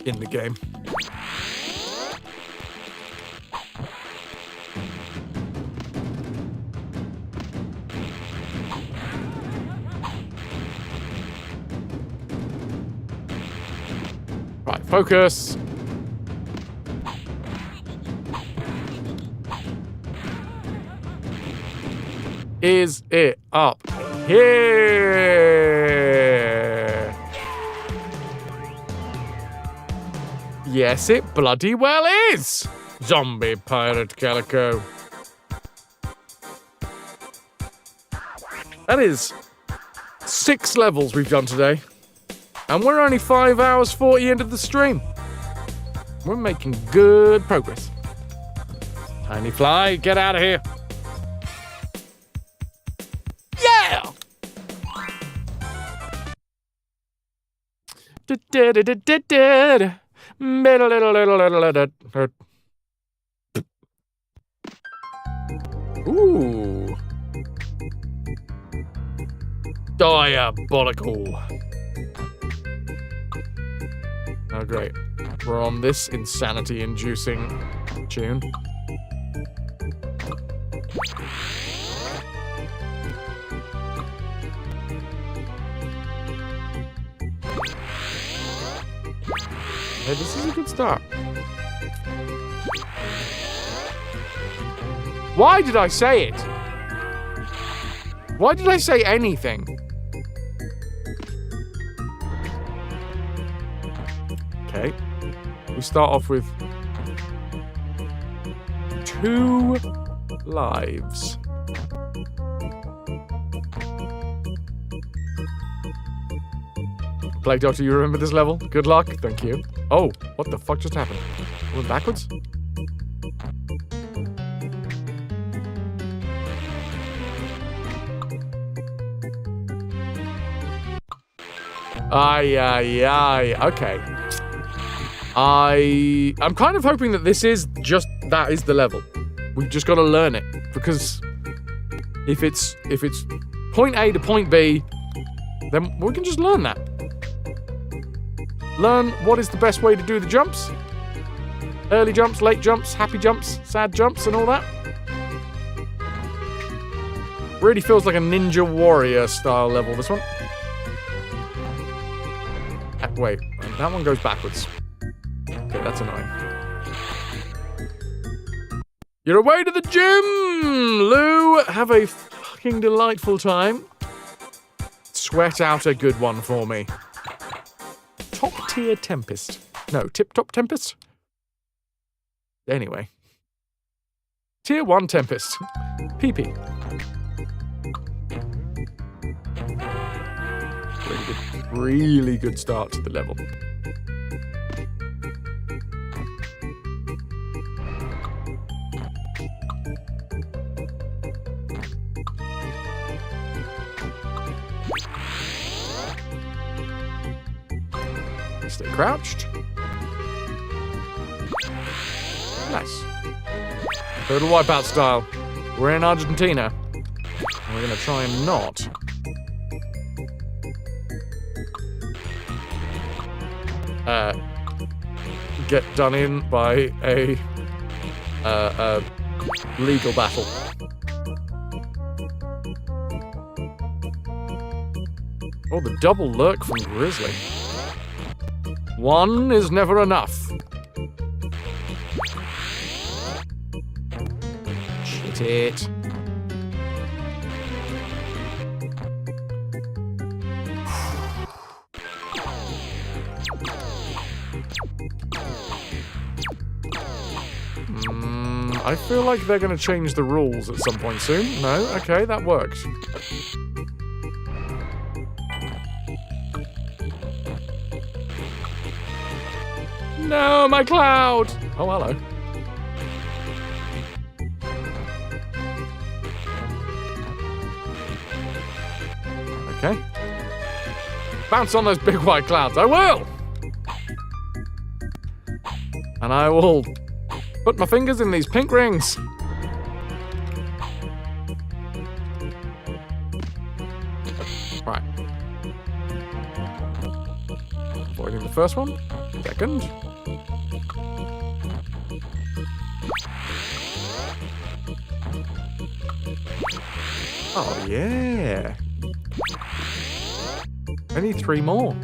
In the game. Right, focus. Is it up here? Yes, it bloody well is! Zombie Pirate Calico. That is 6 levels we've done today. And we're only 5 hours 40 into the stream. We're making good progress. Tiny Fly, get out of here. Yeah! Ooh. Diabolical. Oh, great. We're on this insanity-inducing tune. Hey, this is a good start. Why did I say it? Why did I say anything? Okay. We start off with 2 lives. Plague Doctor, you remember this level? Good luck. Thank you. Oh, what the fuck just happened? Went backwards? Aye. Okay. I'm kind of hoping that this is just that is the level. We've just got to learn it, because if it's point A to point B, then we can just learn that. Learn what is the best way to do the jumps. Early jumps, late jumps, happy jumps, sad jumps, and all that. Really feels like a Ninja Warrior style level, this one. Wait, that one goes backwards. Okay, that's annoying. You're away to the gym, Lou! Have a fucking delightful time. Sweat out a good one for me. Top tier Tempest. No, tip-top Tempest? Anyway. Tier 1 Tempest. PP. Really good start to the level. Stay crouched. Nice. Total wipeout style. We're in Argentina. And we're gonna try and not get done in by a legal battle. Oh, the double lurk from Grizzly. One is never enough. Shit it. I feel like they're going to change the rules at some point soon. No? Okay, that works. No, my cloud! Oh, hello. Okay. Bounce on those big white clouds. I will! And I will put my fingers in these pink rings. Right. Avoiding the first one. Second. Oh, yeah. I need 3 more.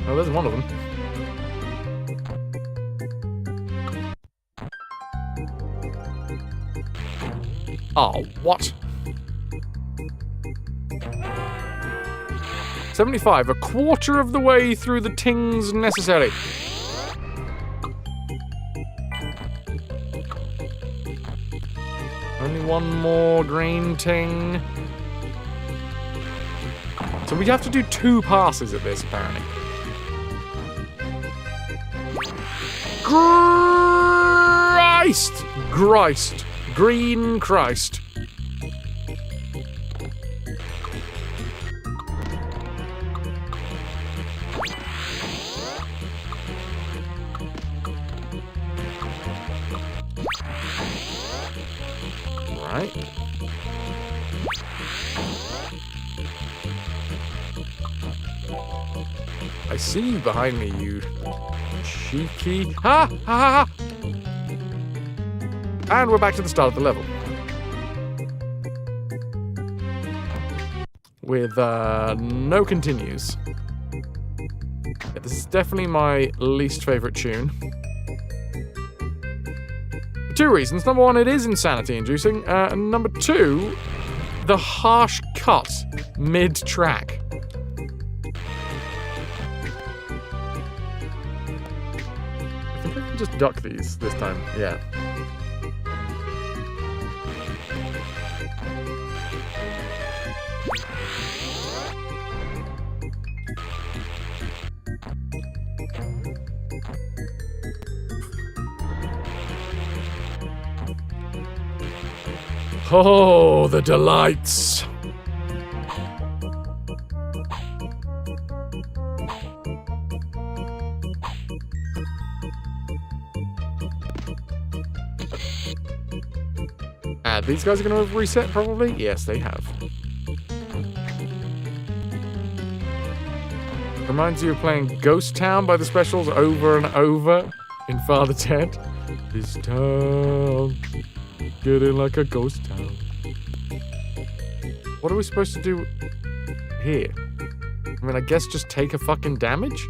Oh, there's one of them. Oh, what? 75, a quarter of the way through the tings necessary. Only one more green ting. So we have to do 2 passes at this, apparently. Christ! Green Christ. Right. I see you behind me, you cheeky... Ha! Ha ha ha! And we're back to the start of the level. With no continues. Yeah, this is definitely my least favourite tune. For 2 reasons. Number 1, it is insanity-inducing. And number 2, the harsh cut mid-track. I think I can just duck these this time. Yeah. Oh, the delights! These guys are going to have reset, probably? Yes, they have. Reminds you of playing Ghost Town by the Specials over and over in Father Ted. This town, getting like a ghost town. What are we supposed to do here? I mean, I guess just take a fucking damage?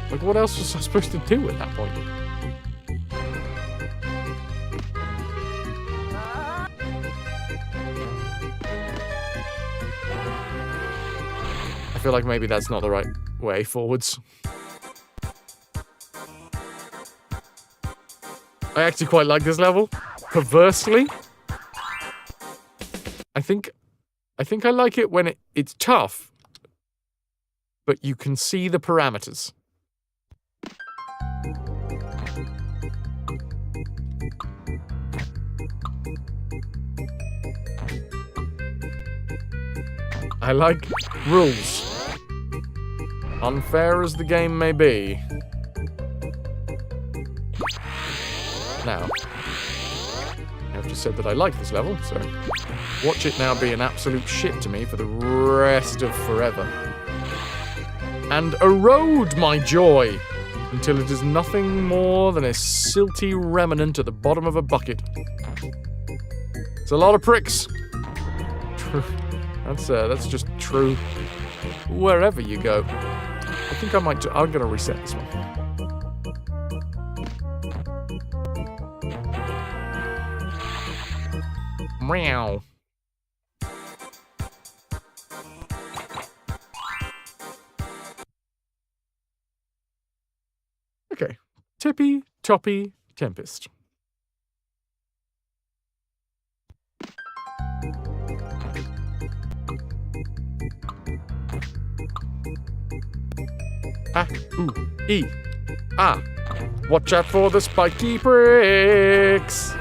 Like, what else was I supposed to do at that point? I feel like maybe that's not the right way forwards. I actually quite like this level. Perversely. I think I like it when it's tough, but you can see the parameters. I like rules. Unfair as the game may be. Now, I have just said that I like this level, so watch it now be an absolute shit to me for the rest of forever. And erode my joy until it is nothing more than a silty remnant at the bottom of a bucket. It's a lot of pricks. That's just true wherever you go. I think I'm gonna reset this one. Meow. Okay. Tippy Toppy Tempest. Ah, ooh, E. Ah. Watch out for the spiky bricks.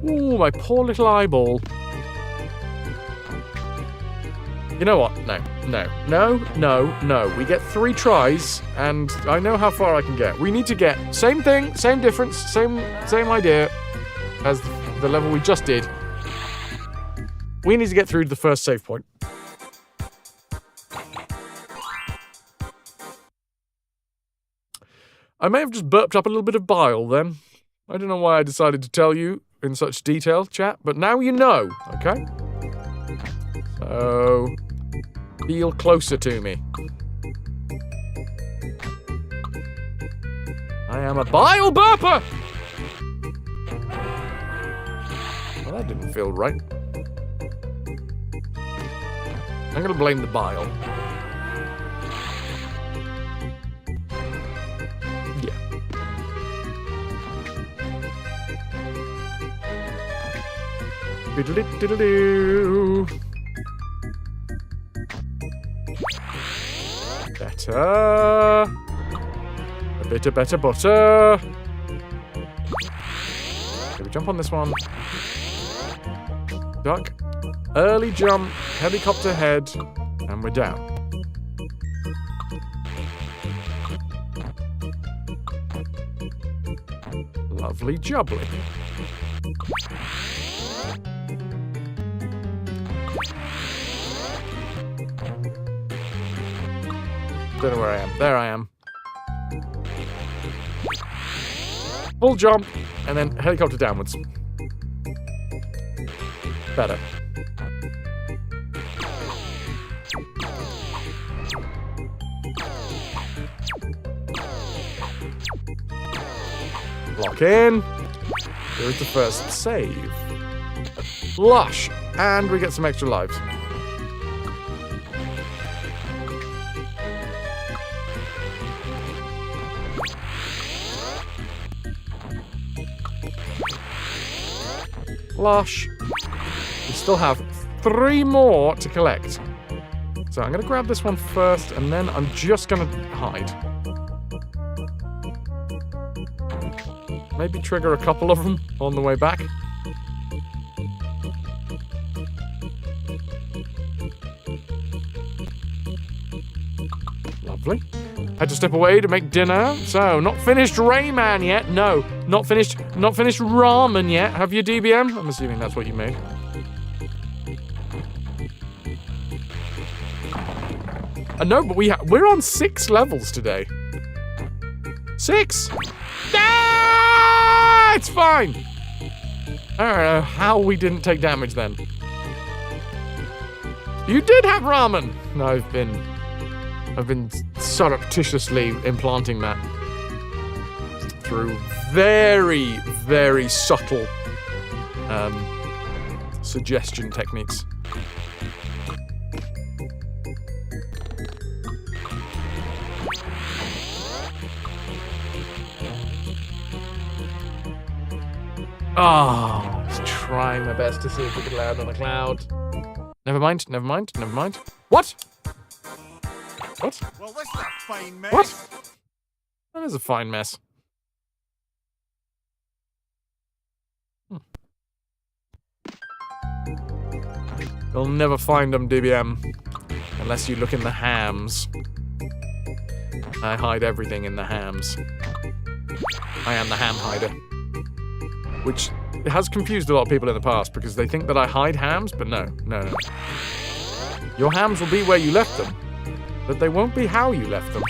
Ooh, my poor little eyeball. You know what? No. We get 3 tries, and I know how far I can get. We need to get same thing, same difference, same idea as the level we just did. We need to get through to the first save point. I may have just burped up a little bit of bile then. I don't know why I decided to tell you in such detail, chat, but now you know, okay? So, feel closer to me. I am a bile burper! Well, that didn't feel right. I'm gonna blame the bile. Diddle-doo. Better. A bit of better butter. Okay, we jump on this one. Duck. Early jump. Helicopter head. And we're down. Lovely jubbly. Don't know where I am. There I am. Full jump, and then helicopter downwards. Better. Lock in. Here's the first save. Lush. And we get some extra lives. Lush. We still have 3 more to collect. So I'm going to grab this one first, and then I'm just going to hide. Maybe trigger a couple of them on the way back. Lovely. Had to step away to make dinner. So, not finished RAYMAN yet. No, not finished ramen yet. Have you, DBM? I'm assuming that's what you made. No, but we're on 6 levels today. 6! Ah, it's fine. I don't know how we didn't take damage then. You did have ramen. No, I've been surreptitiously implanting that through very, very subtle suggestion techniques. Oh, I was trying my best to see if we could land on a cloud. Never mind. What? What? Well, this is a fine mess. What? That is a fine mess. You'll never find them, DBM. Unless you look in the hams. I hide everything in the hams. I am the ham hider. Which has confused a lot of people in the past because they think that I hide hams, but no. Your hams will be where you left them, but they won't be how you left them.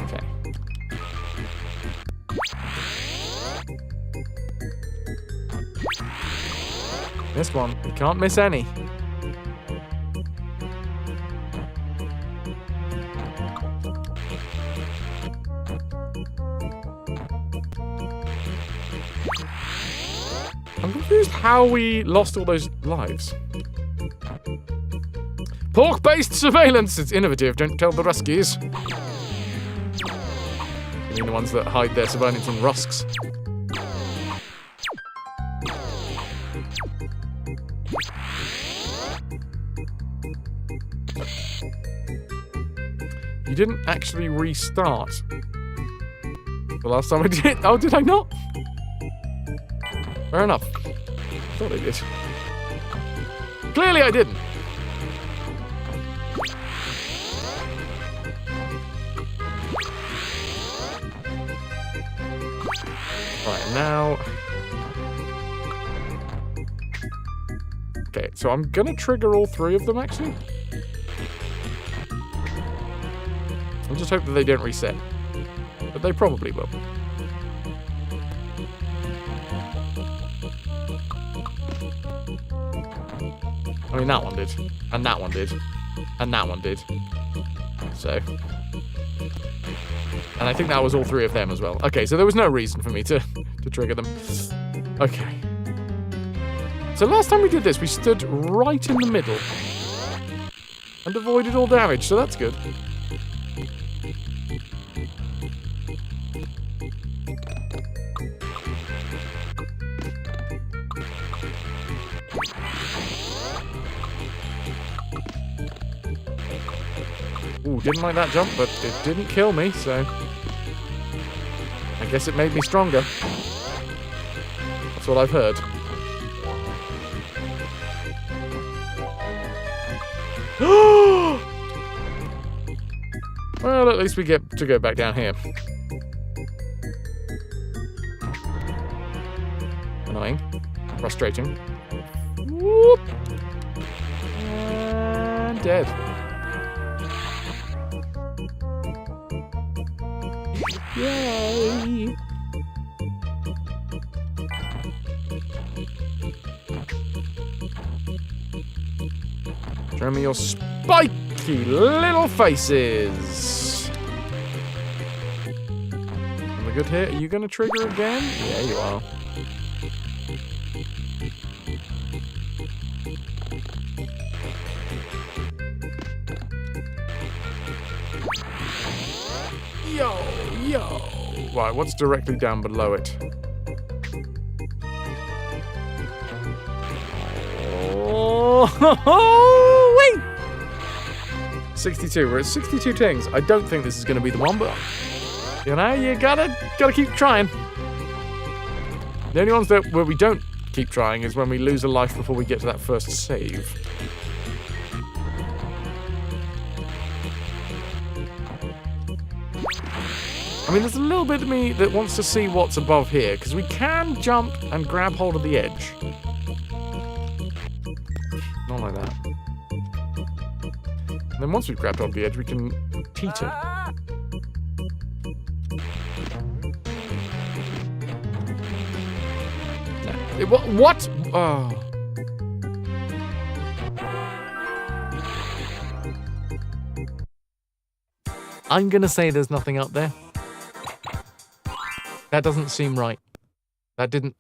Okay. This one, you can't miss any. I'm confused how we lost all those lives. Pork-based surveillance! It's innovative, don't tell the Ruskies. You mean the ones that hide their surveillance in rusks? You didn't actually restart. The last time I did. Oh, did I not? Fair enough. I thought I did. Clearly I didn't. Right, now... Okay, so I'm gonna trigger all 3 of them, actually. I'll just hope that they don't reset. But they probably will. I mean, that one did. And that one did. And that one did. So... And I think that was all 3 of them as well. Okay, so there was no reason for me to trigger them. Okay. So last time we did this, we stood right in the middle. And avoided all damage, so that's good. Ooh, didn't like that jump, but it didn't kill me, so... I guess it made me stronger. That's what I've heard. Well, at least we get to go back down here. Annoying. Frustrating. Whoop. And dead. Yay! Show me your spiky little faces. Am I good here? Are you going to trigger again? Yeah, you are. Yo! Right, what's directly down below it? Oh, wait! 62. We're at 62 tings. I don't think this is going to be the one, but you know, you gotta keep trying. The only ones where we don't keep trying is when we lose a life before we get to that first save. I mean, there's a little bit of me that wants to see what's above here, because we can jump and grab hold of the edge. Not like that. And then once we've grabbed hold of the edge, we can teeter. No. What? Oh. I'm gonna say there's nothing up there. That doesn't seem right. That didn't...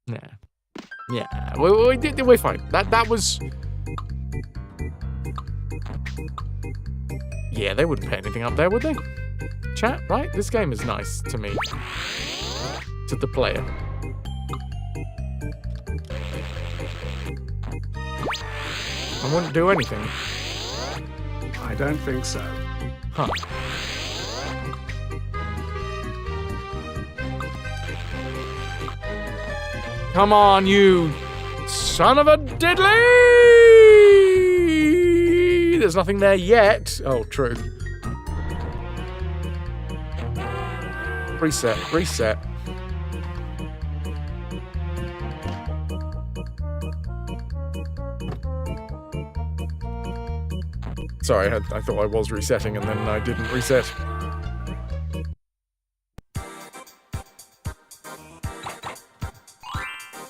Nah. Yeah, we're fine. That was... Yeah, they wouldn't put anything up there, would they? Chat, right? This game is nice to me. To the player. I wouldn't do anything. I don't think so. Huh. Come on, you son of a diddly! There's nothing there yet. Oh, true. Reset. Sorry, I thought I was resetting and then I didn't reset.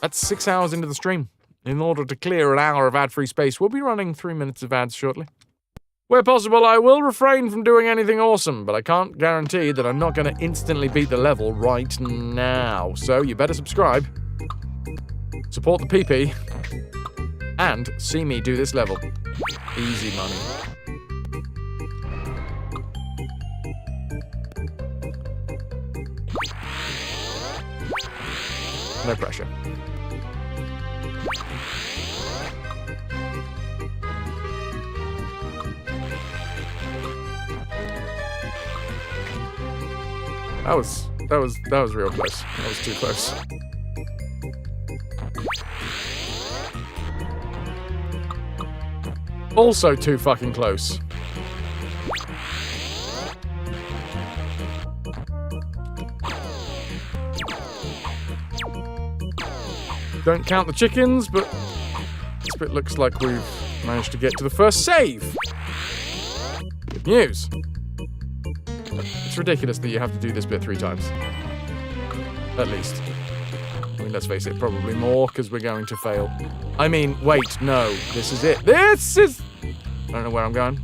That's 6 hours into the stream. In order to clear an hour of ad-free space, we'll be running 3 minutes of ads shortly. Where possible, I will refrain from doing anything awesome, but I can't guarantee that I'm not going to instantly beat the level right now. So you better subscribe, support the PP, and see me do this level. Easy money. No pressure. That was real close. That was too close. Also too fucking close. Don't count the chickens, but this bit looks like we've managed to get to the first save. Good news. It's ridiculous that you have to do this bit 3 times. At least. I mean, let's face it, probably more, because we're going to fail. I mean, wait, no. This is it. This is... I don't know where I'm going.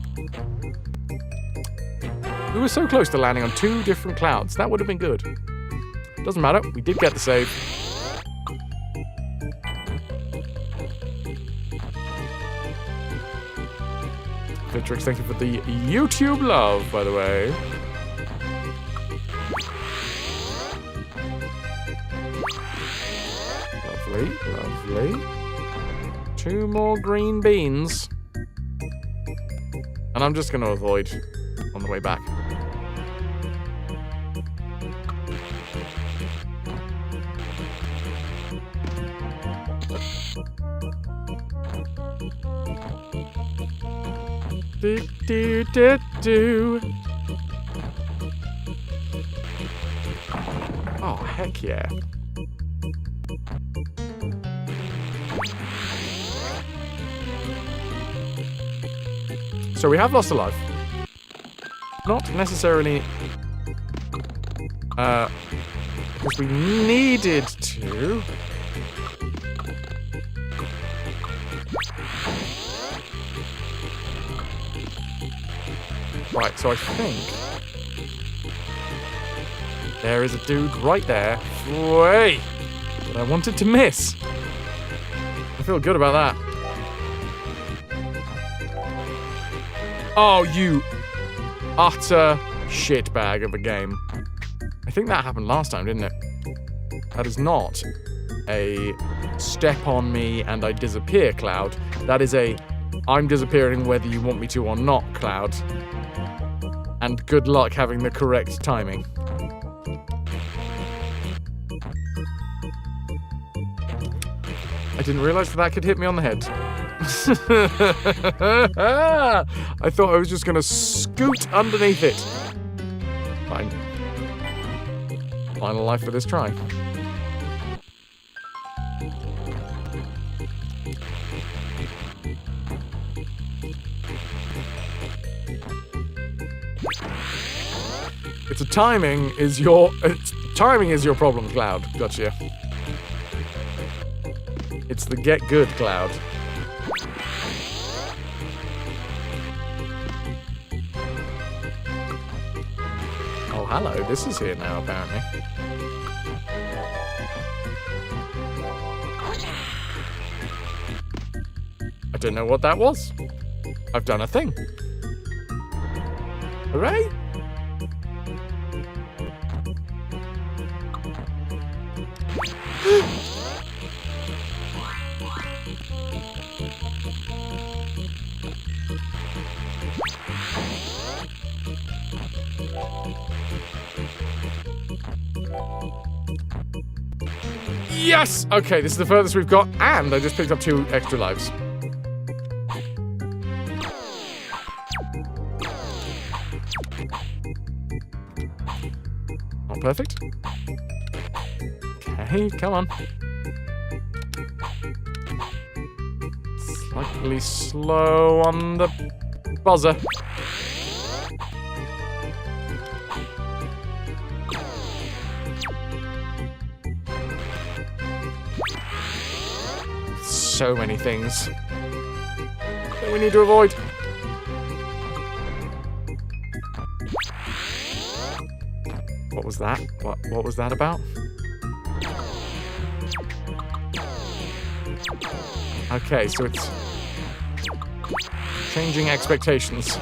We were so close to landing on 2 different clouds. That would have been good. Doesn't matter. We did get the save. Vitrix, thank you for the YouTube love, by the way. Lovely. 2 more green beans. And I'm just going to avoid on the way back. Do-do-do-do. Oh, heck yeah. So we have lost a life. Not necessarily because we needed to. Right, so I think there is a dude right there. Way that I wanted to miss. I feel good about that. Oh, you utter shitbag of a game. I think that happened last time, didn't it? That is not a step on me and I disappear cloud. That is a I'm disappearing whether you want me to or not cloud. And good luck having the correct timing. I didn't realize that could hit me on the head. I thought I was just going to scoot underneath it. Fine. Final life for this try. Timing is your problem, Cloud. Gotcha. It's the get good, Cloud. Oh, hello. This is here now, apparently. I don't know what that was. I've done a thing. Hooray! Yes! Okay, this is the furthest we've got, and I just picked up 2 extra lives. Not perfect. Okay, come on. Slightly slow on the buzzer. So many things that we need to avoid. What was that? What was that about? Okay, so it's changing expectations.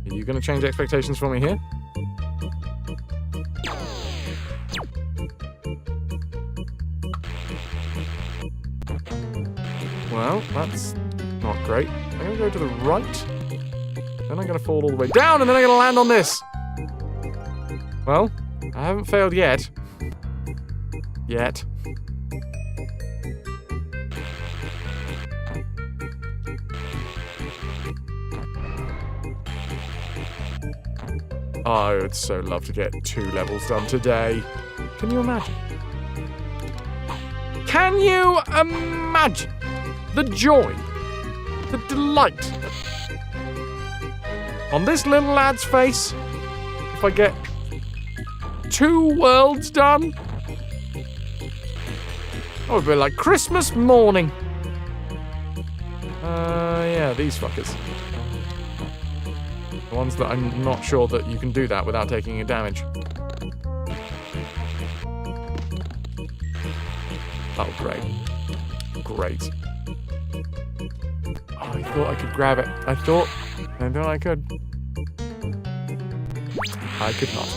Are you going to change expectations for me here? Well, that's not great. I'm going to go to the right. Then I'm going to fall all the way down, and then I'm going to land on this. Well, I haven't failed yet. Yet. Oh, I would so love to get 2 levels done today. Can you imagine? Can you imagine the joy, the delight on this little lad's face if I get 2 worlds done? Oh, it'd be like Christmas morning. Yeah, these fuckers. The ones that I'm not sure that you can do that without taking a damage. Oh, great. Great. Oh, I thought I could grab it. I thought I could. I could not.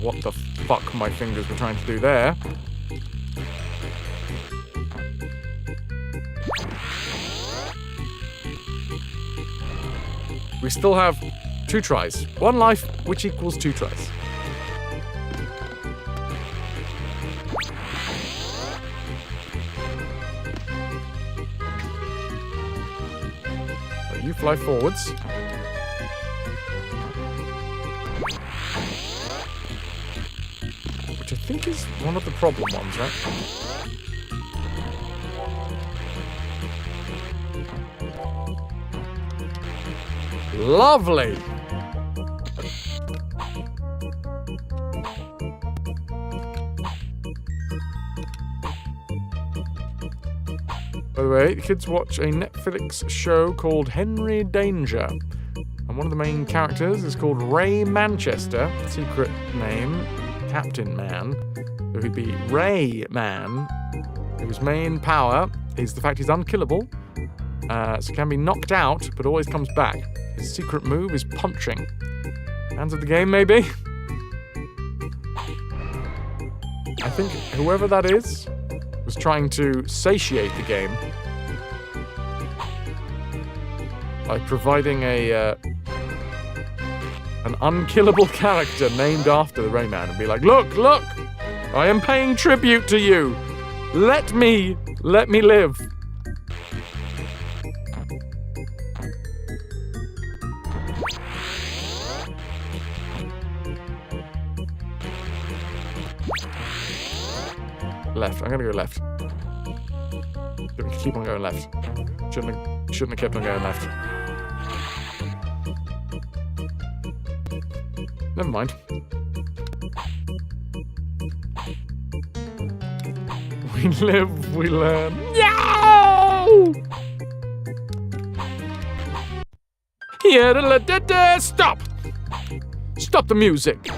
What the fuck my fingers were trying to do there. We still have 2 tries. 1 life, which equals 2 tries. fly forwards. Which I think is one of the problem ones, right? Lovely! By the way, kids watch a Netflix show called Henry Danger. And one of the main characters is called Ray Manchester. Secret name, Captain Man. So he'd be Rayman, whose main power is the fact he's unkillable. So can be knocked out, but always comes back. His secret move is punching. Fans of the game, maybe? I think whoever that is was trying to satiate the game by providing an unkillable character named after the Rayman and be like, look, I am paying tribute to you. Let me live. Left. I'm gonna go left. Keep on going left. Shouldn't have kept on going left. Never mind. We live, we learn. No! Yeah, stop! Stop the music.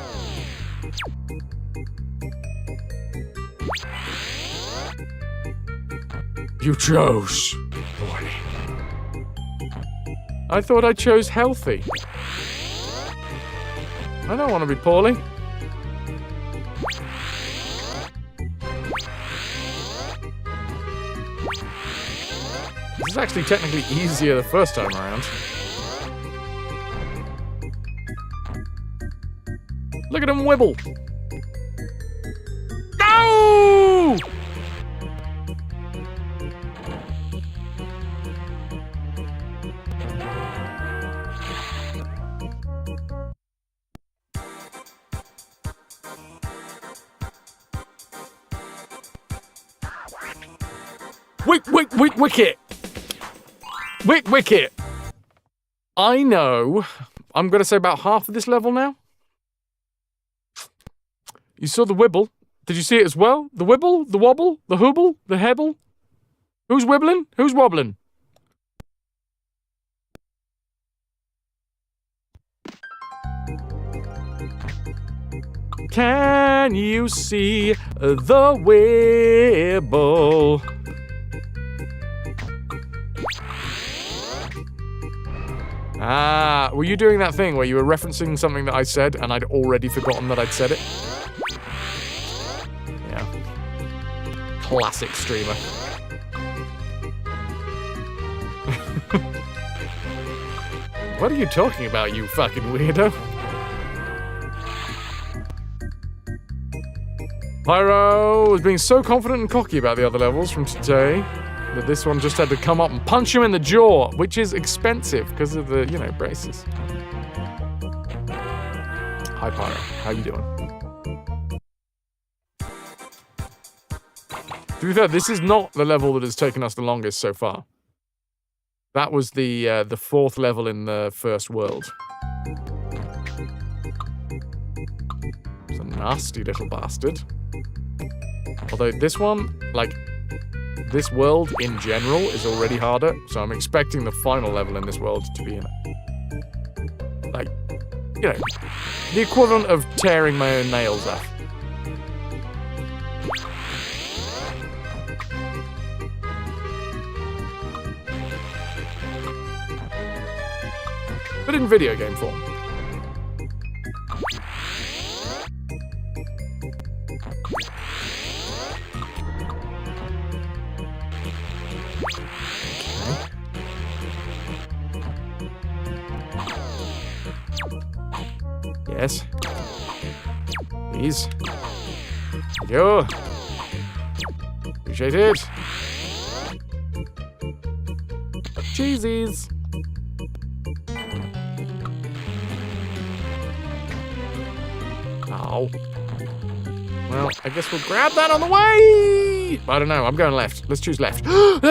You chose poorly. I thought I chose healthy. I don't want to be poorly. This is actually technically easier the first time around. Look at him wibble. No! Wicket! Wicket! I know. I'm going to say about half of this level now. You saw the wibble. Did you see it as well? The wibble, the wobble, the hooble, the hebble. Who's wibbling? Who's wobbling? Can you see the wibble? Ah, were you doing that thing where you were referencing something that I said and I'd already forgotten that I'd said it? Yeah. Classic streamer. What are you talking about, you fucking weirdo? Pyro was being so confident and cocky about the other levels from today that this one just had to come up and punch him in the jaw, which is expensive because of the, braces. Hi, Pyro. How you doing? To be fair, this is not the level that has taken us the longest so far. That was the fourth level in the first world. It's a nasty little bastard. Although this one, this world in general is already harder, so I'm expecting the final level in this world to be the equivalent of tearing my own nails off. But in video game form. Yes. Please. Thank you. Appreciate it. Cheesies. Oh. Well, I guess we'll grab that on the way. I don't know. I'm going left. Let's choose left. It's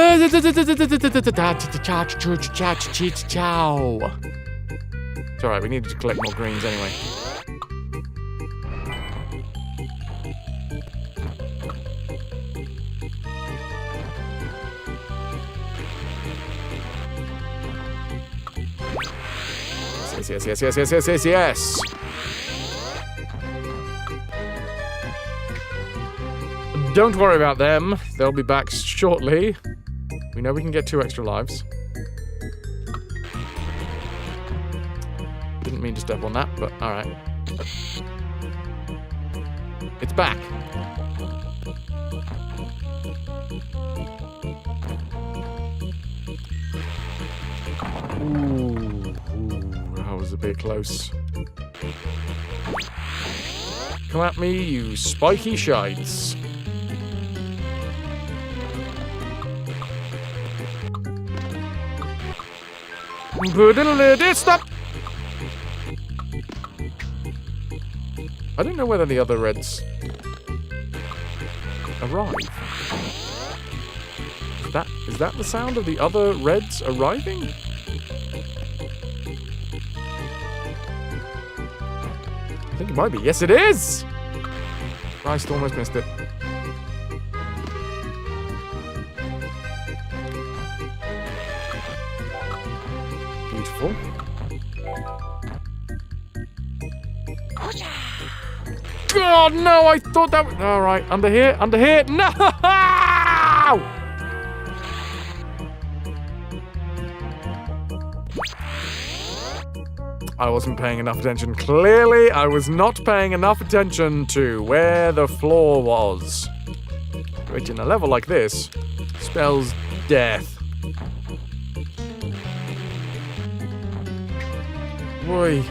alright. We needed to collect more greens anyway. Yes. Don't worry about them. They'll be back shortly. We know we can get 2 extra lives. Didn't mean to step on that, but alright. It's back. Ooh, that was a bit close. Come at me, you spiky shites. Stop! I don't know whether the other reds arrive. Is that the sound of the other reds arriving? I think it might be. Yes, it is! Christ, almost missed it. Beautiful. God, no! I thought that was... Alright, under here, under here. No! I wasn't paying enough attention. Clearly, I was not paying enough attention to where the floor was. Which in a level like this spells death. Boy.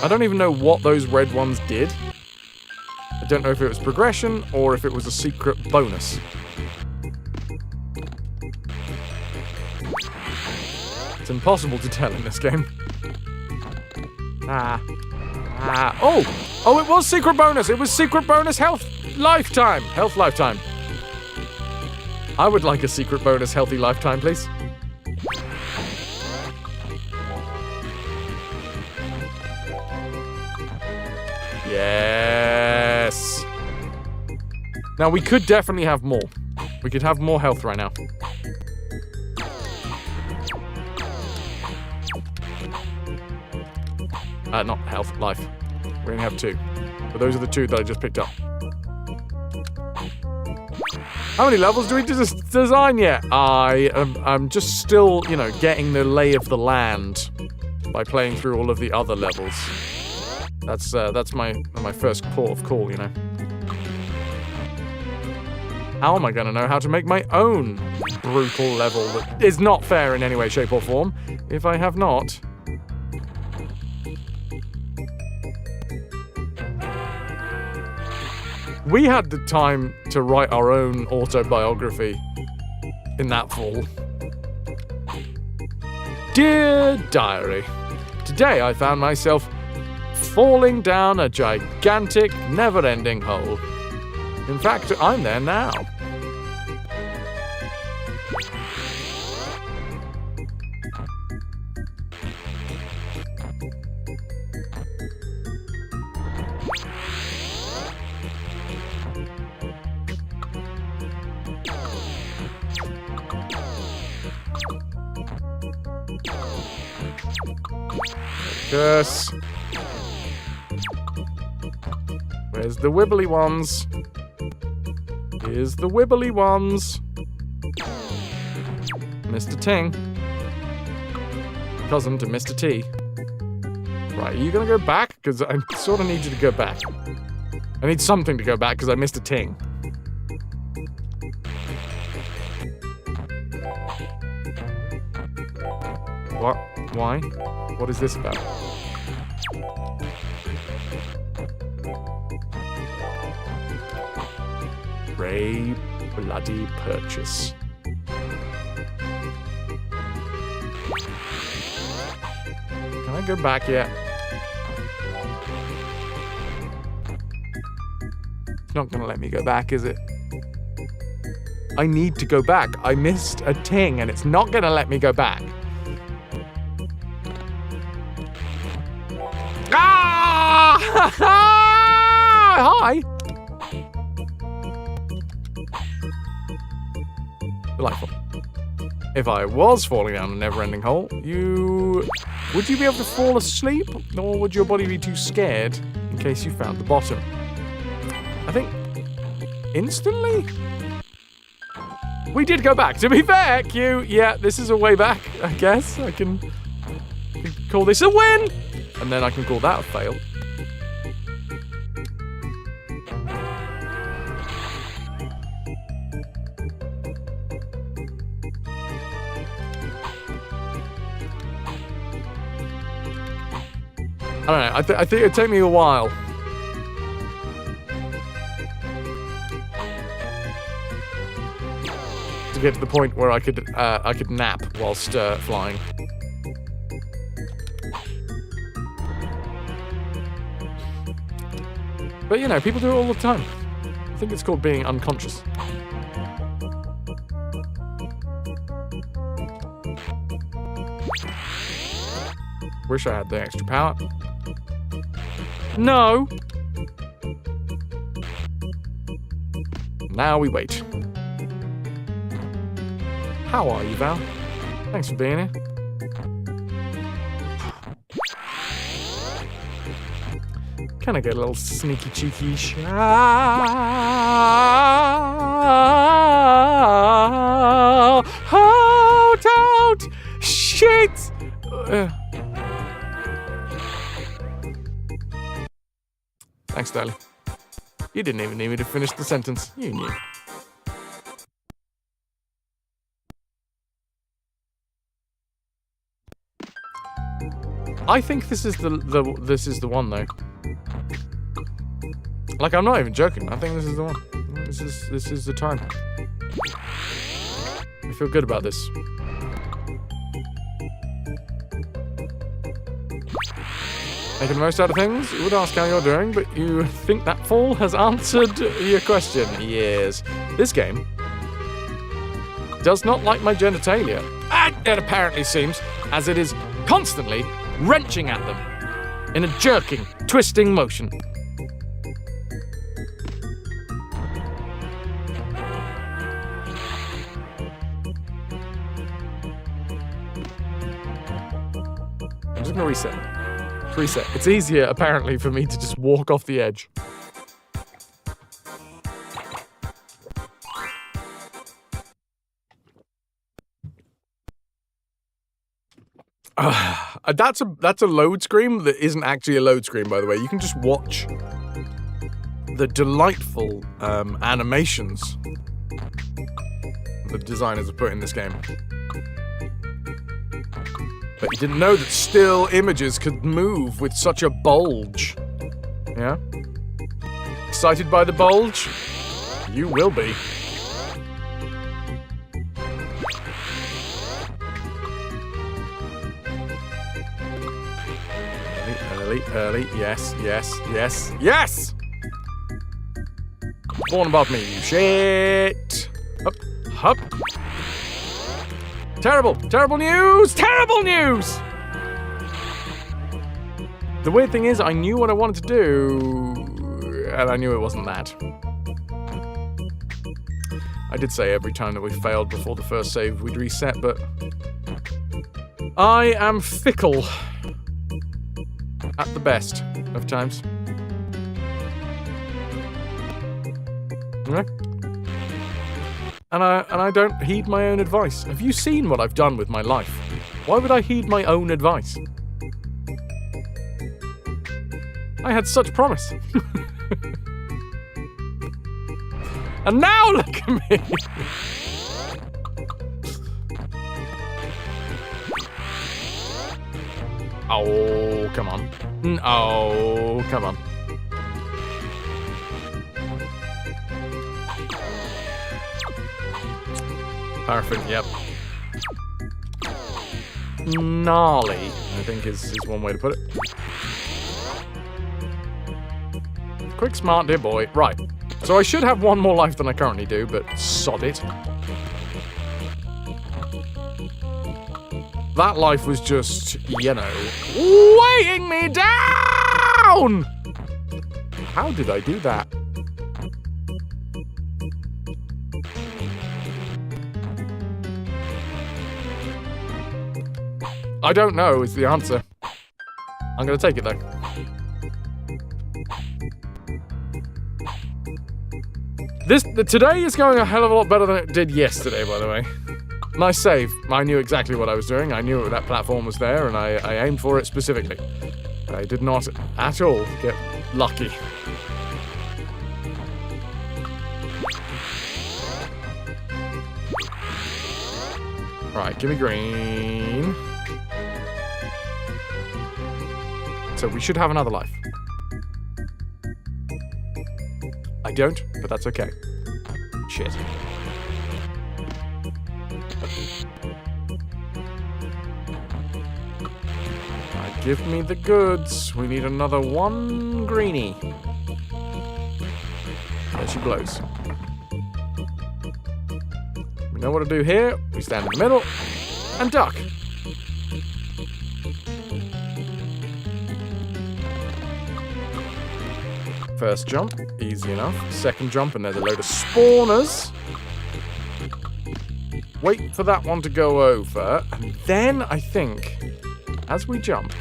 I don't even know what those red ones did. I don't know if it was progression or if it was a secret bonus. It's impossible to tell in this game. Oh, it was secret bonus. It was secret bonus health lifetime. Health lifetime. I would like a secret bonus healthy lifetime, please. Yes. Now, we could definitely have more. We could have more health right now. Not health, life. We only have 2. But those are the 2 that I just picked up. How many levels do we design yet? I'm just still, you know, getting the lay of the land by playing through all of the other levels. That's my first port of call, you know. How am I going to know how to make my own brutal level that is not fair in any way, shape, or form if I have not? We had the time to write our own autobiography in that fall. Dear Diary, today I found myself falling down a gigantic, never-ending hole. In fact, I'm there now. Curse. Where's the wibbly ones? Here's the wibbly ones. Mr. Ting. Cousin to Mr. T. Right, are you gonna go back? Because I sort of need you to go back. I need something to go back because I missed a Ting. What? Why? What is this about? Ray bloody purchase. Can't go back yet. It's not gonna let me go back, is it? I need to go back. I missed a ting and it's not gonna let me go back. Ah! Hi! Delightful. If I was falling down a never-ending hole, would you be able to fall asleep? Or would your body be too scared in case you found the bottom? I think instantly? We did go back. To be fair, Q, yeah, this is a way back, I guess. I can call this a win. And then I can call that a fail. I don't know. I think it'd take me a while. To get to the point where I could nap whilst flying. But you know, people do it all the time. I think it's called being unconscious. Wish I had the extra power. No! Now we wait. How are you, Val? Thanks for being here. Can I get a little sneaky cheeky shout out? Shit! Thanks, darling. You didn't even need me to finish the sentence. You knew. I think this is the one though. Like, I'm not even joking. I think this is the one. This is the time. I feel good about this. Making the most out of things. You would ask how you're doing, but you think that fall has answered your question. Yes. This game does not like my genitalia. It apparently seems, as it is constantly wrenching at them in a jerking, twisting motion. I'm just gonna reset. Reset. It's easier, apparently, for me to just walk off the edge. That's a load screen that isn't actually a load screen, by the way. You can just watch the delightful animations the designers have put in this game. But you didn't know that still images could move with such a bulge. Yeah? Excited by the bulge? You will be. Early. Yes. Yes! Born above me, you shit! Up. Terrible news! Terrible news! The weird thing is, I knew what I wanted to do, and I knew it wasn't that. I did say every time that we failed before the first save we'd reset, but I am fickle at the best of times. Okay? And I don't heed my own advice. Have you seen what I've done with my life? Why would I heed my own advice? I had such promise. And now look at me! Oh, come on. Oh, come on. Perfect, yep. gnarly, I think is one way to put it. Quick, smart, dear boy. Right. So I should have one more life than I currently do, but sod it. That life was just, you know, weighing me down! How did I do that? I don't know is the answer. I'm going to take it, though. Today is going a hell of a lot better than it did yesterday, by the way. Nice save. I knew exactly what I was doing. I knew that platform was there, and I aimed for it specifically. I did not at all get lucky. Right, give me green. So we should have another life. I don't, but that's okay. Shit. Right, give me the goods. We need another one greenie. There she blows. We know what to do here. We stand in the middle and duck. First jump, easy enough. Second jump, and there's a load of spawners. Wait for that one to go over, and then I think, as we jump,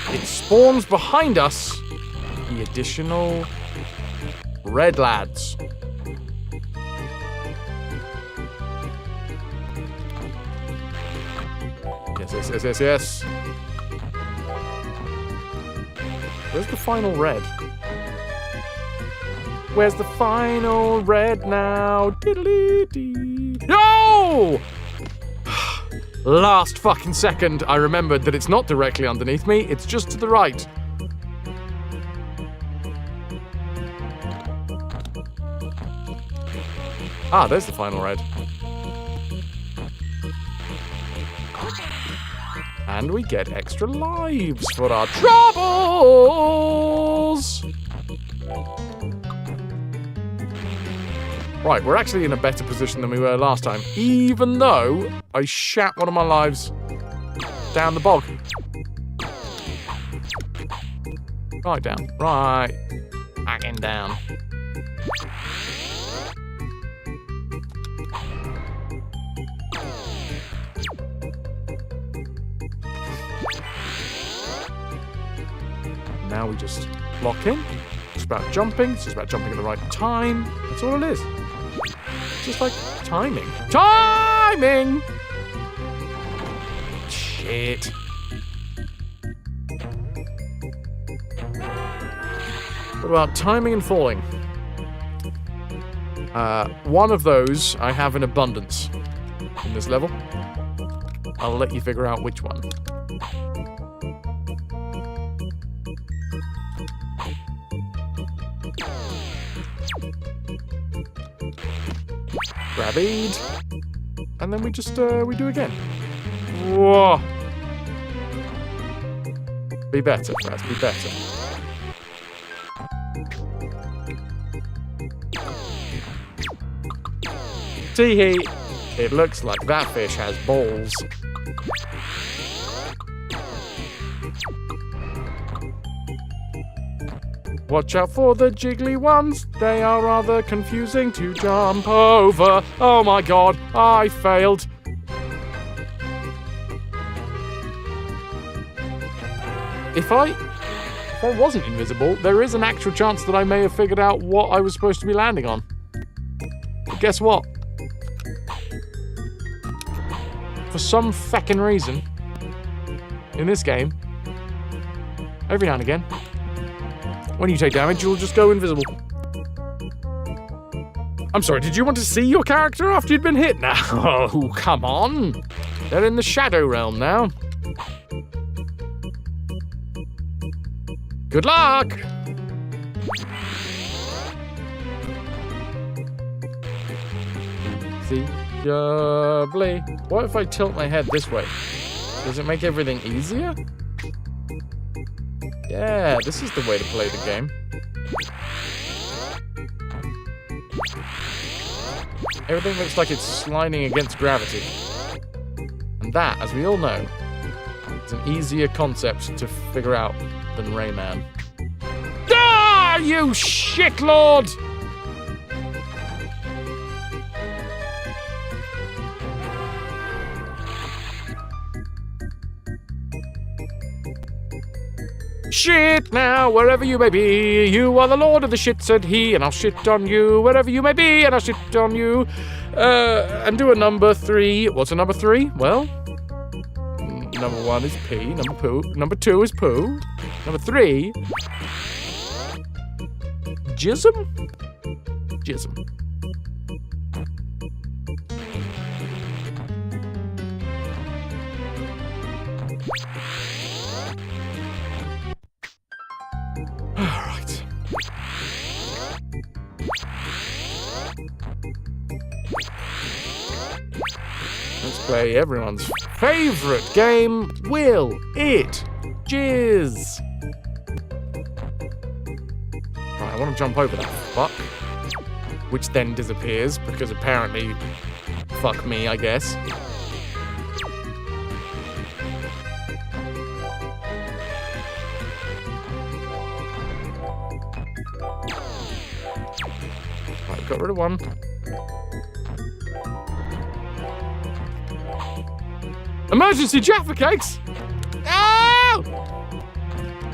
it spawns behind us the additional red lads. Yes. Where's the final red? Where's the final red now? Diddly-dee. No! Last fucking second, I remembered that it's not directly underneath me, it's just to the right. Ah, there's the final red. And we get extra lives for our troubles! Right, we're actually in a better position than we were last time, even though I shat one of my lives down the bog. Right down. Right. Backing down. Now we just lock in. It's about jumping. It's just about jumping at the right time. That's all it is. It's just like timing. Timing! Shit. What about timing and falling? One of those I have in abundance in this level. I'll let you figure out which one. Grabbied. And then we just, we do again. Whoa. Be better, Fraz, be better. Tee-hee. It looks like that fish has balls. Watch out for the jiggly ones. They are rather confusing to jump over. Oh my god, I failed. If I wasn't invisible, there is an actual chance that I may have figured out what I was supposed to be landing on. But guess what? For some feckin' reason, in this game, every now and again, when you take damage, you'll just go invisible. I'm sorry, did you want to see your character after you'd been hit? Now, oh, come on. They're in the shadow realm now. Good luck! Easy, Lovely. What if I tilt my head this way? Does it make everything easier? Yeah, this is the way to play the game. Everything looks like it's sliding against gravity. And that, as we all know, is an easier concept to figure out than Rayman. Ah, you shitlord! Shit now, wherever you may be, you are the lord of the shit, said he, and I'll shit on you wherever you may be, and I'll shit on you. And do a number 3. What's a number 3? Well, number 1 is pee, number 2 is poo, number 3, jism? Jism. Alright. Let's play everyone's favourite game, Will It Jizz? Right, I want to jump over that fuck, which then disappears because apparently, fuck me, I guess. Right, got rid of one. Emergency Jaffa Cakes! Oh!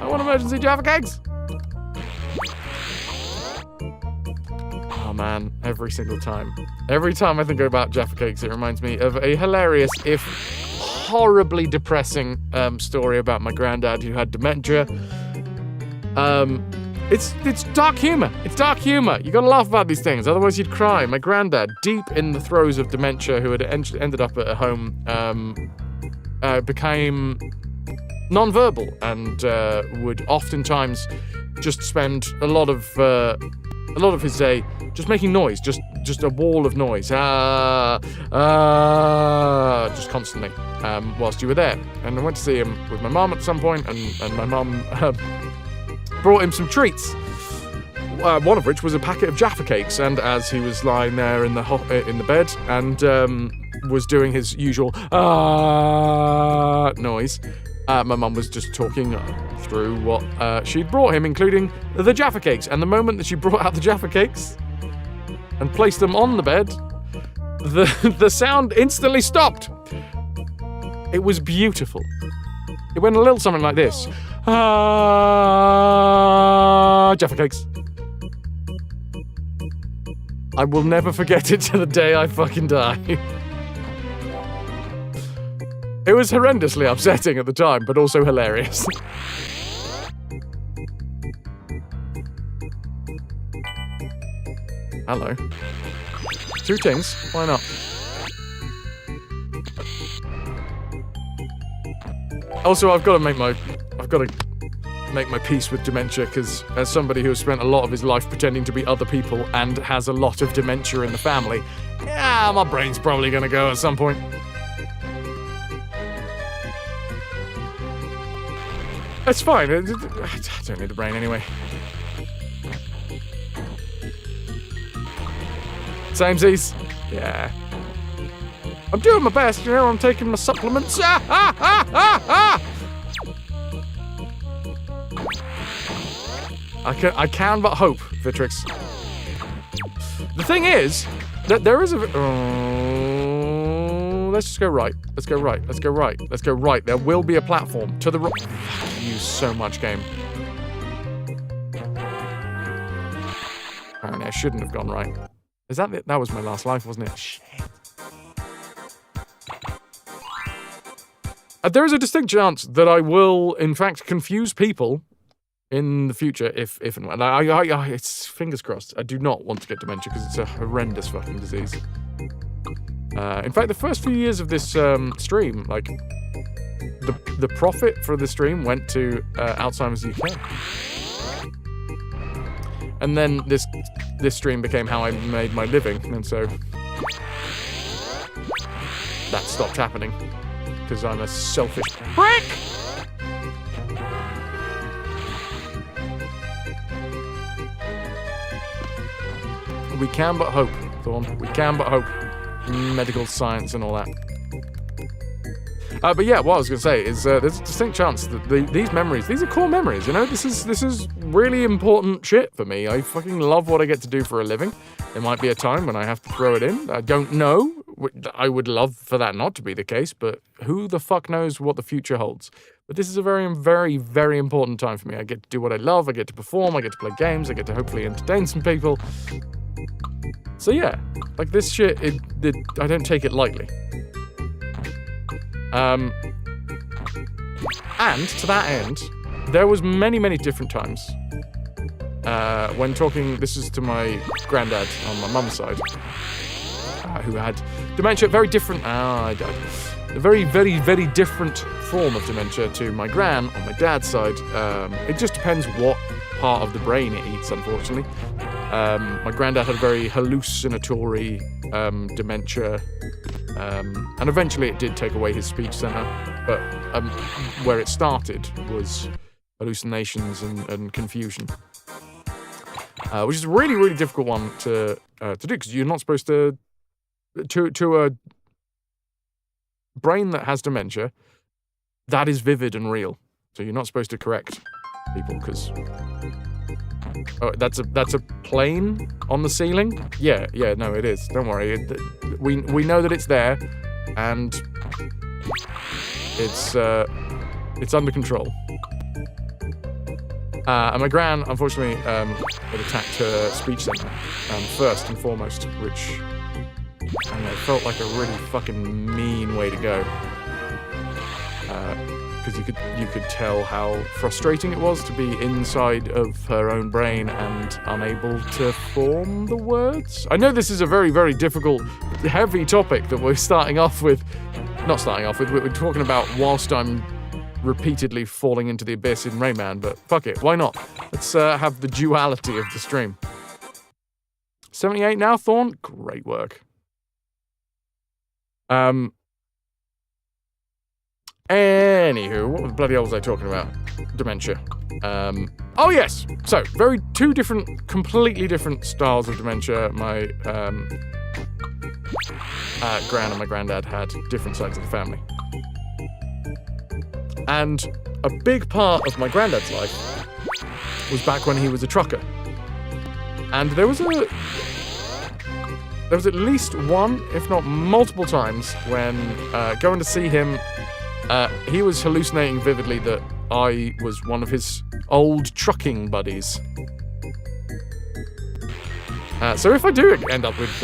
I want emergency Jaffa Cakes! Oh man, every single time. Every time I think about Jaffa Cakes, it reminds me of a hilarious, if horribly depressing, story about my granddad who had dementia. It's dark humor. It's dark humor. You gotta laugh about these things, otherwise you'd cry. My granddad, deep in the throes of dementia, who had ended up at a home, became non-verbal and would oftentimes just spend a lot of his day just making noise, just a wall of noise, just constantly, whilst you were there. And I went to see him with my mum at some point, and my mum brought him some treats. One of which was a packet of Jaffa Cakes, and as he was lying there in the bed and was doing his usual noise, my mum was just talking through what she'd brought him, including the Jaffa Cakes. And the moment that she brought out the Jaffa Cakes and placed them on the bed, the sound instantly stopped. It was beautiful. It went a little something like this. Jaffa Cakes. I will never forget it to the day I fucking die. It was horrendously upsetting at the time, but also hilarious. Hello. 2 things, why not? Also, I've got to make my peace with dementia, because as somebody who has spent a lot of his life pretending to be other people and has a lot of dementia in the family, yeah, my brain's probably going to go at some point. It's fine. I don't need a brain anyway. Samesies. Yeah. I'm doing my best, you know, I'm taking my supplements. I can but hope, Vitrix. The thing is, that there is a... let's just go right. Let's go right. Let's go right. Let's go right. There will be a platform to the right. I use so much game. Apparently I shouldn't have gone right. Is that it? That was my last life, wasn't it? Shit. There is a distinct chance that I will, in fact, confuse people in the future, if and when. It's fingers crossed. I do not want to get dementia because it's a horrendous fucking disease. In fact, the first few years of this stream, like, the profit for the stream went to Alzheimer's UK. And then this stream became how I made my living, and so that stopped happening. Because I'm a selfish prick! We can but hope, Thorn. We can but hope. Medical science and all that. But yeah, what I was going to say is there's a distinct chance that these memories, these are core memories, you know? This is really important shit for me. I fucking love what I get to do for a living. There might be a time when I have to throw it in. I don't know. I would love for that not to be the case, but who the fuck knows what the future holds? But this is a very, very, very important time for me. I get to do what I love. I get to perform. I get to play games. I get to hopefully entertain some people. So yeah, like this shit, I don't take it lightly. And to that end, there was many, many different times when talking, this is to my granddad on my mum's side, who had dementia, very different, a very, very, very different form of dementia to my gran on my dad's side. It just depends what part of the brain it eats, unfortunately. My granddad had very hallucinatory dementia, and eventually it did take away his speech center, but where it started was hallucinations and confusion, which is a really, really difficult one to do, because you're not supposed to a brain that has dementia, that is vivid and real, so you're not supposed to correct people, because... Oh, that's a plane on the ceiling? Yeah, no, it is. Don't worry. We know that it's there, and it's under control. And my gran, unfortunately, it attacked her speech center first and foremost, which I don't know, felt like a really fucking mean way to go. Because you could tell how frustrating it was to be inside of her own brain and unable to form the words. I know this is a very, very difficult, heavy topic that we're starting off with. Not starting off with, we're talking about whilst I'm repeatedly falling into the abyss in RAYMAN, but fuck it, why not? Let's have the duality of the stream. 78 now, Thorn? Great work. Anywho, what the bloody hell was I talking about? Dementia. Oh yes! So, two completely different styles of dementia. My gran and my granddad had different sides of the family. And a big part of my granddad's life was back when he was a trucker. And there was at least one, if not multiple times, when going to see him, he was hallucinating vividly that I was one of his old trucking buddies. So if I do end up with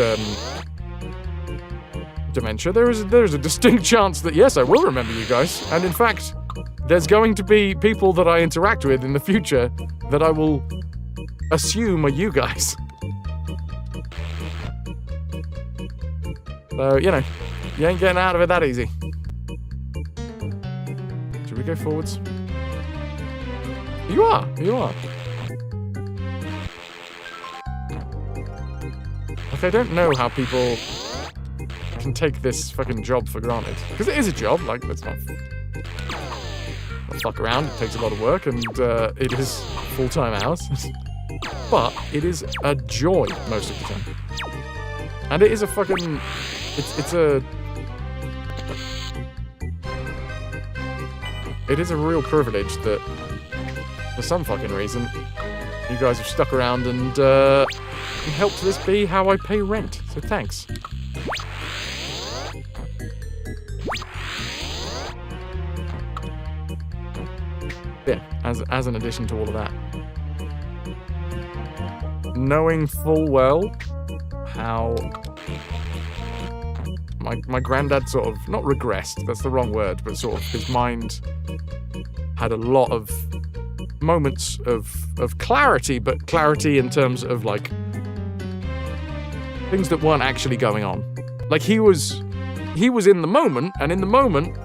dementia, there is a distinct chance that, yes, I will remember you guys. And in fact, there's going to be people that I interact with in the future that I will assume are you guys. So, you know, you ain't getting out of it that easy. Should we go forwards? You are. Like, I don't know how people can take this fucking job for granted. Because it is a job, like, let's not fuck around. It takes a lot of work, and it is full-time hours. But it is a joy most of the time. And it is a fucking... It is a real privilege that, for some fucking reason, you guys have stuck around and helped this be how I pay rent. So thanks. Yeah, as an addition to all of that. Knowing full well how my granddad sort of, not regressed, that's the wrong word, but sort of his mind had a lot of moments of clarity, but clarity in terms of, like, things that weren't actually going on. Like, he was in the moment, and in the moment,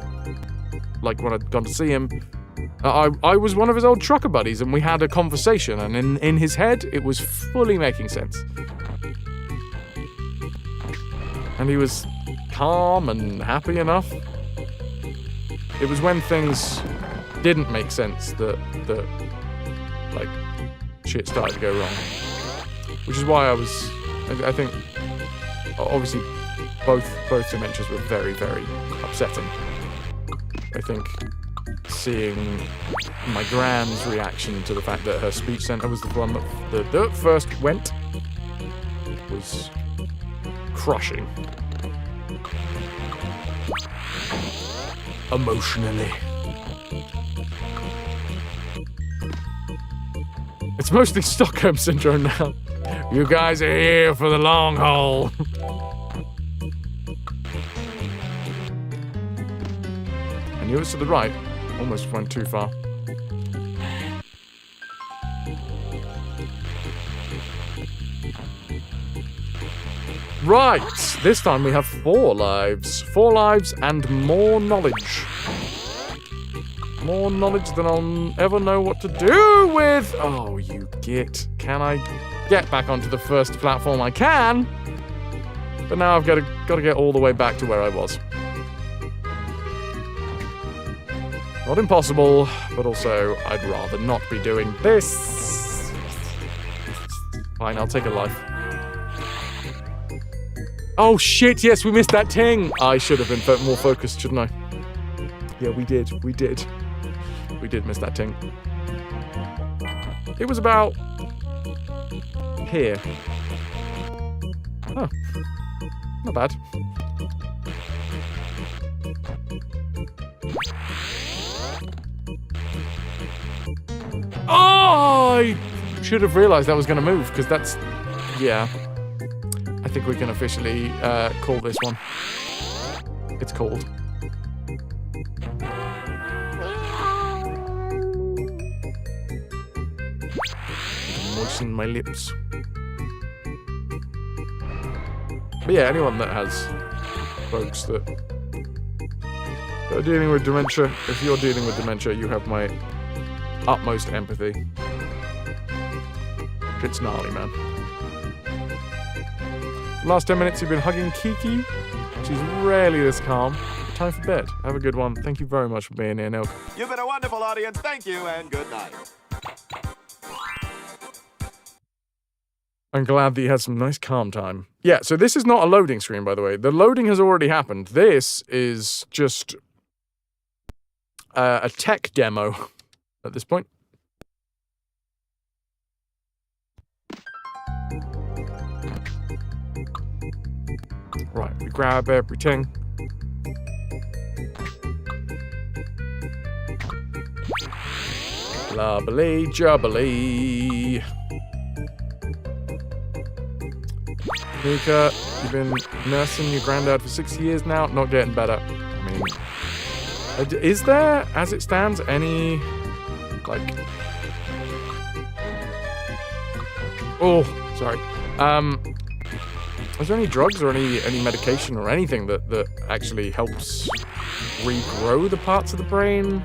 like, when I'd gone to see him, I was one of his old trucker buddies, and we had a conversation, and in his head, it was fully making sense. And he was calm and happy enough. It was when things didn't make sense that like shit started to go wrong. Which is why I think obviously both dementias were very, very upsetting. I think seeing my grand's reaction to the fact that her speech center was the one that first went was crushing. Emotionally. It's mostly Stockholm Syndrome now. You guys are here for the long haul. I knew it was to the right. Almost went too far. Right, this time we have 4 lives. 4 lives and more knowledge. More knowledge than I'll ever know what to do with. Oh, you git. Can I get back onto the first platform? I can. But now I've got to get all the way back to where I was. Not impossible, but also I'd rather not be doing this. Fine, I'll take a life. Oh shit, yes, we missed that ting! I should have been more focused, shouldn't I? Yeah, we did. We did miss that ting. It was about here. Oh, not bad. Oh, I should have realized that was going to move, because that's... Yeah. I think we can officially call this one. It's called. Moisten my lips. But yeah, anyone that has folks that are dealing with dementia, if you're dealing with dementia, you have my utmost empathy. It's gnarly, man. The last 10 minutes you've been hugging Kiki. She's rarely this calm. Time for bed. Have a good one. Thank you very much for being here, Neil. You've been a wonderful audience. Thank you and good night. I'm glad that you had some nice calm time. Yeah, so this is not a loading screen, by the way. The loading has already happened. This is just a tech demo at this point. Right, we grab everything. Lubbly jubbly. Nika, you've been nursing your granddad for 6 years now, not getting better. I mean, is there, as it stands, any, like... Oh, sorry. Is there any drugs or any medication or anything that actually helps regrow the parts of the brain?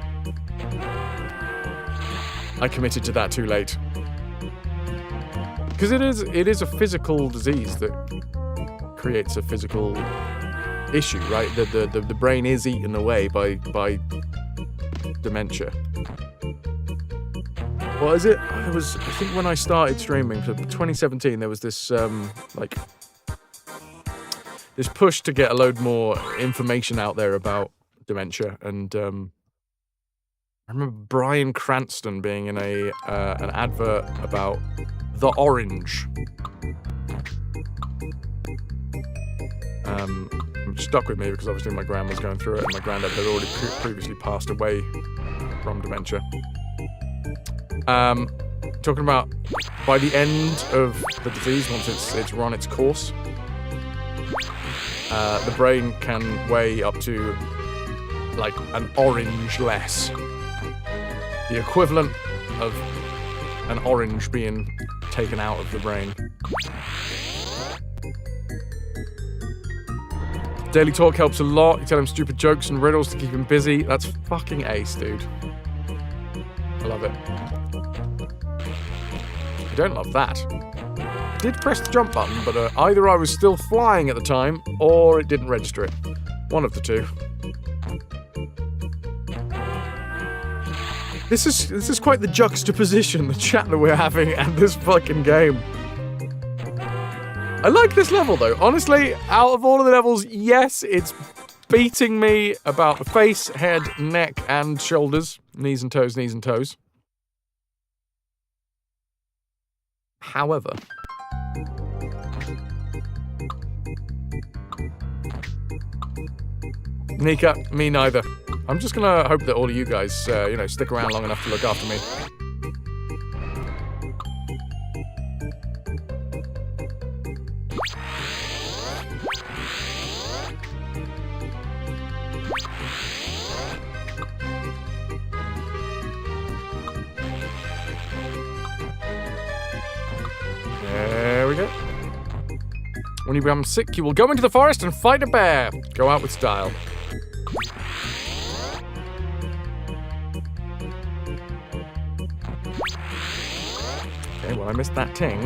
I committed to that too late. Because it is a physical disease that creates a physical issue, right? The brain is eaten away by dementia. What is it? I think when I started streaming, for 2017, there was this this push to get a load more information out there about dementia, and I remember Bryan Cranston being in an advert about the orange. It stuck with me because obviously my gran was going through it, and my granddad had already previously passed away from dementia. Talking about by the end of the disease, once it's run its course, the brain can weigh up to like an orange less. The equivalent of an orange being taken out of the brain. Daily talk helps a lot. You tell him stupid jokes and riddles to keep him busy. That's fucking ace, dude. I love it. I don't love that. did press the jump button, but either I was still flying at the time, or it didn't register it. One of the two. This is quite the juxtaposition, the chat that we're having, and this fucking game. I like this level, though. Honestly, out of all of the levels, yes, it's beating me about the face, head, neck, and shoulders. Knees and toes, knees and toes. However... Nika, me neither. I'm just gonna hope that all of you guys, stick around long enough to look after me. There we go. When you become sick, you will go into the forest and fight a bear. Go out with style. Okay, well, I missed that ting.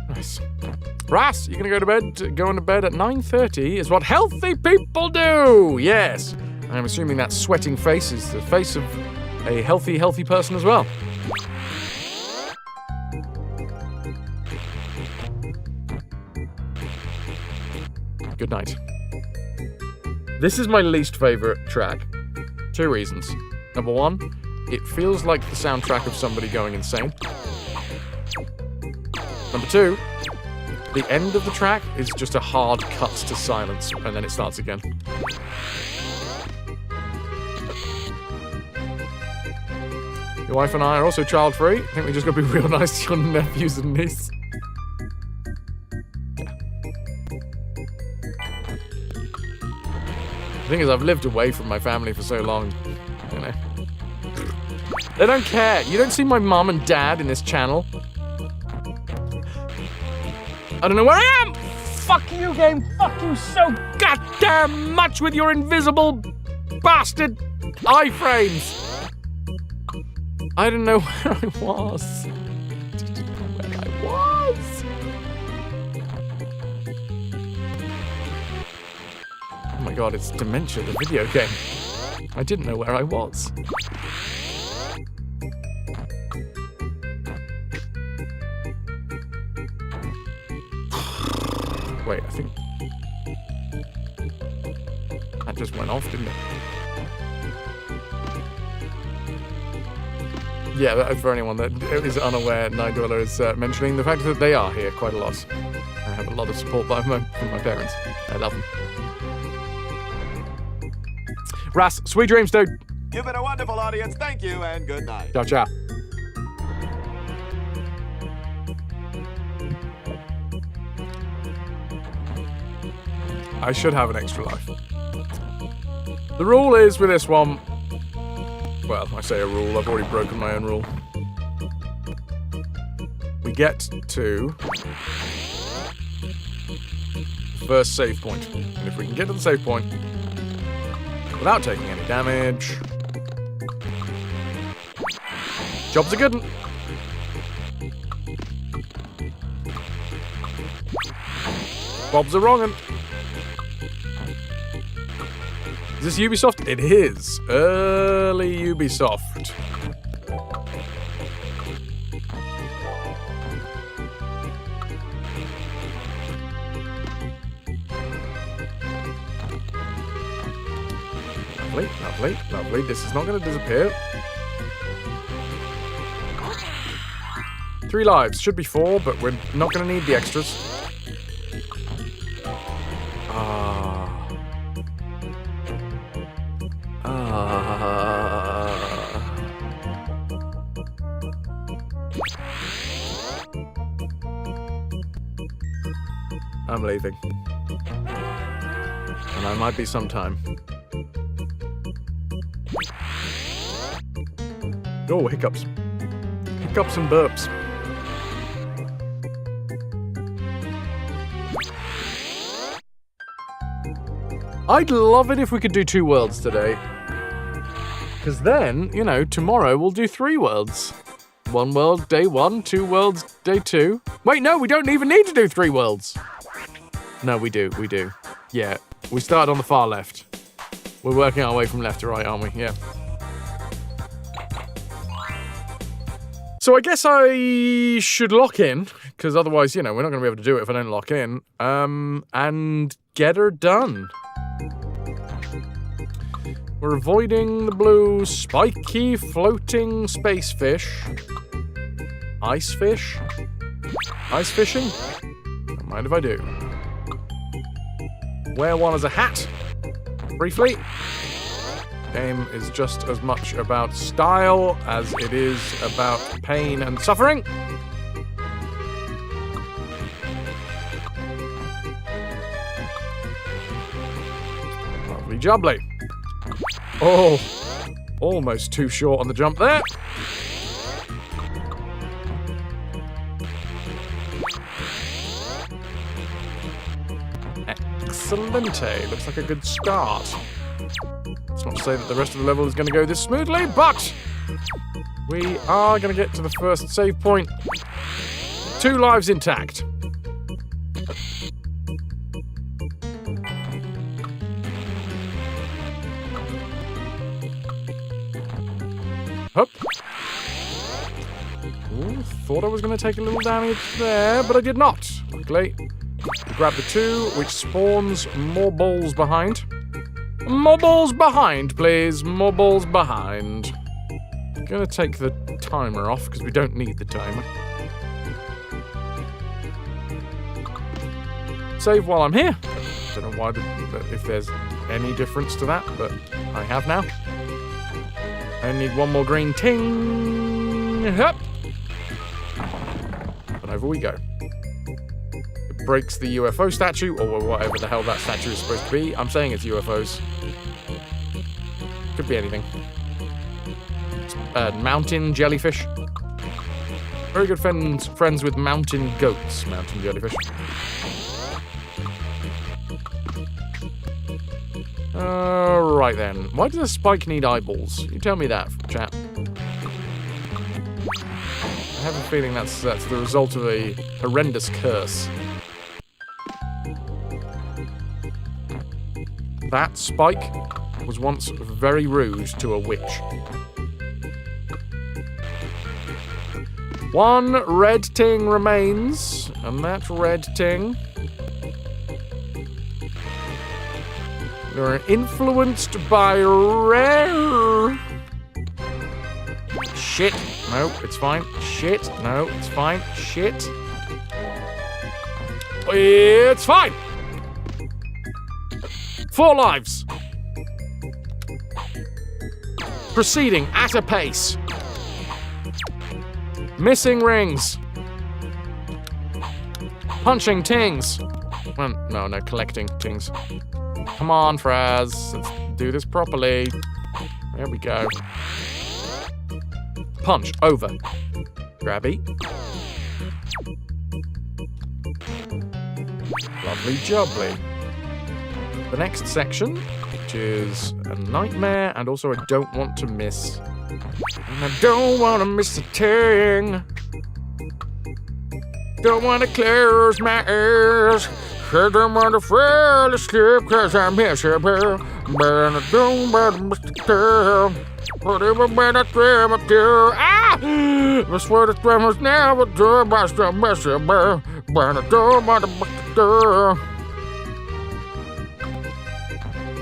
Nice. Ras, you gonna go to bed? Going to bed at 9:30 is what healthy people do! Yes! I'm assuming that sweating face is the face of a healthy person as well. Good night. This is my least favorite track. 2 reasons. Number 1, it feels like the soundtrack of somebody going insane. Number 2, the end of the track is just a hard cut to silence, and then it starts again. Your wife and I are also child-free. I think we just gotta be real nice to your nephews and niece. The thing is, I've lived away from my family for so long, you know. They don't care. You don't see my mum and dad in this channel. I don't know where I am! Fuck you, game! Fuck you so goddamn much with your invisible bastard iframes! I don't know where I was. I didn't know where I was. Oh my god, it's Dementia, the video game. I didn't know where I was. Wait, I think... that just went off, didn't it? Yeah, for anyone that is unaware, Night Dweller is mentioning the fact that they are here quite a lot. I have a lot of support from my parents. I love them. Ras, sweet dreams, dude. You've been a wonderful audience. Thank you and good night. Ciao, ciao. I should have an extra life. The rule is with this one... well, I say a rule, I've already broken my own rule. We get to the first save point. And if we can get to the save point without taking any damage... job's a good one. Bob's a wrong one. Is this Ubisoft? It is. Early Ubisoft. Lovely, lovely, lovely. This is not going to disappear. 3 lives. Should be 4, but we're not going to need the extras. I'm leaving. And I might be sometime. Oh, hiccups. Hiccups and burps. I'd love it if we could do 2 worlds today. Because then, you know, tomorrow we'll do 3 worlds. 1 world, day 1, 2 worlds, day 2. Wait, no, we don't even need to do 3 worlds. No, we do. Yeah, we started on the far left. We're working our way from left to right, aren't we? Yeah. So I guess I should lock in, because otherwise, you know, we're not going to be able to do it if I don't lock in. And get her done. We're avoiding the blue spiky floating space fish. Ice fish? Ice fishing? Don't mind if I do. Wear one as a hat. Briefly. Game is just as much about style as it is about pain and suffering. Lovely jubbly. Oh, almost too short on the jump there. Excellente. Looks like a good start. Let's not say that the rest of the level is going to go this smoothly, but we are going to get to the first save point. 2 lives intact. Hup. Ooh, thought I was going to take a little damage there, but I did not. Luckily, grab the 2, which spawns more balls behind. More balls behind, please. More balls behind. I'm going to take the timer off, because we don't need the timer. Save while I'm here. Don't know why, if there's any difference to that, but I have now. I need 1 more green ting. Hup. And over we go. It breaks the UFO statue, or whatever the hell that statue is supposed to be. I'm saying it's UFOs. Could be anything. Mountain jellyfish. Very good friends with mountain goats, mountain jellyfish. Right then. Why does a spike need eyeballs? You tell me that, chat. I have a feeling that's the result of a horrendous curse. That spike was once very rude to a witch. 1 red ting remains, and that red ting... You're influenced by rare... Shit. No, it's fine. Shit. No, it's fine. Shit. It's fine! 4 lives. Proceeding at a pace. Missing rings. Punching tings. Well, no, collecting tings. Come on, Fraz. Let's do this properly. There we go. Punch. Over. Grabby. Lovely jubbly. The next section, which is a nightmare, and also I don't want to miss. And I don't want to miss a thing. Don't want to close my eyes. I don't want to fall asleep because I'm miserable. But I don't want to miss a thing. Whatever when I dream of you. Ah! That's what the dream was never do. But I'm still miserable. But I don't want to miss a thing.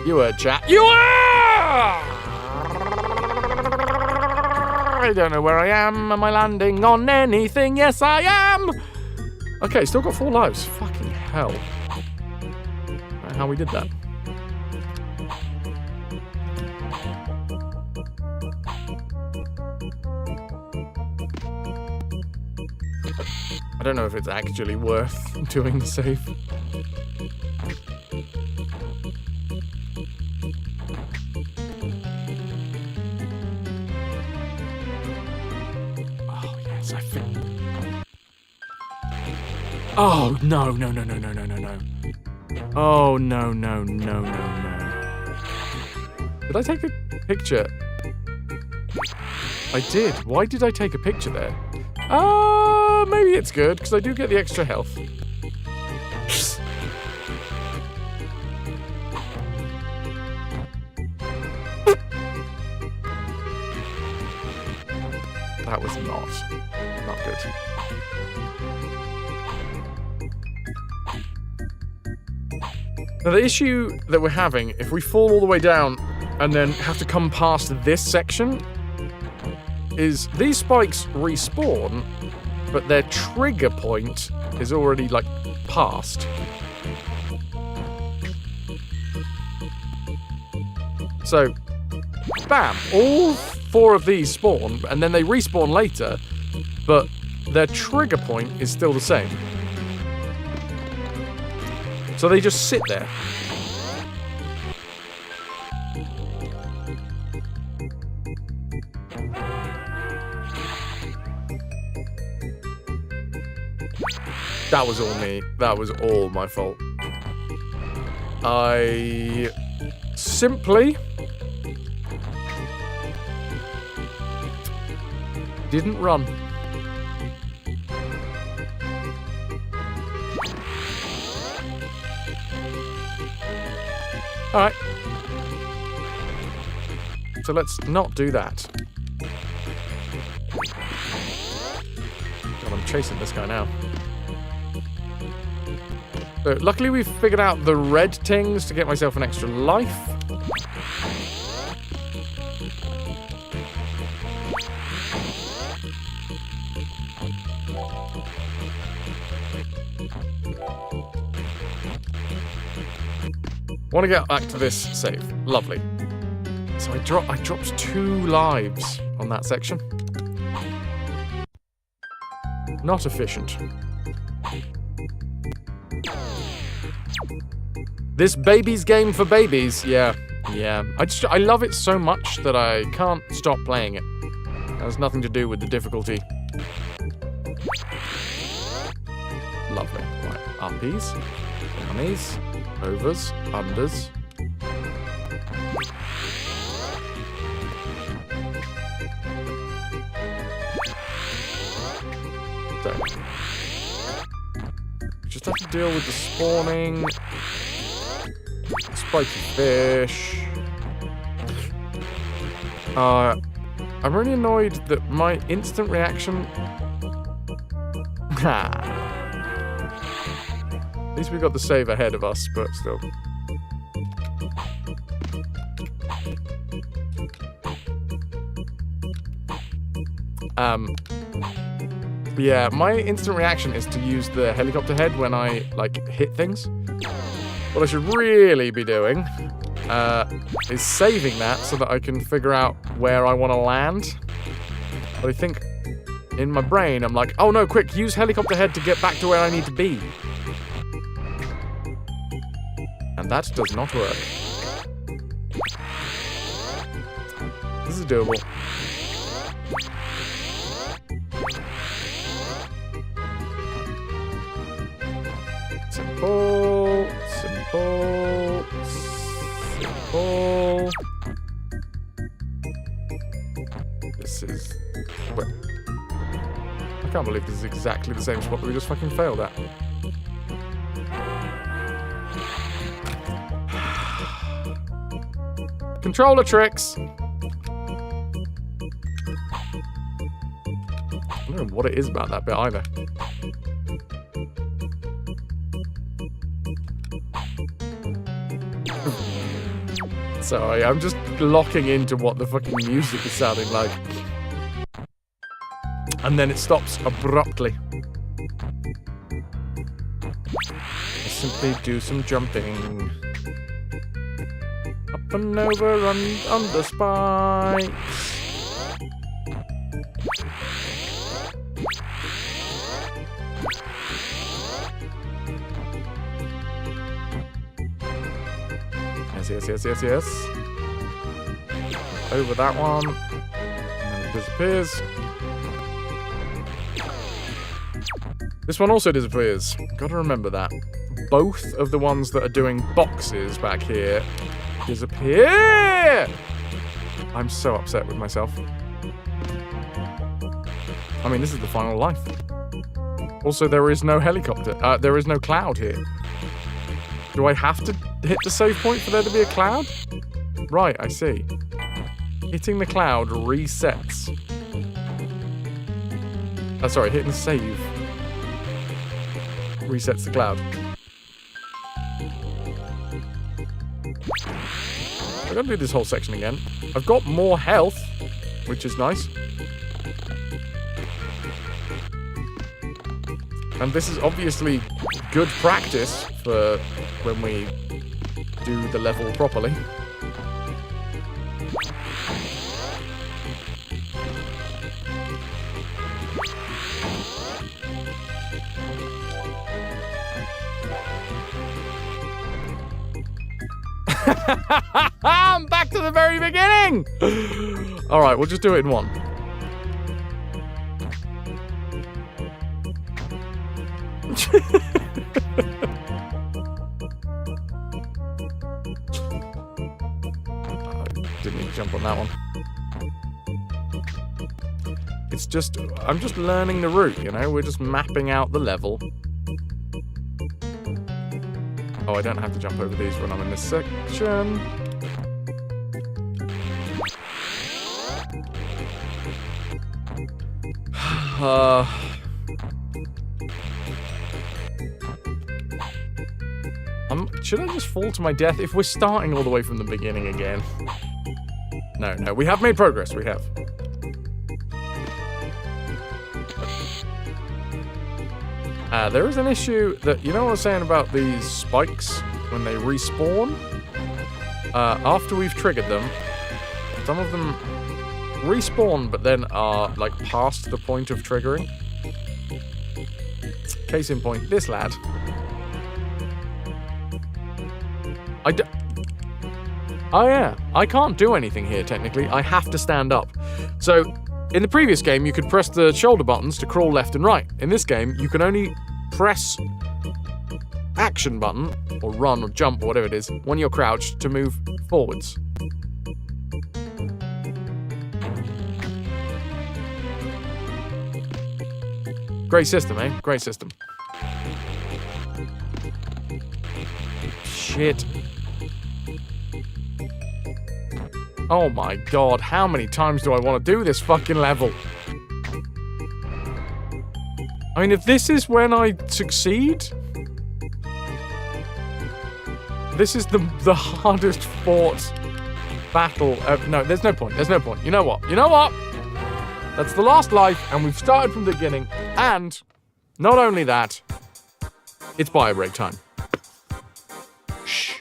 You heard, chat. You are! I don't know where I am. Am I landing on anything? Yes, I am! Okay, still got 4 lives. Fucking hell. I don't know how we did that. I don't know if it's actually worth doing the save. I think. Oh, no. Oh, no, no, no, no, no. Did I take a picture? I did. Why did I take a picture there? Maybe it's good, because I do get the extra health. That was not good. Now the issue that we're having, if we fall all the way down and then have to come past this section, is these spikes respawn, but their trigger point is already, like, past. So, bam, all 4 of these spawn, and then they respawn later, but their trigger point is still the same. So they just sit there. That was all me. That was all my fault. I simply didn't run. Alright. So let's not do that. God, I'm chasing this guy now. So, luckily we've figured out the red things to get myself an extra life. Want to get back to this save. Lovely. So I dropped 2 lives on that section. Not efficient. This baby's game for babies. Yeah. I love it so much that I can't stop playing it. That has nothing to do with the difficulty. Lovely. Right. Uppies. Downies. Overs, unders. So, we just have to deal with the spawning, spiky fish. I'm really annoyed that my instant reaction. At least we got the save ahead of us, but still. Yeah, my instant reaction is to use the helicopter head when I, like, hit things. What I should really be doing is saving that so that I can figure out where I want to land. But I think in my brain, I'm like, oh no, quick, use helicopter head to get back to where I need to be. And that does not work. This is doable. Simple. This is... Wait. I can't believe this is exactly the same spot that we just fucking failed at. Controller tricks! I don't know what it is about that bit either. Sorry, I'm just locking into what the fucking music is sounding like. And then it stops abruptly. I simply do some jumping. Up and over on the spikes. Yes. Over that one. And then it disappears. This one also disappears. Gotta remember that. both of the ones that are doing boxes back here disappear. I'm so upset with myself. I mean, this is the final life. Also, there is no helicopter. There is no cloud here. Do I have to hit the save point for there to be a cloud? Right, I see. Hitting the cloud resets. Sorry, hitting the save resets the cloud. I'm gonna do this whole section again. I've got more health, which is nice. And this is obviously good practice for when we do the level properly. I'm back to the very beginning! Alright, we'll just do it in one. Didn't need to jump on that one. It's just, I'm just learning the route, you know? We're just mapping out the level. Oh, I don't have to jump over these when I'm in this section. Should I just fall to my death if we're starting all the way from the beginning again? No, we have made progress, we have. There is an issue that, you know what I was saying about these spikes when they respawn? After we've triggered them, some of them respawn but then are like past the point of triggering. Case in point, this lad. Oh yeah, I can't do anything here technically, I have to stand up. So, in the previous game you could press the shoulder buttons to crawl left and right. In this game, you can only press action button, or run or jump or whatever it is, when you're crouched to move forwards. Great system, eh? Great system. Shit. Oh my god, how many times do I want to do this fucking level? I mean, if this is when I succeed, this is the hardest fought battle. No, there's no point. There's no point. You know what? You know what? That's the last life, and we've started from the beginning. And not only that, it's bio break time. Shh.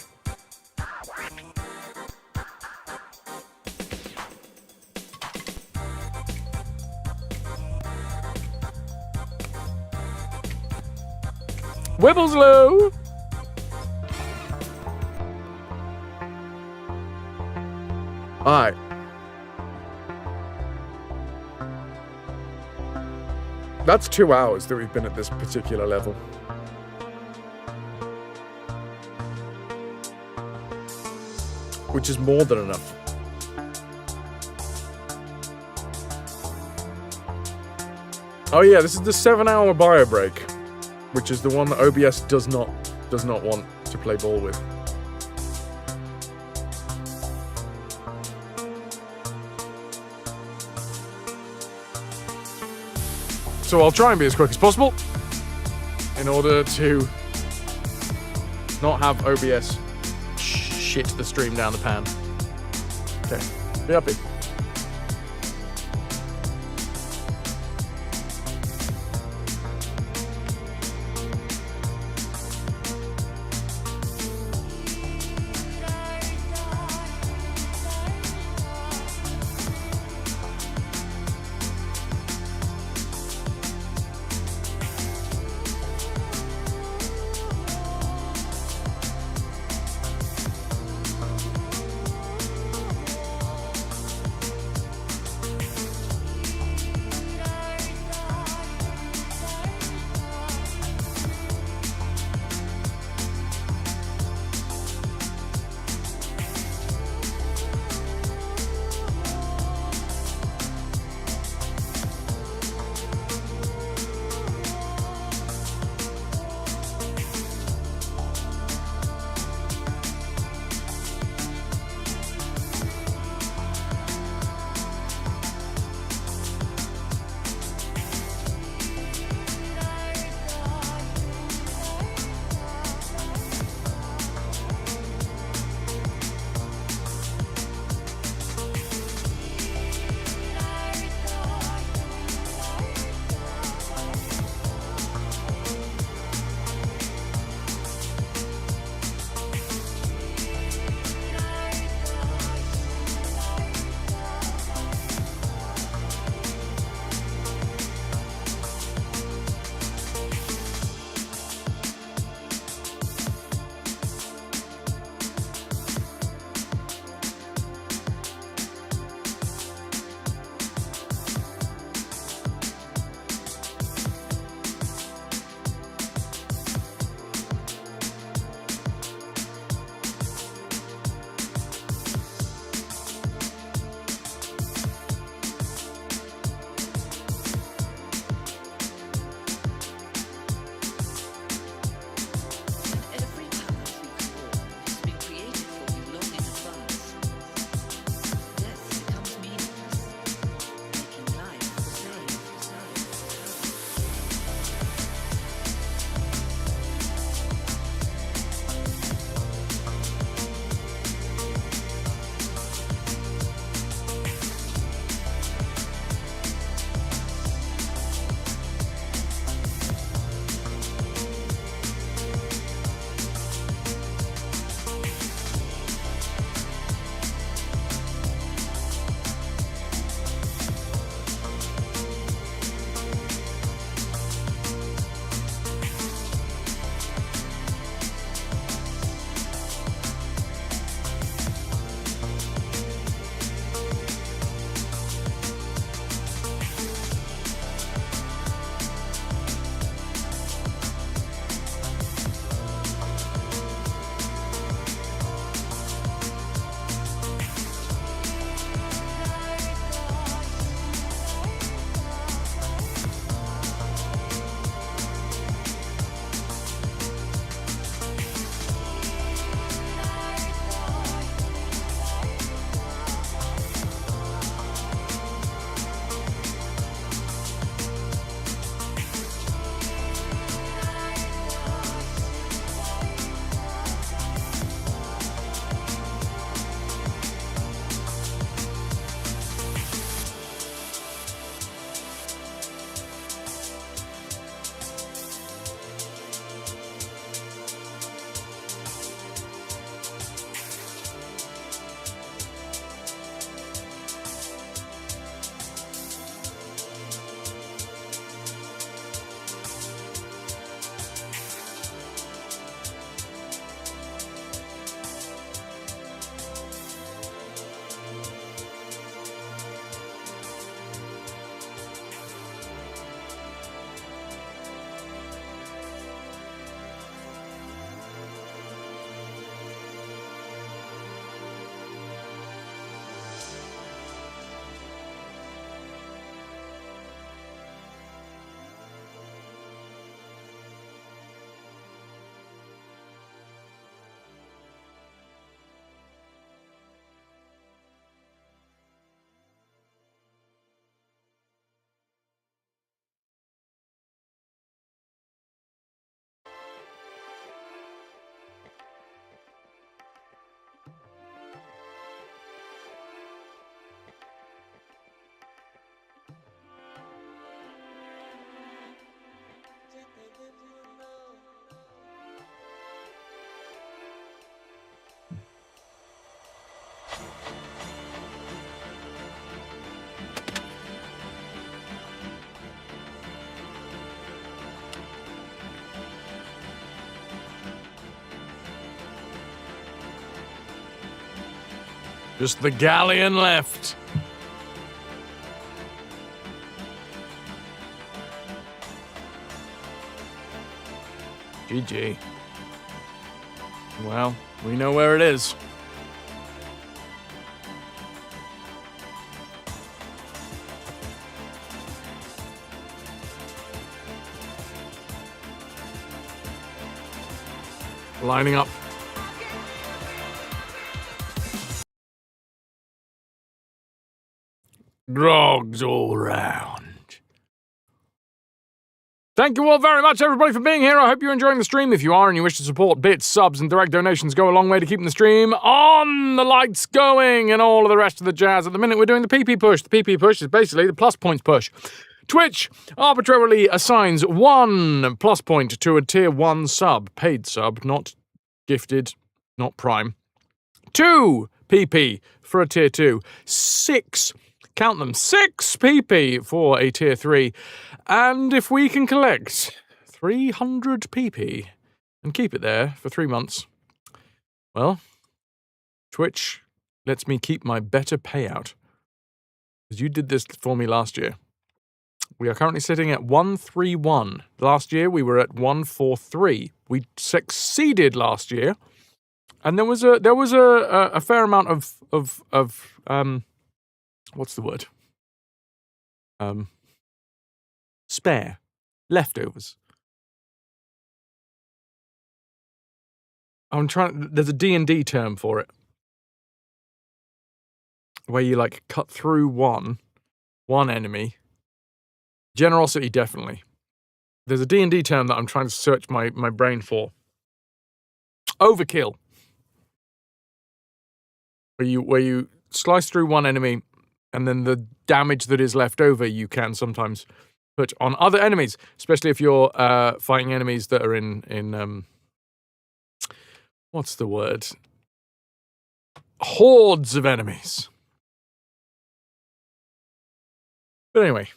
Wibbleslow! Alright. That's 2 hours that we've been at this particular level. Which is more than enough. Oh yeah, this is the 7-hour bio break, which is the one that OBS does not want to play ball with. So I'll try and be as quick as possible in order to not have OBS shit the stream down the pan. Okay, be happy. Just the galleon left. GG. Well, we know where it is. Lining up. Drogs all round. Thank you all very much, everybody, for being here. I hope you're enjoying the stream. If you are and you wish to support, bits, subs, and direct donations go a long way to keeping the stream on, the lights going, and all of the rest of the jazz. At the minute, we're doing the PP push. The PP push is basically the plus points push. Twitch arbitrarily assigns 1 plus point to a tier 1 sub, paid sub, not gifted, not prime. 2 PP for a tier 2. 6, count them, 6 PP for a tier 3. And if we can collect 300 PP and keep it there for 3 months, well, Twitch lets me keep my better payout. Because you did this for me last year. We are currently sitting at 131. Last year we were at 143. We succeeded last year, and there was a fair amount of what's the word? Spare leftovers. There's a D&D term for it, where you like cut through one enemy. Generosity, definitely. There's a D&D term that I'm trying to search my brain for. Overkill. Where you slice through one enemy, and then the damage that is left over you can sometimes put on other enemies, especially if you're fighting enemies that are in what's the word? Hordes of enemies. But anyway,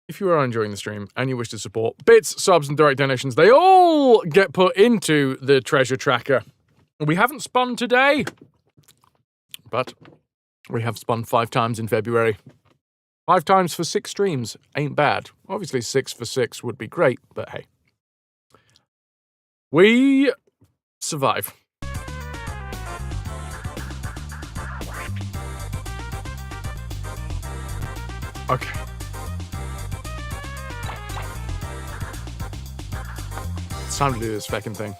if you are enjoying the stream and you wish to support, bits, subs, and direct donations, they all get put into the treasure tracker. We haven't spun today, but we have spun 5 times in February. 5 times for 6 streams ain't bad. Obviously 6 for 6 would be great, but hey. We survive. Okay. It's time to do this fucking thing.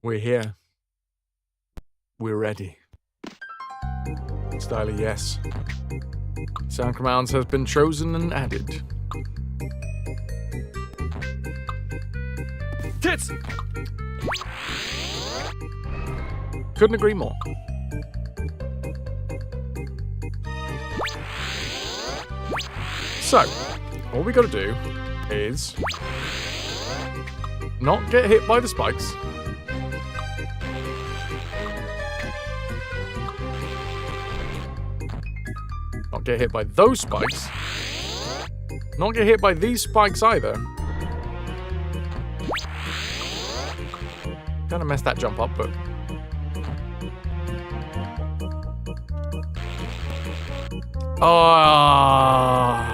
We're here. We're ready. Styler, yes. Sound commands has been chosen and added. Tits! Couldn't agree more. So, all we gotta do is not get hit by the spikes. Not get hit by those spikes. Not get hit by these spikes either. Kind of messed that jump up, but... I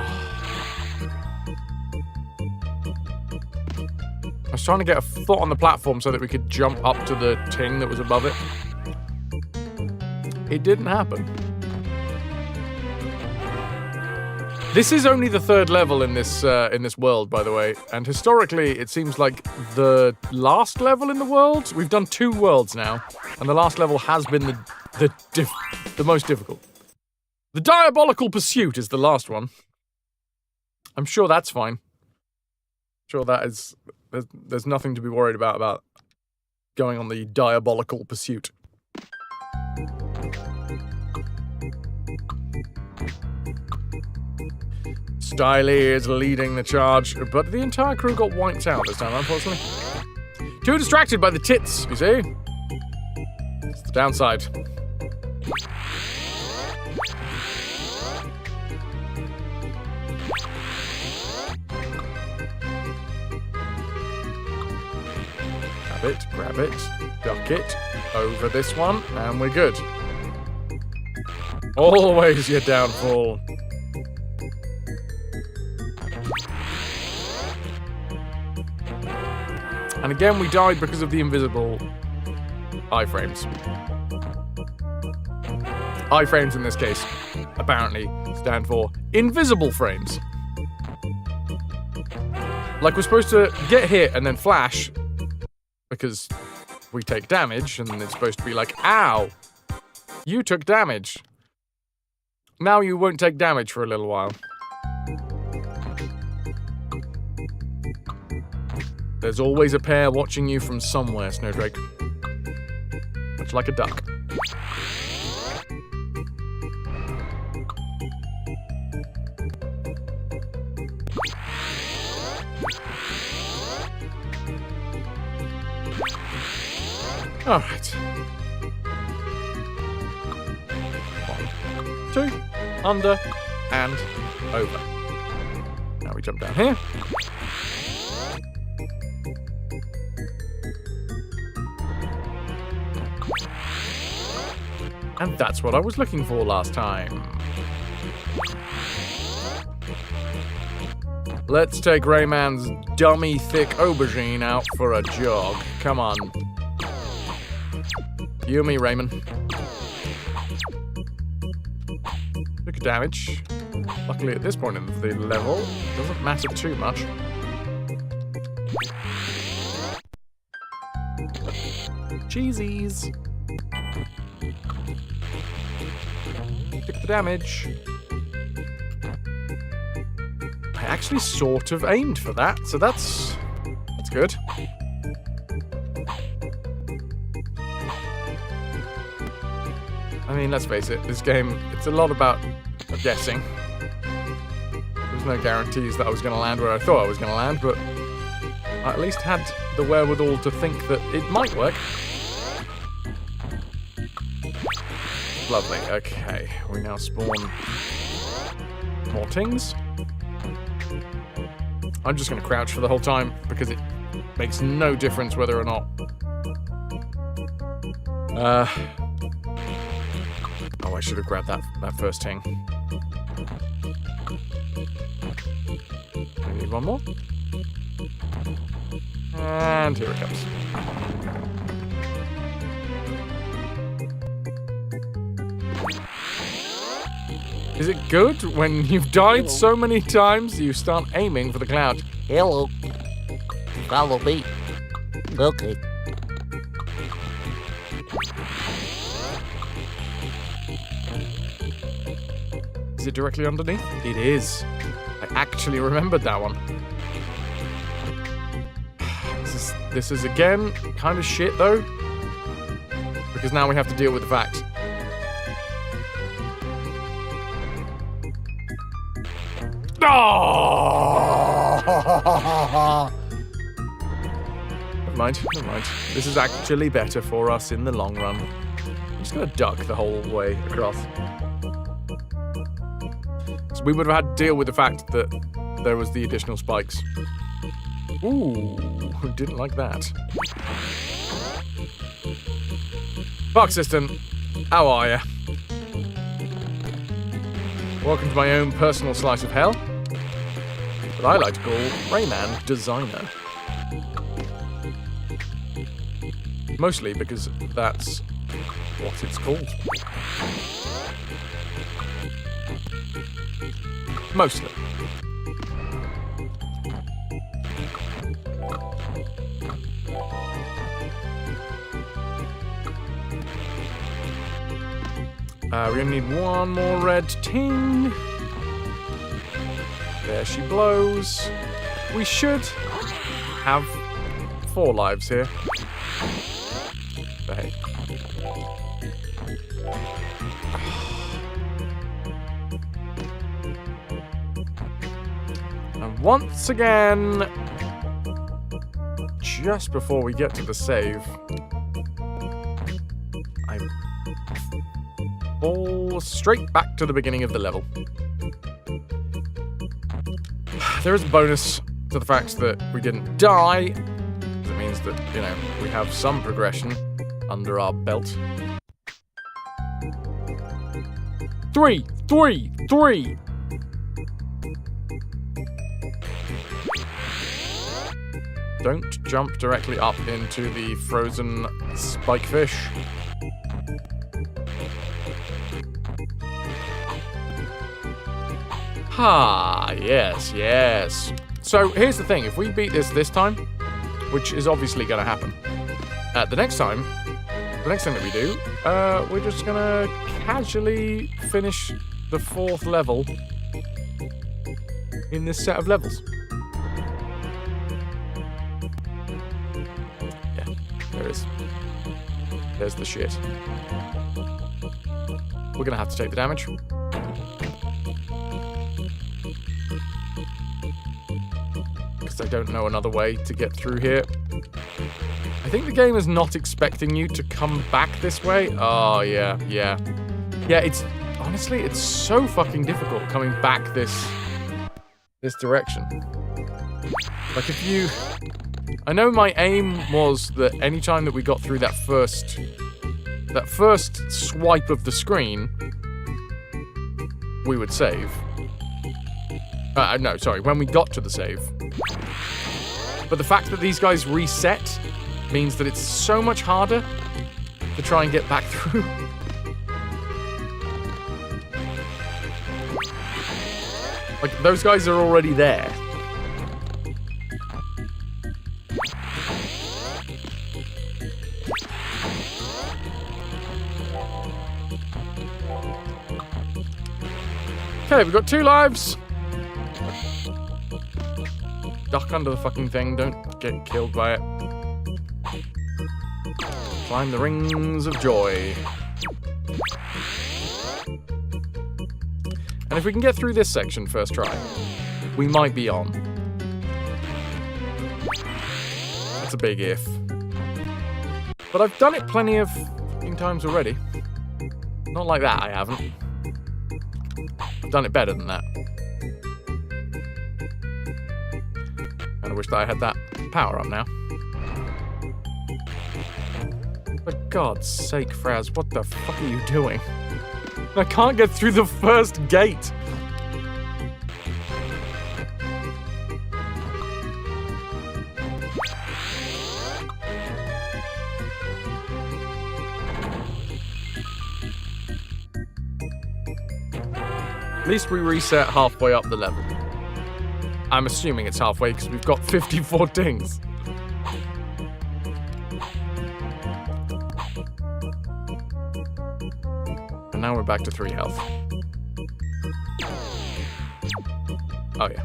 was trying to get a foot on the platform so that we could jump up to the ting that was above it. It didn't happen. This is only the 3rd level in this world, by the way, and historically it seems like the last level in the world. We've done 2 worlds now, and the last level has been the most difficult. The Diabolical Pursuit is the last one. I'm sure that's fine. Sure that is... There's nothing to be worried about going on the Diabolical Pursuit. Styly is leading the charge, but the entire crew got wiped out this time, unfortunately. Too distracted by the tits, you see? It's the downside. grab it, duck it, over this one, and we're good. Always your downfall. And again, we died because of the invisible iframes. Iframes in this case, apparently, stand for invisible frames. Like we're supposed to get hit and then flash because we take damage, and it's supposed to be like, ow, you took damage. Now you won't take damage for a little while. There's always a pair watching you from somewhere, Snowdrake. Much like a duck. Alright. 1, 2, under, and over. Now we jump down here. And that's what I was looking for last time. Let's take Rayman's dummy thick aubergine out for a jog. Come on. You and me, Rayman. Look at damage. Luckily at this point in the level, it doesn't matter too much. Cheesies. Take the damage. I actually sort of aimed for that, so that's good. I mean, let's face it, this game, it's a lot about guessing. There's no guarantees that I was going to land where I thought I was going to land, but I at least had the wherewithal to think that it might work. Lovely, okay. We now spawn more things. I'm just going to crouch for the whole time, because it makes no difference whether or not... Oh, I should have grabbed that first thing. We need one more. And here it comes. Is it good when you've died so many times you start aiming for the cloud? Hello. Follow me. Okay. Is it directly underneath? It is. I actually remembered that one. This is again kind of shit though, because now we have to deal with the fact. Oh! Never mind. This is actually better for us in the long run. I'm just gonna duck the whole way across. So we would have had to deal with the fact that there was the additional spikes. Ooh, didn't like that. Park System, how are ya? Welcome to my own personal slice of hell, that I like to call Rayman Designer. Mostly because that's what it's called. Mostly. We only need one more red ting. There she blows. We should have 4 lives here. But hey. And once again, just before we get to the save, I fall straight back to the beginning of the level. There is a bonus to the fact that we didn't die. It means least that, you know, we have some progression under our belt. 3, 3, 3! Don't jump directly up into the frozen spikefish. Ah, yes, yes. So here's the thing, if we beat this time, which is obviously going to happen, the next thing that we do, we're just going to casually finish the 4th level in this set of levels. Yeah, there is. There's the shit. We're going to have to take the damage. Because I don't know another way to get through here. I think the game is not expecting you to come back this way. Oh, yeah. Yeah, it's... Honestly, it's so fucking difficult coming back this direction. Like, if you... I know my aim was that anytime that we got through that first swipe of the screen, we would save. No, sorry, when we got to the save. But the fact that these guys reset means that it's so much harder to try and get back through. Like, those guys are already there. Okay, we've got 2 lives. Duck under the fucking thing, don't get killed by it. Climb the rings of joy. And if we can get through this section first try, we might be on. That's a big if. But I've done it plenty of fucking times already. Not like that, I haven't. I've done it better than that. I wish that I had that power up now. For God's sake, Fraz, what the fuck are you doing? I can't get through the first gate. At least we reset halfway up the level. I'm assuming it's halfway because we've got 54 dings. And now we're back to 3 health. Oh yeah.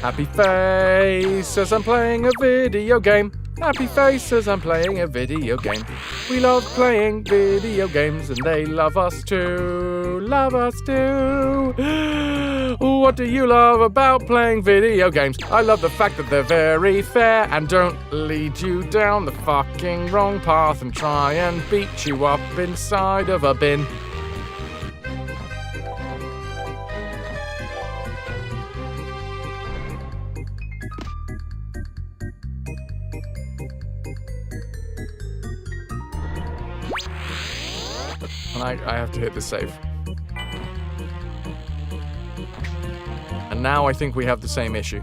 Happy face as I'm playing a video game. Happy face as I'm playing a video game. We love playing video games and they love us too. Love us too. What do you love about playing video games? I love the fact that they're very fair and don't lead you down the fucking wrong path and try and beat you up inside of a bin. I have to hit the save. And now I think we have the same issue.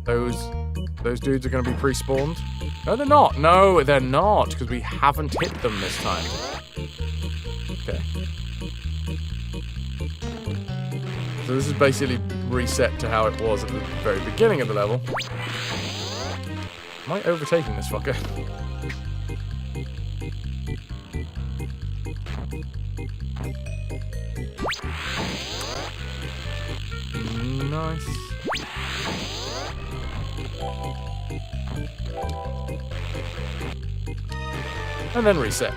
Those dudes are going to be pre-spawned. No, they're not. No, they're not, because we haven't hit them this time. Okay. So this is basically reset to how it was at the very beginning of the level. Am I overtaking this fucker? Nice. And then reset.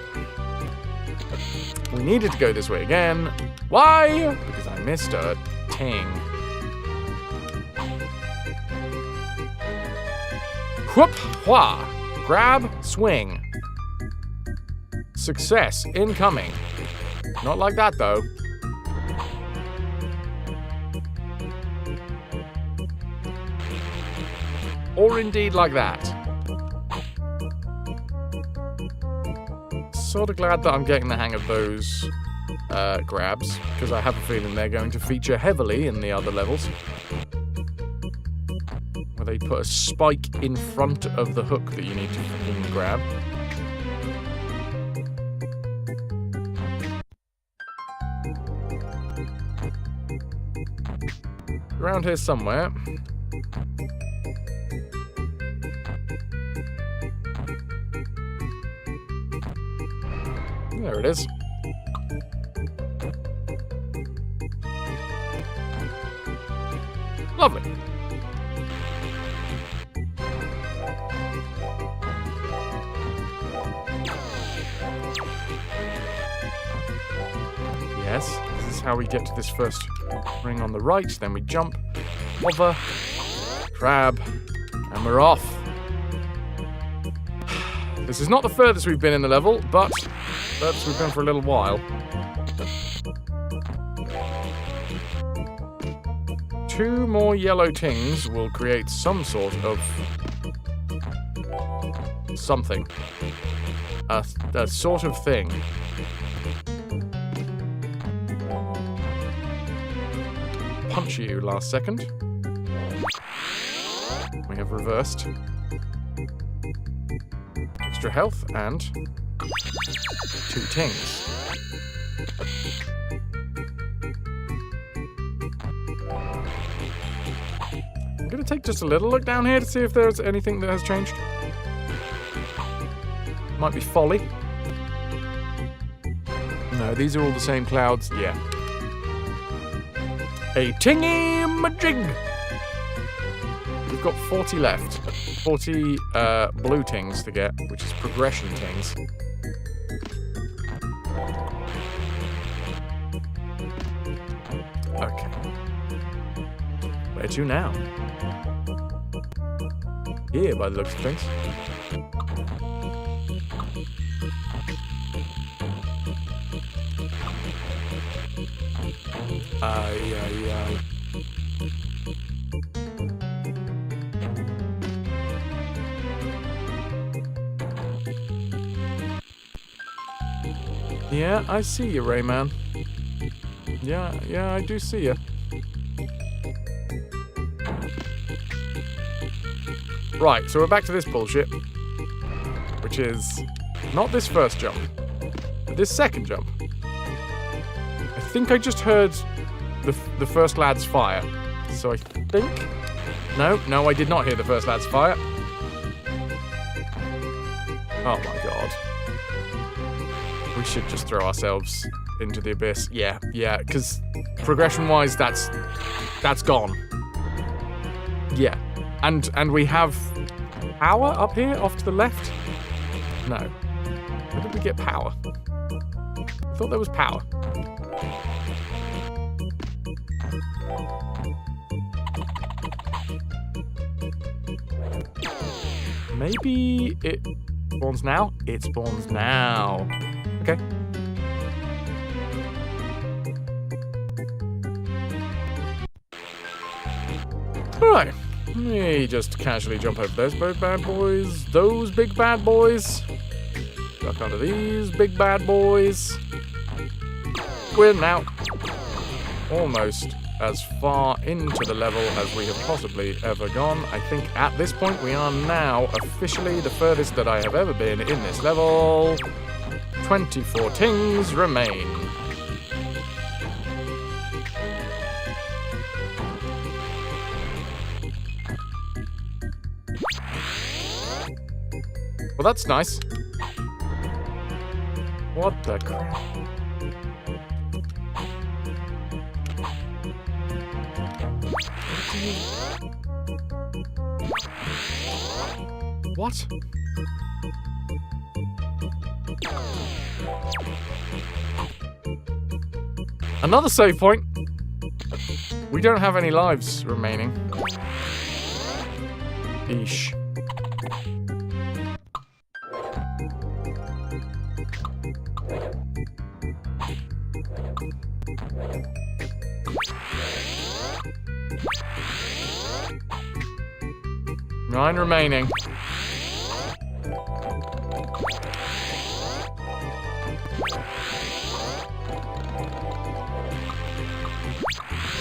We needed to go this way again. Why? Because I missed a ting. Whoop, hua. Grab, swing. Success incoming. Not like that, though. Or indeed like that. Sort of glad that I'm getting the hang of those grabs, because I have a feeling they're going to feature heavily in the other levels. Where they put a spike in front of the hook that you need to fucking grab. Around here somewhere. There it is. Lovely. Yes, this is how we get to this first ring on the right. Then we jump, hover, grab, and we're off. This is not the furthest we've been in the level, but furthest we've been for a little while. 2 more yellow tings will create some sort of something. A sort of thing. Punch you last second. We have reversed. Extra health and 2 tings. I'm going to take just a little look down here to see if there's anything that has changed. Might be folly. No, these are all the same clouds. Yeah. A tingy-majig! We've got 40 left. 40 blue tings to get, which is progression tings. Okay. Where to now? Here, by the looks of things. Aye. Yeah, I see you, Rayman. Yeah, I do see you. Right, so we're back to this bullshit. Which is not this first jump, but this second jump. I think I just heard the first lad's fire. So I think... No, I did not hear the first lad's fire. Oh my god. We should just throw ourselves into the abyss. Yeah, because progression-wise, that's gone. Yeah. And we have power up here, off to the left? No. Where did we get power? I thought there was power. Maybe it spawns now? It spawns now. Okay. Alright. Let me just casually jump over those big bad boys. Those big bad boys. Duck onto these big bad boys. We're now almost as far into the level as we have possibly ever gone. I think at this point we are now officially the furthest that I have ever been in this level. 24 tings remain. Well, that's nice. What the crap? What? Another save point. We don't have any lives remaining. Eesh. 9 remaining.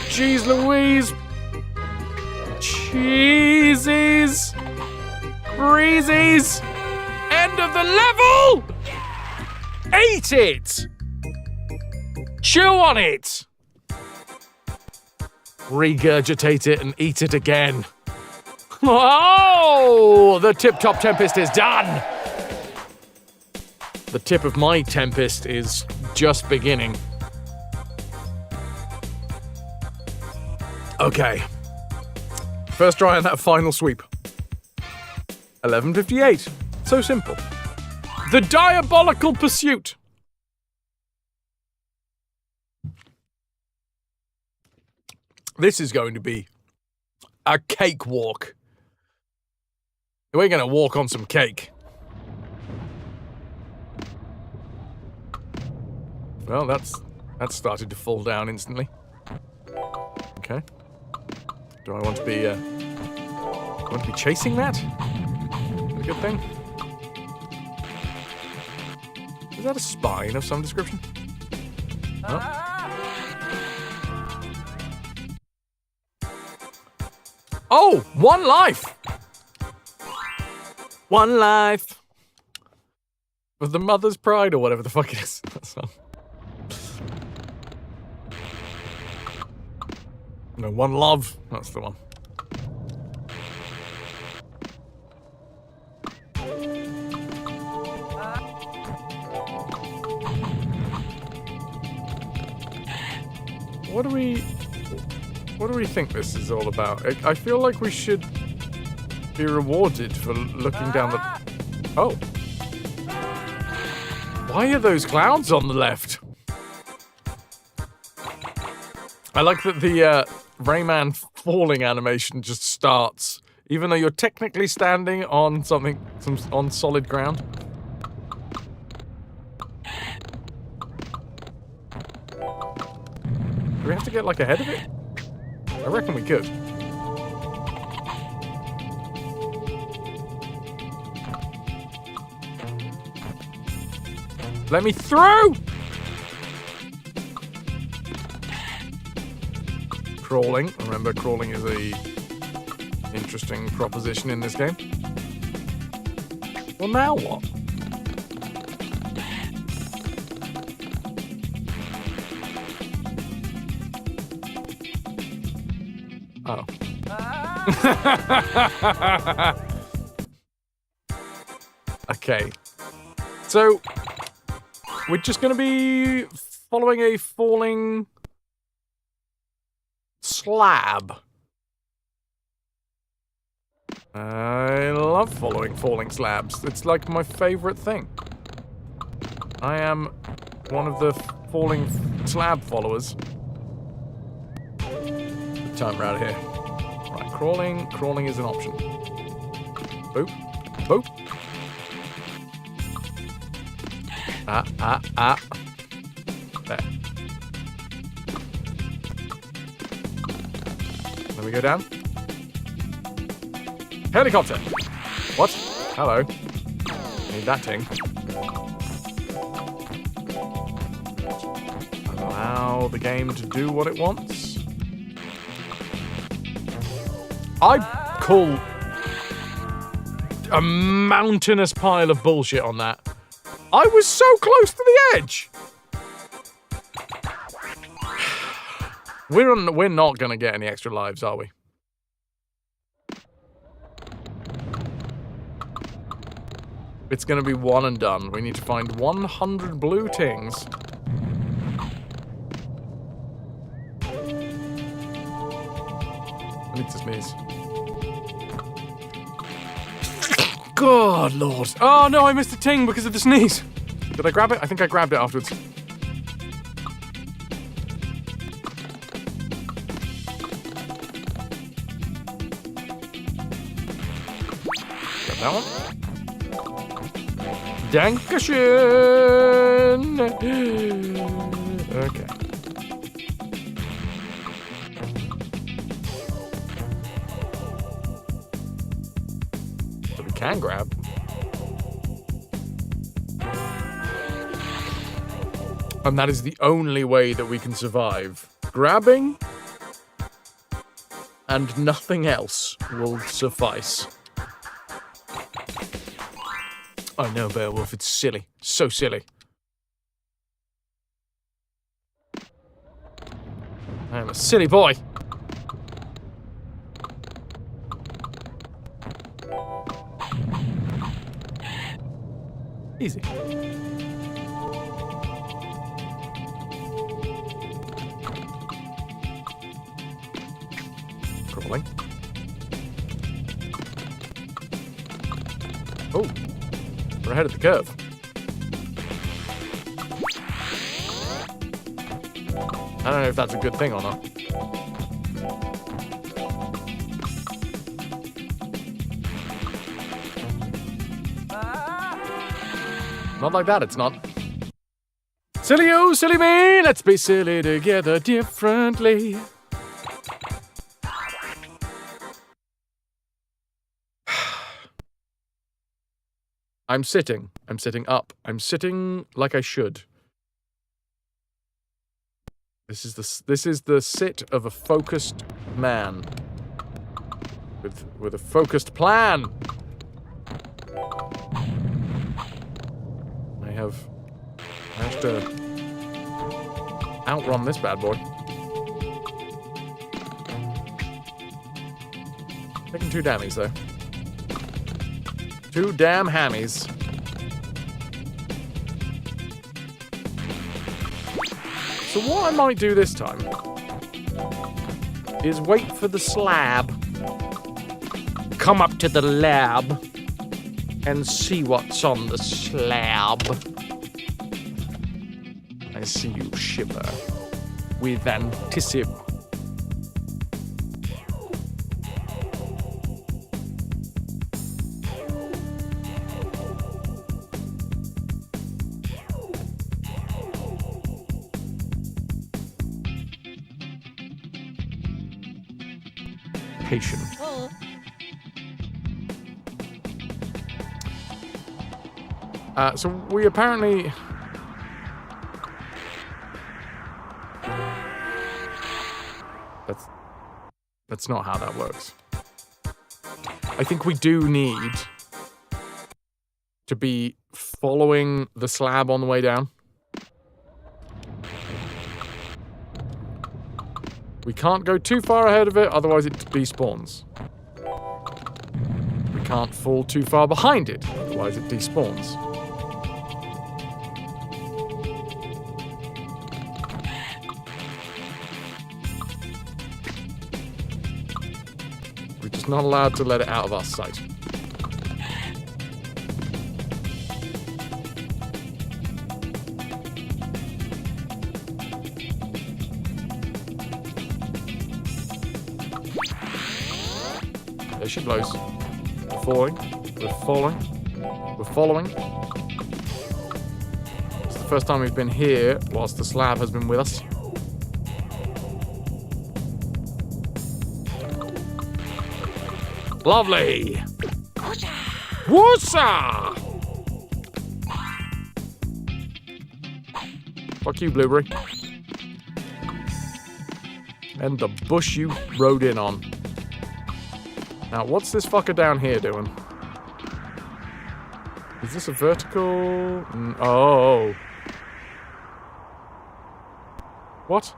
Jeez Louise! Cheesies! Breezies! End of the level! Eat it! Chew on it! Regurgitate it and eat it again. Oh! The tip-top tempest is done! The tip of my tempest is just beginning. Okay. First try on that final sweep. 11:58. So simple. The Diabolical Pursuit. This is going to be a cakewalk. We're going to walk on some cake. Well, that's started to fall down instantly. Okay. Do I want to be chasing that? A good thing. Is that a spine of some description? Oh. Oh, 1 life. 1 life. With the mother's pride or whatever the fuck it is. That song. No, 1 love. That's the one. What do we think this is all about? I feel like we should be rewarded for looking down the... Oh. Why are those clouds on the left? I like that the RAYMAN falling animation just starts, even though you're technically standing on on solid ground. Do we have to get, like, ahead of it? I reckon we could. Let me through! Crawling. Remember, crawling is a interesting proposition in this game. Well, now what? Oh. Okay. So, we're just going to be following a falling slab. I love following falling slabs. It's like my favorite thing. I am one of the falling slab followers. Good time around here. Right, crawling. Crawling is an option. Boop. Boop. There. Let me go down. Helicopter! What? Hello. Need that thing. Allow the game to do what it wants. I call a mountainous pile of bullshit on that. I was so close to the edge! We're not gonna get any extra lives, are we? It's gonna be one and done. We need to find 100 blue tings. I need to sneeze. God, Lord. Oh, no, I missed a ting because of the sneeze. Did I grab it? I think I grabbed it afterwards. Grab that one. Dankeschön. Okay. can grab. And that is the only way that we can survive. Grabbing and nothing else will suffice. I know, Beowulf, it's silly. So silly. I am a silly boy. Easy. Crawling. Oh, we're ahead of the curve. I don't know if that's a good thing or not. Not like that, it's not. Silly you, silly me, let's be silly together differently. I'm sitting up, I'm sitting like I should. This is the sit of a focused man. With a focused plan. I have managed to outrun this bad boy. Taking 2 dammies though. 2 damn hammies. So what I might do this time is wait for the slab, come up to the lab, and see what's on the slab. I see you shiver with anticipation. So we apparently... That's not how that works. I think we do need to be following the slab on the way down. We can't go too far ahead of it, otherwise it despawns. We can't fall too far behind it, otherwise it despawns. We're just not allowed to let it out of our sight. There she blows. We're falling. We're falling. We're following. It's the first time we've been here whilst the slab has been with us. Lovely! Woosa! Fuck you, Blueberry. And the bush you rode in on. Now, what's this fucker down here doing? Is this a vertical? Oh. What?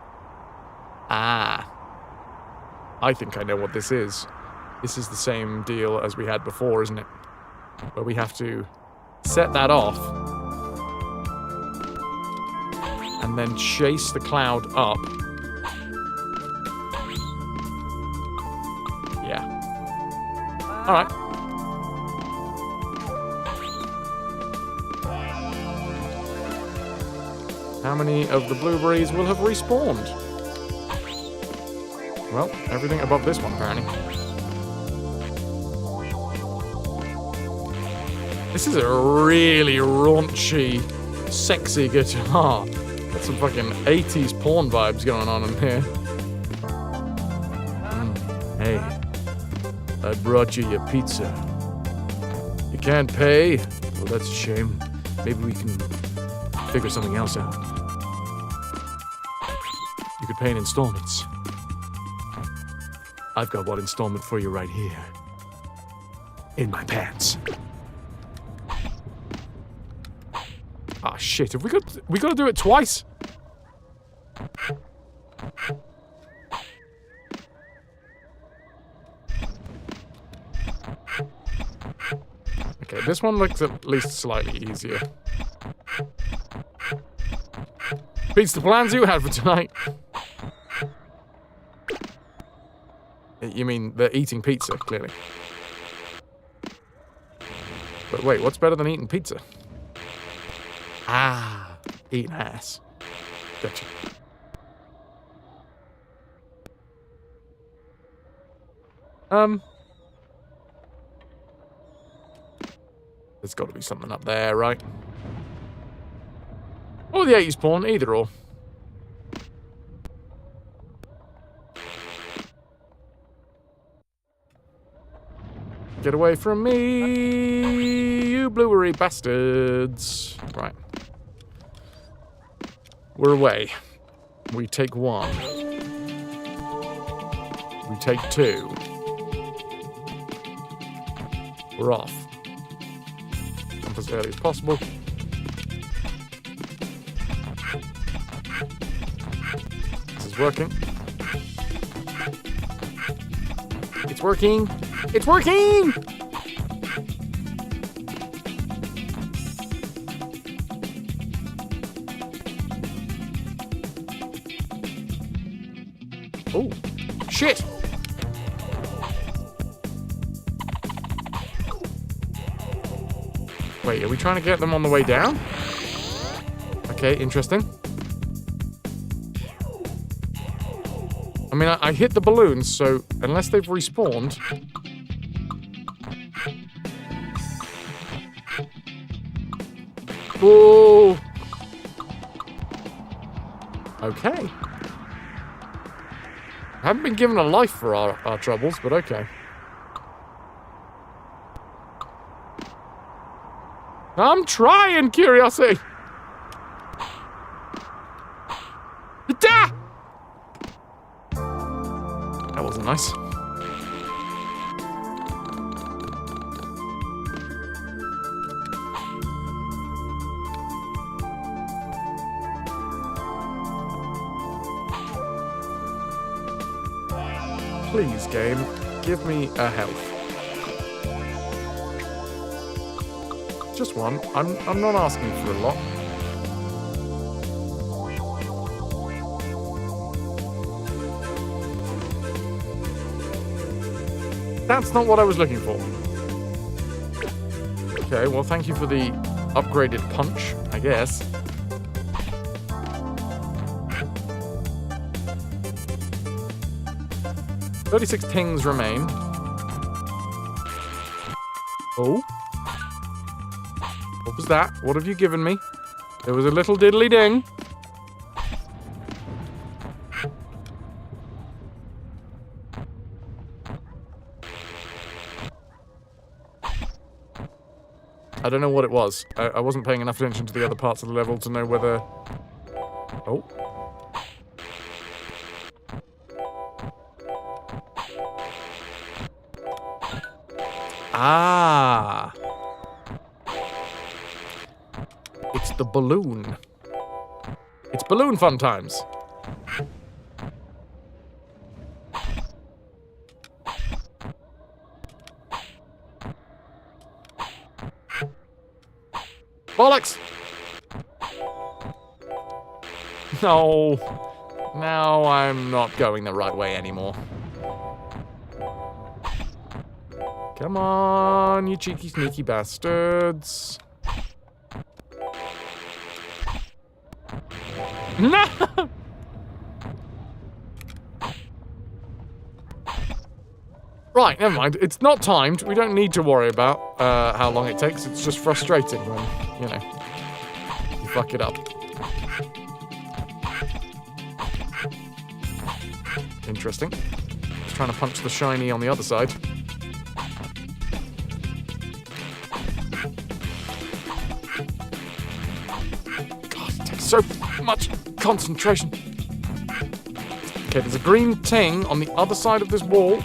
Ah. I think I know what this is. This is the same deal as we had before, isn't it? Where we have to set that off and then chase the cloud up. Yeah. All right. How many of the blueberries will have respawned? Well, everything above this one, apparently. This is a really raunchy, sexy guitar. Got some fucking 80s porn vibes going on in here. Hey, I brought you your pizza. can't pay? Well, that's a shame. Maybe we can figure something else out. You could pay in installments. I've got one installment for you right here. In my pants. Ah, shit. Have we got to do it twice? Okay, this one looks at least slightly easier. Beats the plans you had for tonight. You mean they're eating pizza, clearly. But wait, what's better than eating pizza? Ah, eating ass. Gotcha. There's got to be something up there, right? Or the 80s porn, either or. Get away from me, you blueberry bastards. Right. We're away. We take 1. We take 2. We're off. Jump as early as possible. This is working. It's working. It's working! Oh, shit! Wait, are we trying to get them on the way down? Okay, interesting. I mean, I hit the balloons, so unless they've respawned... Whoa! Okay. I haven't been given a life for our troubles, but okay. I'm trying, Curiosity! Da! That wasn't nice. Please, game, give me a health. Just one. I'm not asking for a lot. That's not what I was looking for. Okay, well, thank you for the upgraded punch, I guess. $36 tings remain. Oh. What was that? What have you given me? There was a little diddly ding. I don't know what it was. I wasn't paying enough attention to the other parts of the level to know whether... Oh. Ah. It's the balloon. It's balloon fun times. Bollocks! No. Now I'm not going the right way anymore. Come on, you cheeky, sneaky bastards. No! Right, never mind. It's not timed. We don't need to worry about how long it takes. It's just frustrating when, you know, you fuck it up. Interesting. Just trying to punch the shiny on the other side. so much concentration. Okay, there's a green ting on the other side of this wall.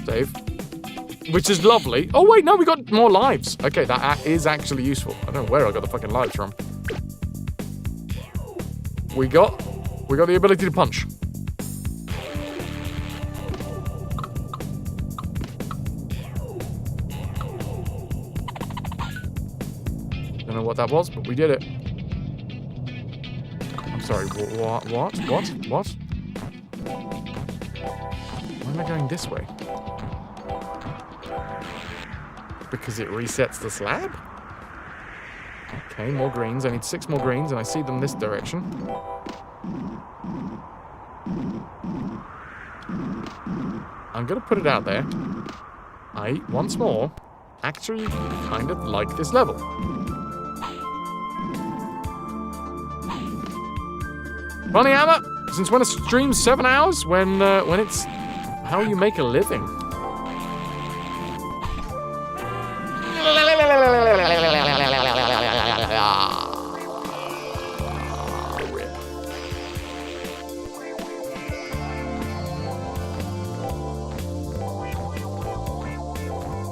Save. Which is lovely. Oh, wait, no, we got more lives. Okay, that is actually useful. I don't know where I got the fucking lives from. We got the ability to punch. Don't know what that was, but we did it. I'm sorry, what? Why am I going this way? Because it resets the slab? Okay, more greens. I need 6 more greens, and I see them this direction. I'm gonna put it out there. I, once more, actually kind of like this level. Funny Hammer, since when a stream's 7 hours? When it's how you make a living.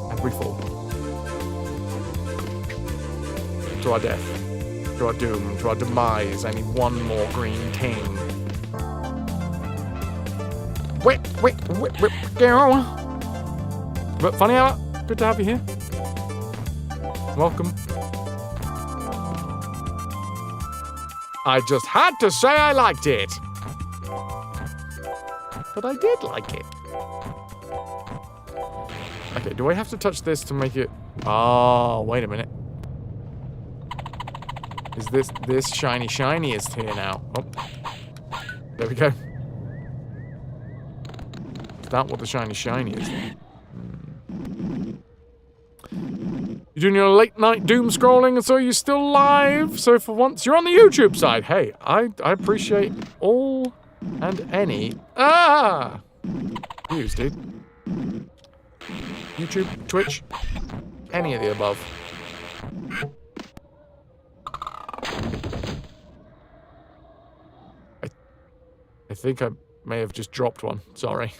And we fall. To our death. To our doom. To our demise. I need 1 more green ting. Whip, girl. But Funny Hour, good to have you here. Welcome. I just had to say I liked it. But I did like it. Okay, do I have to touch this to make it... Oh, wait a minute. Is this shiny is here now? Oh. There we go. Is that what the shiny is? You're doing your late night doom scrolling and so you're still live. So for once, you're on the YouTube side. Hey, I appreciate all and any views, dude. YouTube, Twitch, any of the above. I think I may have just dropped one. Sorry.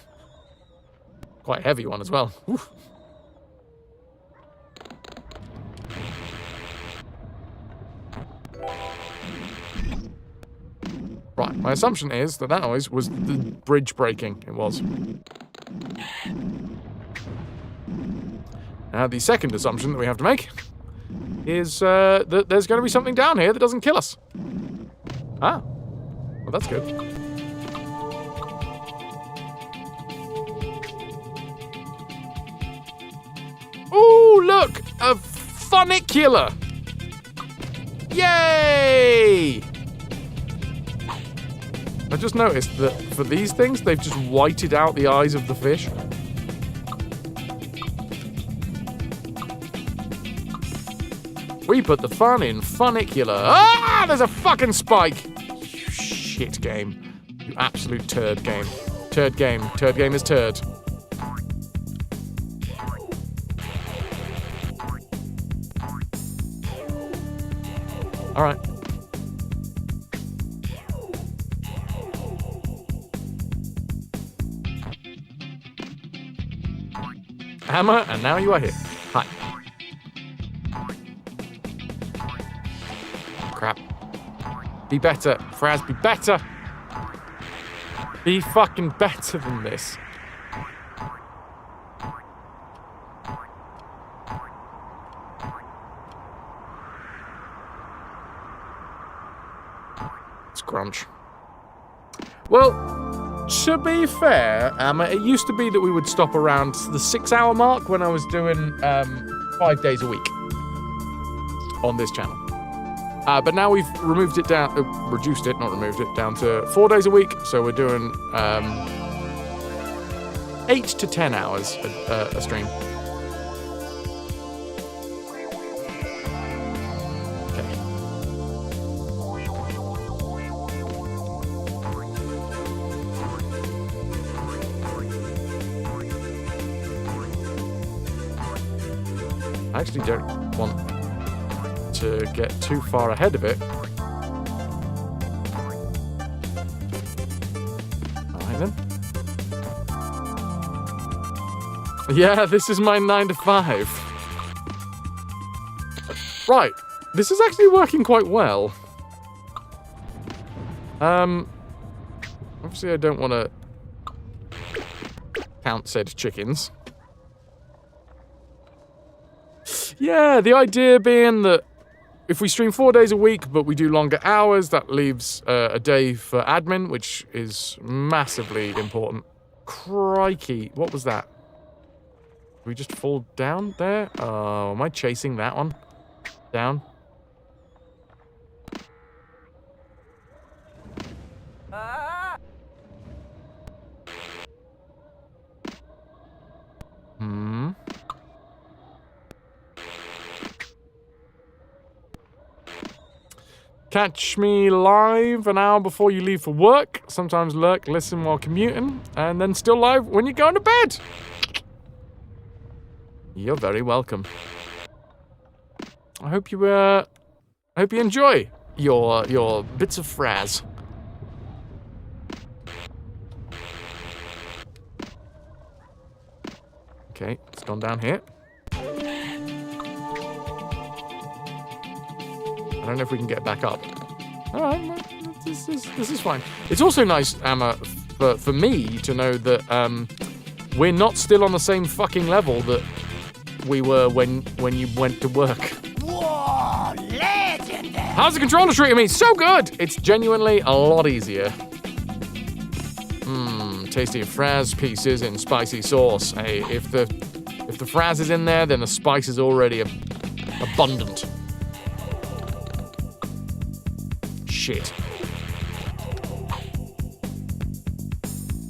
Quite a heavy one as well. Oof. Right, my assumption is that noise was the bridge breaking. It was. Now, the second assumption that we have to make is that there's going to be something down here that doesn't kill us. Ah. Well, that's good. Ooh, look! A funicular! Yay! I just noticed that for these things, they've just whited out the eyes of the fish. We put the fun in funicular. Ah! There's a fucking spike! You shit game. You absolute turd game. Turd game. Turd game is turd. Alright. Hammer, and now you are here. Hi. Crap. Be better. Fraz, be better. Be fucking better than this. Scrunch. Well, to be fair, it used to be that we would stop around the 6-hour mark when I was doing 5 days a week on this channel. But now we've removed it down, reduced it, not removed it, down to 4 days a week. So we're doing 8 to 10 hours a stream. I actually don't want to get too far ahead of it. Alright then. Yeah, this is my 9 to 5. Right, this is actually working quite well. Obviously I don't want to count said chickens. Yeah, the idea being that if we stream 4 days a week, but we do longer hours, that leaves a day for admin, which is massively important. Crikey, what was that? Did we just fall down there? Oh, am I chasing that one? Down? Catch me live an hour before you leave for work. Sometimes lurk, listen while commuting, and then still live when you're going to bed. You're very welcome. I hope you enjoy your bits of fraz. Okay, it's gone down here. I don't know if we can get back up. All right, this is fine. It's also nice, Amma, for me to know that we're not still on the same fucking level that we were when you went to work. Whoa, legendary! How's the controller treating me? So good! It's genuinely a lot easier. Tasty fraz pieces in spicy sauce. Hey, if the fraz is in there, then the spice is already abundant. Shit.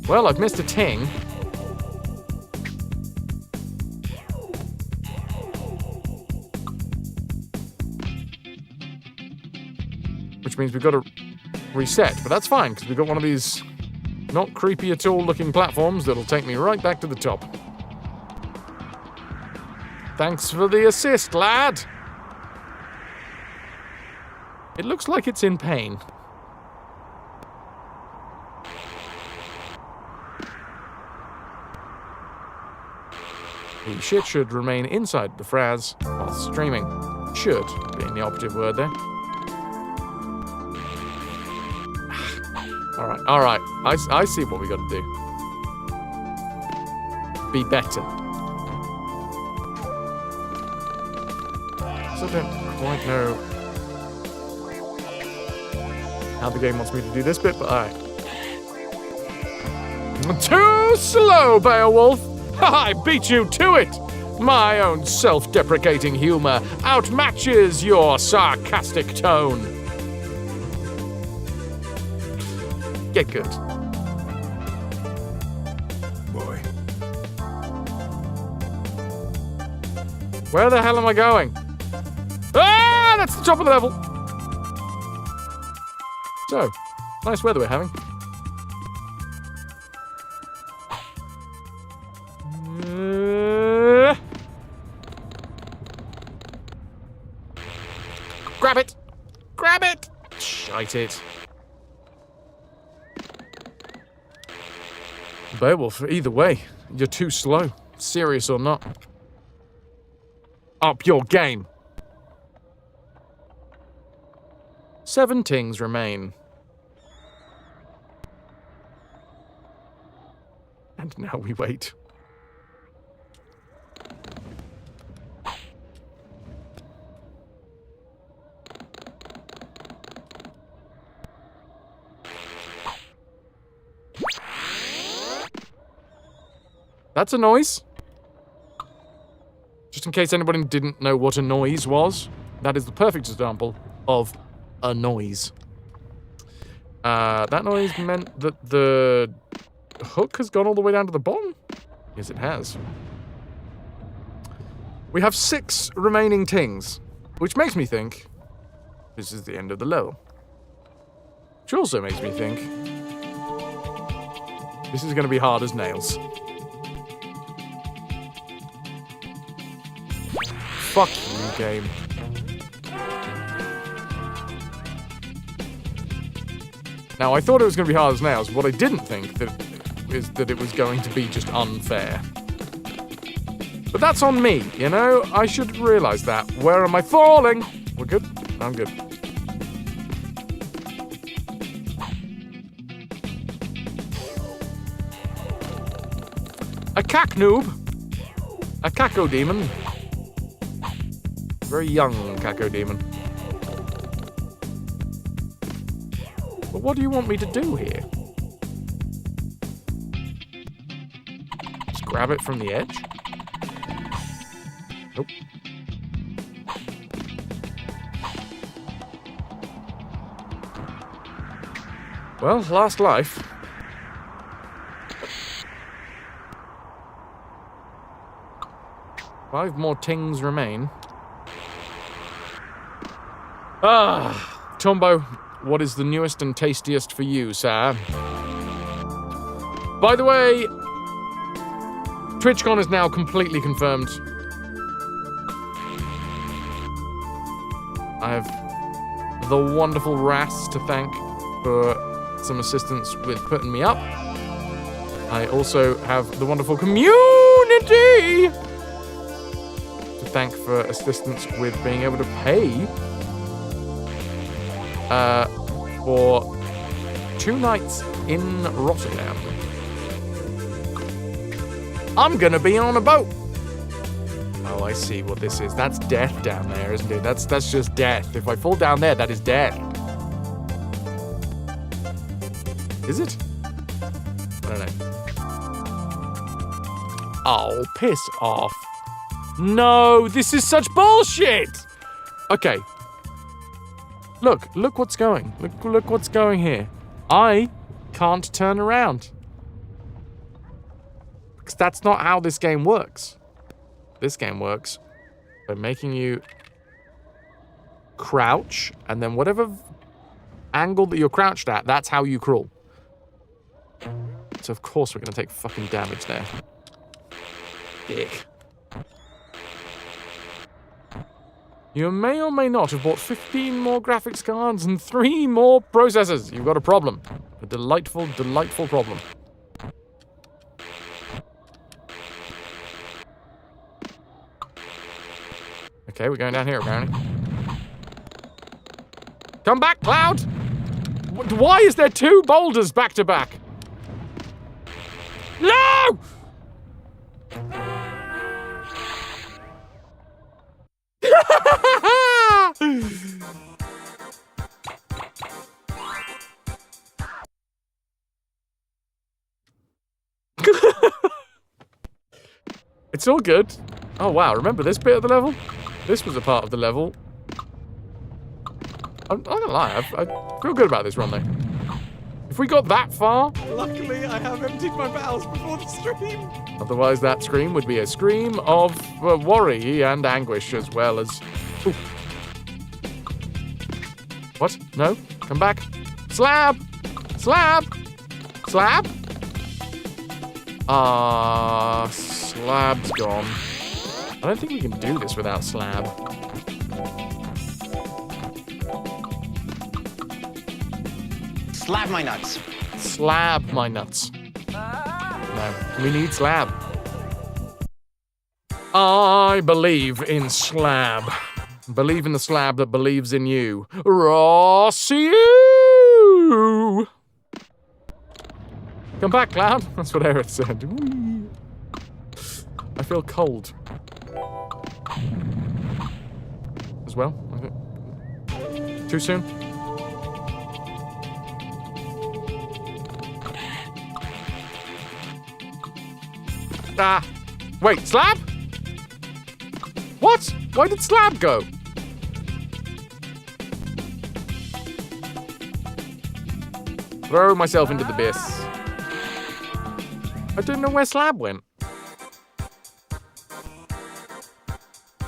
Well, I've missed a ting. Which means we've got to reset, but that's fine, because we've got one of these not creepy at all looking platforms that'll take me right back to the top. Thanks for the assist, lad! It looks like it's in pain. The shit should remain inside the fraz while streaming. Should being the operative word there. Alright. I see what we gotta do. Be better. So I don't quite know how the game wants me to do this bit, but alright. Too slow, Beowulf! I beat you to it! My own self-deprecating humor outmatches your sarcastic tone. Get good. Boy. Where the hell am I going? Ah, that's the top of the level. So, nice weather we're having. Grab it! Grab it! Shite it. Beowulf, either way, you're too slow. Serious or not. Up your game. 7 tings remain. And now we wait. That's a noise. Just in case anybody didn't know what a noise was, that is the perfect example of a noise. That noise meant that the hook has gone all the way down to the bottom? Yes, it has. We have 6 remaining tings, which makes me think this is the end of the level. Which also makes me think this is going to be hard as nails. Fuck you, game. Now, I thought it was going to be hard as nails. What I didn't think is that it was going to be just unfair. But that's on me, you know? I should realize that. Where am I falling? We're good? I'm good. A cack noob. A caco demon. Very young caco demon. But what do you want me to do here? Just grab it from the edge? Nope. Well, last life. Five more tings remain. Ah, Tombo, what is the newest and tastiest for you, sir? By the way, TwitchCon is now completely confirmed. I have the wonderful Ras to thank for some assistance with putting me up. I also have the wonderful community to thank for assistance with being able to pay for 2 nights in Rotterdam. I'm gonna be on a boat. Oh, I see what this is. That's death down there, isn't it? That's just death. If I fall down there, that is death. Is it? I don't know. Oh, piss off. No, this is such bullshit! Okay. Look what's going. Look what's going here. I can't turn around. Because that's not how this game works. This game works by making you crouch, and then whatever angle that you're crouched at, that's how you crawl. So of course we're gonna take fucking damage there. Dick. You may or may not have bought 15 more graphics cards and 3 more processors. You've got a problem. A delightful, delightful problem. Okay, we're going down here apparently. Come back, Cloud! Why is there 2 boulders back to back? No! It's all good. Oh wow, remember this bit of the level? This was a part of the level. I'm not gonna lie, I feel good about this run though. If we got that far... Luckily, I have emptied my bowels before the stream. Otherwise, that scream would be a scream of worry and anguish as well as... Ooh. What? No? Come back. Slab! Slab! Slab? Slab's gone. I don't think we can do this without Slab. Slab my nuts. Slab my nuts. No, we need Slab. I believe in Slab. Believe in the slab that believes in you. Rossiu! Come back, Cloud. That's what Eric said. Whee. I feel cold. As well. Too soon? Ah. Wait, Slab? What? Why did Slab go? Throw myself into the abyss. I don't know where Slab went.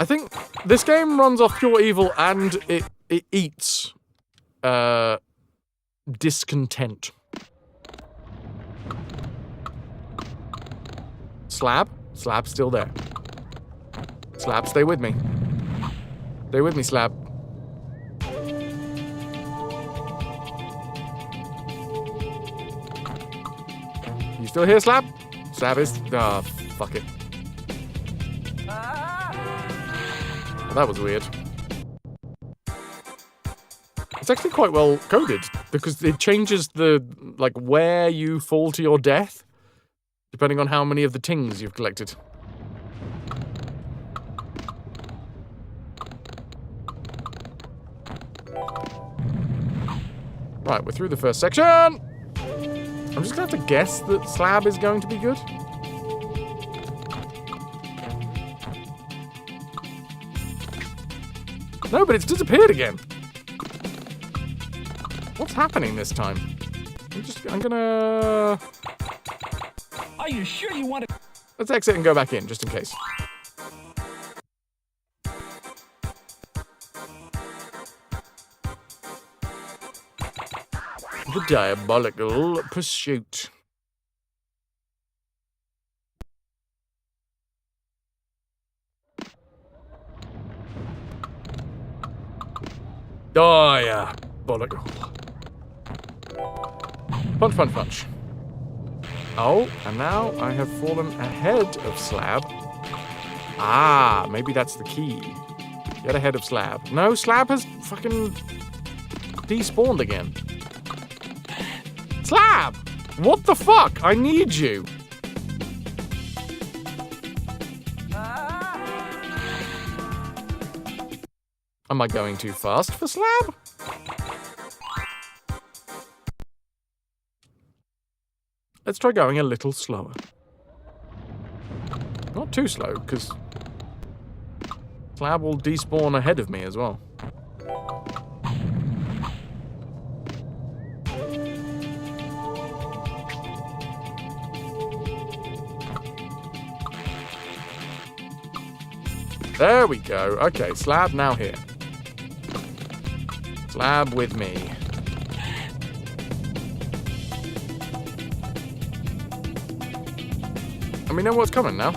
I think this game runs off pure evil and it eats discontent. Slab? Slab's still there. Slab, stay with me. Stay with me, Slab. still here, Slab? Slab is... Ah, fuck it. Well, that was weird. It's actually quite well coded, because it changes the, like, where you fall to your death, depending on how many of the tings you've collected. Right, we're through the first section! I'm just gonna have to guess that Slab is going to be good. No, but it's disappeared again. What's happening this time? I'm gonna... Are you sure you want to... Let's exit and go back in, just in case. The Diabolical Pursuit. Diabolical. Punch, punch, punch. Oh, and now I have fallen ahead of Slab. Ah, maybe that's the key. Get ahead of Slab. No, Slab has fucking despawned again. Slab! What the fuck? I need you. Am I going too fast for Slab? Let's try going a little slower. Not too slow, because Slab will despawn ahead of me as well. There we go. Okay, Slab now here. Slab with me. And we know what's coming now.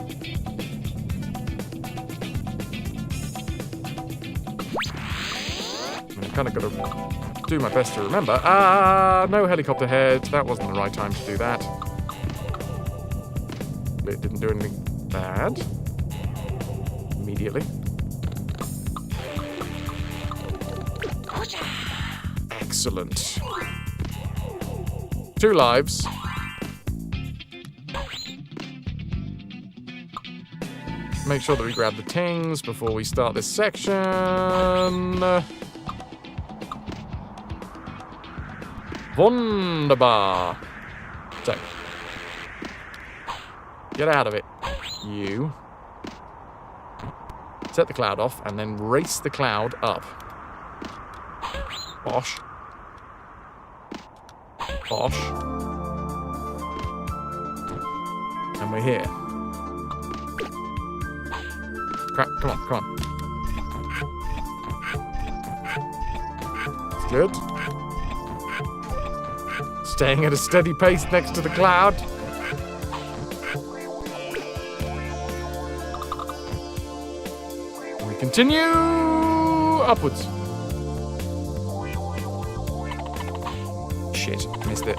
I kind of got to do my best to remember. No helicopter head. That wasn't the right time to do that. It didn't do anything bad. Immediately. Excellent. 2 lives. Make sure that we grab the tings before we start this section. Wunderbar. So. Get out of it. You. Set the cloud off, and then race the cloud up. Bosh. Bosh. And we're here. Crap, come on, come on. It's good. Staying at a steady pace next to the cloud. And we continue upwards. Shit, missed it.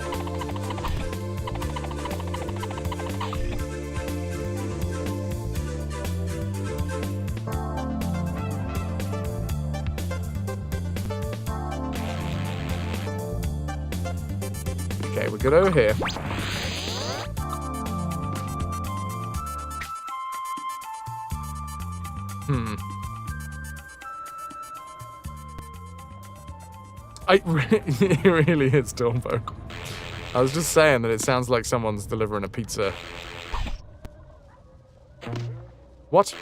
Okay, we're good over here. It really is Stormbone. I was just saying that it sounds like someone's delivering a pizza. What?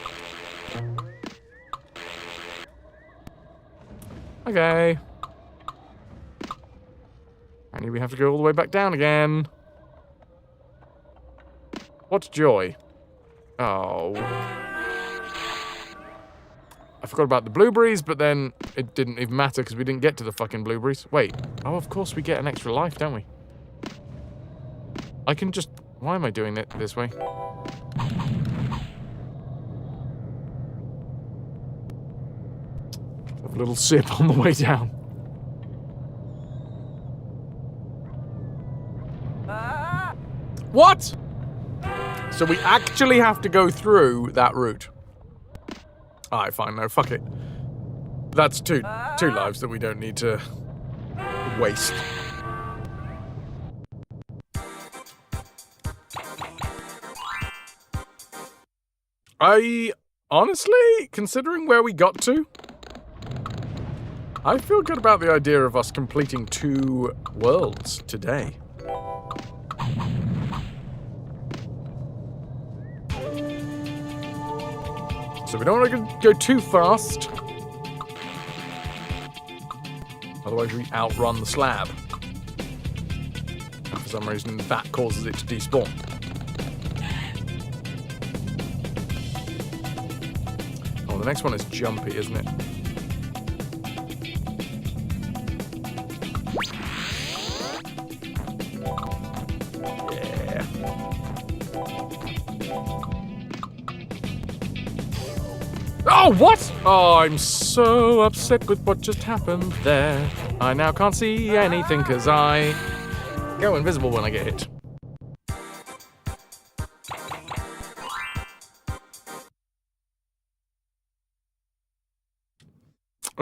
Okay. And we have to go all the way back down again. What joy. Oh. I forgot about the blueberries, but then it didn't even matter because we didn't get to the fucking blueberries. Wait. Oh, of course we get an extra life, don't we? I can just... Why am I doing it this way? Have a little sip on the way down. What? So we actually have to go through that route. Alright, fine. No, fuck it. That's two lives that we don't need to waste. I honestly, considering where we got to, I feel good about the idea of us completing 2 worlds today. So we don't want to go too fast. Otherwise we outrun the slab. And for some reason that causes it to despawn. Oh, the next one is jumpy, isn't it? Yeah. Oh, what? Oh, I'm so upset with what just happened there. I now can't see anything because I go invisible when I get hit.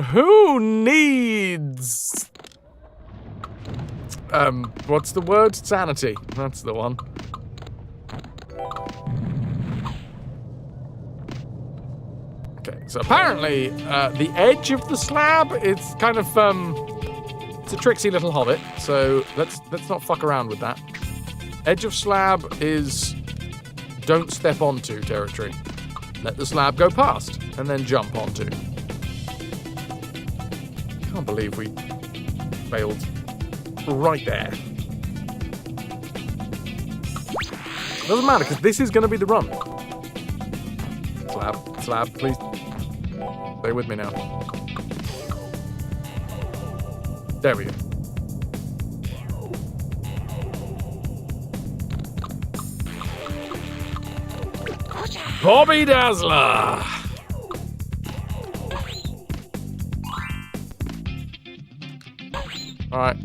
Who needs... what's the word? Sanity. That's the one. Okay, so apparently, the edge of the slab, it's kind of, it's a tricksy little hobbit, so let's not fuck around with that. Edge of slab is don't step onto territory. Let the slab go past, and then jump onto. Can't believe we failed right there. Doesn't matter, because this is going to be the run. Slab, please. Stay with me now. There we go. Bobby Dazzler! Alright.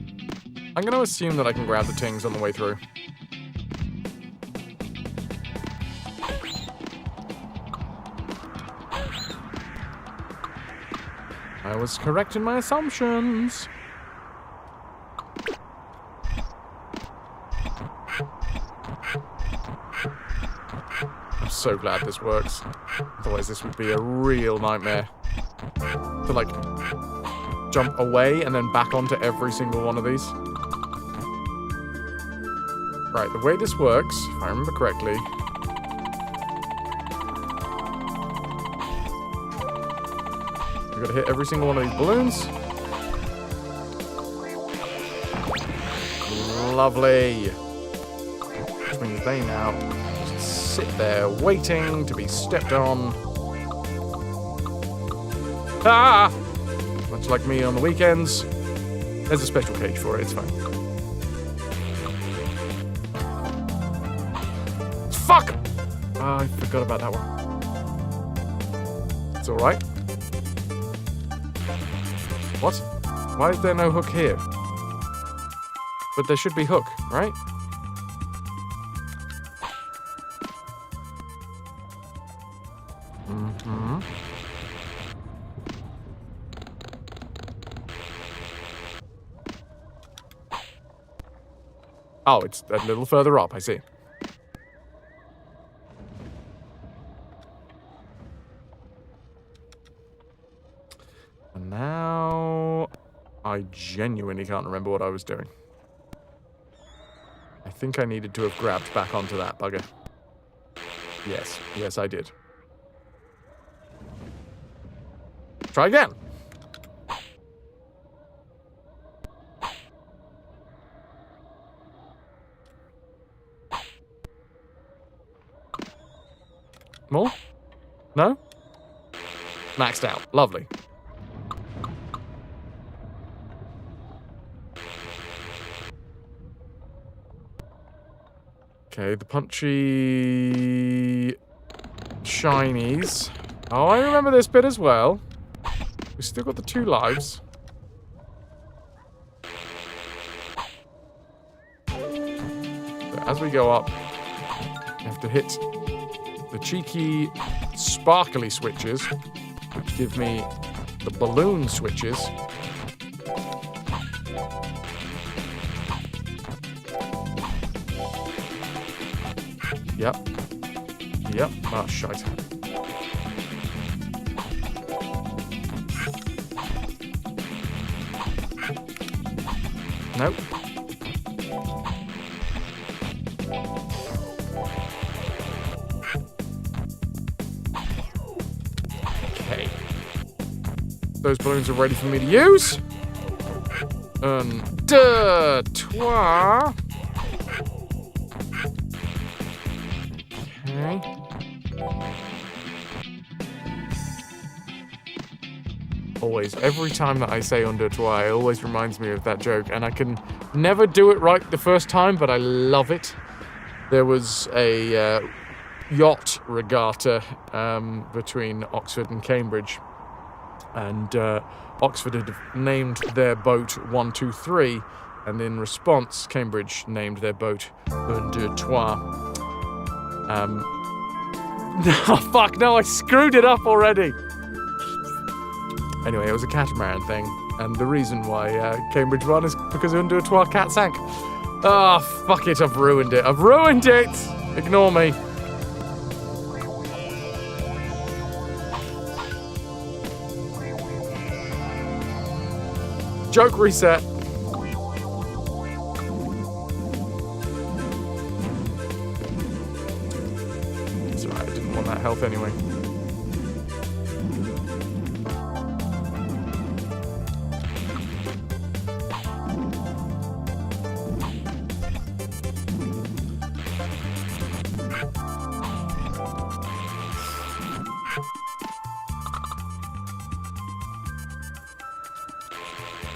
I'm going to assume that I can grab the tings on the way through. I was correct in my assumptions. I'm so glad this works. Otherwise this would be a real nightmare. To like jump away and then back onto every single one of these. Right, the way this works, if I remember correctly, we've got to hit every single one of these balloons. Lovely. Which means they now just sit there waiting to be stepped on. Ah! Much like me on the weekends. There's a special cage for it, it's fine. Fuck! Oh, I forgot about that one. It's alright. What? Why is there no hook here? But there should be hook, right? Mm-hmm. Oh, it's a little further up, I see. And now... I genuinely can't remember what I was doing. I think I needed to have grabbed back onto that bugger. Yes. Yes, I did. Try again. More? No? Maxed out. Lovely. Okay, the punchy shinies. Oh, I remember this bit as well. We still got the 2 lives. There. as we go up, you have to hit the cheeky, sparkly switches, which give me the balloon switches. Yep. Yep. Oh, shite. Nope. Okay. Those balloons are ready for me to use. Un, deux, trois. Okay. Always, every time that I say un, deux, trois, it always reminds me of that joke, and I can never do it right the first time, but I love it. There was a yacht regatta between Oxford and Cambridge, and Oxford had named their boat 123, and in response, Cambridge named their boat un, deux, trois. Oh, fuck, no, I screwed it up already. Anyway, it was a catamaran thing, and the reason why Cambridge won is because un, deux, trois cat sank. Oh, fuck it, I've ruined it. I've ruined it! Ignore me. Joke reset. It's alright, I didn't want that health anyway.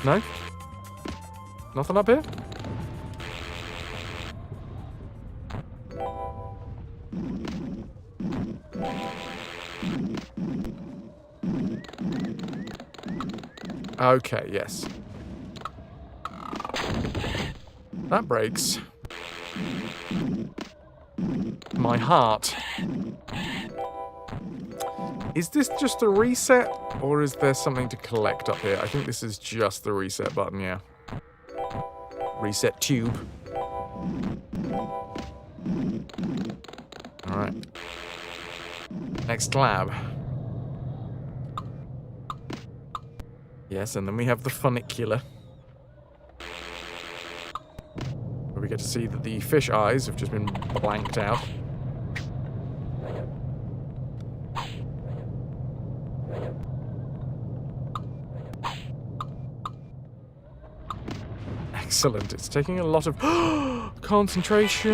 No? Nothing up here? Okay, yes. That breaks my heart. Is this just a reset, or is there something to collect up here? I think this is just the reset button, yeah. Reset tube. Alright. Next lab. Yes, and then we have the funicular, where we get to see that the fish eyes have just been blanked out. Excellent. It's taking a lot of concentration.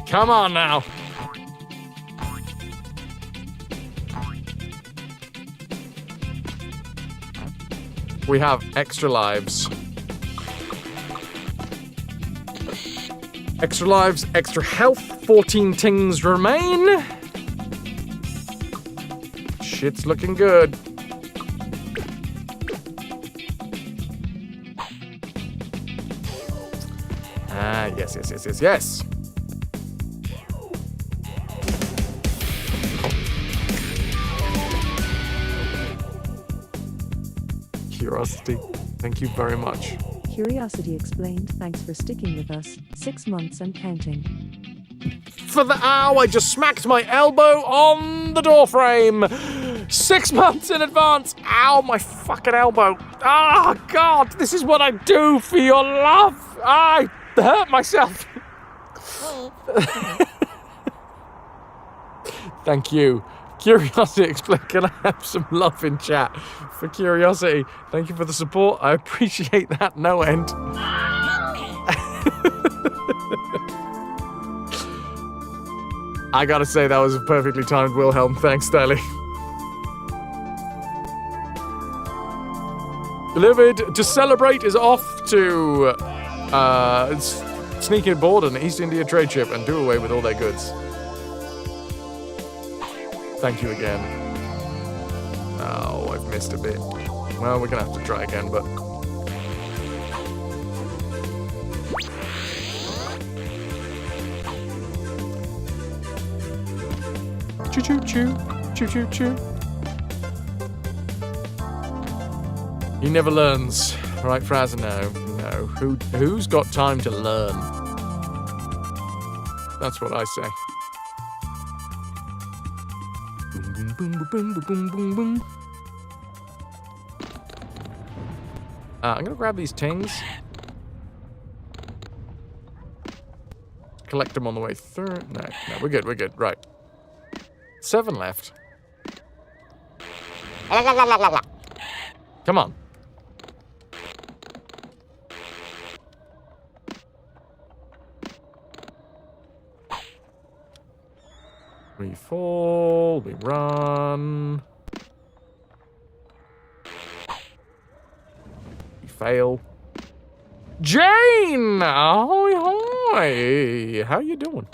Come on now. We have extra lives. Extra lives, extra health, 14 tings remain. Shit's looking good. Ah, yes, yes, yes, yes, yes. Curiosity, thank you very much. Curiosity explained, thanks for sticking with us, 6 months and counting. For the ow, I just smacked my elbow on the door frame. 6 months in advance. Ow, my fucking elbow. Ah, oh, God, this is what I do for your love. I hurt myself. Thank you. Curiosity explain. Can I have some love in chat for Curiosity? Thank you for the support. I appreciate that no end. I gotta say, that was a perfectly timed Wilhelm. Thanks, Styly. Livid to celebrate is off to sneak aboard an East India trade ship and do away with all their goods. Thank you again. Oh, I've missed a bit. Well, we're gonna have to try again, but... Choo-choo-choo. Choo-choo-choo. He never learns. Right, Fraz? No. No. Who's got time to learn? That's what I say. Boom, boom, boom, boom, boom, boom, boom. I'm gonna grab these tings. Collect them on the way through. No, we're good, we're good. Right. 7 left. Come on. We fall, we run. We fail. Jane! Ahoy, hoy! How you doing?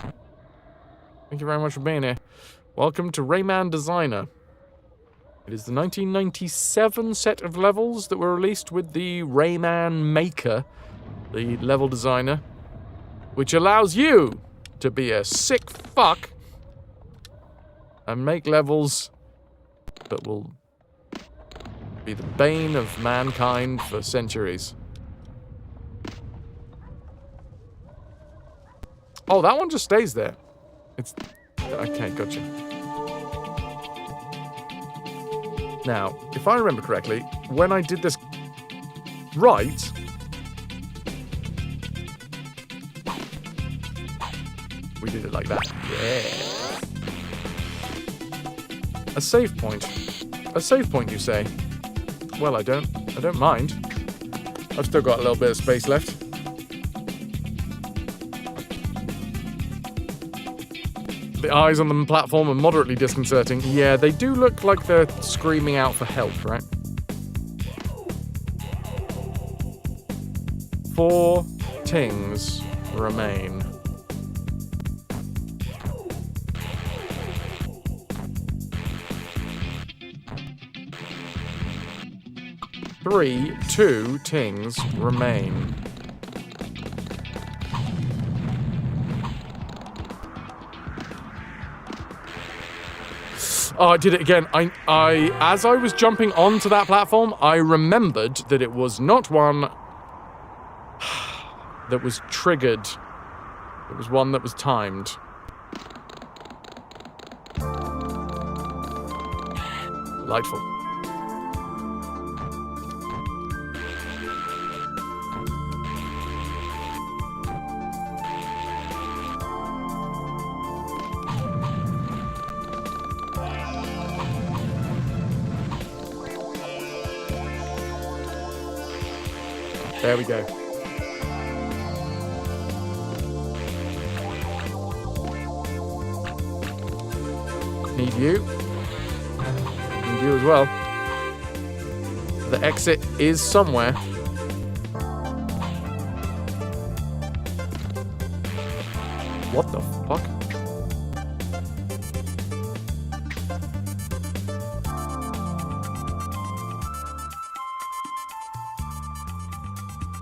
Thank you very much for being here. Welcome to RAYMAN Designer. It is the 1997 set of levels that were released with the RAYMAN Maker, the level designer, which allows you to be a sick fuck and make levels that will be the bane of mankind for centuries. Oh, that one just stays there. It's... Okay, gotcha. Now, if I remember correctly, when I did this right... We did it like that. Yeah. A save point. A save point, you say? Well, I don't mind. I've still got a little bit of space left. The eyes on the platform are moderately disconcerting. Yeah, they do look like they're screaming out for help, right? 4 tings remain. Two tings remain. Oh, I did it again. As I was jumping onto that platform, I remembered that it was not one that was triggered. It was one that was timed. Delightful. There we go. Need you. Need you as well. The exit is somewhere. What the fuck?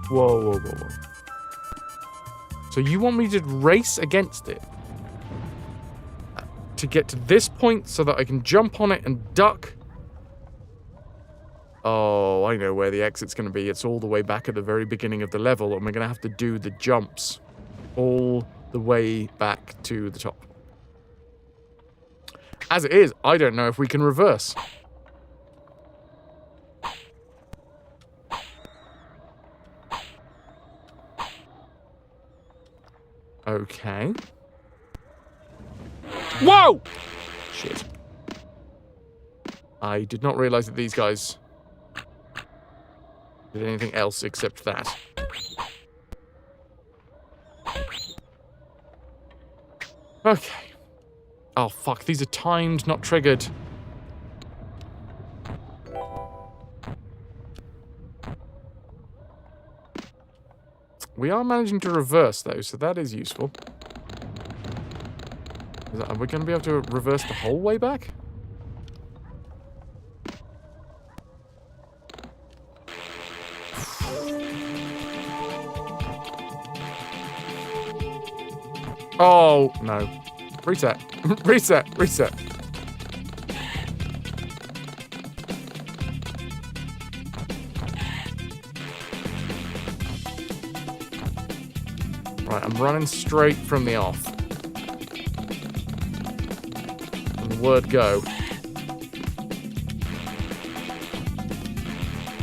Whoa, whoa, whoa, whoa. So you want me to race against it? To get to this point so that I can jump on it and duck? Oh, I know where the exit's going to be. It's all the way back at the very beginning of the level, and we're going to have to do the jumps all the way back to the top. As it is, I don't know if we can reverse. Okay. Whoa! Shit. I did not realize that these guys did anything else except that. Okay. Oh, fuck. These are timed, not triggered. We are managing to reverse, though, so that is useful. Are we going to be able to reverse the whole way back? Oh, no. Reset. Reset. Reset. Right, I'm running straight from the off. And the word go.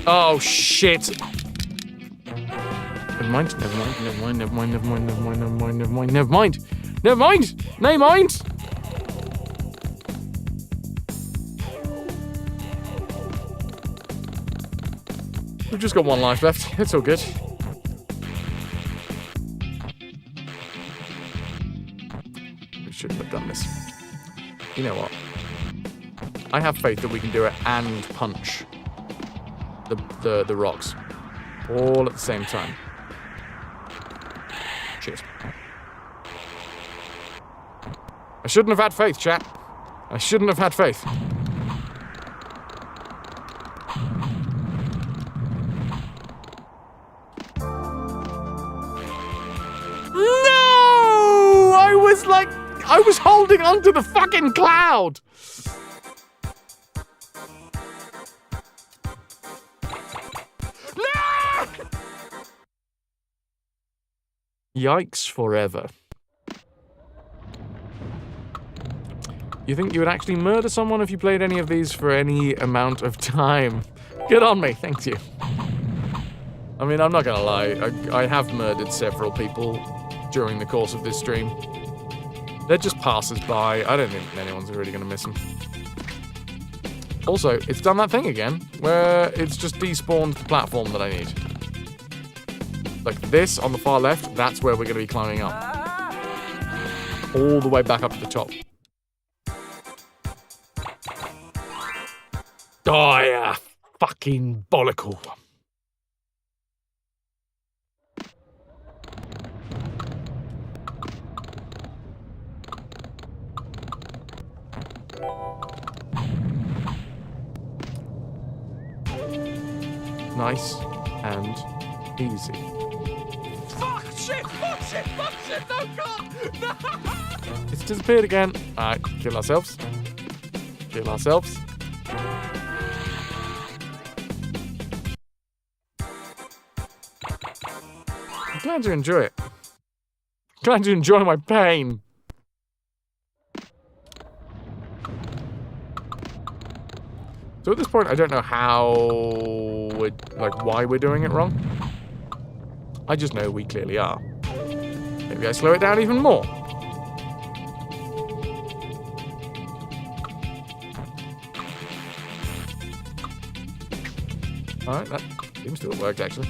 Oh, shit. Never mind, never mind, never mind, never mind, never mind, never mind, never mind, never mind, never mind. Never mind! Never mind! We've just got one life left. It's all good. We shouldn't have done this. You know what? I have faith that we can do it and punch the rocks. All at the same time. Cheers. I shouldn't have had faith, chat. I shouldn't have had faith. No! I was holding onto the fucking cloud. No! Yikes forever. You think you would actually murder someone if you played any of these for any amount of time? Good on me, thank you. I mean, I'm not gonna lie, I have murdered several people during the course of this stream. They're just passers-by. I don't think anyone's really gonna miss them. Also, it's done that thing again, where it's just despawned the platform that I need. Like this, on the far left, that's where we're gonna be climbing up. All the way back up to the top. Oh, yeah. Fucking bollicle. Nice and easy. Fuck, shit, fuck, shit, fuck, shit, no, God! No! It's disappeared again. Alright, kill ourselves. Kill ourselves. I'm glad you enjoy it. Glad you enjoy my pain. So at this point, I don't know why we're doing it wrong. I just know we clearly are. Maybe I slow it down even more. Alright, that seems to have worked, actually.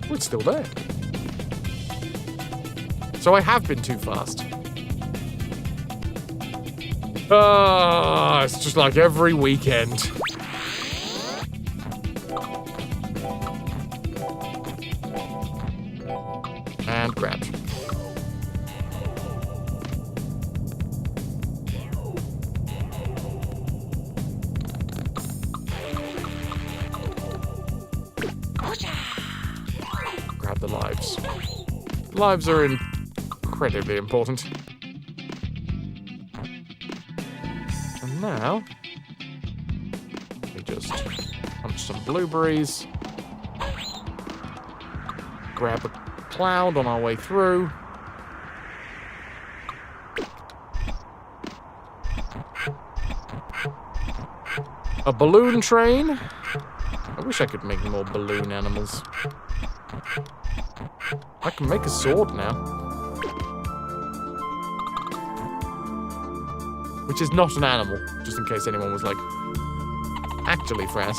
Oh, it's still there. So I have been too fast. It's just like every weekend. And grabbed. Grab the lives. Lives are incredibly important. And now, we just punch some blueberries. Grab a cloud on our way through. A balloon train. I wish I could make more balloon animals. I can make a sword now. Which is not an animal, just in case anyone was like, actually, Fraz.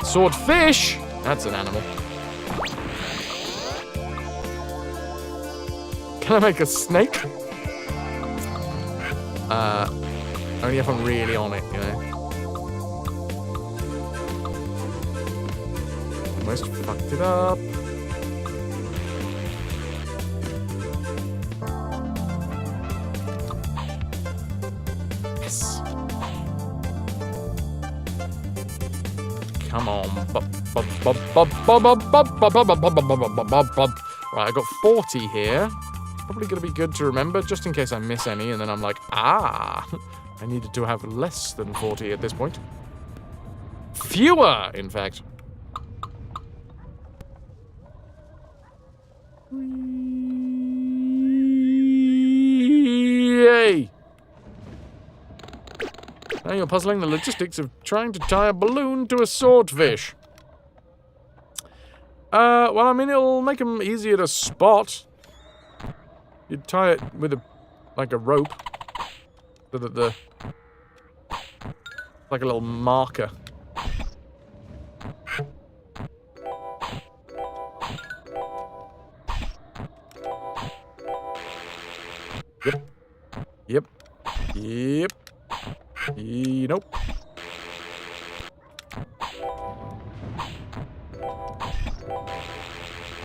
Swordfish! That's an animal. Can I make a snake? Only if I'm really on it, you know. Almost fucked it up. Yes. Come on. Right, I got 40 here. Probably going to be good to remember, just in case I miss any, and then I'm like, I needed to have less than 40 at this point. Fewer, in fact. Yay! Now you're puzzling the logistics of trying to tie a balloon to a swordfish. Well, I mean, it'll make them easier to spot. You'd tie it with a rope, so that like a little marker. Yep. Nope.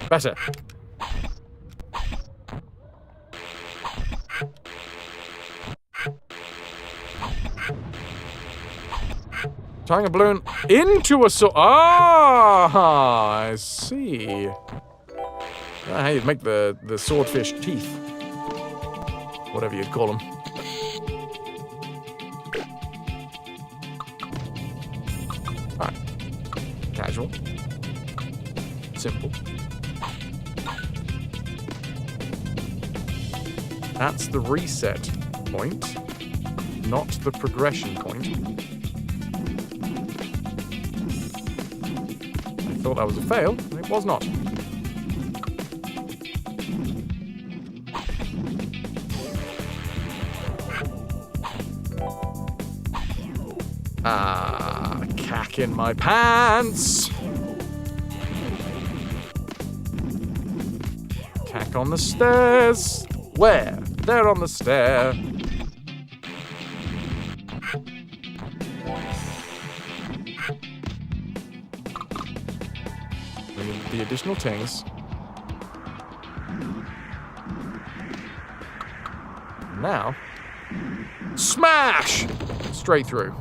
Better. Tying a balloon into a sword. Ah, I see. How you'd make the swordfish teeth. Whatever you'd call them. Alright. Casual. Simple. That's the reset point, not the progression point. I thought that was a fail, and it was not. Cack in my pants! Cack on the stairs! Where? There on the stair. We need the additional tings. Now, smash! Straight through.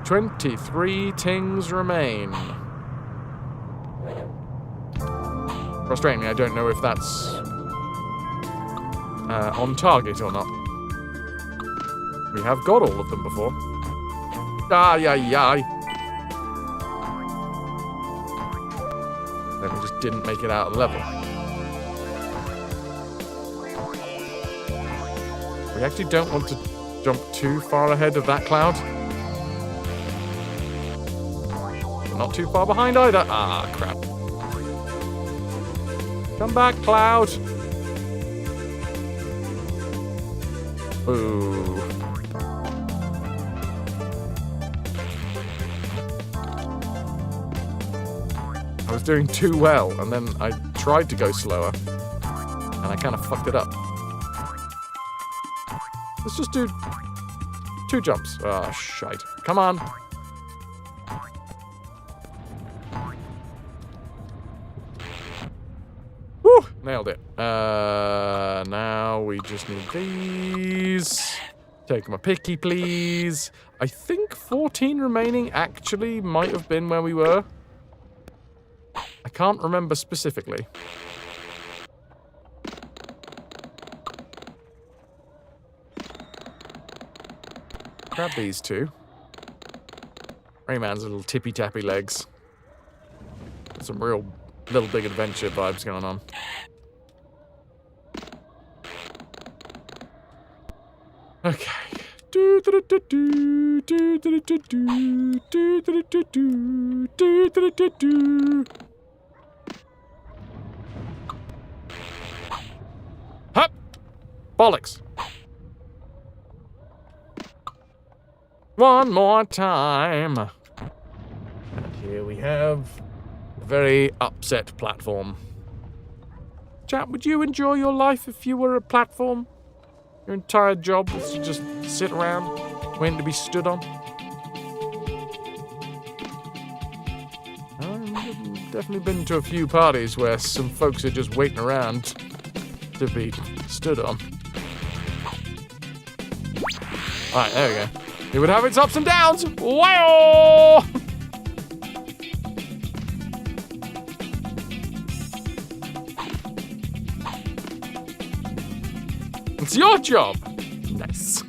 23 tings remain. Frustratingly, I don't know if that's on target or not. We have got all of them before. Then we just didn't make it out of the level. We actually don't want to jump too far ahead of that cloud. Not too far behind either. Ah, crap. Come back, Cloud. Ooh. I was doing too well, and then I tried to go slower, and I kind of fucked it up. Let's just do 2 jumps. Oh, shite. Come on. Woo! Nailed it. Now we just need these. Take my picky, please. I think 14 remaining actually might have been where we were. I can't remember specifically. Grab these 2. Rayman's little tippy-tappy legs. Some real Little Big Adventure vibes going on. Okay. Hup! Bollocks. One more time. And here we have a very upset platform. Chat, would you enjoy your life if you were a platform? Your entire job was to just sit around, waiting to be stood on? I've definitely been to a few parties where some folks are just waiting around to be stood on. Alright, there we go. It would have its ups and downs. Wow! It's your job. Nice.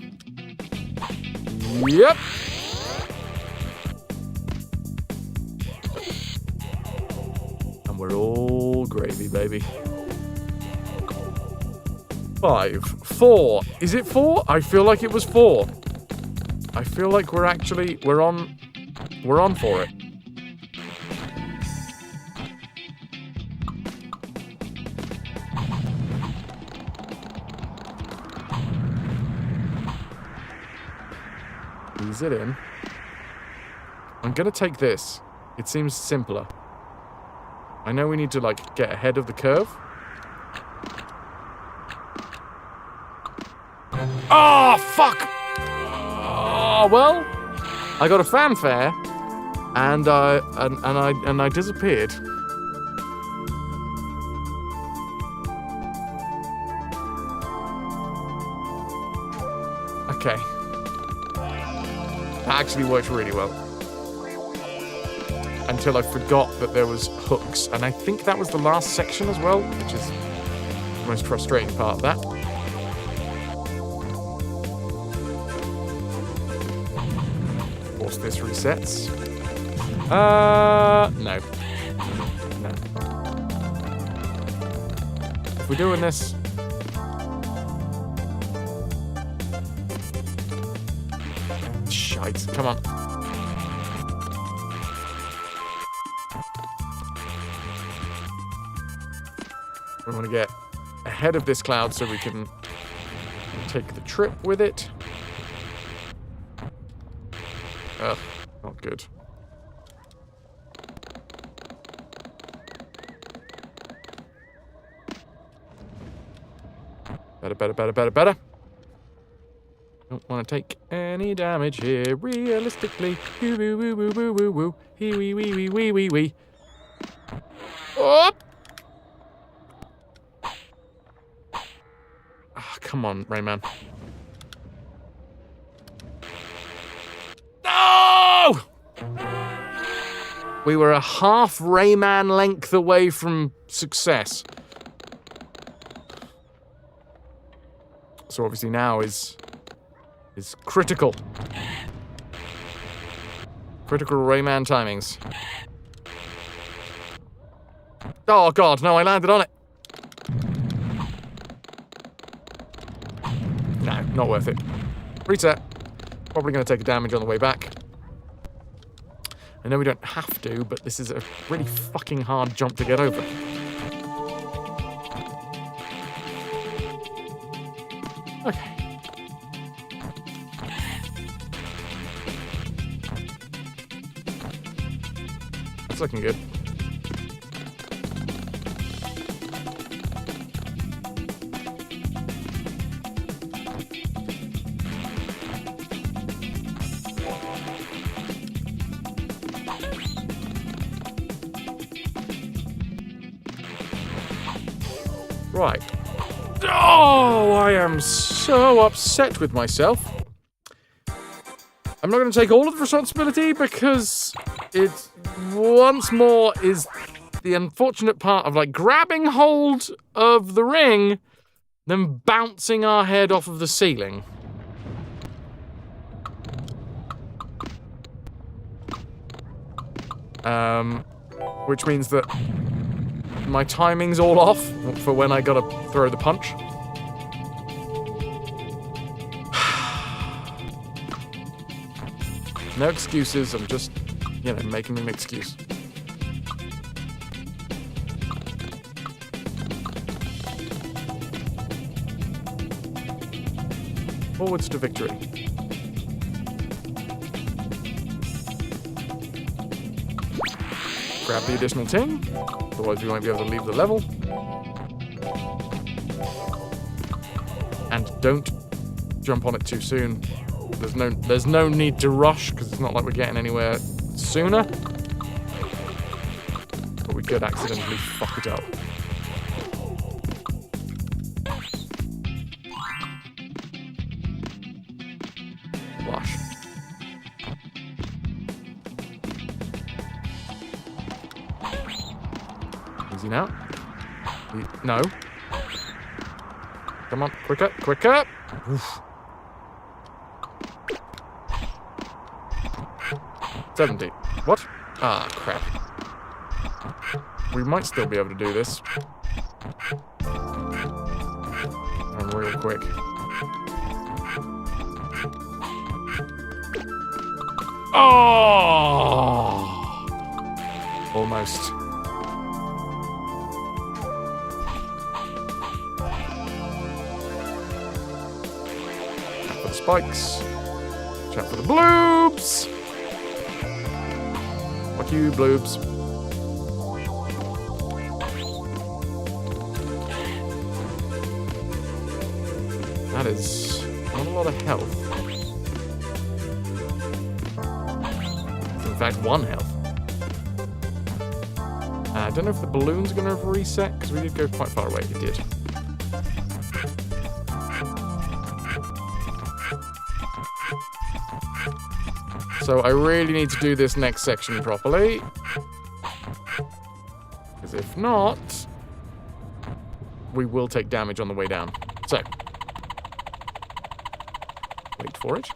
Yep. And we're all gravy, baby. 5, 4. Is it 4? I feel like it was 4. I feel like we're on for it. Ease it in. I'm gonna take this. It seems simpler. I know we need to, like, get ahead of the curve. Oh, fuck! Oh, well, I got a fanfare, and I disappeared. Okay. That actually worked really well. Until I forgot that there was hooks, and I think that was the last section as well, which is the most frustrating part of that. Of course, this resets. No. No. If we're doing this... Shite, come on. We want to get ahead of this cloud so we can take the trip with it. Ugh, not good. Better. Don't want to take any damage here, realistically. Woo woo woo woo woo woo woo. Hee wee wee wee wee wee wee. Oh! Oh, come on, Rayman. No! We were a half Rayman length away from success. So obviously now is critical. Critical Rayman timings. Oh god, no, I landed on it. No, not worth it. Reset. Probably going to take a damage on the way back. I know we don't have to, but this is a really fucking hard jump to get over. Okay. That's looking good. Right. Oh, I am so upset with myself. I'm not going to take all of the responsibility because it once more is the unfortunate part of like grabbing hold of the ring, then bouncing our head off of the ceiling. Which means that my timing's all off for when I gotta throw the punch. No excuses, I'm just, you know, making an excuse. Forwards to victory. Grab the additional ting, otherwise we won't be able to leave the level. And don't jump on it too soon. There's no need to rush, because it's not like we're getting anywhere sooner. But we could accidentally fuck it up. Flush. now. No. Come on, quicker, quicker. Oof. 70. What? Ah, crap. We might still be able to do this. And real quick. Oh! Almost. For the spikes. Check for the bloobs. Fuck you, bloobs. That is not a lot of health. In fact, 1 health. I don't know if the balloon's going to reset, because we did go quite far away. It did. So I really need to do this next section properly. Because if not, we will take damage on the way down. So, wait for it.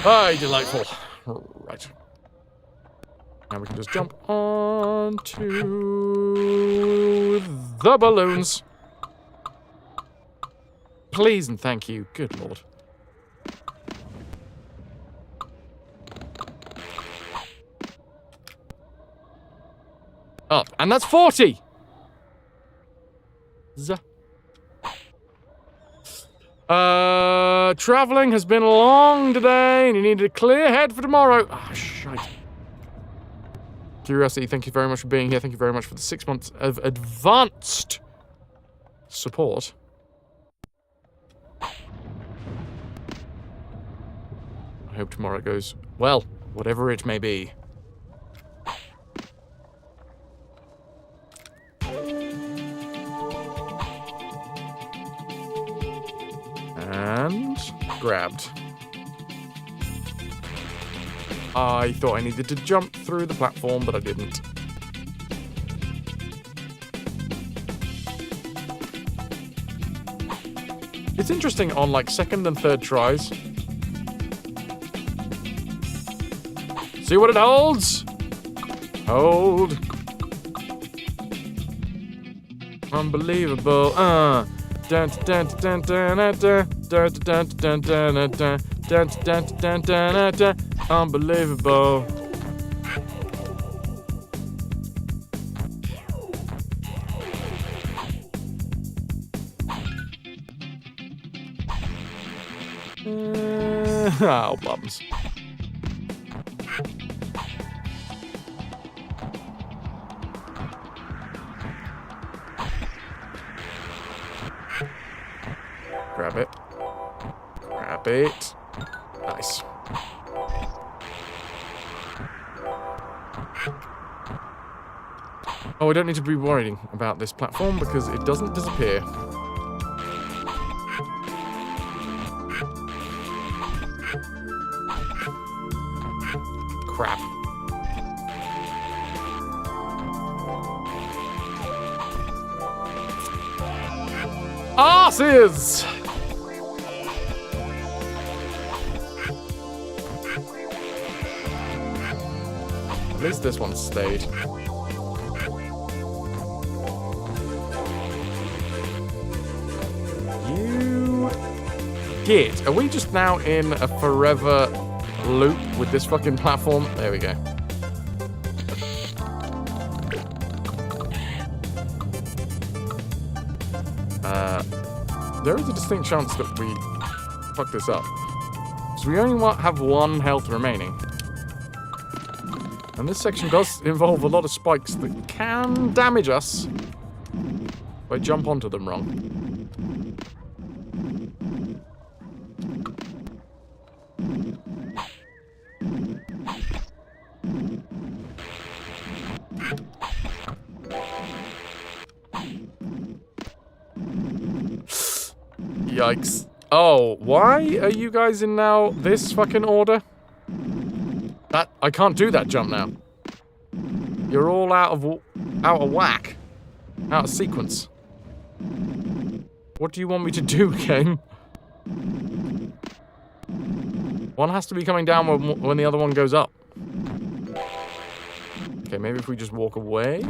Hi, delightful. Right. Now we can just jump onto the balloons. Please and thank you. Good lord. Up. And that's 40! Traveling has been long today, and you need a clear head for tomorrow. Ah, shite. Curiosity, thank you very much for being here. Thank you very much for the 6 months of advanced support. I hope tomorrow goes well, whatever it may be. And grabbed. I thought I needed to jump through the platform, but I didn't. It's interesting on like second and third tries. See what it holds? Hold. Unbelievable. Dun dun dun dun dun dun dun dun dun dun dun dun dun dun dun dun. Unbelievable. Oh, bums. Grab it. Grab it. Nice. Oh, I don't need to be worrying about this platform because it doesn't disappear. Crap. Arses! At least this one stayed. You git. Are we just now in a forever loop with this fucking platform? There we go. There is a distinct chance that we fuck this up. Because we only have 1 health remaining. And this section does involve a lot of spikes that can damage us if I jump onto them wrong. Yikes. Oh, why are you guys in now this fucking order? I can't do that jump now. You're all out of whack. Out of sequence. What do you want me to do, game? One has to be coming down when the other one goes up. Okay, maybe if we just walk away? Is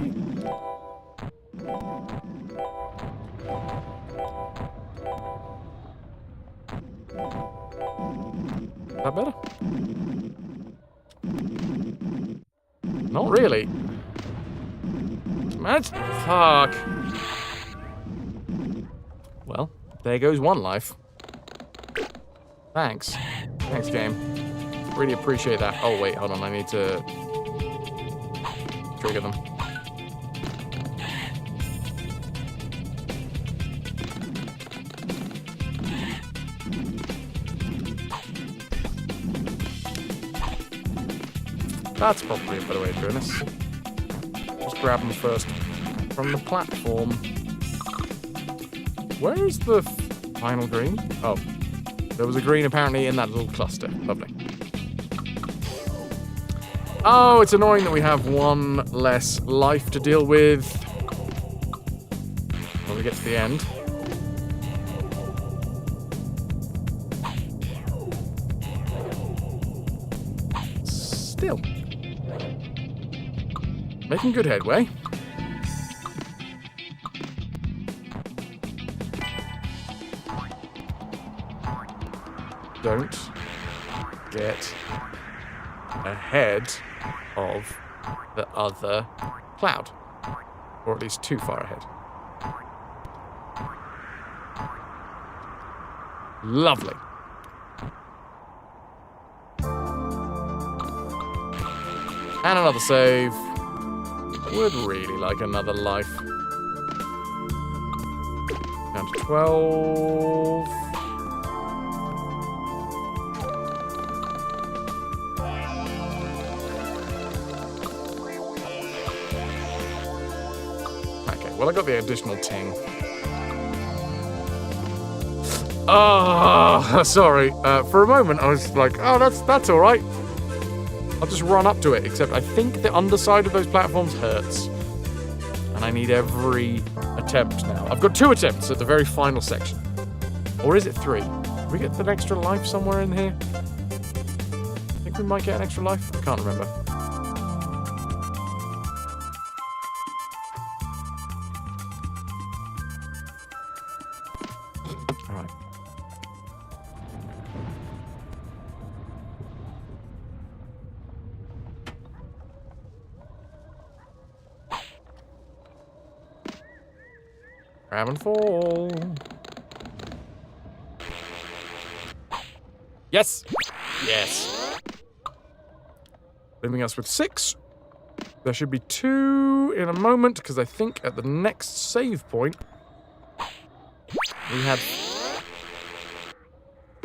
that better? Not really. Mad? Fuck. Well, there goes one life. Thanks. Thanks, game. Really appreciate that. Oh, wait, hold on. I need to trigger them. That's probably a better way of doing this. Just grab them first from the platform. Where is the final green? Oh. There was a green apparently in that little cluster. Lovely. Oh, it's annoying that we have one less life to deal with when we get to the end. Still. Making good headway. Don't get ahead of the other cloud. Or at least too far ahead. Lovely. And another save. Would really like another life. Down to 12. Okay, well I got the additional ting. Oh, sorry. For a moment I was like, oh, that's all right. I'll just run up to it, except I think the underside of those platforms hurts. And I need every attempt now. I've got 2 attempts at the very final section. Or is it 3? Did we get an extra life somewhere in here? I think we might get an extra life. I can't remember. Alright. Grab and fall. Yes! Yes. Leaving us with 6. There should be 2 in a moment, because I think at the next save point, we had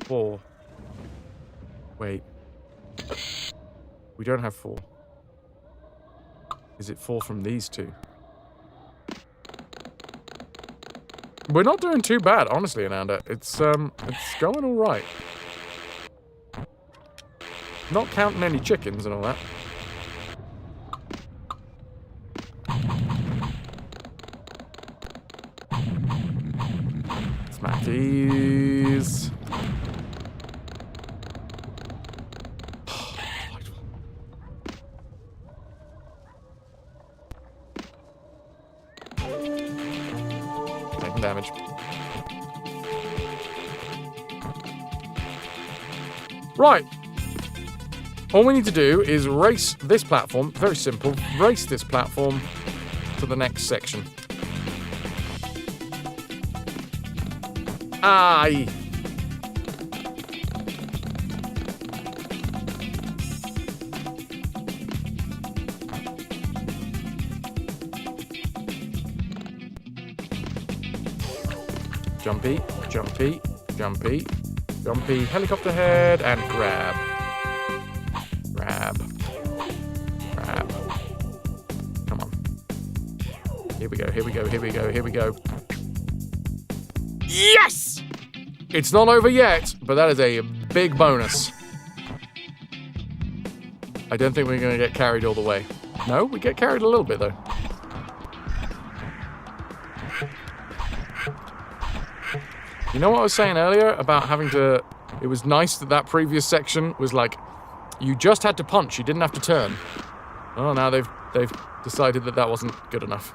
4. Wait. We don't have 4. Is it 4 from these 2? We're not doing too bad, honestly, Ananda. It's going all right. Not counting any chickens and all that. Smackies. Taking damage. Right. All we need to do is race this platform. Very simple. Race this platform to the next section. Aye. Jumpy, jumpy, jumpy, jumpy, helicopter head, and grab. Grab. Grab. Come on. Here we go, here we go, here we go, here we go. Yes! It's not over yet, but that is a big bonus. I don't think we're going to get carried all the way. No, we get carried a little bit, though. You know what I was saying earlier about having to... It was nice that that previous section was like, you just had to punch, you didn't have to turn. Oh, now they've decided that that wasn't good enough.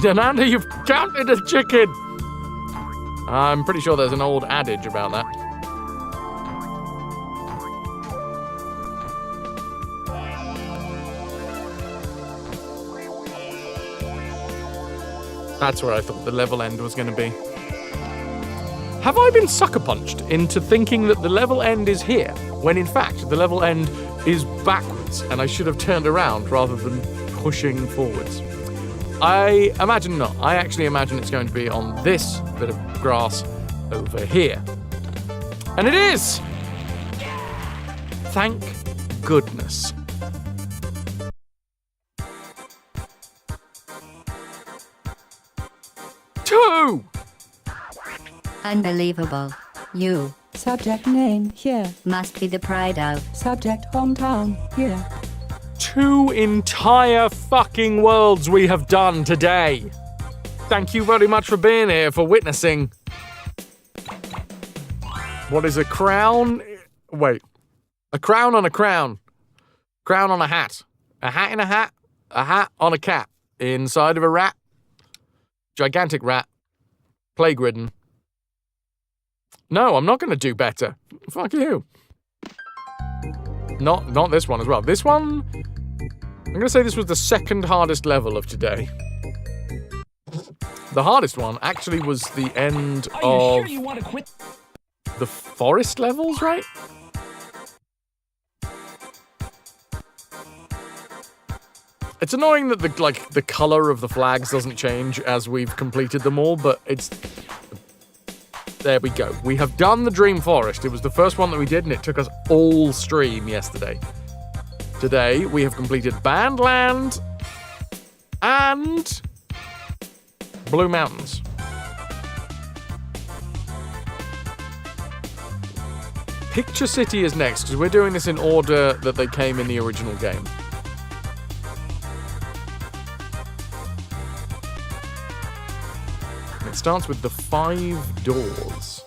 Nanda, you've counted a chicken! I'm pretty sure there's an old adage about that. That's where I thought the level end was going to be. Have I been sucker punched into thinking that the level end is here, when in fact the level end is backwards and I should have turned around rather than pushing forwards? I imagine not. I actually imagine it's going to be on this bit of grass over here. And it is! Thank goodness. Two! Unbelievable. You. Subject name here. Must be the pride of. Subject hometown here. 2 entire fucking worlds we have done today. Thank you very much for being here, for witnessing. What is a crown? Wait. A crown on a crown. Crown on a hat. A hat in a hat. A hat on a cat. Inside of a rat. Gigantic rat. Plague-ridden. No, I'm not going to do better. Fuck you. Not this one as well. This one, I'm going to say this was the second hardest level of today. The hardest one actually was the end of Sure you want to quit? The forest levels, right? It's annoying that the color of the flags doesn't change as we've completed them all, but it's... There we go. We have done the Dream Forest. It was the first one that we did, and it took us all stream yesterday. Today, we have completed Bandland and Blue Mountains. Picture City is next, because we're doing this in order that they came in the original game. It starts with the 5 doors.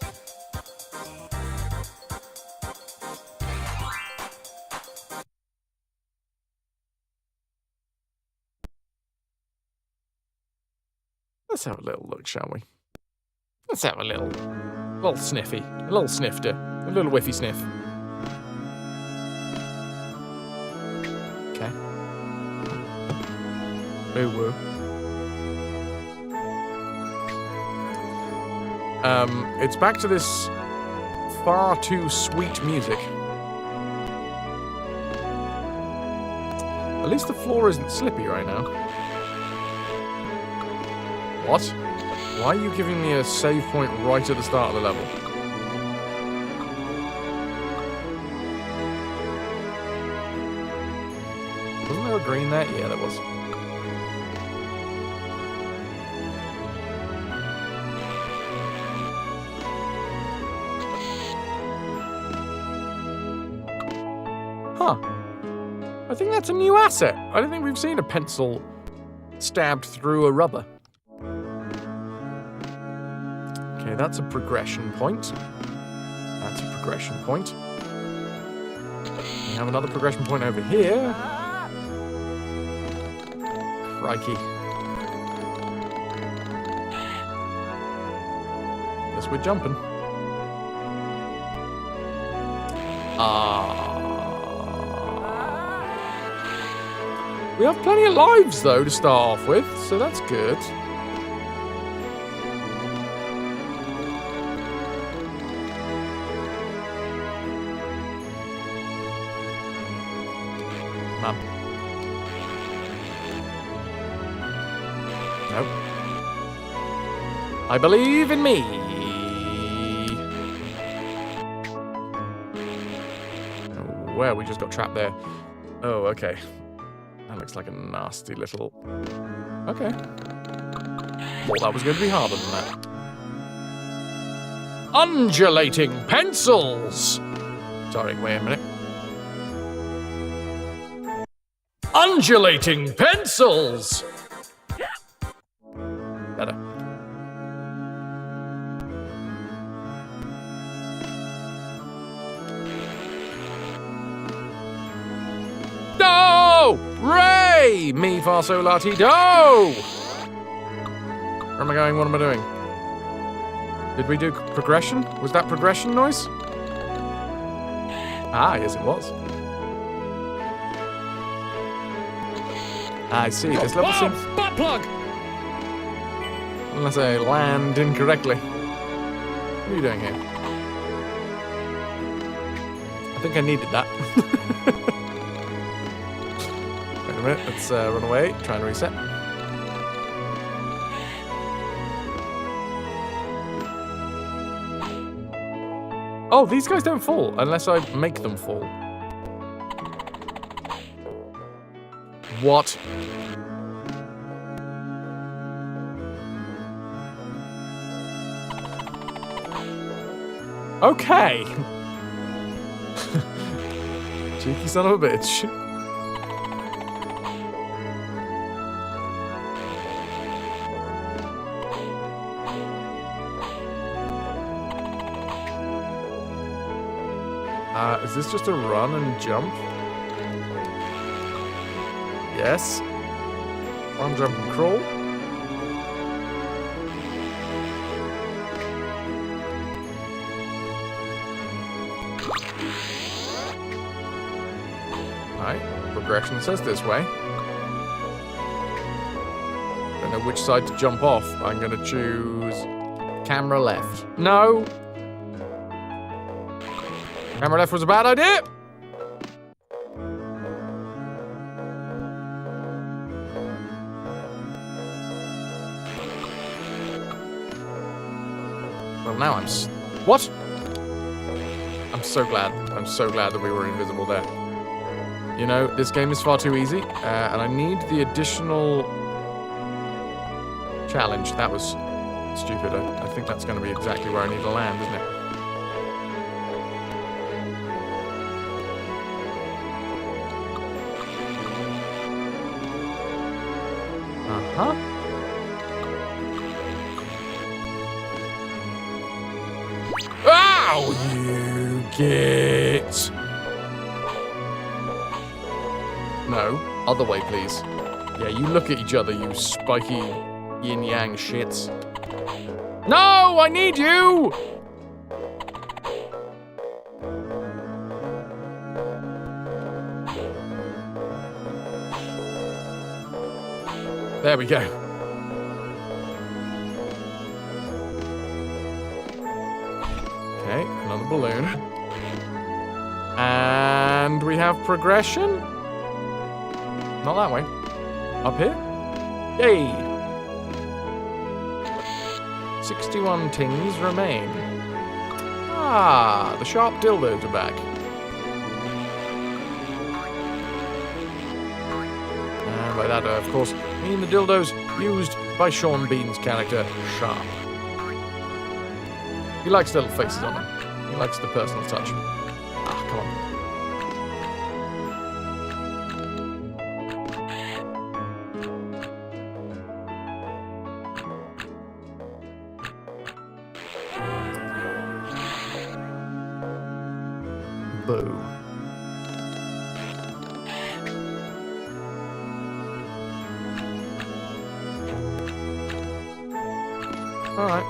Let's have a little look, shall we? Let's have a little sniffy, a little snifter, a little whiffy sniff. Okay. Ooh woo. It's back to this far too sweet music. At least the floor isn't slippy right now. What? Why are you giving me a save point right at the start of the level? Wasn't there a green there? Yeah, there was. Huh. I think that's a new asset. I don't think we've seen a pencil stabbed through a rubber. Okay, that's a progression point. That's a progression point. We have another progression point over here. Crikey. Guess we're jumping. We have plenty of lives, though, to start off with, so that's good. Mum. Nope. I believe in me. Oh, well, we just got trapped there. Oh, okay. That looks like a nasty little... Okay. Thought that was going to be harder than that. Undulating pencils! Sorry, wait a minute. Undulating pencils! Better. No! Ray! Mi fa sol la ti do! Where am I going? What am I doing? Did we do progression? Was that progression noise? Ah, yes it was. I see. This level seems... Butt plug! Unless I land incorrectly. What are you doing here? I think I needed that. Wait a minute. Let's run away. Try and reset. Oh, these guys don't fall unless I make them fall. What? Okay. Cheeky son of a bitch. Is this just a run and jump? Yes. Run, jump, and crawl. Right. Progression says this way. Don't know which side to jump off. I'm going to choose camera left. No. Camera left was a bad idea. Well, now I'm... What? I'm so glad. I'm so glad that we were invisible there. You know, this game is far too easy, and I need the additional challenge. That was stupid. I think that's going to be exactly where I need to land, isn't it? Uh-huh. Ow, you git! No, other way, please. Yeah, you look at each other, you spiky yin-yang shits. No, I need you! There we go. Okay, another balloon. And we have progression. Not that way. Up here? Yay! 61 tings remain. Ah, the sharp dildos are back. And by that, of course, I mean the dildos used by Sean Bean's character, Sharp. He likes little faces on them. He likes the personal touch. Ah, come on. Boo. All right.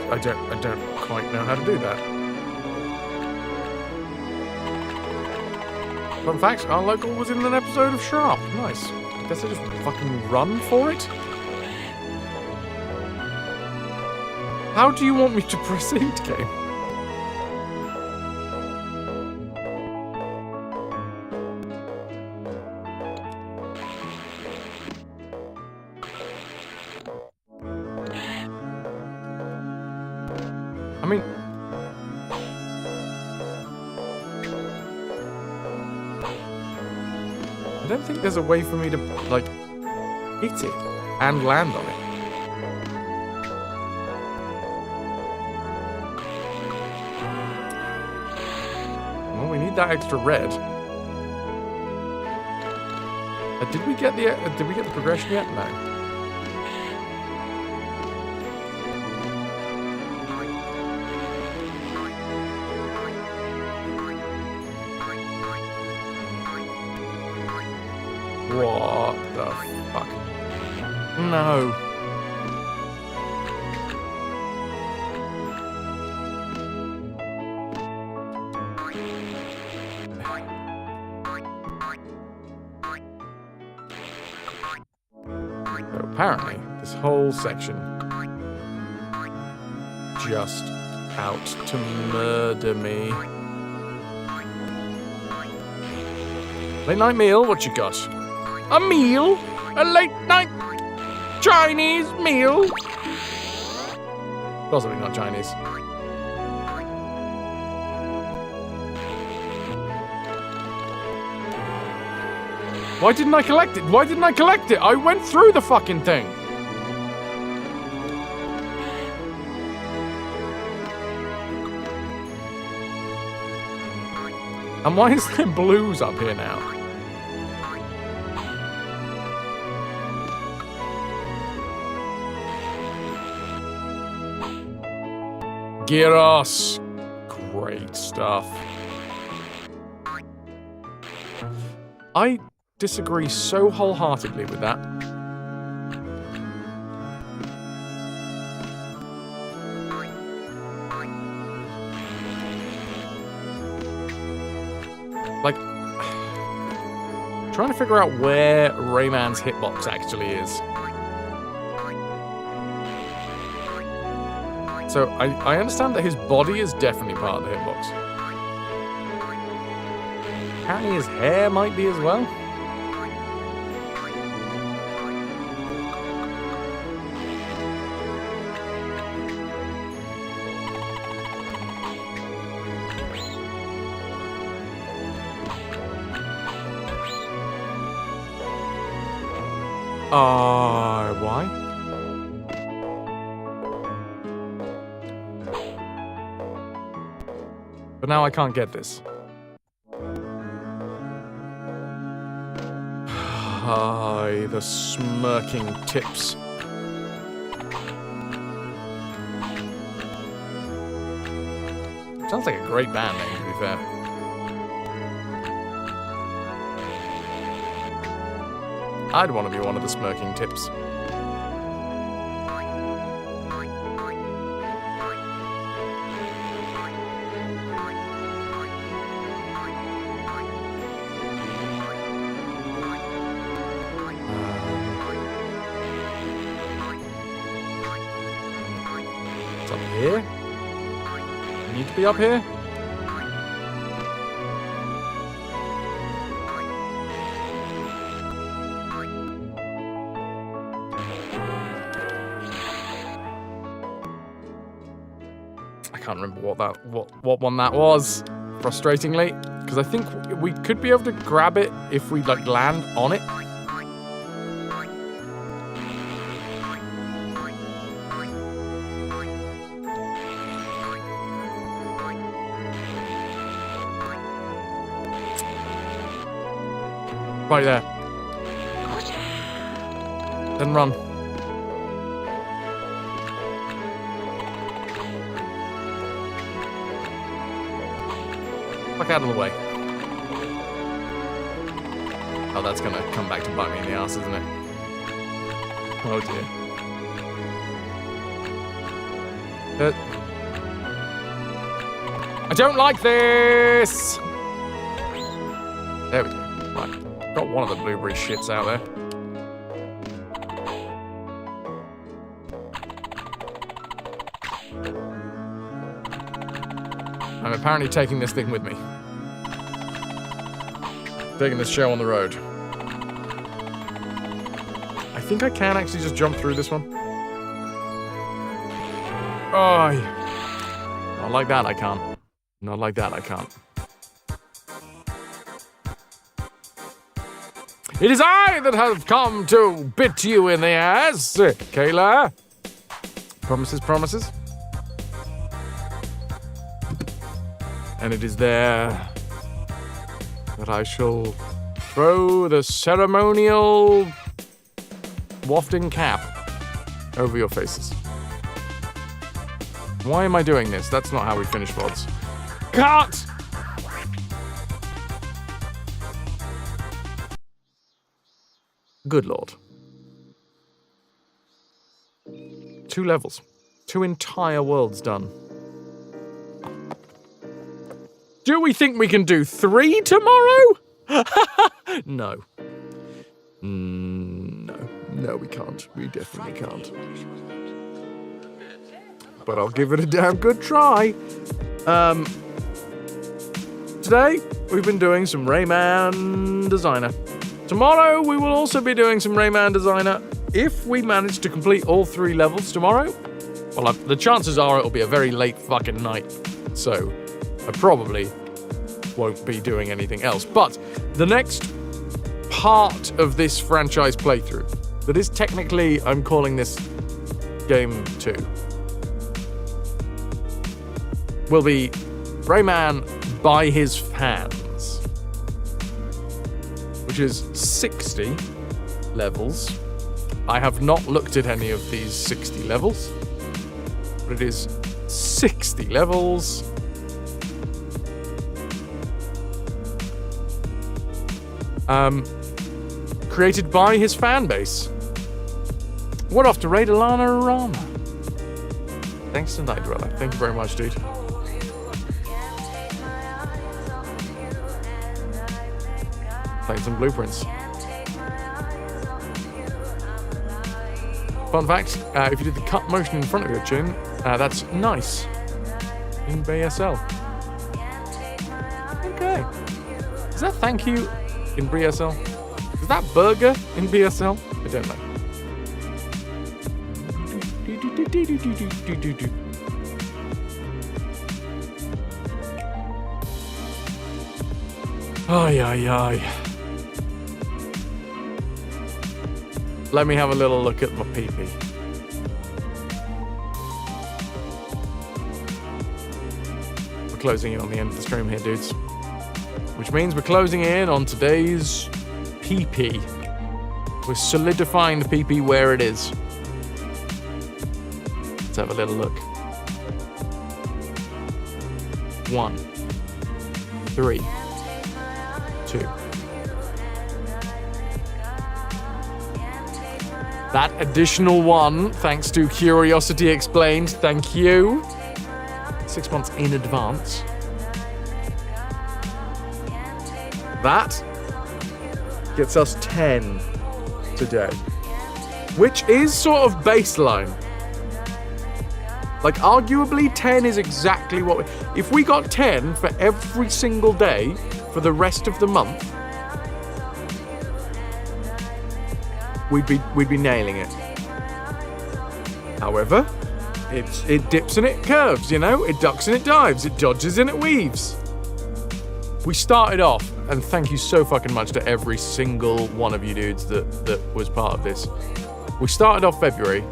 I don't quite know how to do that. Fun fact, our local was in an episode of Sharp. Nice. I guess I just fucking run for it? How do you want me to proceed, game? I mean... I don't think there's a way for me to, like, hit it and land on it. Well, we need that extra red. Did we get the progression yet? No. What the fuck? No. So apparently, this whole section just out to murder me. Late night meal, what you got? A meal? A late night Chinese meal? Possibly not Chinese. Why didn't I collect it? Why didn't I collect it? I went through the fucking thing. And why is there blues up here now? Gyros. Great stuff. I disagree so wholeheartedly with that. Like, trying to figure out where RAYMAN's hitbox actually is. So, I understand that his body is definitely part of the hitbox. Apparently his hair might be as well. Why? But now I can't get this. Hi, the smirking tips. Sounds like a great band name, to be fair. I'd want to be one of the smirking tips. It's up here? I need to be up here? I can't remember what one that was, frustratingly, because I think we could be able to grab it if we like land on it. Right there. Then run. Fuck out of the way. Oh, that's gonna come back to bite me in the ass, isn't it? Oh dear. I don't like this! There we go. Right. Got one of the blueberry shits out there. I'm apparently taking this thing with me. Taking this show on the road. I think I can actually just jump through this one. Oh, yeah. Not like that, I can't. Not like that, I can't. It is I that have come to bit you in the ass, Kayla. Promises, promises. And it is there that I shall throw the ceremonial wafting cap over your faces. Why am I doing this? That's not how we finish VODs. Cut! Good Lord. 2 levels. 2 entire worlds done. Do we think we can do 3 tomorrow? No. No. No, we can't. We definitely can't. But I'll give it a damn good try. Today, we've been doing some RAYMAN Designer. Tomorrow, we will also be doing some RAYMAN Designer. If we manage to complete all 3 levels tomorrow, well, the chances are it'll be a very late fucking night. So, I probably won't be doing anything else. But the next part of this franchise playthrough, that is technically, I'm calling this Game 2, will be RAYMAN by his hands, which is 60 levels. I have not looked at any of these 60 levels, but it is 60 levels. Created by his fan base. What off to raid Alana Rama. Thanks to Night Dweller. Thank you very much, dude. Playing some blueprints. Fun fact, if you did the cut motion in front of your chin, that's nice in BSL. Okay. Is that thank you in BSL? Is that burger in BSL? I don't know. Ay, ay, ay. Let me have a little look at my pee-pee. We're closing in on the end of the stream here, dudes. Which means we're closing in on today's PP. We're solidifying the PP where it is. Let's have a little look. 1, 3, 2. That additional 1, thanks to Curiosity Explained, thank you. 6 months in advance. That gets us 10 today, which is sort of baseline. Like, arguably 10 is exactly what if we got 10 for every single day for the rest of the month, we'd be nailing it. However, it dips and it curves, you know? It ducks and it dives, it dodges and it weaves. We started off, and thank you so fucking much to every single one of you dudes that was part of this. We started off February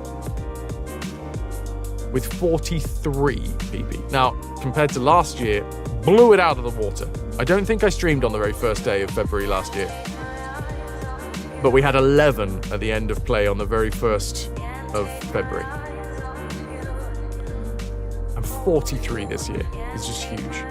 with 43 PP. Now, compared to last year, blew it out of the water. I don't think I streamed on the very first day of February last year. But we had 11 at the end of play on the very 1st of February. And 43 this year is just huge.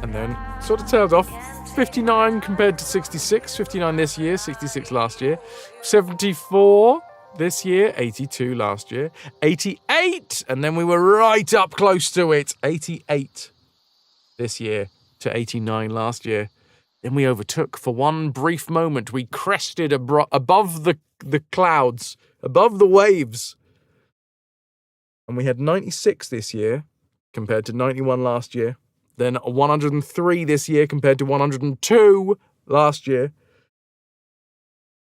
And then sort of tailed off. 59 compared to 66. 59 this year, 66 last year. 74 this year, 82 last year. 88, and then we were right up close to it. 88 this year to 89 last year. Then we overtook for one brief moment. We crested above the clouds, above the waves. And we had 96 this year compared to 91 last year. Then 103 this year compared to 102 last year.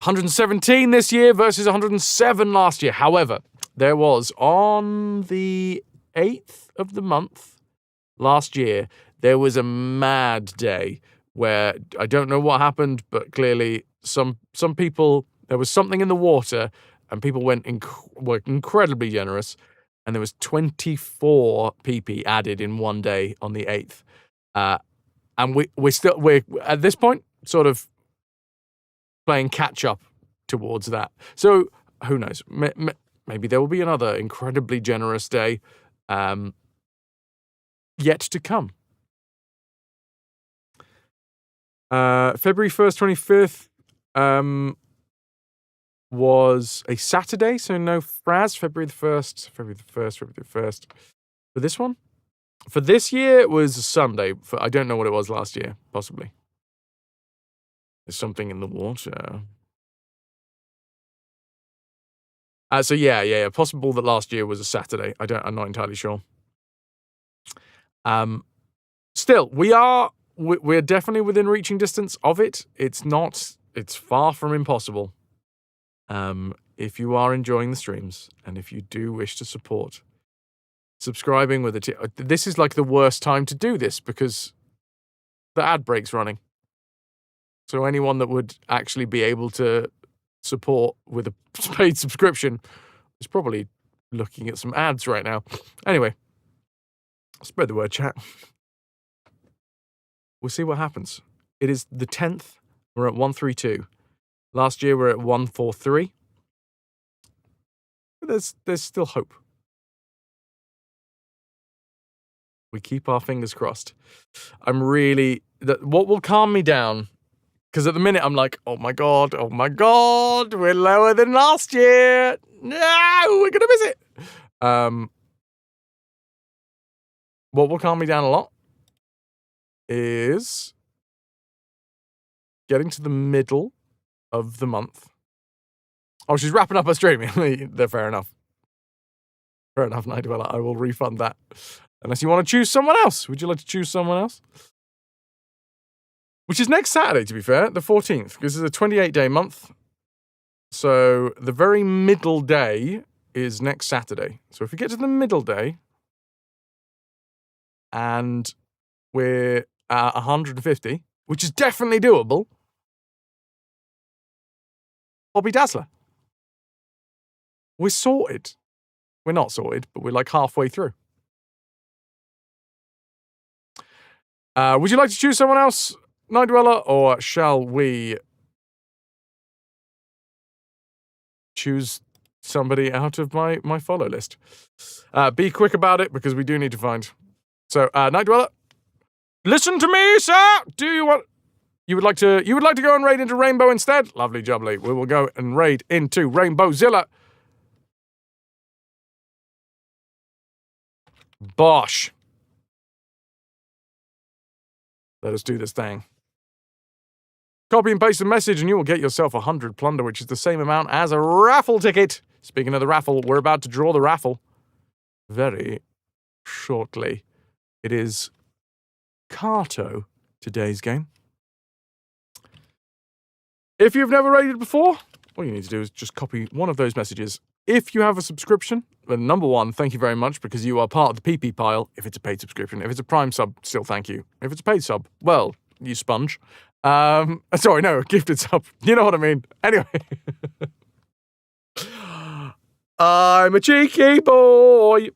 117 this year versus 107 last year. However, there was on the 8th of the month last year, there was a mad day where I don't know what happened, but clearly some people, there was something in the water and people were incredibly generous. And there was 24 PP added in one day on the 8th. And we're at this point sort of playing catch up towards that. So who knows? Maybe there will be another incredibly generous day yet to come. February 1st, 25th was a Saturday, so no Fraz. February the 1st. For this one? For this year, it was a Sunday. I don't know what it was last year, possibly. There's something in the water. So yeah. Possible that last year was a Saturday. I'm not entirely sure. Still, we're definitely within reaching distance of it. It's far from impossible. If you are enjoying the streams and if you do wish to support, subscribing with this is like the worst time to do this because the ad break's running. So anyone that would actually be able to support with a paid subscription is probably looking at some ads right now. Anyway, spread the word, chat. We'll see what happens. It is the 10th. We're at 132. Last year we're at 143. There's still hope. We keep our fingers crossed. What will calm me down, because at the minute I'm like, oh my god, we're lower than last year. No, we're gonna miss it. What will calm me down a lot is getting to the middle of the month. Oh, she's wrapping up her stream. Fair enough. Fair enough, Night Dweller. I will refund that. Unless you want to choose someone else. Would you like to choose someone else? Which is next Saturday, to be fair, the 14th, because it's a 28-day month. So the very middle day is next Saturday. So if we get to the middle day and we're at 150, which is definitely doable, Bobby Dazzler. We're sorted. We're not sorted, but we're like halfway through. Would you like to choose someone else, Night Dweller, or shall we choose somebody out of my follow list? Be quick about it, because we do need to find. So, Night Dweller, listen to me, sir. Do you want? You would like to go and raid into Rainbow instead? Lovely jubbly. We will go and raid into Rainbowzilla. Bosh. Let us do this thing. Copy and paste the message and you will get yourself 100 plunder, which is the same amount as a raffle ticket. Speaking of the raffle, we're about to draw the raffle very shortly. It is Kato, today's game. If you've never raided before, all you need to do is just copy one of those messages. If you have a subscription, then number one, thank you very much, because you are part of the PP pile if it's a paid subscription. If it's a Prime sub, still thank you. If it's a paid sub, well, you sponge. Sorry, no, a gifted sub. You know what I mean. Anyway. I'm a cheeky boy.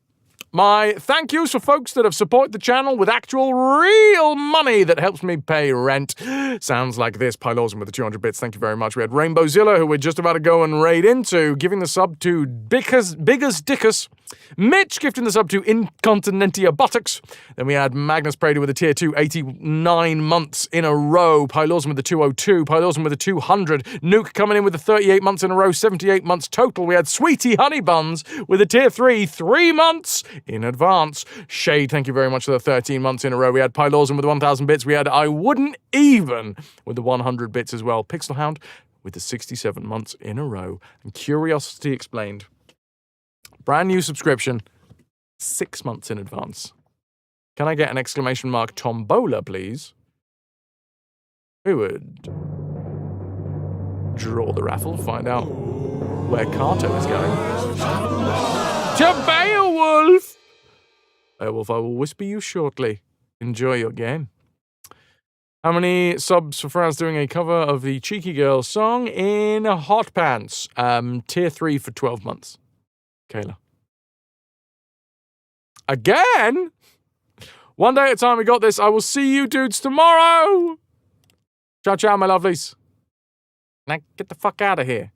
My thank yous for folks that have supported the channel with actual real money that helps me pay rent. Sounds like this. Pylorzen with the 200 bits. Thank you very much. We had Rainbowzilla, who we're just about to go and raid into, giving the sub to Biggers Dickus. Mitch gifting the sub to Incontinentia Buttocks. Then we had Magnus Prader with a tier 2, 89 months in a row. Pylorzen with the 202. Pylorzen with the 200. Nuke coming in with the 38 months in a row, 78 months total. We had Sweetie Honeybuns with a tier 3, 3 months in advance. Shade, thank you very much for the 13 months in a row. We had Pylorzen with the 1,000 bits. We had I Wouldn't Even with the 100 bits as well. Pixelhound with the 67 months in a row. And Curiosity Explained. Brand new subscription, 6 months in advance. Can I get an exclamation mark tombola, please? Who would draw the raffle? Find out. where Kato is going. To Beowulf! Beowulf, I will whisper you shortly. Enjoy your game. How many subs for France doing a cover of the Cheeky Girls song in Hot Pants? Tier 3 for 12 months. Kayla. Again? One day at a time, we got this. I will see you dudes tomorrow. Ciao, ciao, my lovelies. Now get the fuck out of here.